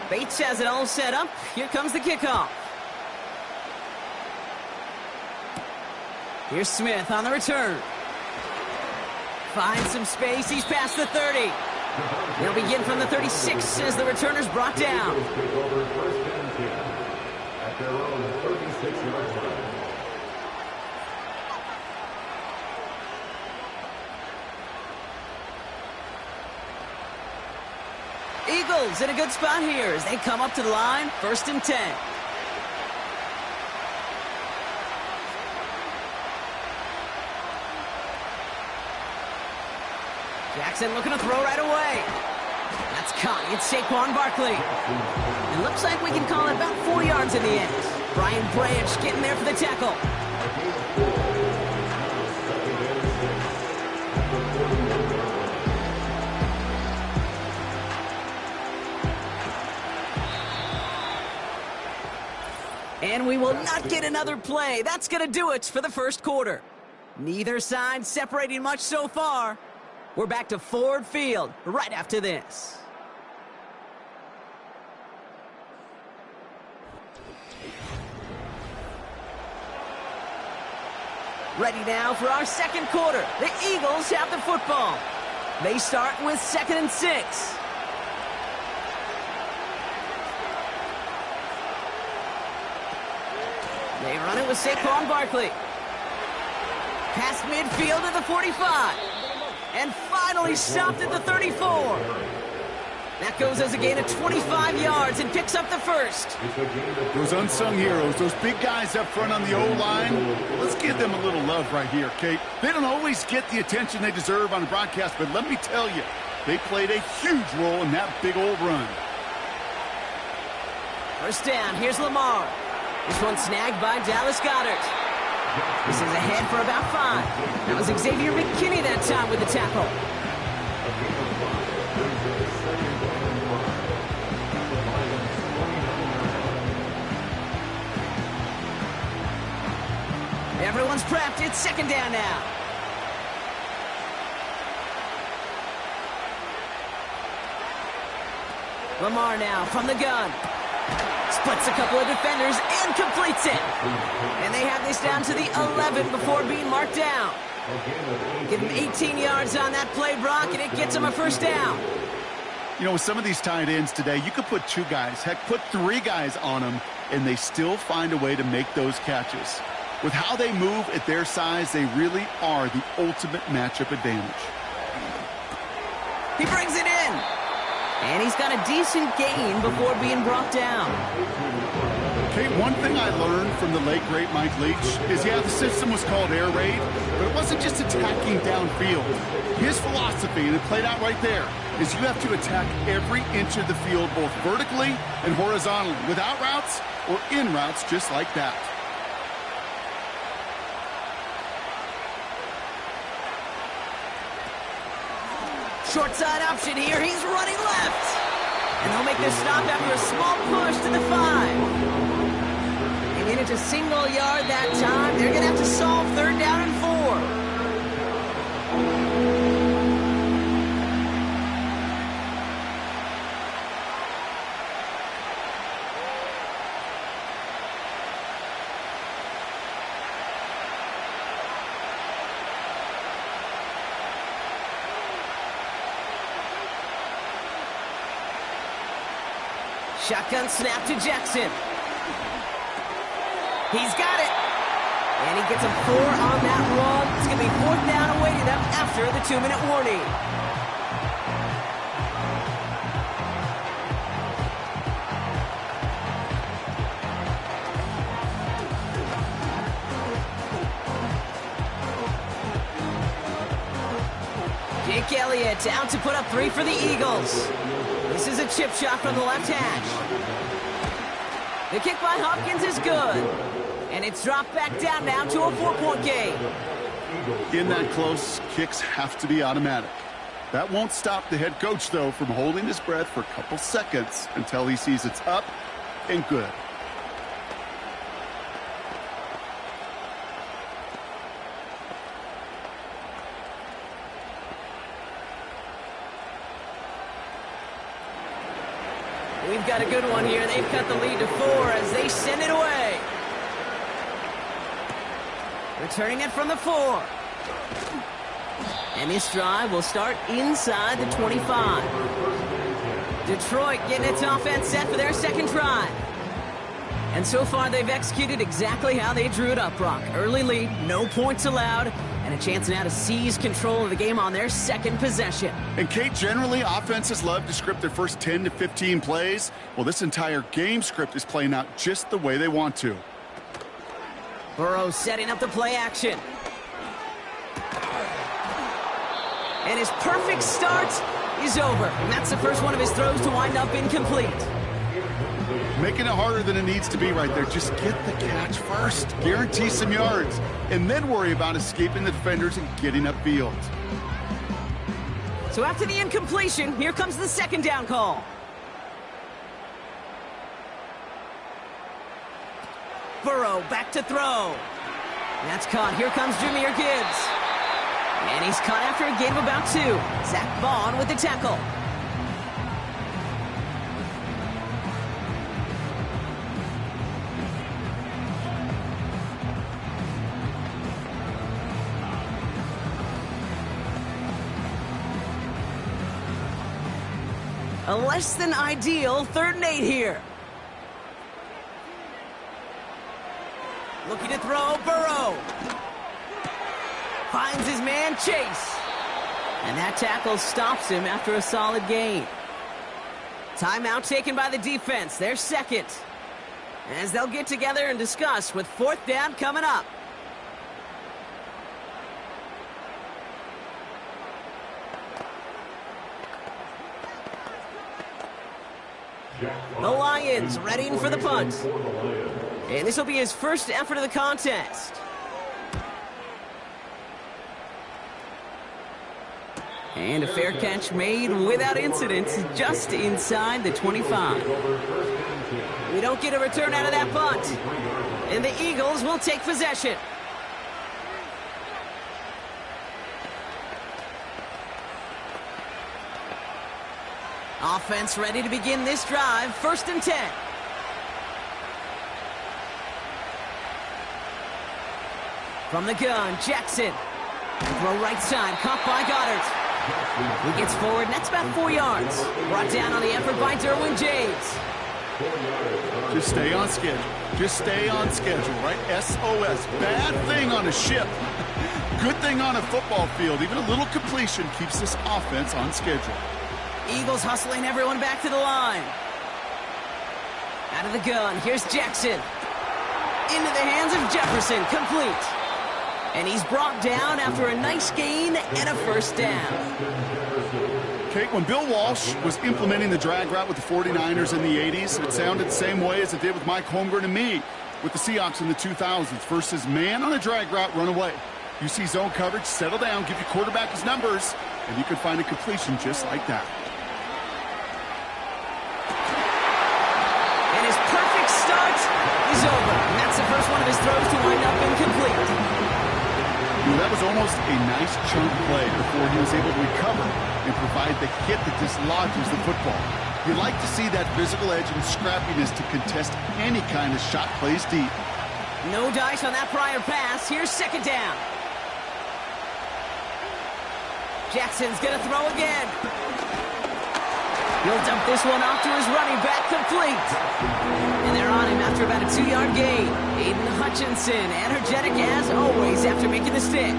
Bates has it all set up. Here comes the kickoff. Here's Smith on the return. Finds some space. He's past the 30. He'll begin from the 36 as the returner's brought down. Eagles in a good spot here as they come up to the line, 1st and 10. Jackson looking to throw right away. That's caught. It's Saquon Barkley. It looks like we can call it about 4 yards in the end. Brian Branch getting there for the tackle. And we will not get another play. That's going to do it for the first quarter. Neither side separating much so far. We're back to Ford Field right after this. Ready now for our second quarter. The Eagles have the football. They start with 2nd and 6. They run it with Saquon Barkley. Past midfield to the 45. And finally stopped at the 34. That goes as a gain of 25 yards and picks up the first. Those unsung heroes, those big guys up front on the O-line, let's give them a little love right here, Kate. They don't always get the attention they deserve on the broadcast, but let me tell you, they played a huge role in that big old run. First down, here's Lamar. This one snagged by Dallas Goedert. This is ahead for about 5. That was Xavier McKinney that time with the tackle. Everyone's prepped. It's 2nd down now. Lamar now from the gun. Splits a couple of defenders and completes it. And they have this down to the 11 before being marked down. Give him 18 yards on that play, Brock, and it gets him a first down. You know, with some of these tight ends today, you could put 2 guys, heck, put 3 guys on them, and they still find a way to make those catches. With how they move at their size, they really are the ultimate matchup advantage. He brings it in. And he's got a decent gain before being brought down. Okay, one thing I learned from the late, great Mike Leach is, yeah, the system was called air raid, but it wasn't just attacking downfield. His philosophy, and it played out right there, is you have to attack every inch of the field, both vertically and horizontally, without routes or in routes just like that. Short side option here. He's running left. And they'll make this stop after a small push to the 5. And get it to single yard that time. They're going to have to solve 3rd down and 4. Shotgun snap to Jackson. He's got it. And he gets a 4 on that run. It's going to be 4th down awaiting them after the 2-minute warning. Jake Elliott out to put up 3 for the Eagles. This is a chip shot from the left hash. The kick by Hopkins is good. And it's dropped back down now to a 4-point game. In that close, kicks have to be automatic. That won't stop the head coach, though, from holding his breath for a couple seconds until he sees it's up and good. We've got a good one here. They've cut the lead to 4 as they send it away. Returning it from the 4. And this drive will start inside the 25. Detroit getting its offense set for their 2nd drive. And so far, they've executed exactly how they drew it up, Brock. Early lead, no points allowed, and a chance now to seize control of the game on their 2nd possession. And, Kate, generally, offenses love to script their first 10 to 15 plays. Well, this entire game script is playing out just the way they want to. Burrow setting up the play action. And his perfect start is over. And that's the first one of his throws to wind up incomplete. Making it harder than it needs to be right there. Just get the catch first. Guarantee some yards. And then worry about escaping the defenders and getting upfield. So after the incompletion, here comes the 2nd down call. Burrow back to throw. That's caught. Here comes Jahmyr Gibbs. And he's caught after a gain of about 2. Zach Vaughn with the tackle. A less than ideal 3rd and 8 here. Looking to throw, Burrow. Finds his man, Chase. And that tackle stops him after a solid gain. Timeout taken by the defense, their 2nd. As they'll get together and discuss with 4th down coming up. The Lions readying for the punt. And this will be his first effort of the contest. And a fair catch made without incident just inside the 25. We don't get a return out of that punt. And the Eagles will take possession. Offense ready to begin this drive. 1st and 10. From the gun, Jackson. Throw right side, caught by Goddard. He gets forward, and that's about 4 yards. Brought down on the effort by Derwin James. Just stay on schedule. Just stay on schedule, right? SOS. Bad thing on a ship. Good thing on a football field. Even a little completion keeps this offense on schedule. Eagles hustling everyone back to the line. Out of the gun, here's Jackson. Into the hands of Jefferson, complete. And he's brought down after a nice gain and a 1st down. Kate, when Bill Walsh was implementing the drag route with the 49ers in the 80s, it sounded the same way as it did with Mike Holmgren and me with the Seahawks in the 2000s versus man on a drag route, run away. You see zone coverage, settle down, give your quarterback his numbers, and you can find a completion just like that. And his perfect start is over. And that's the first one of his throws to wind up incomplete. That was almost a nice chunk play before he was able to recover and provide the hit that dislodges the football. You like to see that physical edge and scrappiness to contest any kind of shot plays deep. No dice on that prior pass. Here's 2nd down. Jackson's going to throw again. He'll dump this one off to his running back, complete. And they're on him after about a 2-yard gain. Aiden Hutchinson, energetic as always after making the stick.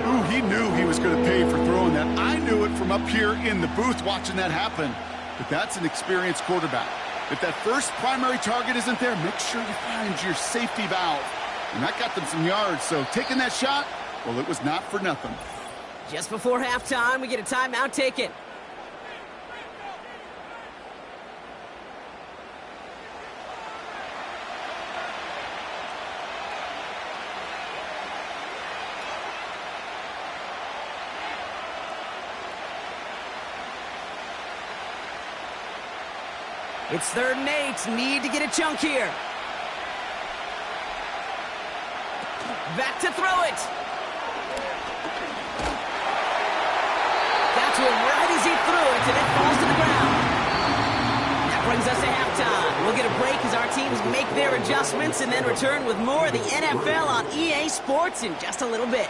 Ooh, he knew he was going to pay for throwing that. I knew it from up here in the booth watching that happen. But that's an experienced quarterback. If that first primary target isn't there, make sure you find your safety valve. And that got them some yards, so taking that shot, well, it was not for nothing. Just before halftime, we get a timeout taken. It's 3rd and 8. Need to get a chunk here. Back to throw it. Got to him right as he threw it, and it falls to the ground. That brings us to halftime. We'll get a break as our teams make their adjustments and then return with more of the NFL on EA Sports in just a little bit.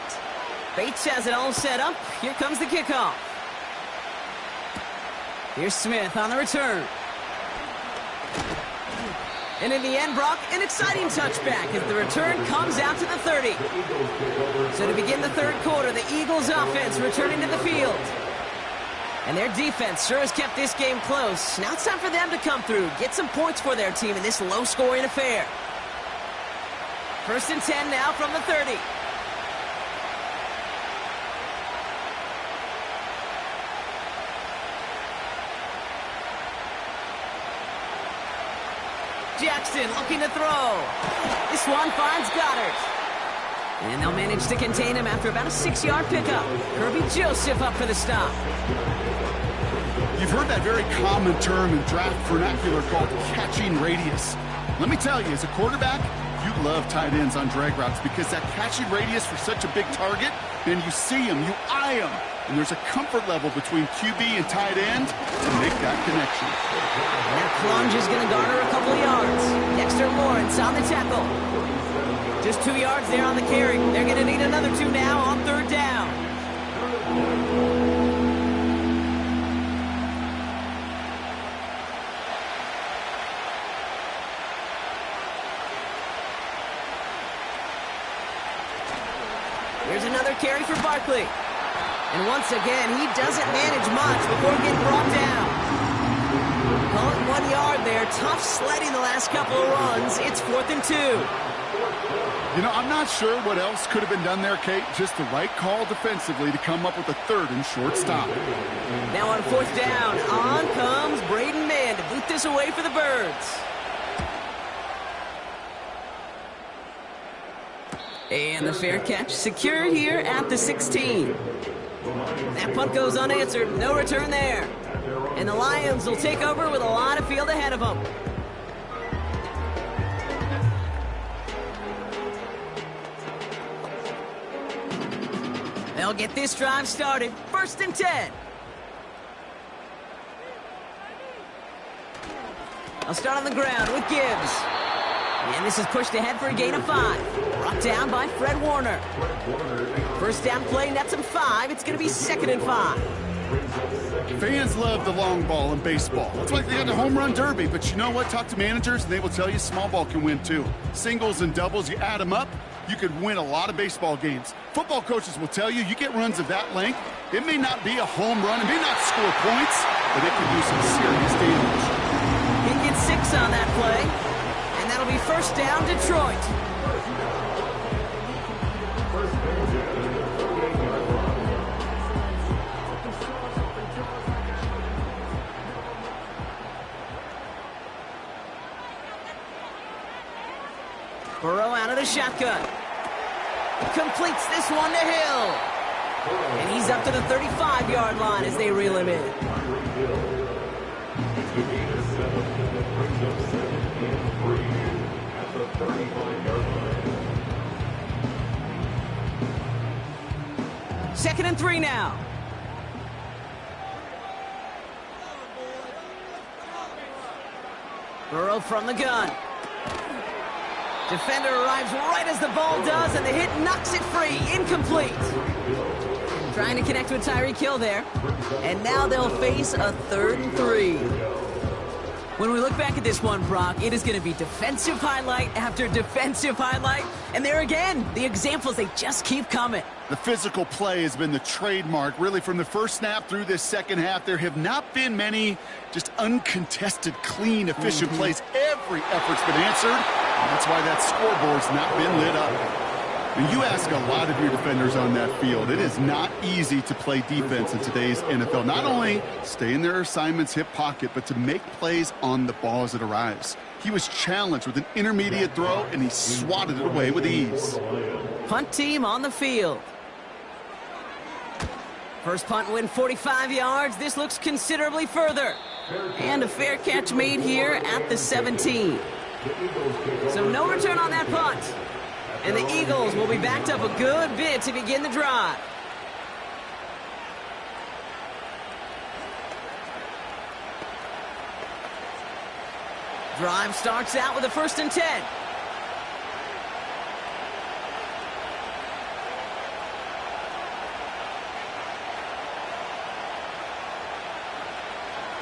Bates has it all set up. Here comes the kickoff. Here's Smith on the return. And in the end, Brock, an exciting touchback as the return comes out to the 30. So to begin the 3rd quarter, the Eagles offense returning to the field. And their defense sure has kept this game close. Now it's time for them to come through, get some points for their team in this low-scoring affair. 1st and 10 now from the 30. Jackson looking to throw. This one finds Goddard. And they'll manage to contain him after about a 6-yard pickup. Kirby Joseph up for the stop. You've heard that very common term in draft vernacular called catching radius. Let me tell you, as a quarterback, you love tight ends on drag routes because that catching radius for such a big target, then you see him, you eye him, and there's a comfort level between QB and tight end to make that connection. And that plunge is going to garner a couple of yards. Dexter Lawrence on the tackle. Just 2 yards there on the carry. They're going to need another 2 now on 3rd down. Here's another carry for Barkley. And once again, he doesn't manage much before getting brought down. Call it 1 yard there. Tough sledding the last couple of runs. It's 4th and 2. You know, I'm not sure what else could have been done there, Kate. Just the right call defensively to come up with a 3rd and short stop. Now on 4th down, on comes Braden Mann to boot this away for the Birds. And the fair catch secure here at the 16. That punt goes unanswered. No return there. And the Lions will take over with a lot of field ahead of them. They'll get this drive started. 1st and 10. I'll start on the ground with Gibbs. And this is pushed ahead for a gain of 5. Brought down by Fred Warner. First down play, nets him 5. It's going to be 2nd and 5. Fans love the long ball in baseball. It's like they got the home run derby, but you know what? Talk to managers, and they will tell you small ball can win too. Singles and doubles, you add them up, you could win a lot of baseball games. Football coaches will tell you get runs of that length. It may not be a home run, it may not score points, but it can do some serious damage. He gets 6 on that play, and that'll be first down, Detroit. Burrow out of the shotgun. Completes this one to Hill. And he's up to the 35-yard line as they reel him in. Second and 3 now. Burrow from the gun. Defender arrives right as the ball does, and the hit knocks it free. Incomplete. Trying to connect with Tyreek Hill there. And now they'll face a 3rd and 3. When we look back at this one, Brock, it is going to be defensive highlight after defensive highlight. And there again, the examples, they just keep coming. The physical play has been the trademark, really, from the first snap through this second half. There have not been many just uncontested, clean, efficient plays. Every effort's been answered. That's why that scoreboard's not been lit up. And you ask a lot of your defenders on that field. It is not easy to play defense in today's NFL. Not only stay in their assignment's hip pocket, but to make plays on the ball as it arrives. He was challenged with an intermediate throw, and he swatted it away with ease. Punt team on the field. First punt win 45 yards. This looks considerably further. And a fair catch made here at the 17. So no return on that punt. And the Eagles will be backed up a good bit to begin the drive. Drive starts out with a 1st and 10.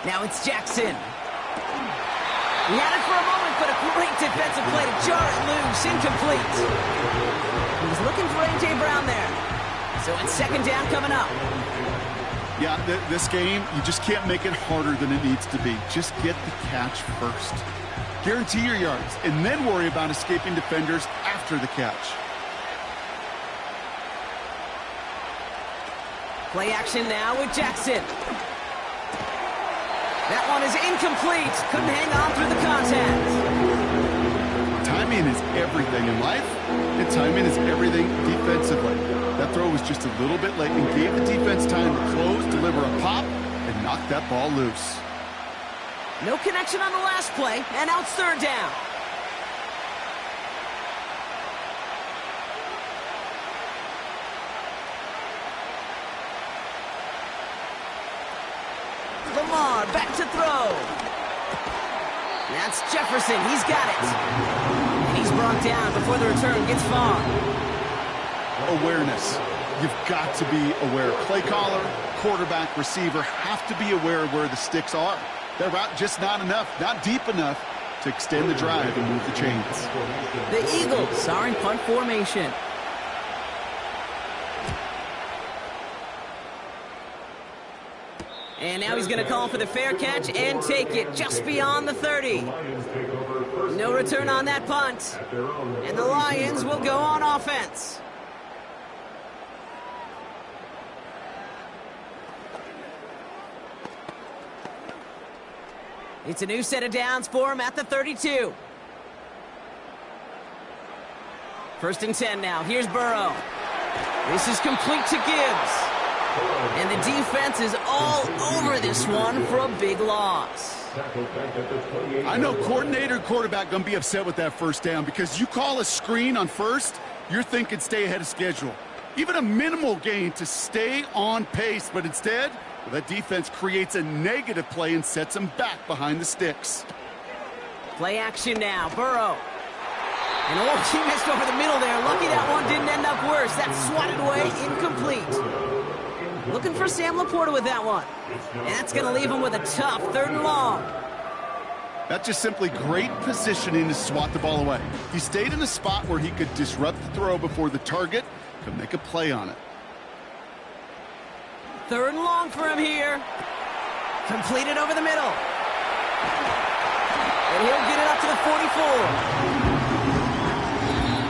Now it's Jackson. He had it for a moment, but a great defensive play to jar it loose. Incomplete. He was looking for A.J. Brown there. So it's 2nd down coming up. Yeah, this game, you just can't make it harder than it needs to be. Just get the catch first. Guarantee your yards, and then worry about escaping defenders after the catch. Play action now with Jackson. That one is incomplete. Couldn't hang on through the contact. Timing is everything in life, and timing is everything defensively. That throw was just a little bit late and gave the defense time to close, deliver a pop, and knock that ball loose. No connection on the last play, and now it's 3rd down. Lamar back to throw. That's Jefferson. He's got it. And he's brought down before the return gets far. Awareness. You've got to be aware. Play caller, quarterback, receiver have to be aware of where the sticks are. They're just not enough, not deep enough to extend the drive and move the chains. The Eagles are in punt formation. And now he's going to call for the fair catch and take it just beyond the 30. No return on that punt. And the Lions will go on offense. It's a new set of downs for him at the 32. 1st and 10 now. Here's Burrow. This is complete to Gibbs. And the defense is all over this one for a big loss. I know coordinator and quarterback going to be upset with that 1st down because you call a screen on 1st, you're thinking stay ahead of schedule. Even a minimal gain to stay on pace, but instead, well, that defense creates a negative play and sets them back behind the sticks. Play action now. Burrow. And oh, he missed over the middle there. Lucky that one didn't end up worse. That's swatted away, incomplete. Looking for Sam Laporta with that one. And that's going to leave him with a tough 3rd and long. That's just simply great positioning to swat the ball away. He stayed in a spot where he could disrupt the throw before the target could make a play on it. 3rd and long for him here. Completed over the middle. And he'll get it up to the 44.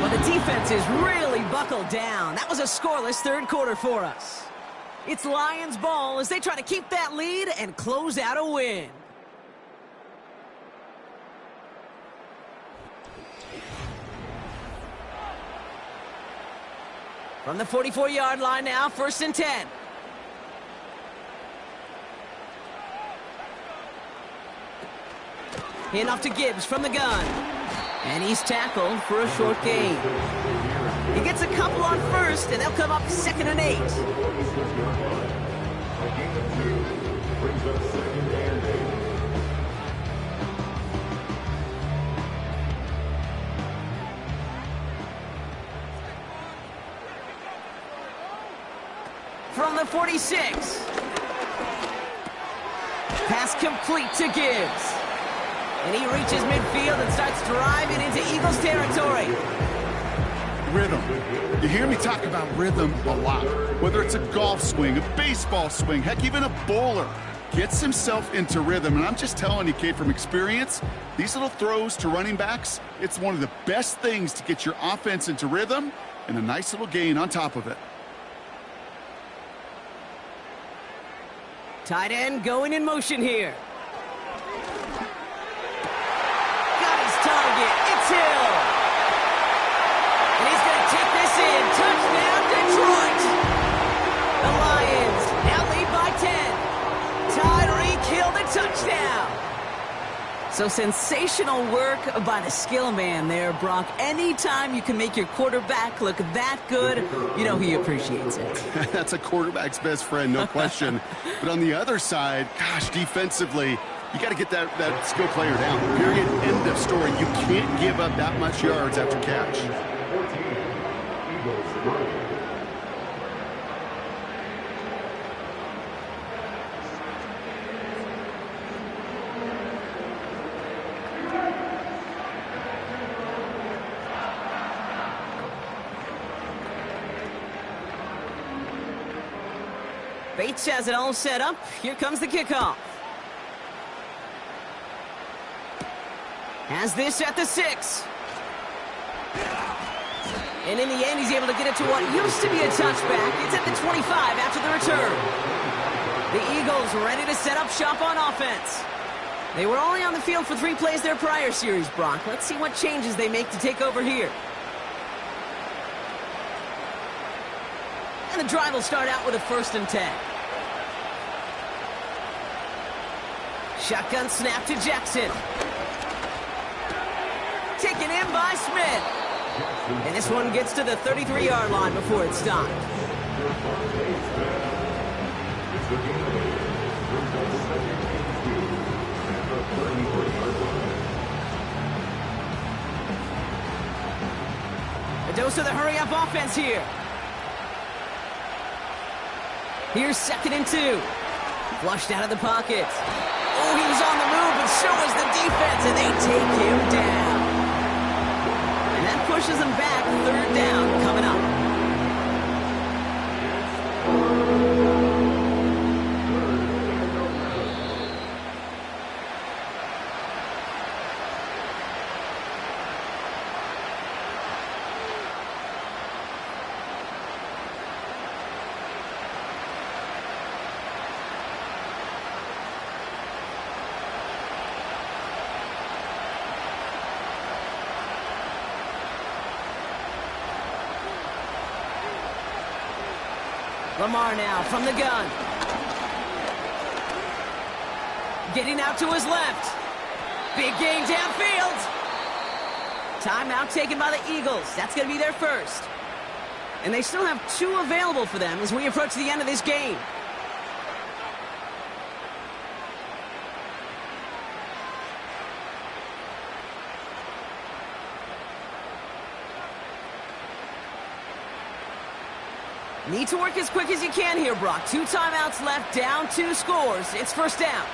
But the defense is really buckled down. That was a scoreless 3rd quarter for us. It's Lions ball as they try to keep that lead and close out a win. From the 44-yard line now, 1st and 10. Handoff to Gibbs from the gun. And he's tackled for a short gain. He gets a couple on 1st, and they'll come up 2nd and 8. From the 46. Pass complete to Gibbs. And he reaches midfield and starts driving into Eagles territory. Rhythm. You hear me talk about rhythm a lot. Whether it's a golf swing, a baseball swing, heck, even a bowler gets himself into rhythm. And I'm just telling you, Kate, from experience, these little throws to running backs, it's one of the best things to get your offense into rhythm and a nice little gain on top of it. Tight end going in motion here. Got his target. It's Hill. And he's going to take this in. Touchdown, Detroit. The Lions now lead by 10. Tyreek Hill, the touchdown. So sensational work by the skill man there, Brock. Anytime you can make your quarterback look that good, you know he appreciates it. That's a quarterback's best friend, no question. But on the other side, gosh, defensively, you got to get that skill player down. Period. End of story. You can't give up that much yards after catch. Bates has it all set up. Here comes the kickoff. Has this at the 6. And in the end, he's able to get it to what used to be a touchback. It's at the 25 after the return. The Eagles ready to set up shop on offense. They were only on the field for 3 plays their prior series, Brock. Let's see what changes they make to take over here. And the drive will start out with a 1st and 10. Shotgun snap to Jackson. Taken in by Smith. And this one gets to the 33-yard line before it's stopped. A dose of the hurry-up offense here. Here's 2nd and 2. Flushed out of the pocket. Oh, he's on the move, but so is the defense, and they take him down. And that pushes him back. 3rd down coming up. Lamar now from the gun. Getting out to his left. Big gain downfield. Timeout taken by the Eagles. That's going to be their first. And they still have 2 available for them as we approach the end of this game. Need to work as quick as you can here, Brock. 2 timeouts left, down 2 scores. It's first down.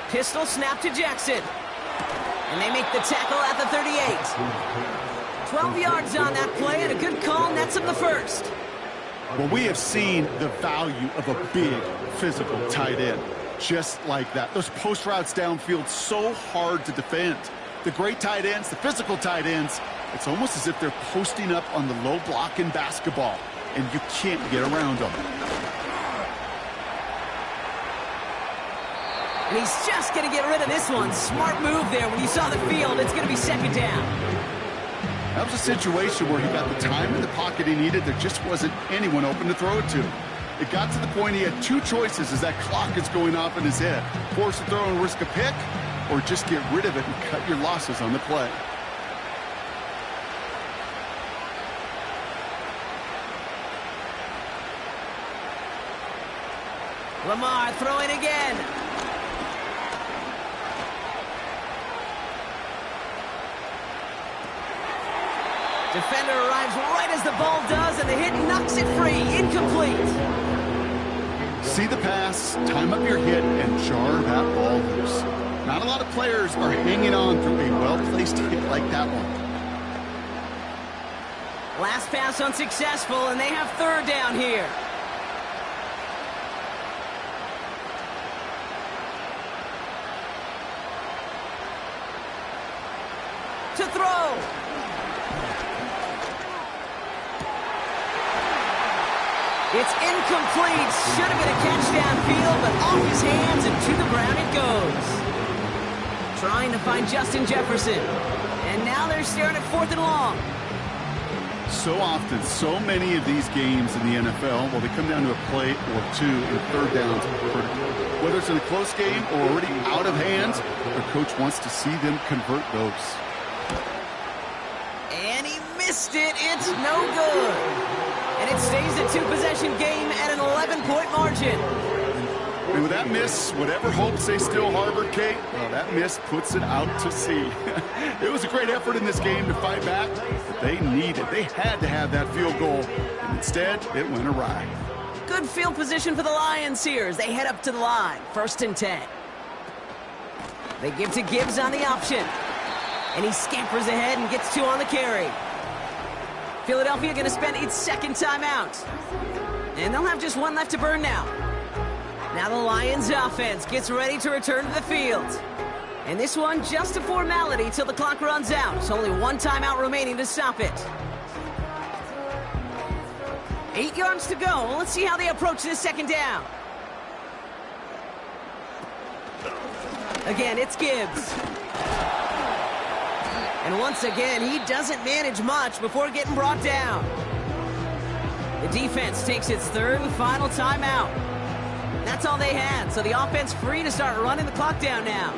Pistol snap to Jackson. And they make the tackle at the 38. 12 yards on that play, and a good call nets him the first. Well, we have seen the value of a big, physical tight end. Just like that. Those post routes downfield, so hard to defend. The great tight ends, the physical tight ends, it's almost as if they're posting up on the low block in basketball, and you can't get around them. And he's just going to get rid of this one. Smart move there. When you saw the field, it's going to be second down. That was a situation where he got the time in the pocket he needed. There just wasn't anyone open to throw it to. It got to the point he had 2 choices as that clock is going off in his head. Force a throw and risk a pick, or just get rid of it and cut your losses on the play. Lamar throwing again. Defender arrives right as the ball does, and the hit knocks it free. Incomplete. See the pass, time up your hit, and jar that ball loose. Not a lot of players are hanging on through a well-placed hit like that one. Last pass unsuccessful, and they have third down here. To throw. It's incomplete. Should have been a catch downfield, but off his hands and to the ground it goes. Trying to find Justin Jefferson. And now they're staring at 4th and long. So often, so many of these games in the NFL, well, they come down to a play or 2 and third downs are critical. Whether it's in a close game or already out of hand, the coach wants to see them convert those. And he missed it. It's no good. And it stays a 2-possession game at an 11-point margin. And with that miss, whatever hopes they still harbor, Kate, well, that miss puts it out to sea. It was a great effort in this game to fight back, but they had to have that field goal. And instead, it went awry. Good field position for the Lions here as they head up to the line. 1st and 10. They give to Gibbs on the option. And he scampers ahead and gets 2 on the carry. Philadelphia going to spend its second timeout. And they'll have just 1 left to burn now. Now the Lions offense gets ready to return to the field. And this one just a formality till the clock runs out. It's only 1 timeout remaining to stop it. 8 yards to go. Let's see how they approach this second down. Again, it's Gibbs. And once again, he doesn't manage much before getting brought down. The defense takes its 3rd and final timeout. That's all they had, so the offense free to start running the clock down now.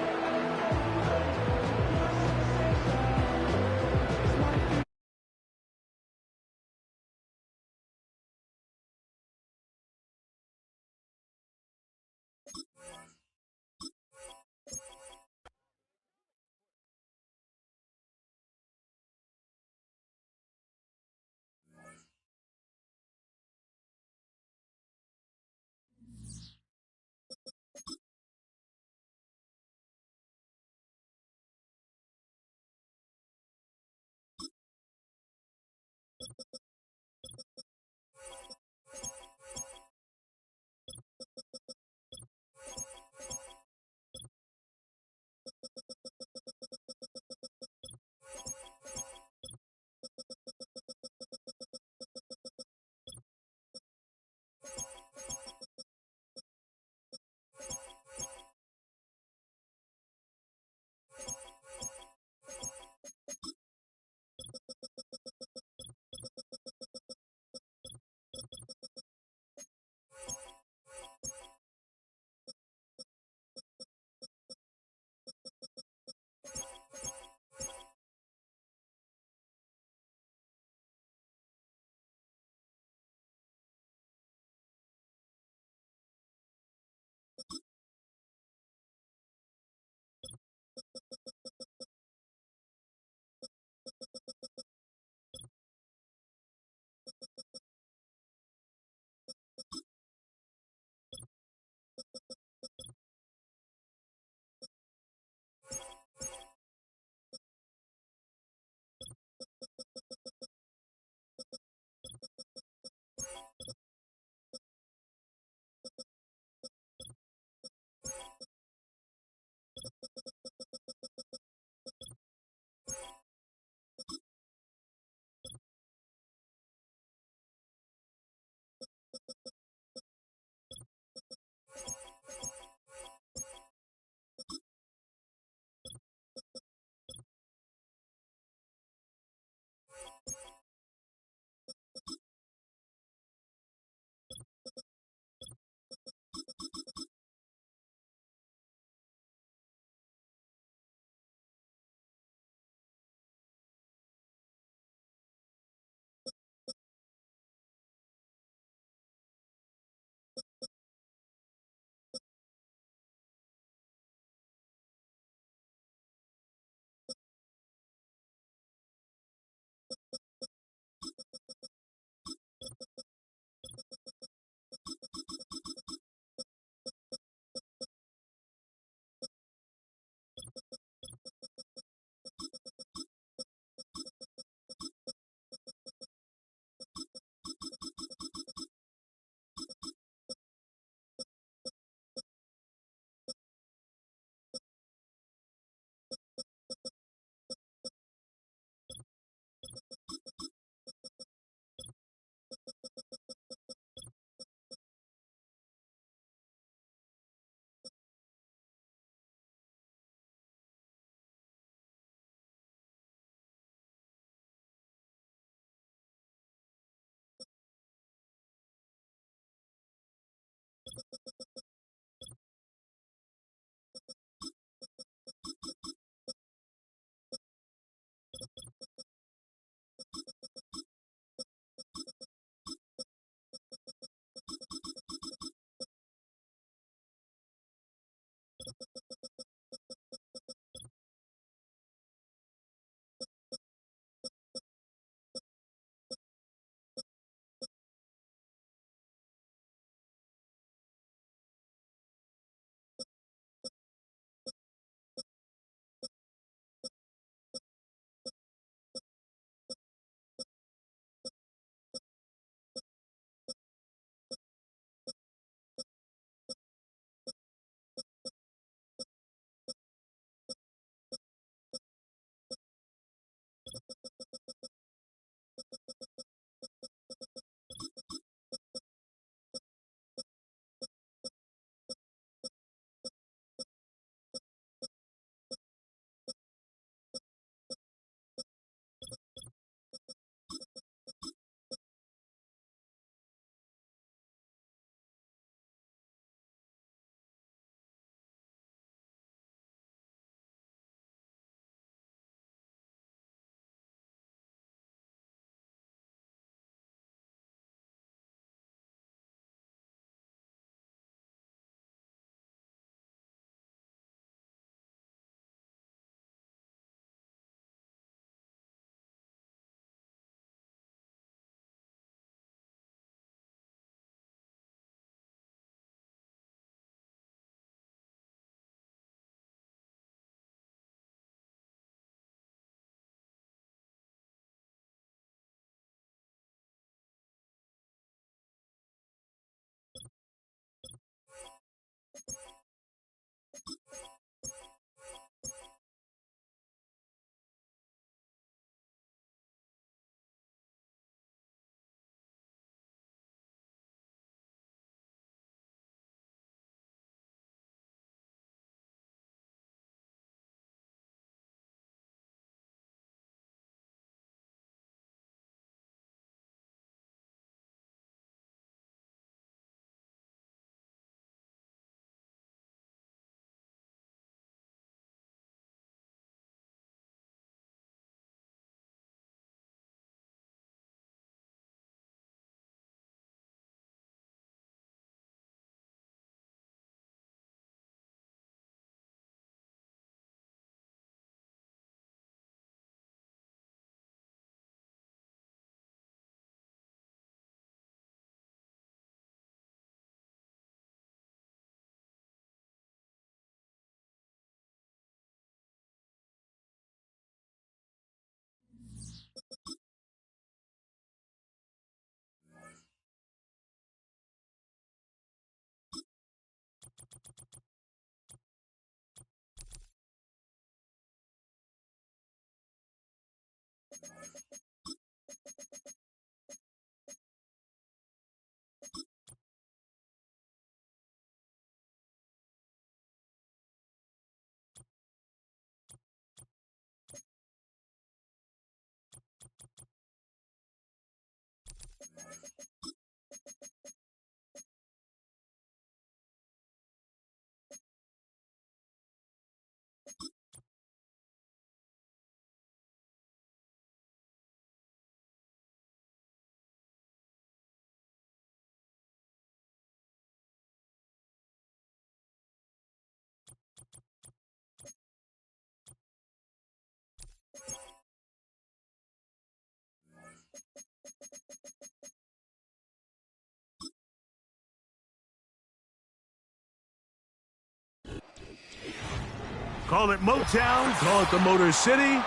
Call it Motown, call it the Motor City.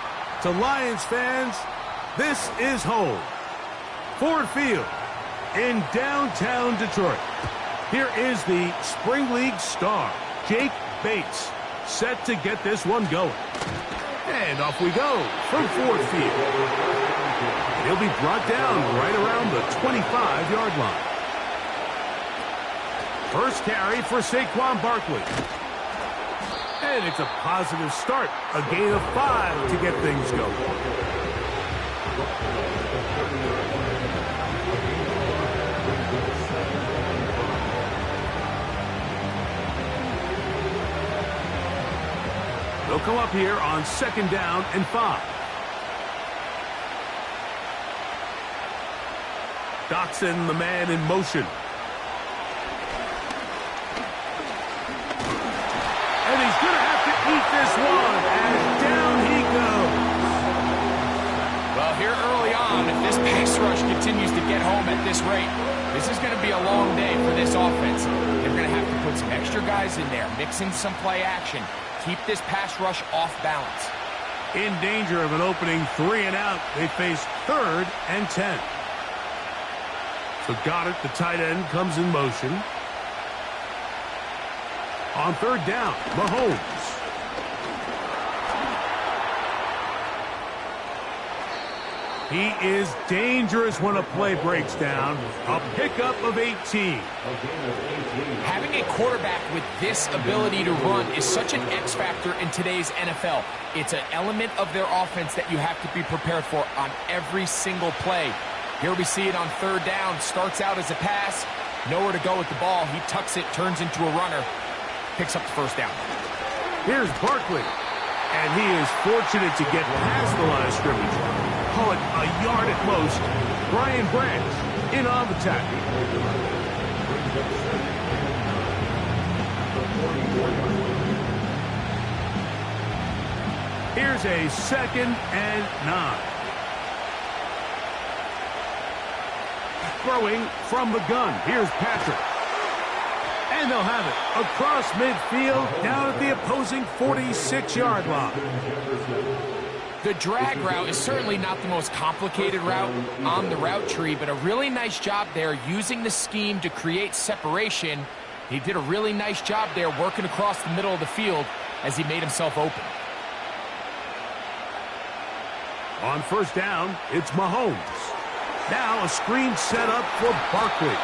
To Lions fans, this is home. Ford Field in downtown Detroit. Here is the Spring League star, Jake Bates, set to get this one going. And off we go from Ford Field. He'll be brought down right around the 25-yard line. First carry for Saquon Barkley. And it's a positive start. A gain of 5 to get things going. They'll come up here on 2nd down and 5. Dotson, the man in motion. And he's going to have to eat this one, and down he goes. Well, here early on, if this pass rush continues to get home at this rate, this is going to be a long day for this offense. They're going to have to put some extra guys in there, mix in some play action, keep this pass rush off balance. In danger of an opening 3 and out, they face 3rd and 10. So Goddard, the tight end, comes in motion. On 3rd down, Mahomes. He is dangerous when a play breaks down. A pickup of 18. Having a quarterback with this ability to run is such an X factor in today's NFL. It's an element of their offense that you have to be prepared for on every single play. Here we see it on 3rd down. Starts out as a pass. Nowhere to go with the ball. He tucks it, turns into a runner. Picks up the 1st down. Here's Barkley. And he is fortunate to get past the line of scrimmage. Call it a yard at most. Brian Branch in on the tackle. Here's a 2nd and 9. Throwing from the gun. Here's Patrick. And they'll have it across midfield down at the opposing 46-yard line. The drag route is certainly not the most complicated route on the route tree, but a really nice job there using the scheme to create separation. He did a really nice job there working across the middle of the field as he made himself open. On 1st down, it's Mahomes. Now a screen set up for Barkley.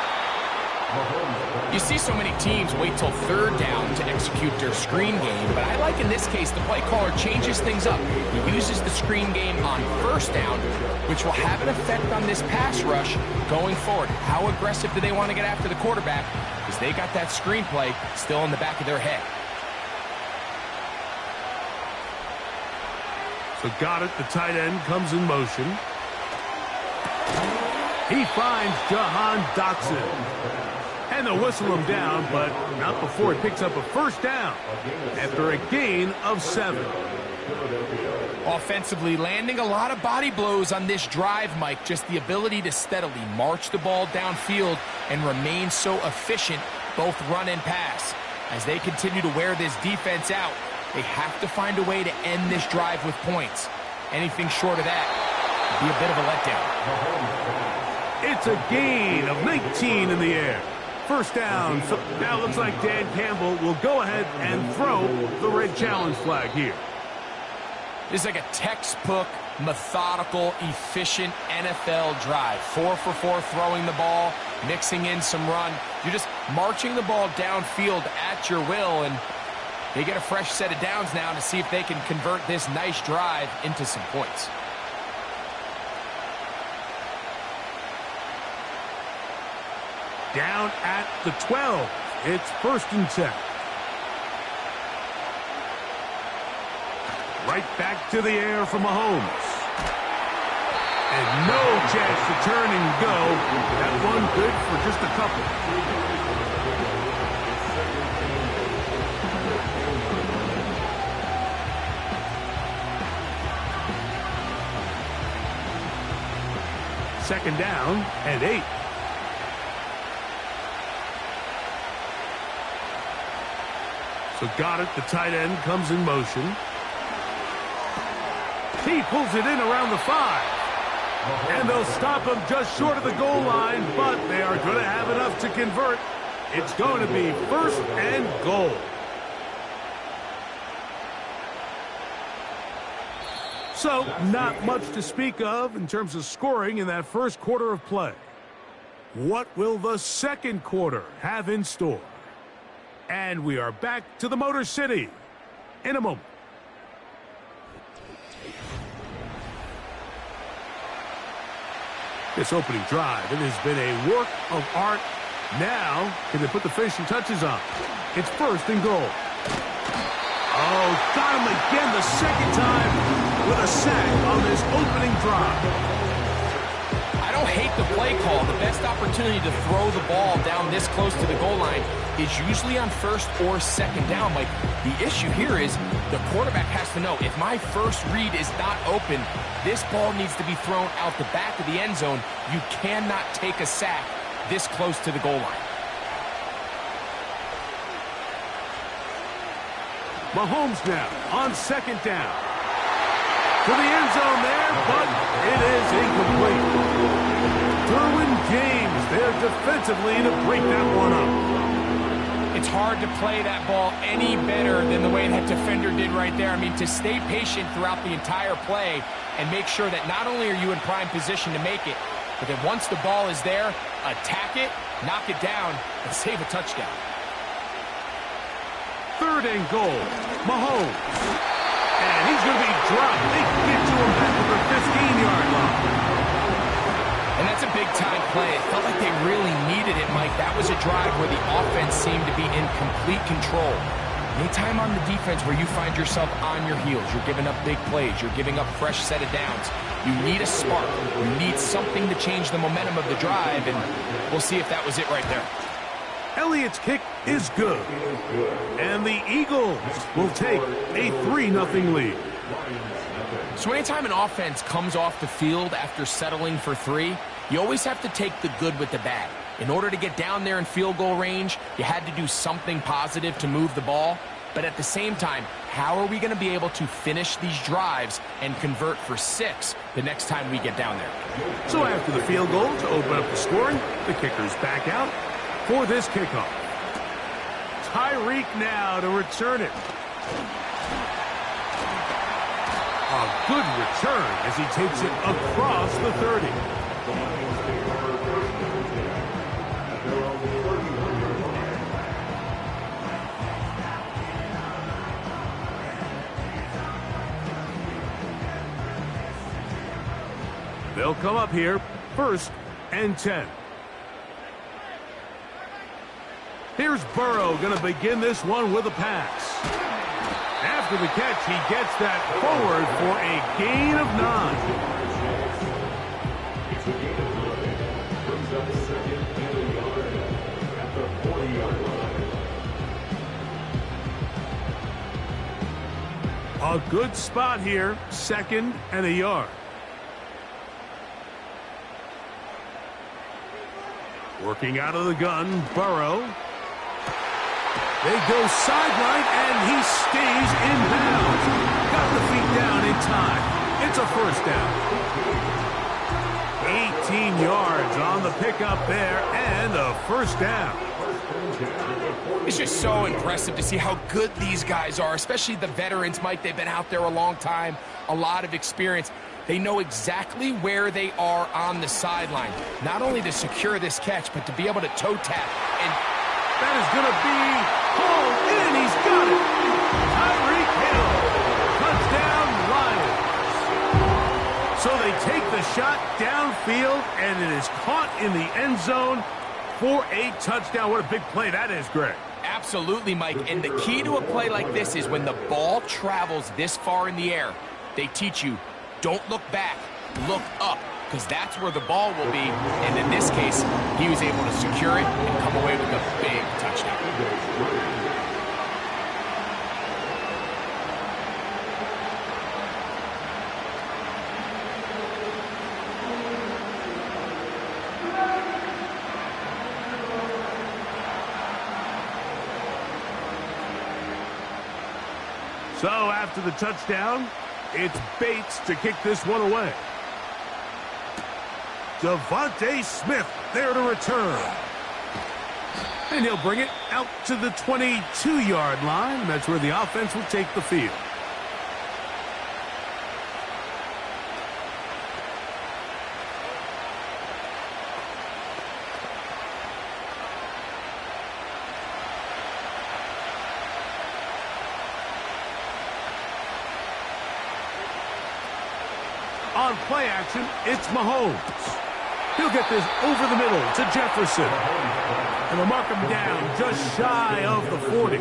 You see so many teams wait till 3rd down to execute their screen game, but I like in this case the play caller changes things up. He uses the screen game on 1st down, which will have an effect on this pass rush going forward. How aggressive do they want to get after the quarterback? Because they got that screenplay still in the back of their head. So Goddard, the tight end, comes in motion. He finds Jahan Dotson. And they'll whistle him down, but not before he picks up a 1st down after a gain of 7. Offensively, landing a lot of body blows on this drive, Mike. Just the ability to steadily march the ball downfield and remain so efficient, both run and pass. As they continue to wear this defense out, they have to find a way to end this drive with points. Anything short of that would be a bit of a letdown. It's a gain of 19 in the air. 1st down. So now it looks like Dan Campbell will go ahead and throw the red challenge flag here. This is like a textbook methodical, efficient NFL drive. 4 for 4 throwing the ball, mixing in some run. You're just marching the ball downfield at your will, and they get a fresh set of downs now to see if they can convert this nice drive into some points. Down at the 12. It's 1st and 10. Right back to the air for Mahomes. And no chance to turn and go. That one good for just a couple. Second down and 8. So got it. The tight end comes in motion. He pulls it in around the 5. And they'll stop him just short of the goal line, but they are going to have enough to convert. It's going to be 1st and goal. So, not much to speak of in terms of scoring in that first quarter of play. What will the second quarter have in store? And we are back to the Motor City in a moment. This opening drive, it has been a work of art. Now, can they put the finishing touches on? It's 1st and goal. Oh, got him again the second time with a sack on this opening drive. I don't hate the play call. The best opportunity to throw the ball down this close to the goal line is usually on 1st or 2nd down. Like, the issue here is the quarterback has to know, if my first read is not open, this ball needs to be thrown out the back of the end zone. You cannot take a sack this close to the goal line. Mahomes now on 2nd down. To the end zone there, but it is incomplete. Derwin James there defensively to break that one up. It's hard to play that ball any better than the way that defender did right there. I mean, to stay patient throughout the entire play and make sure that not only are you in prime position to make it, but then once the ball is there, attack it, knock it down, and save a touchdown. 3rd and goal. Mahomes. And he's going to be dropped. They can get to him back at the 15-yard line. And that's a big-time play. It felt like they really needed it, Mike. That was a drive where the offense seemed to be in complete control. Anytime on the defense where you find yourself on your heels, you're giving up big plays, you're giving up fresh set of downs, you need a spark. You need something to change the momentum of the drive, and we'll see if that was it right there. Elliott's kick is good. And the Eagles will take a 3-0 lead. So anytime an offense comes off the field after settling for 3, you always have to take the good with the bad. In order to get down there in field goal range, you had to do something positive to move the ball. But at the same time, how are we going to be able to finish these drives and convert for 6 the next time we get down there? So after the field goal to open up the scoring, the kicker's back out for this kickoff. Tyreek now to return it. A good return as he takes it across the 30. They'll come up here, 1st and 10. Here's Burrow going to begin this one with a pass. After the catch, he gets that forward for a gain of 9. A good spot here, 2nd and a yard. Working out of the gun, Burrow. They go sideline, and he stays in bounds. Got the feet down in time. It's a 1st down. 18 yards on the pickup there, and a 1st down. It's just so impressive to see how good these guys are, especially the veterans, Mike. They've been out there a long time, a lot of experience. They know exactly where they are on the sideline, not only to secure this catch, but to be able to toe tap. And that is going to be hauled in. He's got it. Tyreek Hill. Touchdown, Lions. So they take the shot downfield, and it is caught in the end zone for a touchdown. What a big play that is, Greg. Absolutely, Mike. And the key to a play like this is when the ball travels this far in the air, they teach you, don't look back, look up, because that's where the ball will be. And in this case, he was able to secure it and come away with a big touchdown. So after the touchdown, it's Bates to kick this one away. Devontae Smith there to return. And he'll bring it out to the 22-yard line. That's where the offense will take the field. On play action, it's Mahomes. He'll get this over the middle to Jefferson. And they'll mark him down just shy of the 40.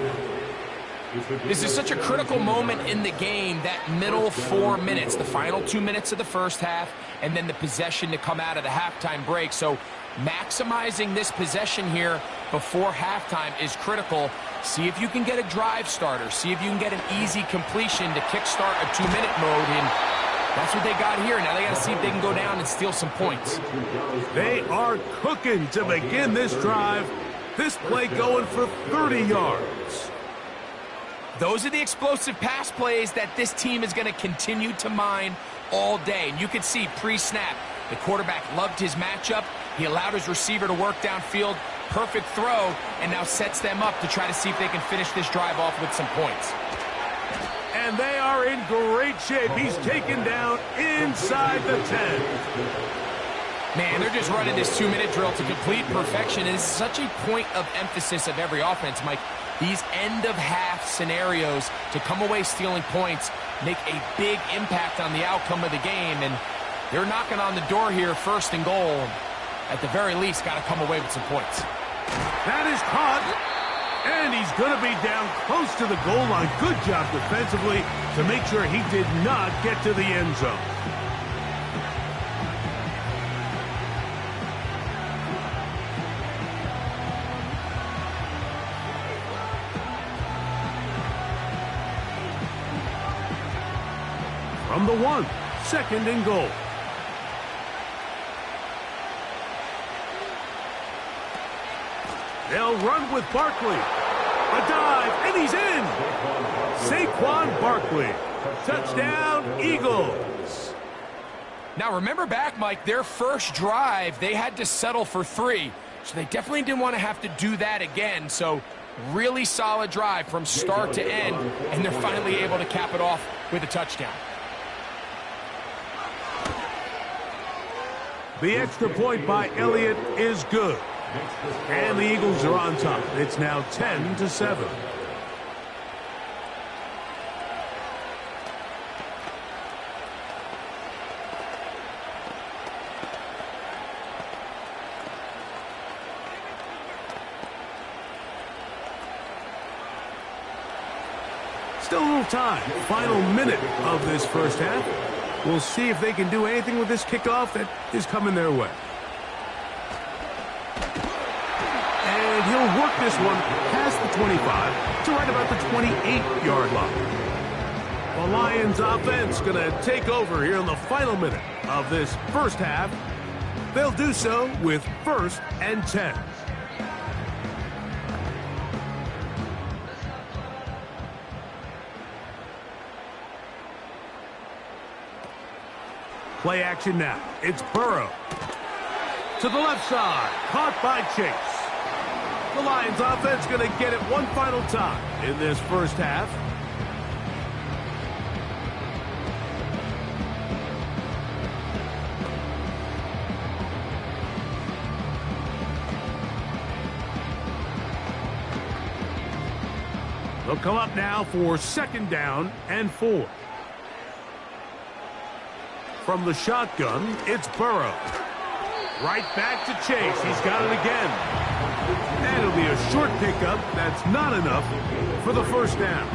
This is such a critical moment in the game, that middle 4 minutes, the final 2 minutes of the first half, and then the possession to come out of the halftime break. So maximizing this possession here before halftime is critical. See if you can get a drive starter. See if you can get an easy completion to kickstart a 2-minute mode, and that's what they got here. Now they got to see if they can go down and steal some points. They are cooking to begin this drive. This play going for 30 yards. Those are the explosive pass plays that this team is going to continue to mine all day. And you can see pre-snap, the quarterback loved his matchup. He allowed his receiver to work downfield. Perfect throw, and now sets them up to try to see if they can finish this drive off with some points. And they are in great shape. He's taken down inside the 10. Man, they're just running this 2-minute drill to complete perfection. And it's such a point of emphasis of every offense, Mike. These end-of-half scenarios to come away stealing points make a big impact on the outcome of the game. And they're knocking on the door here, 1st and goal. At the very least, got to come away with some points. That is caught. And he's going to be down close to the goal line. Good job defensively to make sure he did not get to the end zone. From the 1, 2nd and goal. They'll run with Barkley. A dive, and he's in. Saquon Barkley. Touchdown, Eagles. Now, remember back, Mike, their first drive, they had to settle for 3. So they definitely didn't want to have to do that again. So really solid drive from start to end, and they're finally able to cap it off with a touchdown. The extra point by Elliott is good. And the Eagles are on top. It's now 10-7. Still a little time. Final minute of this first half. We'll see if they can do anything with this kickoff that is coming their way. And he'll work this one past the 25 to right about the 28-yard line. The Lions offense going to take over here in the final minute of this first half. They'll do so with 1st and 10. Play action now. It's Burrow. To the left side. Caught by Chase. The Lions offense going to get it one final time in this first half. They'll come up now for 2nd down and 4. From the shotgun, it's Burrow. Right back to Chase. He's got it again. And it'll be a short pickup. That's not enough for the 1st down.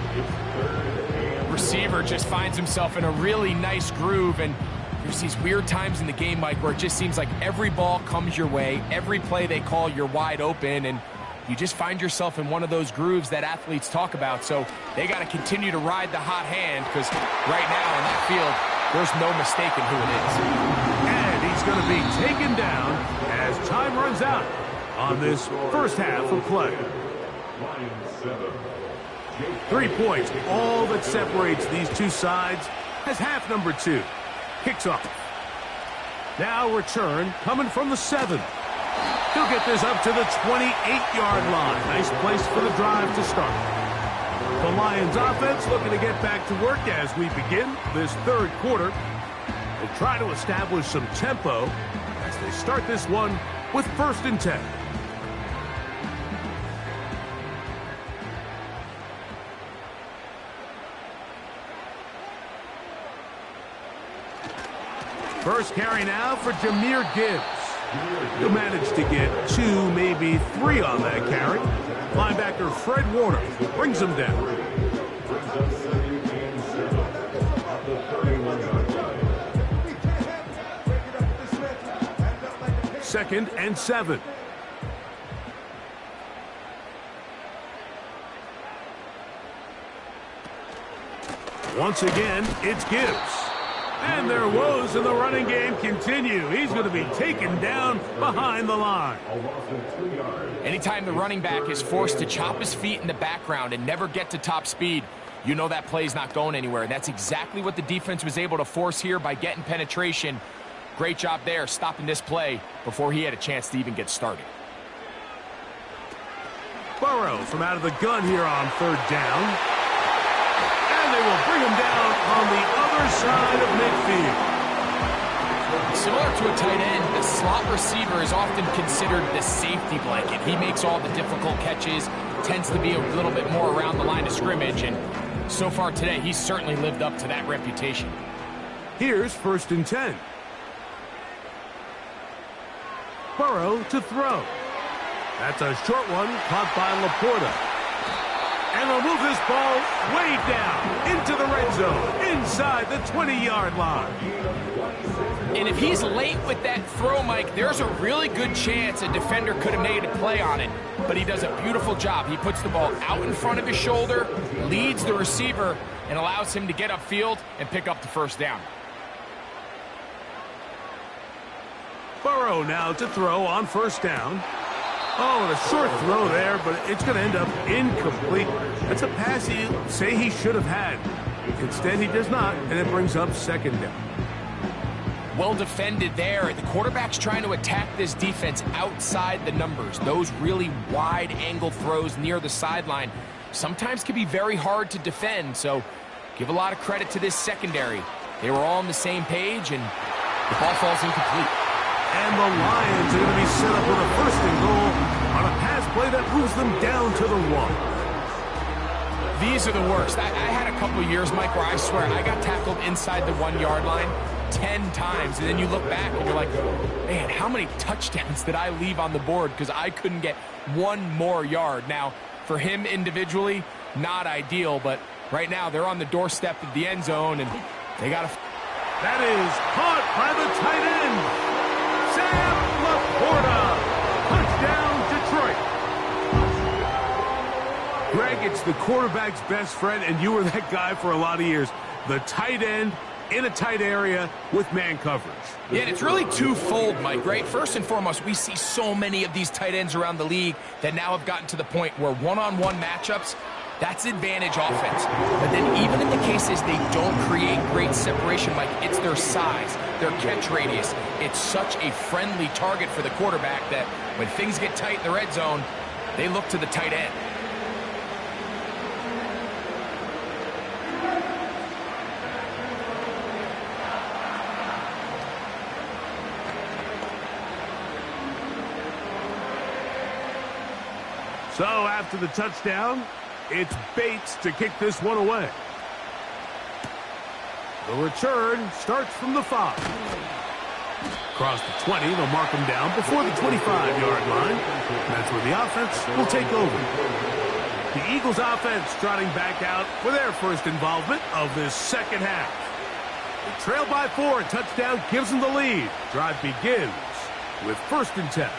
Receiver just finds himself in a really nice groove, and there's these weird times in the game, Mike, where it just seems like every ball comes your way, every play they call, you're wide open, and you just find yourself in one of those grooves that athletes talk about. So they got to continue to ride the hot hand, because right now in that field, there's no mistaking who it is. And he's going to be taken down as time runs out on this first half of play. 3 points, all that separates these two sides as half number 2 kicks off. Now return coming from the 7. He'll get this up to the 28-yard line. Nice place for the drive to start. The Lions offense looking to get back to work as we begin this 3rd quarter. They try to establish some tempo as they start this one with 1st and 10. First carry now for Jahmyr Gibbs. He'll manage to get 2, maybe 3 on that carry. Linebacker Fred Warner brings him down. Second and 7. Once again, it's Gibbs. And their woes in the running game continue. He's going to be taken down behind the line. Anytime the running back is forced to chop his feet in the background and never get to top speed, you know that play's not going anywhere. That's exactly what the defense was able to force here by getting penetration. Great job there, stopping this play before he had a chance to even get started. Burrow from out of the gun here on 3rd down. And they will bring him down on the other side of midfield. Similar to a tight end, the slot receiver is often considered the safety blanket. He makes all the difficult catches, tends to be a little bit more around the line of scrimmage, and so far today, he's certainly lived up to that reputation. Here's 1st and 10. Burrow to throw. That's a short one caught by Laporta. And they'll move this ball way down into the red zone, inside the 20-yard line. And if he's late with that throw, Mike, there's a really good chance a defender could have made a play on it. But he does a beautiful job. He puts the ball out in front of his shoulder, leads the receiver, and allows him to get upfield and pick up the 1st down. Burrow now to throw on 1st down. Oh, and a short throw there, but it's going to end up incomplete. That's a pass he say he should have had. Instead, he does not, and it brings up 2nd down. Well defended there. The quarterback's trying to attack this defense outside the numbers. Those really wide angle throws near the sideline sometimes can be very hard to defend, so give a lot of credit to this secondary. They were all on the same page, and the ball falls incomplete. And the Lions are going to be set up with a 1st and goal on a pass play that moves them down to the 1. These are the worst. I had a couple years, Mike, where I swear I got tackled inside the 1-yard line 10 times, and then you look back and you're like, man, how many touchdowns did I leave on the board because I couldn't get 1 more yard? Now, for him individually, not ideal, but right now they're on the doorstep of the end zone, and they got to... That is caught by the tight end. Sam Laporta, touchdown, Detroit. Greg, it's the quarterback's best friend, and you were that guy for a lot of years. The tight end in a tight area with man coverage. Yeah, and it's really twofold, Mike, right? First and foremost, we see so many of these tight ends around the league that now have gotten to the point where one-on-one matchups, that's advantage offense. But then even in the cases they don't create great separation, Mike, it's their size, their catch radius. It's such a friendly target for the quarterback that when things get tight in the red zone, they look to the tight end. So after the touchdown, It's Bates to kick this one away. The return starts from the 5. Across the 20, they'll mark him down before the 25-yard line. That's where the offense will take over. The Eagles offense trotting back out for their first involvement of this second half. They trail by 4, and touchdown gives them the lead. Drive begins with 1st and 10.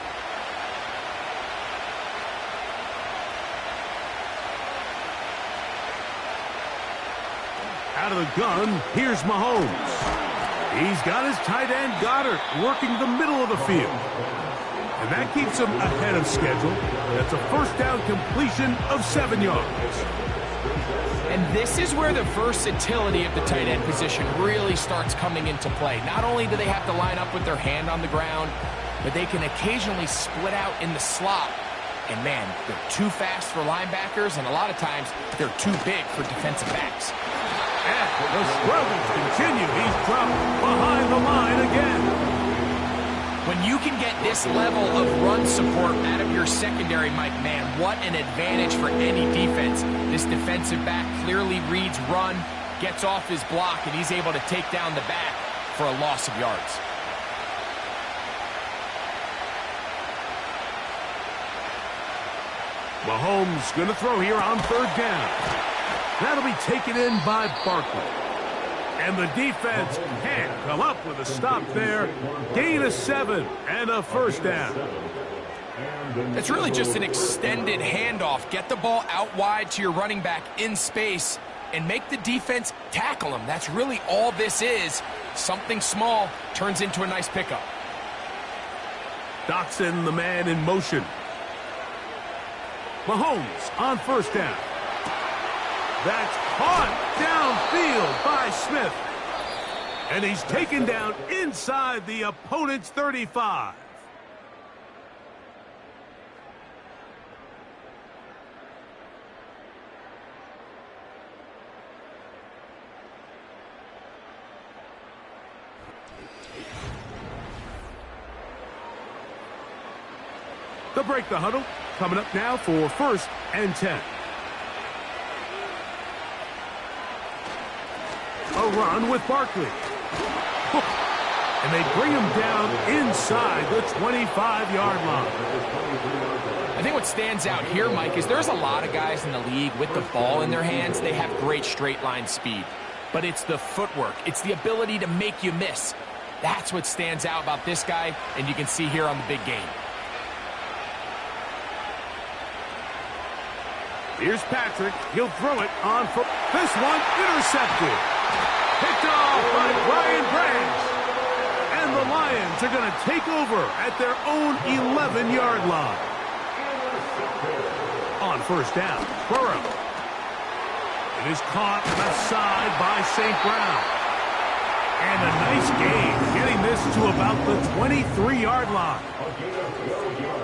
Out of the gun, here's Mahomes. He's got his tight end Goddard working the middle of the field. And that keeps him ahead of schedule. That's a first down completion of 7 yards. And this is where the versatility of the tight end position really starts coming into play. Not only do they have to line up with their hand on the ground, but they can occasionally split out in the slot. And man, they're too fast for linebackers, and a lot of times they're too big for defensive backs. And the struggles continue. He's dropped behind the line again. When you can get this level of run support out of your secondary, Mike, man, what an advantage for any defense. This defensive back clearly reads run, gets off his block, and he's able to take down the back for a loss of yards. Mahomes going to throw here on 3rd down. That'll be taken in by Barkley. And the defense can't come up with a stop there. Gain of 7 and a first down. It's really just an extended handoff. Get the ball out wide to your running back in space and make the defense tackle him. That's really all this is. Something small turns into a nice pickup. Dotson, the man in motion. Mahomes on 1st down. That's caught downfield by Smith. And he's taken down inside the opponent's 35. They'll break the huddle. Coming up now for 1st and 10. A run with Barkley. And they bring him down inside the 25-yard line. I think what stands out here, Mike, is there's a lot of guys in the league with the ball in their hands. They have great straight line speed. But it's the footwork. It's the ability to make you miss. That's what stands out about this guy, and you can see here on the big game. Here's Patrick. He'll throw it on for this one intercepted. Picked off by Brian Branch. And the Lions are going to take over at their own 11-yard line. On 1st down, Burrow. It is caught left side by St. Brown. And a nice gain, getting this to about the 23-yard line.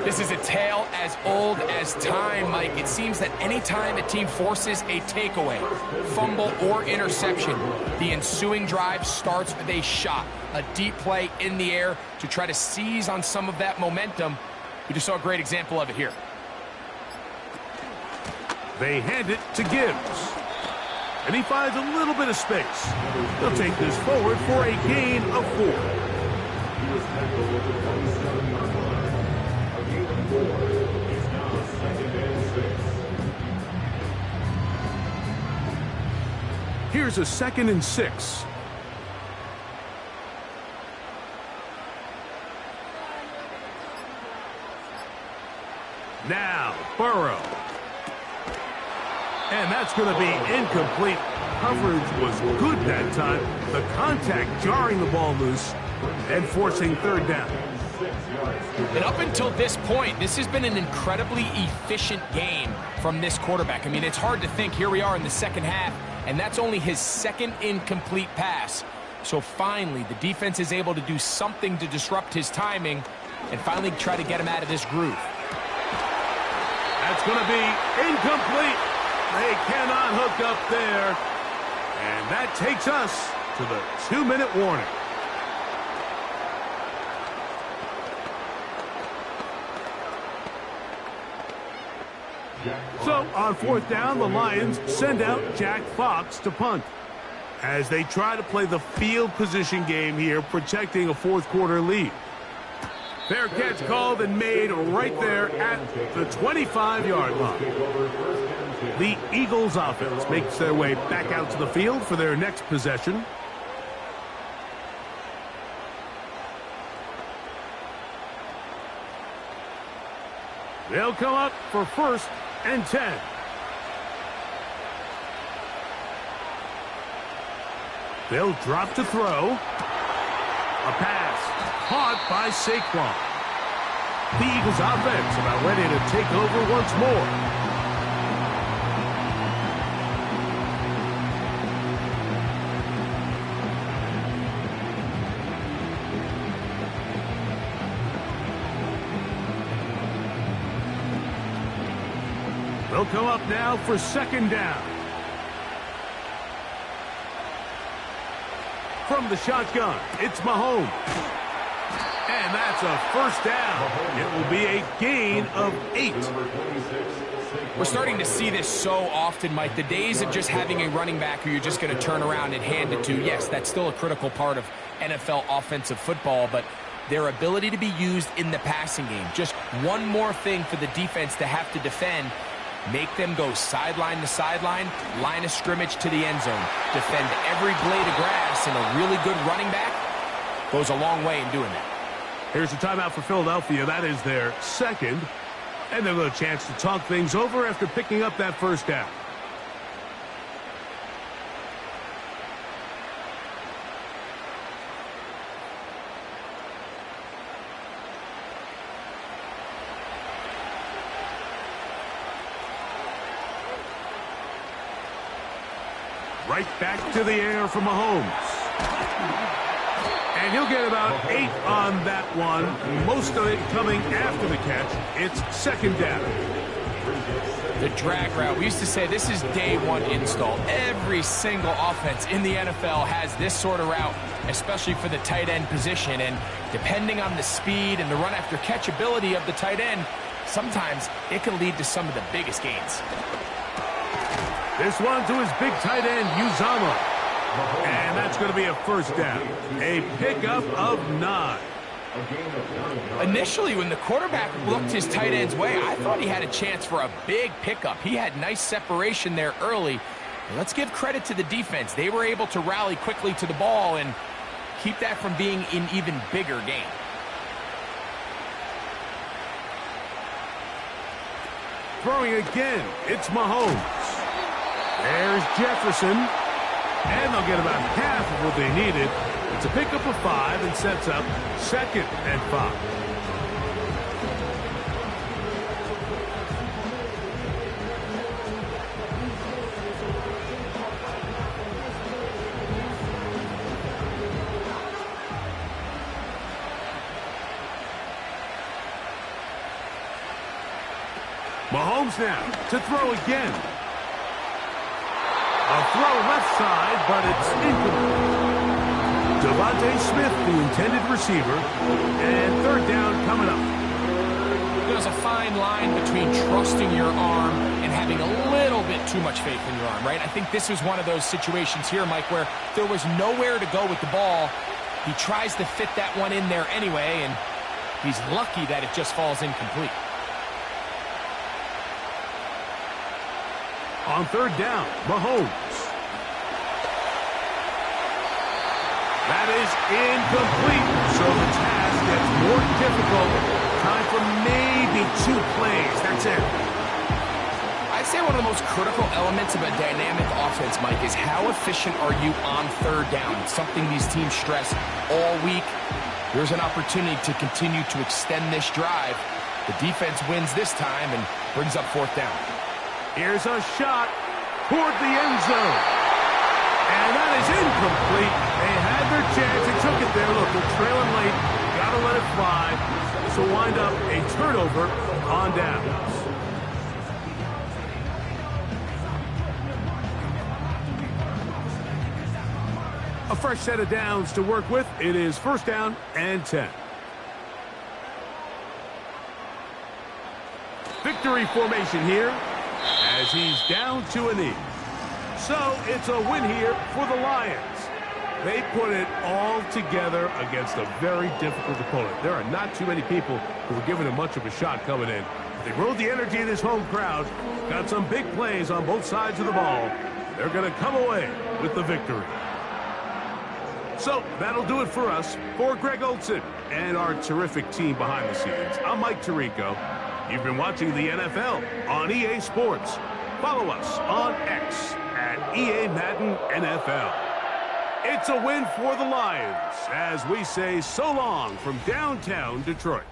This is a tale as old as time, Mike. It seems that anytime a team forces a takeaway, fumble, or interception, the ensuing drive starts with a shot, a deep play in the air to try to seize on some of that momentum. We just saw a great example of it here. They hand it to Gibbs. And he finds a little bit of space. They'll take this forward for a gain of 4. Here's a 2nd and 6. Now, Burrow. And that's going to be incomplete. Coverage was good that time. The contact jarring the ball loose and forcing 3rd down. And up until this point, this has been an incredibly efficient game from this quarterback. I mean, it's hard to think. Here we are in the second half, and that's only his 2nd incomplete pass. So finally, the defense is able to do something to disrupt his timing and finally try to get him out of this groove. That's going to be incomplete. They cannot hook up there. And that takes us to the 2-minute warning. So on 4th down, the Lions send out Jack Fox to punt as they try to play the field position game here, protecting a 4th quarter lead. Fair catch called and made right there at the 25-yard line. The Eagles offense makes their way back out to the field for their next possession. They'll come up for 1st and 10. They'll drop to throw. A pass caught by Saquon. The Eagles offense about ready to take over once more. They'll come up now for 2nd down. From the shotgun, it's Mahomes. And that's a 1st down. It will be a gain of 8. We're starting to see this so often, Mike. The days of just having a running back who you're just going to turn around and hand it to, yes, that's still a critical part of NFL offensive football, but their ability to be used in the passing game. Just one more thing for the defense to have to defend. Make them go sideline to sideline, line of scrimmage to the end zone. Defend every blade of grass, and a really good running back goes a long way in doing that. Here's a timeout for Philadelphia. That is their 2nd. And they'll get a chance to talk things over after picking up that 1st down. Right back to the air for Mahomes. And he'll get about 8 on that one. Most of it coming after the catch. It's 2nd down. The drag route. We used to say this is day one install. Every single offense in the NFL has this sort of route, especially for the tight end position. And depending on the speed and the run after catch ability of the tight end, sometimes it can lead to some of the biggest gains. This one to his big tight end, Uzomah. And that's going to be a 1st down. A pickup of 9. Initially, when the quarterback looked his tight end's way, I thought he had a chance for a big pickup. He had nice separation there early. Let's give credit to the defense. They were able to rally quickly to the ball and keep that from being an even bigger game. Throwing again, it's Mahomes. There's Jefferson. And they'll get about half of what they needed. It's a pickup of 5 and sets up 2nd and 5. Mahomes now to throw again. A throw left side, but it's incomplete. Devontae Smith, the intended receiver, and 3rd down coming up. There's a fine line between trusting your arm and having a little bit too much faith in your arm, right? I think this is one of those situations here, Mike, where there was nowhere to go with the ball. He tries to fit that one in there anyway, and he's lucky that it just falls incomplete. On 3rd down, Mahomes. That is incomplete, so the task gets more difficult. Time for maybe 2 plays. That's it. I'd say one of the most critical elements of a dynamic offense, Mike, is how efficient are you on 3rd down? It's something these teams stress all week. There's an opportunity to continue to extend this drive. The defense wins this time and brings up 4th down. Here's a shot toward the end zone. And that is incomplete. They had their chance. They took it there. Look, they're trailing late. Got to let it fly. This will wind up a turnover on downs. A fresh set of downs to work with. It is 1st down and 10. The victory formation here as he's down to a knee. So it's a win here for the Lions. They put it all together against a very difficult opponent. There are not too many people who were giving him much of a shot coming in. They rode the energy of this home crowd, got some big plays on both sides of the ball. They're going to come away with the victory. So that'll do it for us. For Greg Olsen and our terrific team behind the scenes, I'm Mike Tirico. You've been watching the NFL on EA Sports. Follow us on X at EA Madden NFL. It's a win for the Lions as we say so long from downtown Detroit.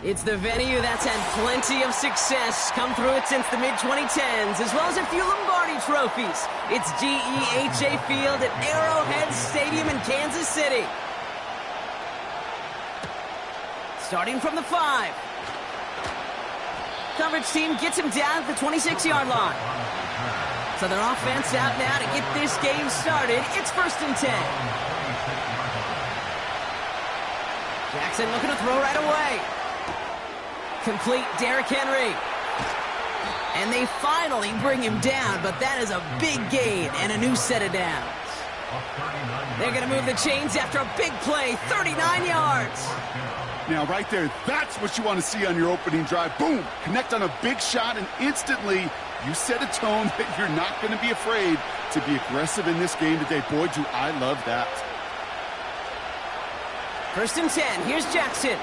It's the venue that's had plenty of success come through it since the mid-2010s, as well as a few Lombardi trophies. It's GEHA Field at Arrowhead Stadium in Kansas City. Starting from the 5. Coverage team gets him down at the 26-yard line. So their offense out now to get this game started. It's 1st and 10. Jackson looking to throw right away. Complete, Derrick Henry. And they finally bring him down, but that is a big gain and a new set of downs. They're going to move the chains after a big play, 39 yards. Now, right there, that's what you want to see on your opening drive. Boom! Connect on a big shot, and instantly you set a tone that you're not going to be afraid to be aggressive in this game today. Boy, do I love that. 1st and 10. Here's Jackson.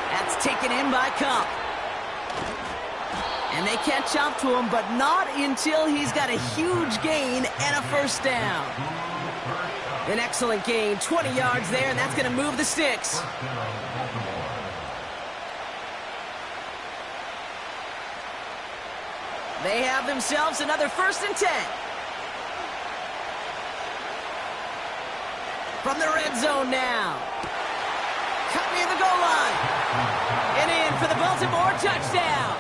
That's taken in by Kupp. And they catch up to him, but not until he's got a huge gain and a 1st down. An excellent gain, 20 yards there, and that's going to move the sticks. They have themselves another 1st and 10. From the red zone now. Cut near the goal line. And in for the Baltimore touchdown.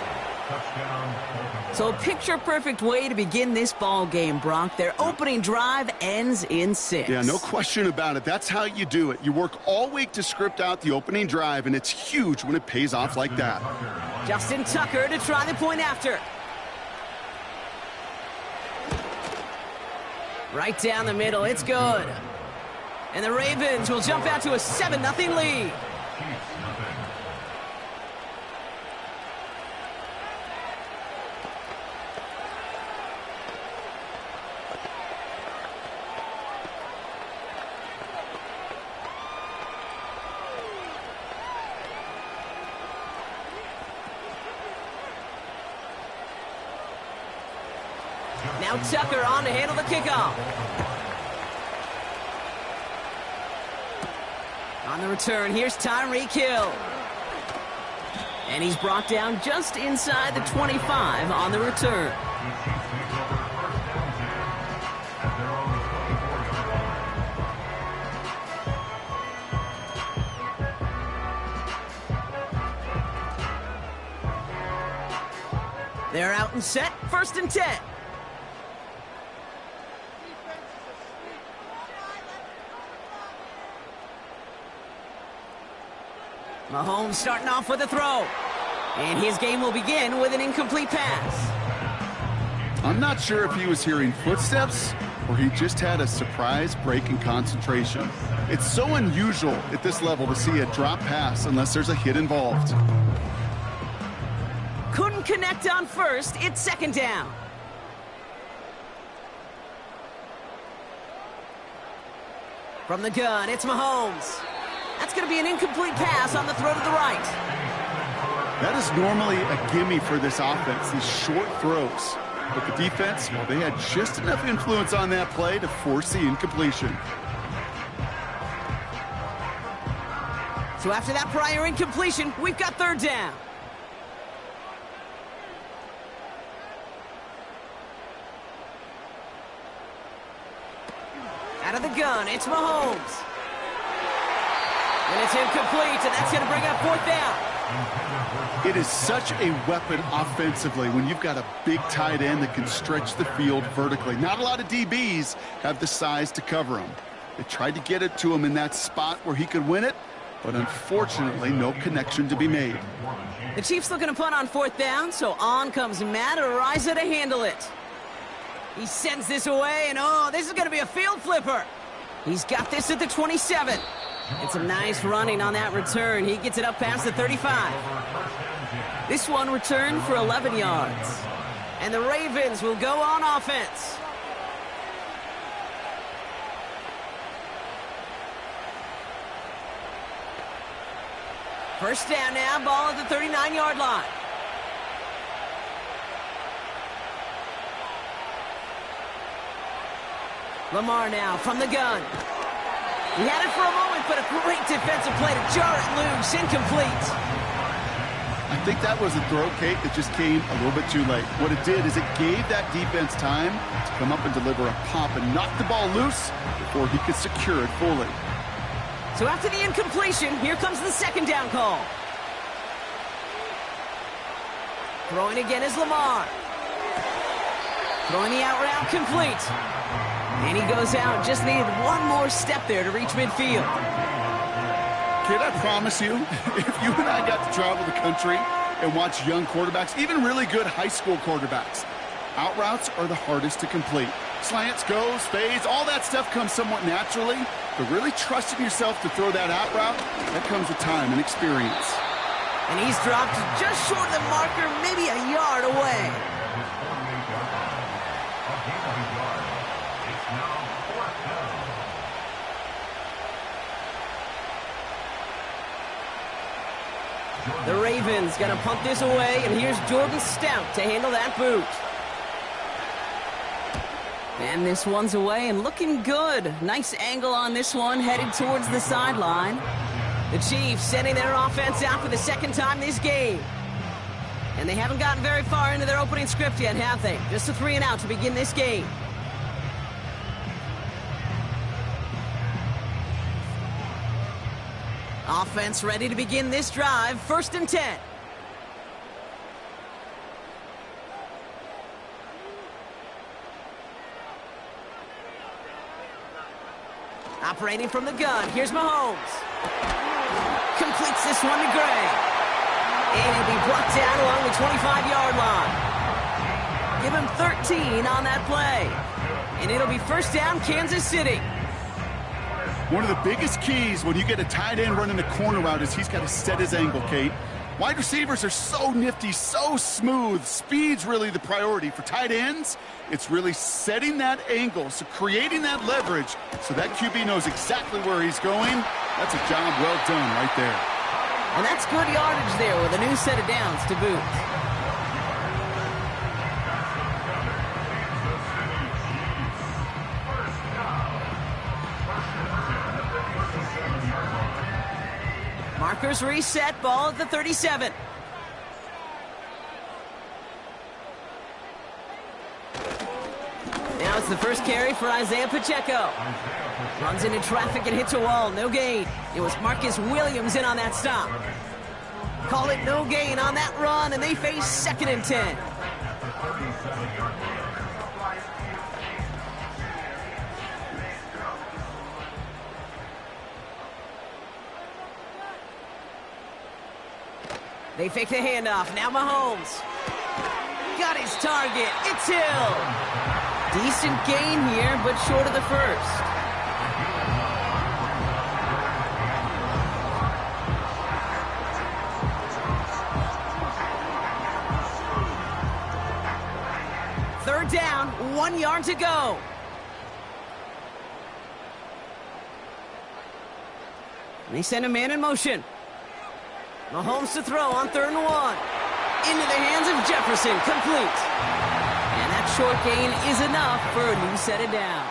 So a picture-perfect way to begin this ball game, Brock. Their opening drive ends in 6. Yeah, no question about it. That's how you do it. You work all week to script out the opening drive, and it's huge when it pays off like that. Justin Tucker to try the point after. Right down the middle, it's good. And the Ravens will jump out to a 7-0 lead. Now Tucker on to handle the kickoff. On the return, here's Tyreek Hill. And he's brought down just inside the 25 on the return. They're out and set, 1st and 10. Mahomes starting off with a throw. And his game will begin with an incomplete pass. I'm not sure if he was hearing footsteps or he just had a surprise break in concentration. It's so unusual at this level to see a drop pass unless there's a hit involved. Couldn't connect on 1st. It's 2nd down. From the gun, it's Mahomes. That's going to be an incomplete pass on the throw to the right. That is normally a gimme for this offense, these short throws. But the defense, well, they had just enough influence on that play to force the incompletion. So after that prior incompletion, we've got 3rd down. Out of the gun, it's Mahomes. And it's incomplete, and that's going to bring up 4th down. It is such a weapon offensively when you've got a big tight end that can stretch the field vertically. Not a lot of DBs have the size to cover him. They tried to get it to him in that spot where he could win it, but unfortunately, no connection to be made. The Chiefs looking to punt on 4th down, so on comes Matt Araiza to handle it. He sends this away, and oh, this is going to be a field flipper. He's got this at the 27. And some nice running on that return. He gets it up past the 35. This one returned for 11 yards. And the Ravens will go on offense. First down now, ball at the 39-yard line. Lamar now from the gun. He had it for a moment, but a great defensive play to jar it loose, incomplete. I think that was a throw, Kate, that just came a little bit too late. What it did is it gave that defense time to come up and deliver a pop and knock the ball loose before he could secure it fully. So after the incompletion, here comes the 2nd down call. Throwing again is Lamar. Throwing the out route complete. And he goes out. Just needed one more step there to reach midfield. Kid, I promise you, if you and I got to travel the country and watch young quarterbacks, even really good high school quarterbacks, out routes are the hardest to complete. Slants, goes, fades, all that stuff comes somewhat naturally, but really trusting yourself to throw that out route, that comes with time and experience. And he's dropped just short of the marker, maybe a yard away. The Ravens going to pump this away, and here's Jordan Stout to handle that boot. And this one's away and looking good. Nice angle on this one, headed towards the sideline. The Chiefs sending their offense out for the second time this game. And they haven't gotten very far into their opening script yet, have they? Just a 3 and out to begin this game. Offense ready to begin this drive. 1st and 10. Operating from the gun. Here's Mahomes. Completes this one to Gray. And he'll be brought down along the 25-yard line. Give him 13 on that play. And it'll be 1st down, Kansas City. One of the biggest keys when you get a tight end running a corner route is he's got to set his angle, Kate. Wide receivers are so nifty, so smooth. Speed's really the priority. For tight ends, it's really setting that angle, so creating that leverage so that QB knows exactly where he's going. That's a job well done right there. And that's good yardage there with a new set of downs to boot. Markers reset, ball at the 37. Now it's the first carry for Isaiah Pacheco. Runs into traffic and hits a wall, no gain. It was Marcus Williams in on that stop. Call it no gain on that run, and they face 2nd and 10. They fake the handoff. Now Mahomes. Got his target. It's Hill. Decent gain here, but short of the first. Third down, 1 yard to go. And they send a man in motion. Mahomes to throw on 3rd and 1. Into the hands of Jefferson, complete. And that short gain is enough for a new set of downs.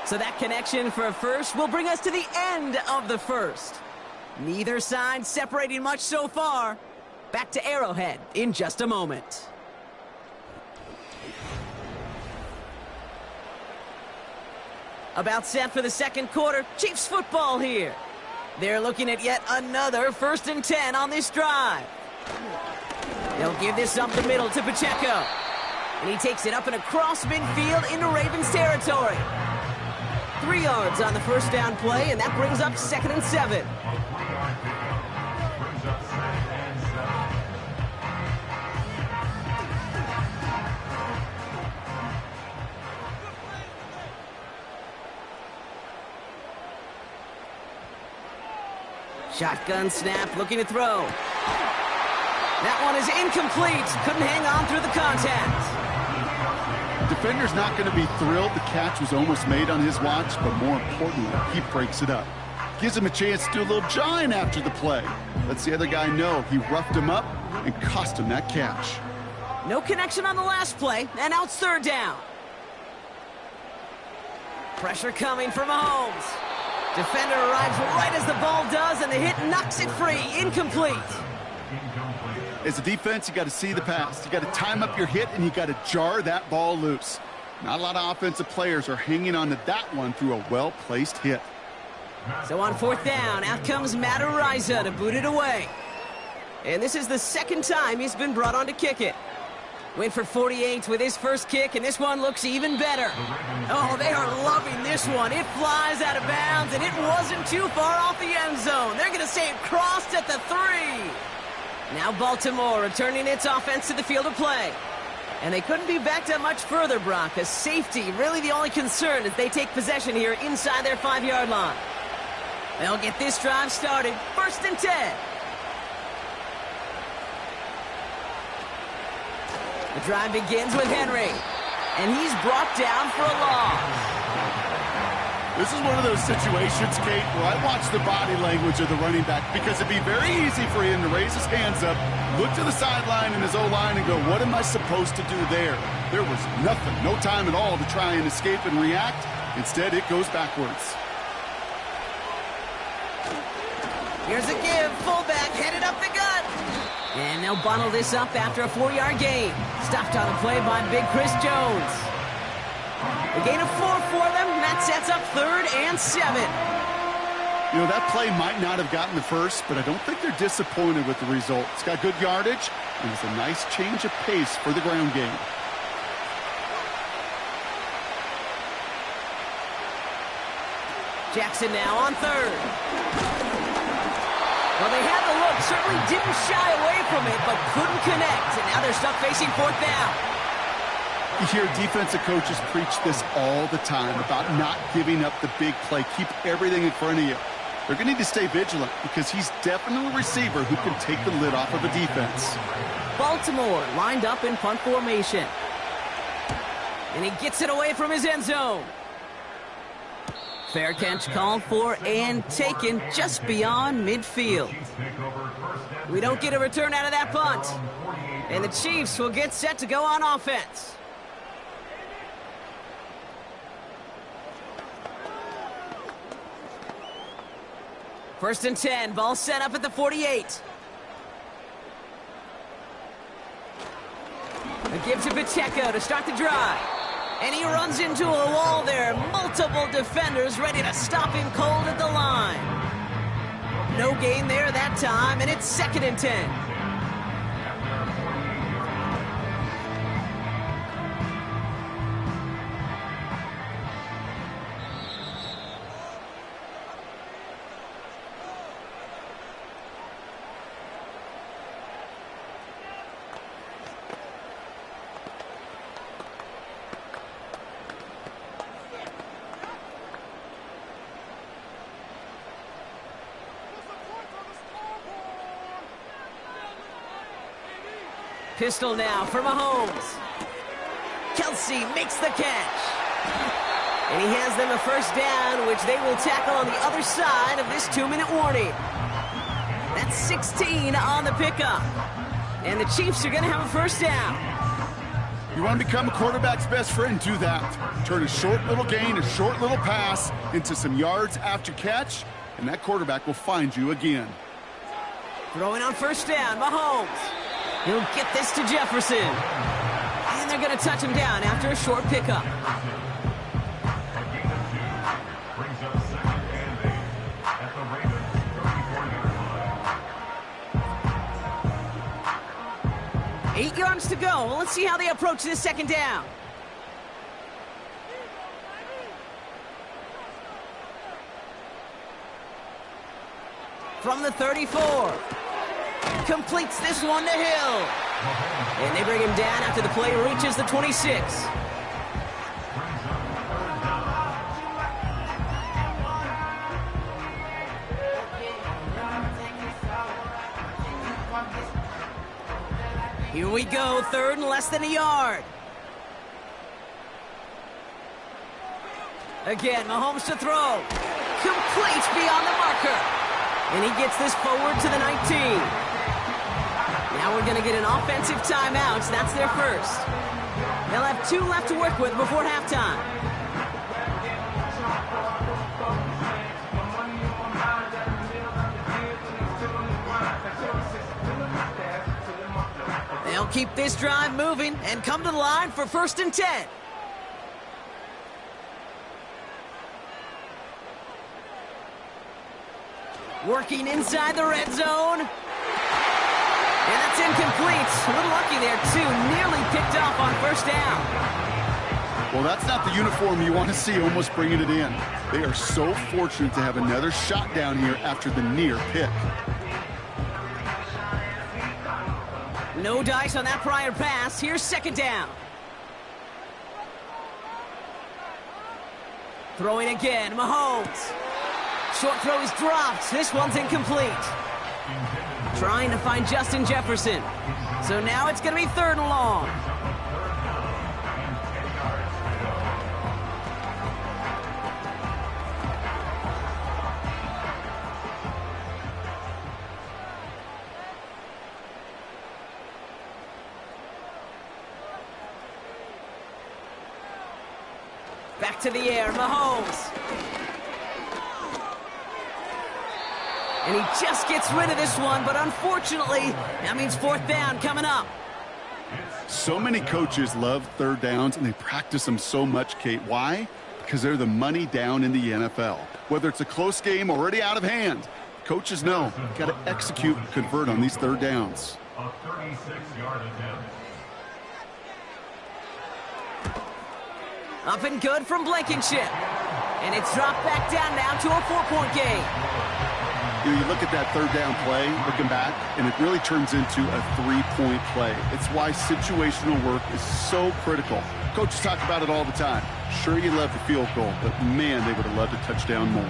So that connection for a first will bring us to the end of the first. Neither side separating much so far. Back to Arrowhead in just a moment. About set for the second quarter. Chiefs football here. They're looking at yet another 1st and 10 on this drive. They'll give this up the middle to Pacheco. And he takes it up and across midfield into Ravens territory. 3 yards on the 1st down play, and that brings up 2nd and 7. Shotgun snap, looking to throw. That one is incomplete. Couldn't hang on through the contact. Defender's not going to be thrilled the catch was almost made on his watch, but more importantly, he breaks it up. Gives him a chance to do a little jawing after the play. Lets the other guy know he roughed him up and cost him that catch. No connection on the last play, and now it's 3rd down. Pressure coming from Mahomes. Defender arrives right as the ball does, and the hit knocks it free. Incomplete. As a defense, you got to see the pass. You got to time up your hit, and you got to jar that ball loose. Not a lot of offensive players are hanging on to that one through a well-placed hit. So on 4th down, out comes Matt Araiza to boot it away. And this is the 2nd time he's been brought on to kick it. Went for 48 with his first kick, and this one looks even better. Oh, they are loving this one. It flies out of bounds, and it wasn't too far off the end zone. They're going to say it crossed at the 3. Now Baltimore returning its offense to the field of play. And they couldn't be backed up much further, Brock. A safety, really the only concern as they take possession here inside their 5-yard line. They'll get this drive started. 1st and 10. The drive begins with Henry, and he's brought down for a loss. This is one of those situations, Kate, where I watch the body language of the running back because it'd be very easy for him to raise his hands up, look to the sideline in his O-line and go, what am I supposed to do there? There was nothing, no time at all to try and escape and react. Instead, it goes backwards. Here's a give, fullback headed up the gut. And they'll bundle this up after a 4-yard gain. Stopped on the play by Big Chris Jones. A gain of 4 for them. That sets up 3rd and 7. You know, that play might not have gotten the first, but I don't think they're disappointed with the result. It's got good yardage, and it's a nice change of pace for the ground game. Jackson now on 3rd. Well, they had the look, certainly didn't shy away from it, but couldn't connect. And now they're stuck facing 4th down. You hear defensive coaches preach this all the time about not giving up the big play. Keep everything in front of you. They're going to need to stay vigilant because he's definitely a receiver who can take the lid off of a defense. Baltimore lined up in punt formation. And he gets it away from his end zone. Fair catch called for and taken just beyond midfield. We don't get a return out of that punt. And the Chiefs will get set to go on offense. First and 10, ball set up at the 48. A give to Pacheco to start the drive. And he runs into a wall there. Multiple defenders ready to stop him cold at the line. No gain there that time, and it's 2nd and 10. Pistol now for Mahomes. Kelsey makes the catch. And he has them a 1st down, which they will tackle on the other side of this 2-minute warning. That's 16 on the pickup. And the Chiefs are going to have a 1st down. You want to become a quarterback's best friend? Do that. Turn a short little gain, a short little pass into some yards after catch, and that quarterback will find you again. Throwing on 1st down, Mahomes. He'll get this to Jefferson. And they're going to touch him down after a short pickup. Brings up 2nd and 8 at the Ravens 34-yard line. 8 yards to go. Well, let's see how they approach this 2nd down. From the 34. Completes this one to Hill. And they bring him down after the play reaches the 26. Here we go, 3rd and less than a yard. Again, Mahomes to throw. Complete beyond the marker. And he gets this forward to the 19. Now we're going to get an offensive timeout. That's their 1st. They'll have 2 left to work with before halftime. They'll keep this drive moving and come to the line for 1st and 10. Working inside the red zone. And that's incomplete. A little lucky there, too. Nearly picked picked off on first down. Well, that's not the uniform you want to see almost bringing it in. They are so fortunate to have another shot down here after the near pick. No dice on that prior pass. Here's second down. Throwing again, Mahomes. Short throw is dropped. This one's incomplete. Trying to find Justin Jefferson. So now it's going to be third and long. Back to the air, Mahomes. And he just gets rid of this one, but unfortunately, that means fourth down coming up. So many coaches love third downs, and they practice them so much, Kate. Why? Because they're the money down in the NFL. Whether it's a close game already out of hand, coaches know you've got to execute and convert on these third downs. A 36-yard attempt. Up and good from Blankenship. And it's dropped back down now to a 4-point game. You look at that third down play, looking back, and it really turns into a 3-point play. It's why situational work is so critical. Coaches talk about it all the time. Sure, you love the field goal, but man, they would have loved a touchdown more.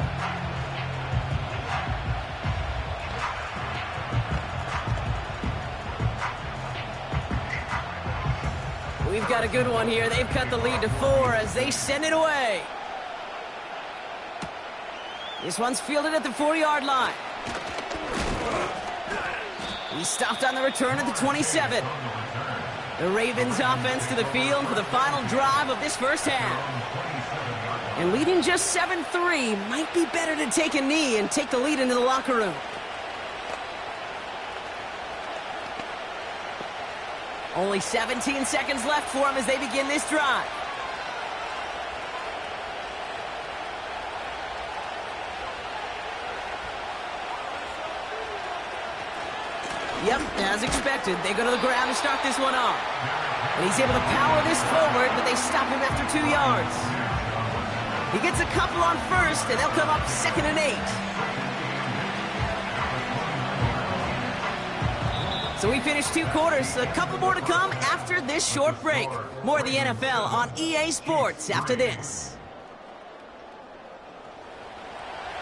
We've got a good one here. They've cut the lead to 4 as they send it away. This one's fielded at the 4-yard line. He's stopped on the return at the 27. The Ravens offense to the field for the final drive of this first half. And leading just 7-3, might be better to take a knee and take the lead into the locker room. Only 17 seconds left for them as they begin this drive. Yep, as expected, they go to the ground to start this one off. And he's able to power this forward, but they stop him after 2 yards. He gets a couple on first, and they'll come up 2nd and 8. So we finished 2 quarters. A couple more to come after this short break. More of the NFL on EA Sports after this.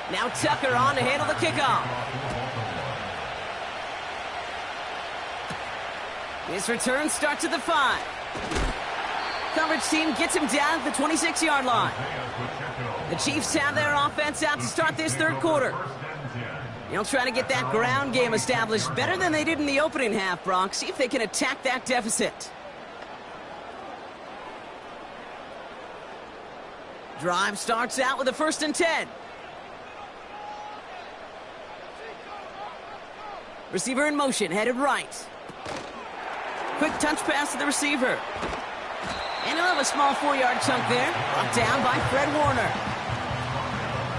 Now Tucker on to handle the kickoff. His return starts at the 5. Coverage team gets him down at the 26-yard line. The Chiefs have their offense out to start this third quarter. They'll try to get that ground game established better than they did in the opening half, Brock. See if they can attack that deficit. Drive starts out with a 1st and 10. Receiver in motion, headed right. Quick touch pass to the receiver. And he'll have a small 4-yard chunk there. Brought down by Fred Warner.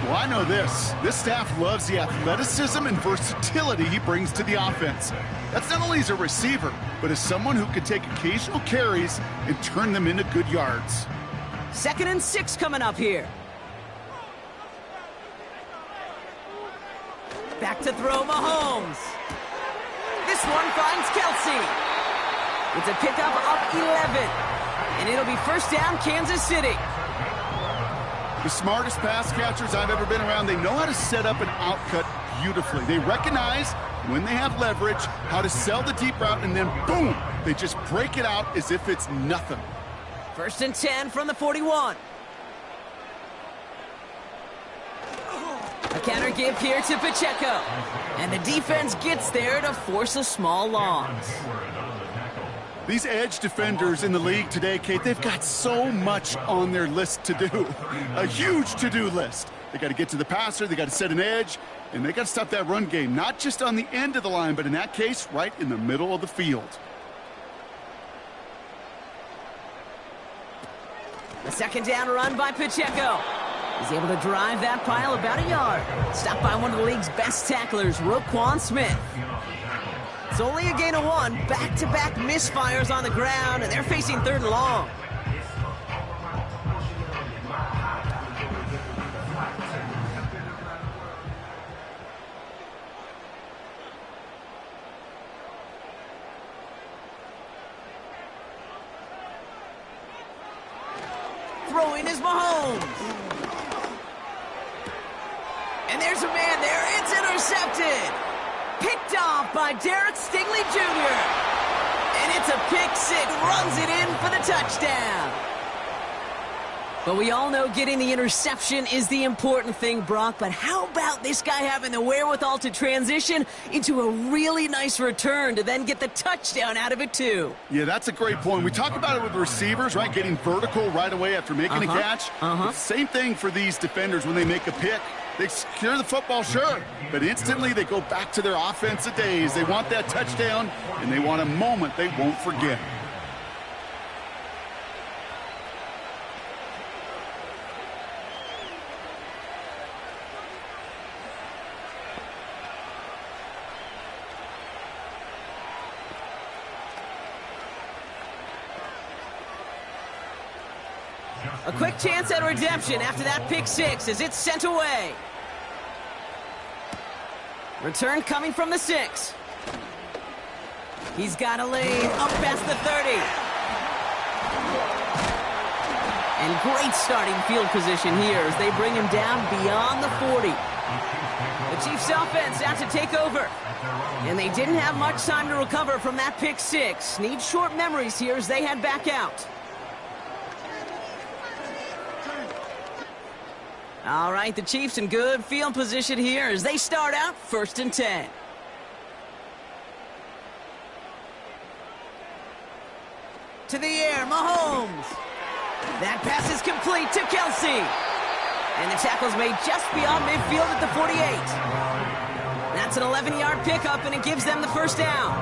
Well, I know this. This staff loves the athleticism and versatility he brings to the offense. That's not only as a receiver, but as someone who can take occasional carries and turn them into good yards. 2nd and 6 coming up here. Back to throw Mahomes. This one finds Kelsey. It's a pickup of 11. And it'll be first down, Kansas City. The smartest pass catchers I've ever been around, they know how to set up an outcut beautifully. They recognize when they have leverage, how to sell the deep route, and then boom, they just break it out as if it's nothing. 1st and 10 from the 41. A counter give here to Pacheco. And the defense gets there to force a small loss. These edge defenders in the league today, Kate, they've got so much on their list to do. A huge to-do list. They got to get to the passer, they got to set an edge, and they got to stop that run game, not just on the end of the line, but in that case, right in the middle of the field. A 2nd down run by Pacheco. He's able to drive that pile about a yard. Stopped by one of the league's best tacklers, Roquan Smith. It's only a gain of 1. Back-to-back misfires on the ground, and they're facing 3rd and long. Throwing is Mahomes. And there's a man there. It's intercepted. Picked off by Derek Stingley Jr. And it's a pick six. Runs it in for the touchdown. But we all know getting the interception is the important thing, Brock. But how about this guy having the wherewithal to transition into a really nice return to then get the touchdown out of it, too? Yeah, that's a great point. We talk about it with receivers, right? Getting vertical right away after making a catch. Same thing for these defenders when they make a pick. They secure the football, sure, but instantly they go back to their offensive days. They want that touchdown, and they want a moment they won't forget. A quick chance at redemption after that pick six as it's sent away. Return coming from the 6. He's got a lead up past the 30. And great starting field position here as they bring him down beyond the 40. The Chiefs offense out to take over. And they didn't have much time to recover from that pick six. Need short memories here as they head back out. All right, the Chiefs in good field position here as they start out 1st and 10. To the air, Mahomes. That pass is complete to Kelsey. And the tackle's made just beyond midfield at the 48. That's an 11-yard pickup, and it gives them the first down.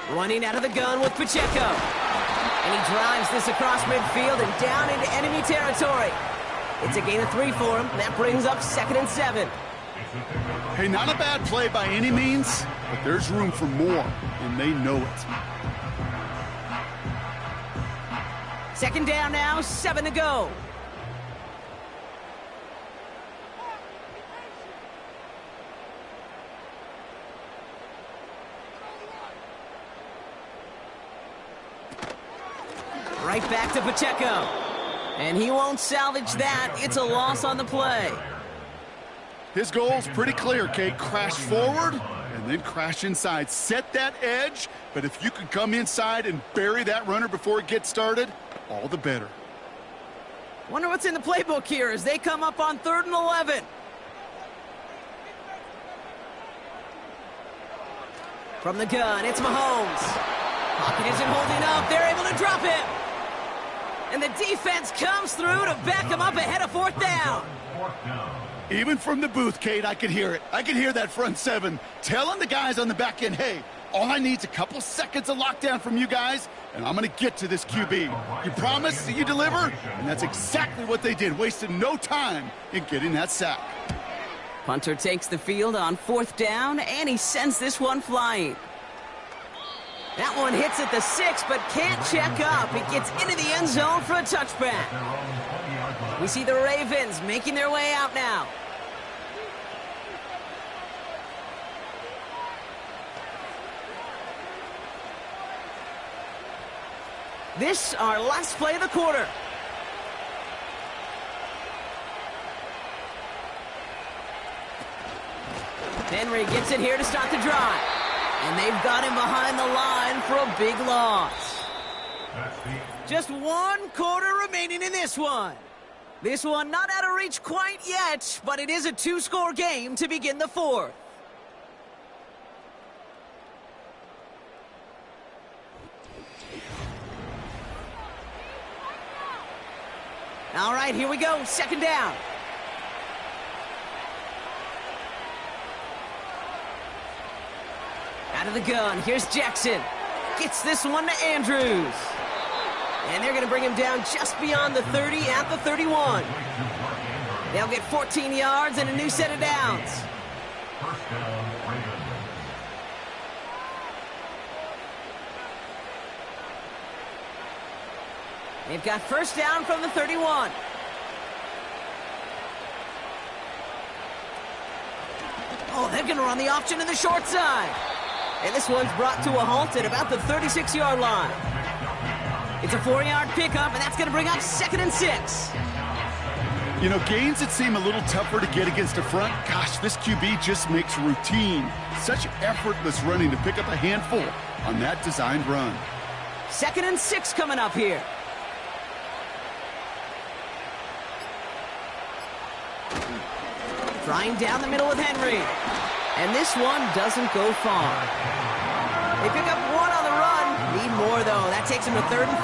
Running out of the gun with Pacheco. And he drives this across midfield and down into enemy territory. It's a gain of 3 for him. That brings up 2nd and 7. Hey, not a bad play by any means, but there's room for more, and they know it. 2nd down now, 7 to go. Right back to Pacheco. And he won't salvage that. It's a loss on the play. His goal's pretty clear, Kate. Crash forward and then crash inside. Set that edge, but if you can come inside and bury that runner before it gets started, all the better. Wonder what's in the playbook here as they come up on 3rd and 11. From the gun, it's Mahomes. Pocket isn't holding up. They're able to drop him. And the defense comes through to back him up ahead of 4th down. Even from the booth, Kate, I could hear it. I could hear that front 7 telling the guys on the back end, hey, all I need is a couple seconds of lockdown from you guys, and I'm going to get to this QB. You promise that you deliver? And that's exactly what they did, wasted no time in getting that sack. Punter takes the field on 4th down, and he sends this one flying. That one hits at the 6, but can't check up. It gets into the end zone for a touchback. We see the Ravens making their way out now. This, our last play of the quarter. Henry gets it here to start the drive. And they've got him behind the line for a big loss. Just 1 quarter remaining in this one. This one not out of reach quite yet, but it is a 2-score game to begin the 4th. All right, here we go. 2nd down. Out of the gun, here's Jackson. Gets this one to Andrews. And they're going to bring him down just beyond the 30 at the 31. They'll get 14 yards and a new set of downs. First down, Ravens. They've got first down from the 31. Oh, they're going to run the option to the short side. And this one's brought to a halt at about the 36-yard line. It's a 4-yard pickup, and that's going to bring up 2nd and 6. You know, gains that seem a little tougher to get against a front, gosh, this QB just makes routine. Such effortless running to pick up a handful on that designed run. 2nd and 6 coming up here. Trying down the middle with Henry. And this one doesn't go far. They pick up one on the run. Need more, though. That takes them to 3rd and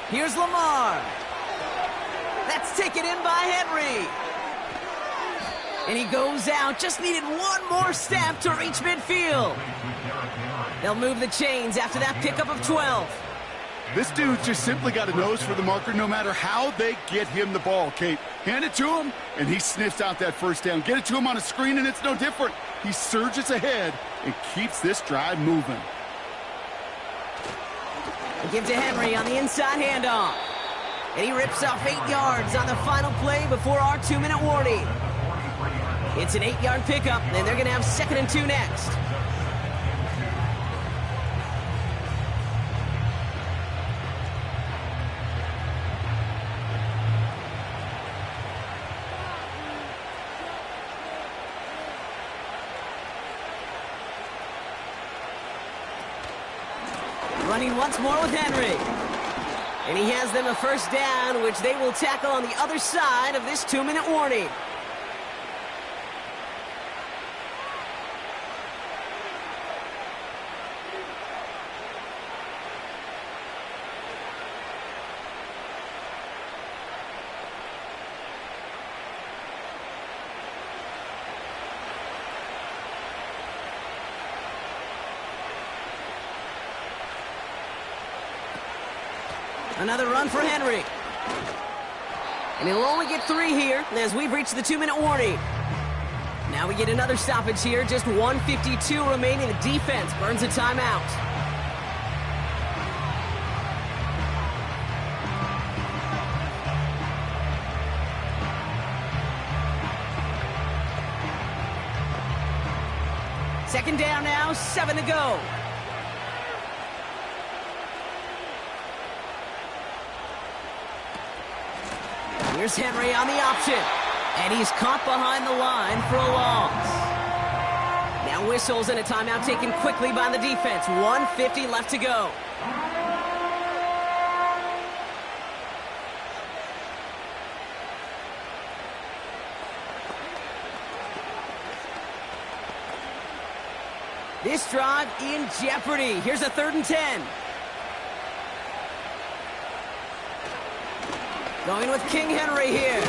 5. Here's Lamar. That's taken in by Henry. And he goes out. Just needed one more step to reach midfield. They'll move the chains after that pickup of 12. This dude just simply got a nose for the marker no matter how they get him the ball, Kate. Hand it to him, and he sniffs out that first down. Get it to him on a screen, and it's no different. He surges ahead and keeps this drive moving. They give to Henry on the inside handoff. And he rips off 8 yards on the final play before our 2-minute warning. It's an 8-yard pickup, and they're going to have 2nd and 2 next. Running once more with Henry. And he has them a first down, which they will tackle on the other side of this 2-minute warning. Another run for Henry. And he'll only get 3 here as we've reached the 2-minute warning. Now we get another stoppage here. Just 1:52 remaining. The defense burns a timeout. Second down now, 7 to go. Here's Henry on the option. And he's caught behind the line for a loss. Now whistles and a timeout taken quickly by the defense. 1:50 left to go. This drive in jeopardy. Here's a 3rd and 10. Going with King Henry here.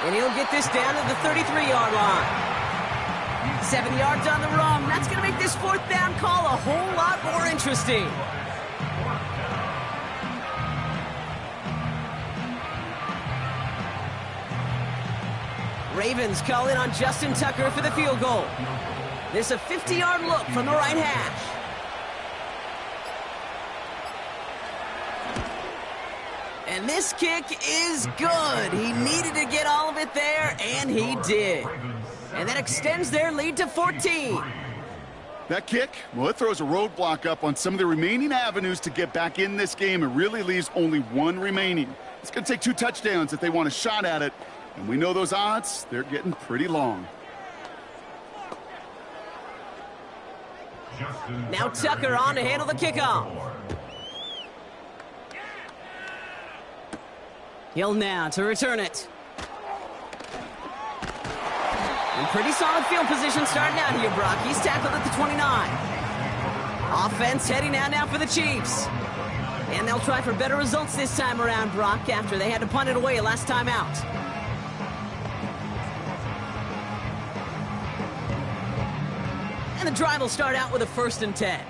And he'll get this down to the 33-yard line. 7 yards on the run. That's going to make this 4th down call a whole lot more interesting. Ravens call in on Justin Tucker for the field goal. This a 50-yard look from the right hash. And this kick is good. He needed to get all of it there, and he did. And that extends their lead to 14. That kick, well, it throws a roadblock up on some of the remaining avenues to get back in this game. It really leaves only 1 remaining. It's going to take 2 touchdowns if they want a shot at it. And we know those odds, they're getting pretty long. Now Tucker on to handle the kickoff. Hill now to return it. And pretty solid field position starting out here, Brock. He's tackled at the 29. Offense heading out now for the Chiefs. And they'll try for better results this time around, Brock, after they had to punt it away last time out. And the drive will start out with a 1st and 10.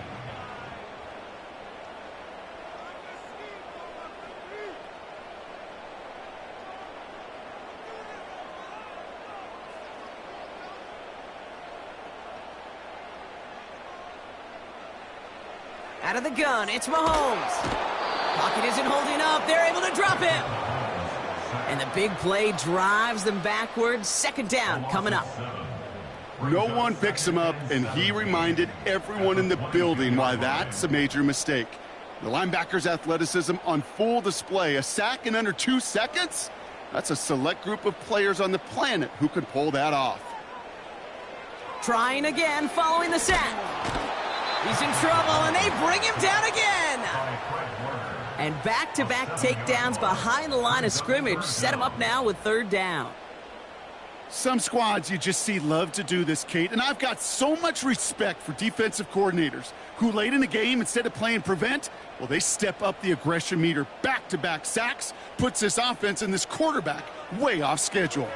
Out of the gun, it's Mahomes. Pocket isn't holding up. They're able to drop him. And the big play drives them backwards. 2nd down coming up. No one picks him up, and he reminded everyone in the building why that's a major mistake. The linebacker's athleticism on full display. A sack in under 2 seconds? That's a select group of players on the planet who could pull that off. Trying again following the sack. He's in trouble, and they bring him down again. And back-to-back takedowns behind the line of scrimmage set him up now with 3rd down. Some squads you just see love to do this, Kate, and I've got so much respect for defensive coordinators who late in the game, instead of playing prevent, well, they step up the aggression meter. Back-to-back sacks puts this offense and this quarterback way off schedule.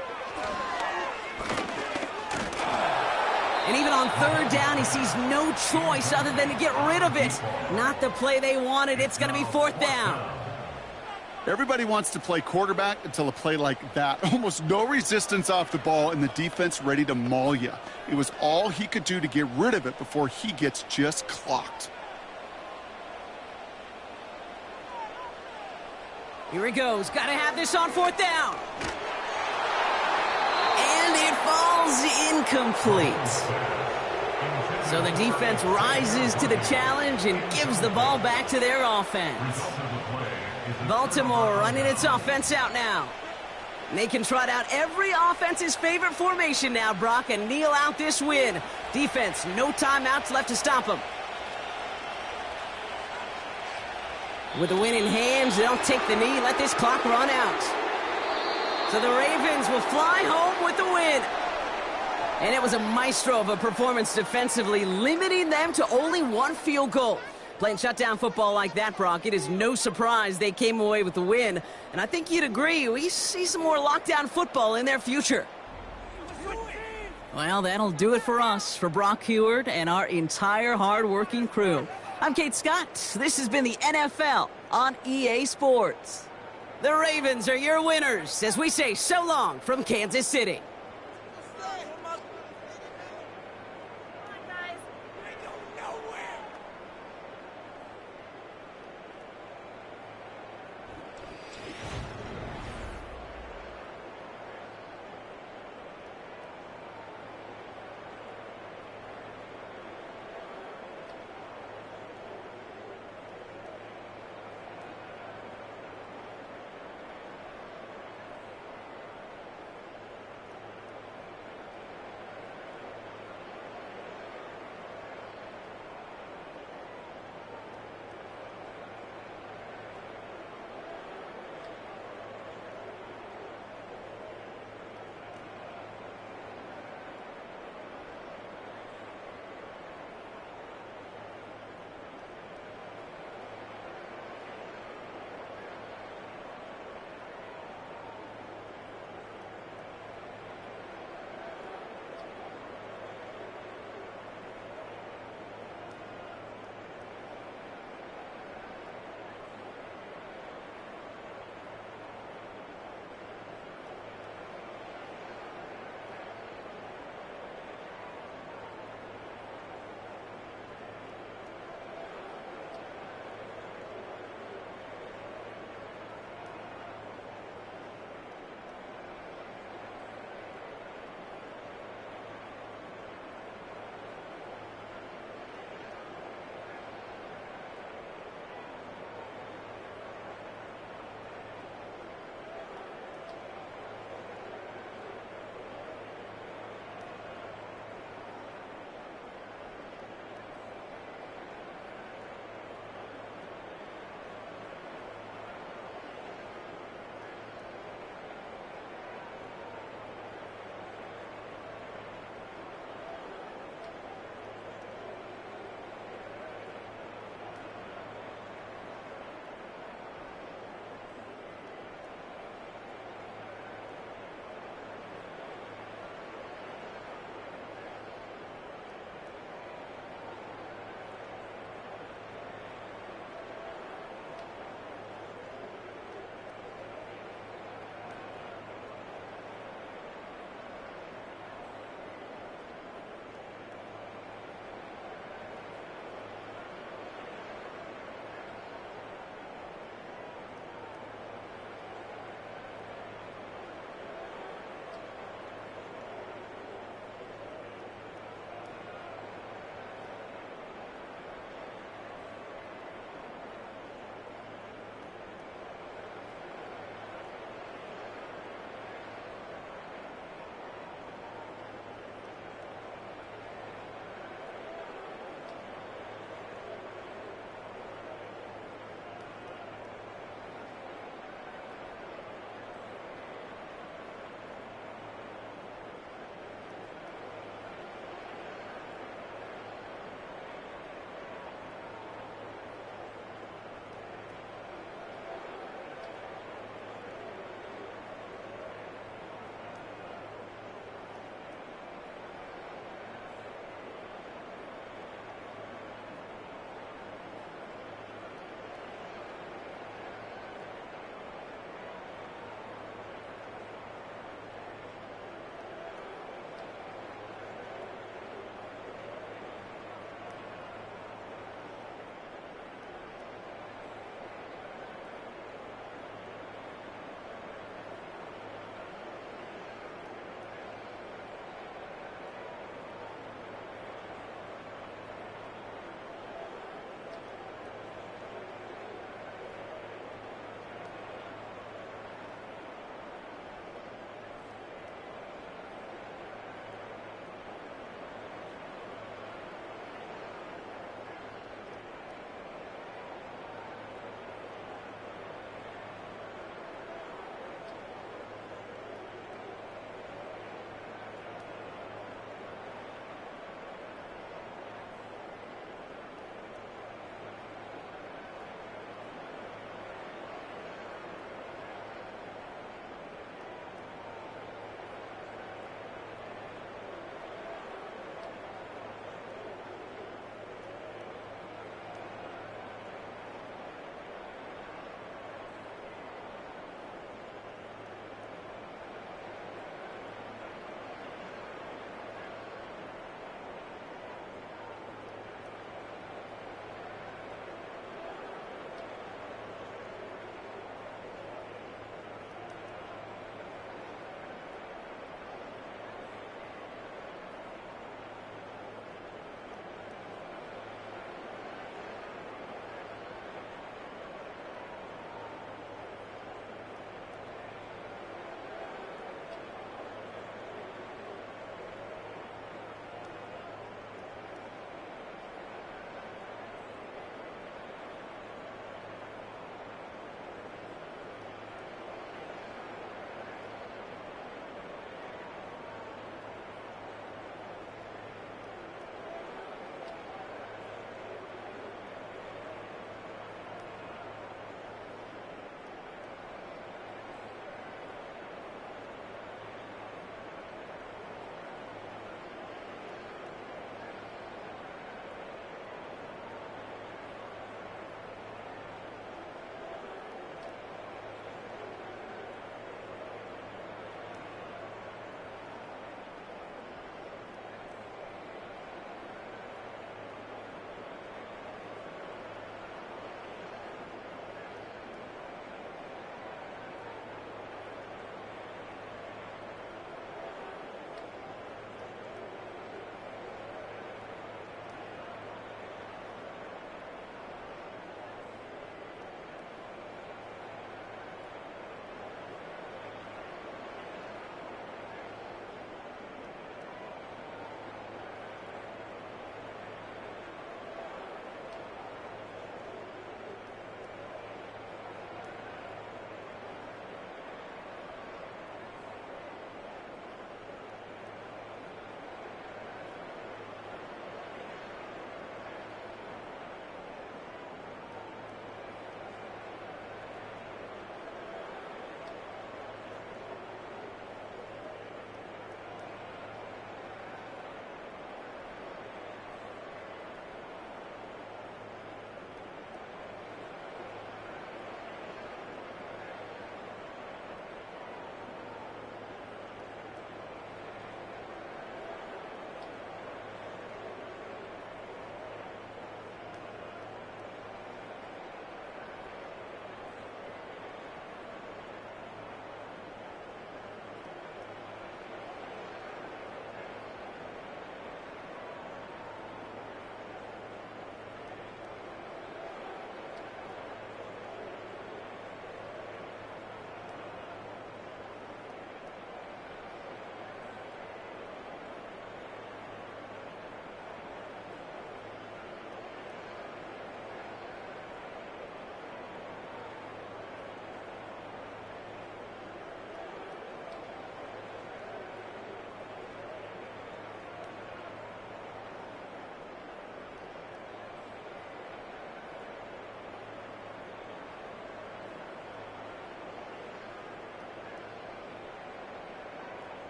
And even on 3rd down, he sees no choice other than to get rid of it. Not the play they wanted. It's going to be 4th down. Everybody wants to play quarterback until a play like that. Almost no resistance off the ball and the defense ready to maul you. It was all he could do to get rid of it before he gets just clocked. Here he goes. Got to have this on 4th down. And it falls incomplete. So the defense rises to the challenge and gives the ball back to their offense. Baltimore running its offense out now. And they can trot out every offense's favorite formation now, Brock, and kneel out this win. Defense, no timeouts left to stop them. With the win in hands, they'll take the knee, let this clock run out. So the Ravens will fly home with the win. And it was a maestro of a performance defensively, limiting them to only 1 field goal. Playing shutdown football like that, Brock, it is no surprise they came away with the win. And I think you'd agree, we see some more lockdown football in their future. Well, that'll do it for us, for Brock Huard and our entire hard-working crew. I'm Kate Scott. This has been the NFL on EA Sports. The Ravens are your winners as we say so long from Kansas City.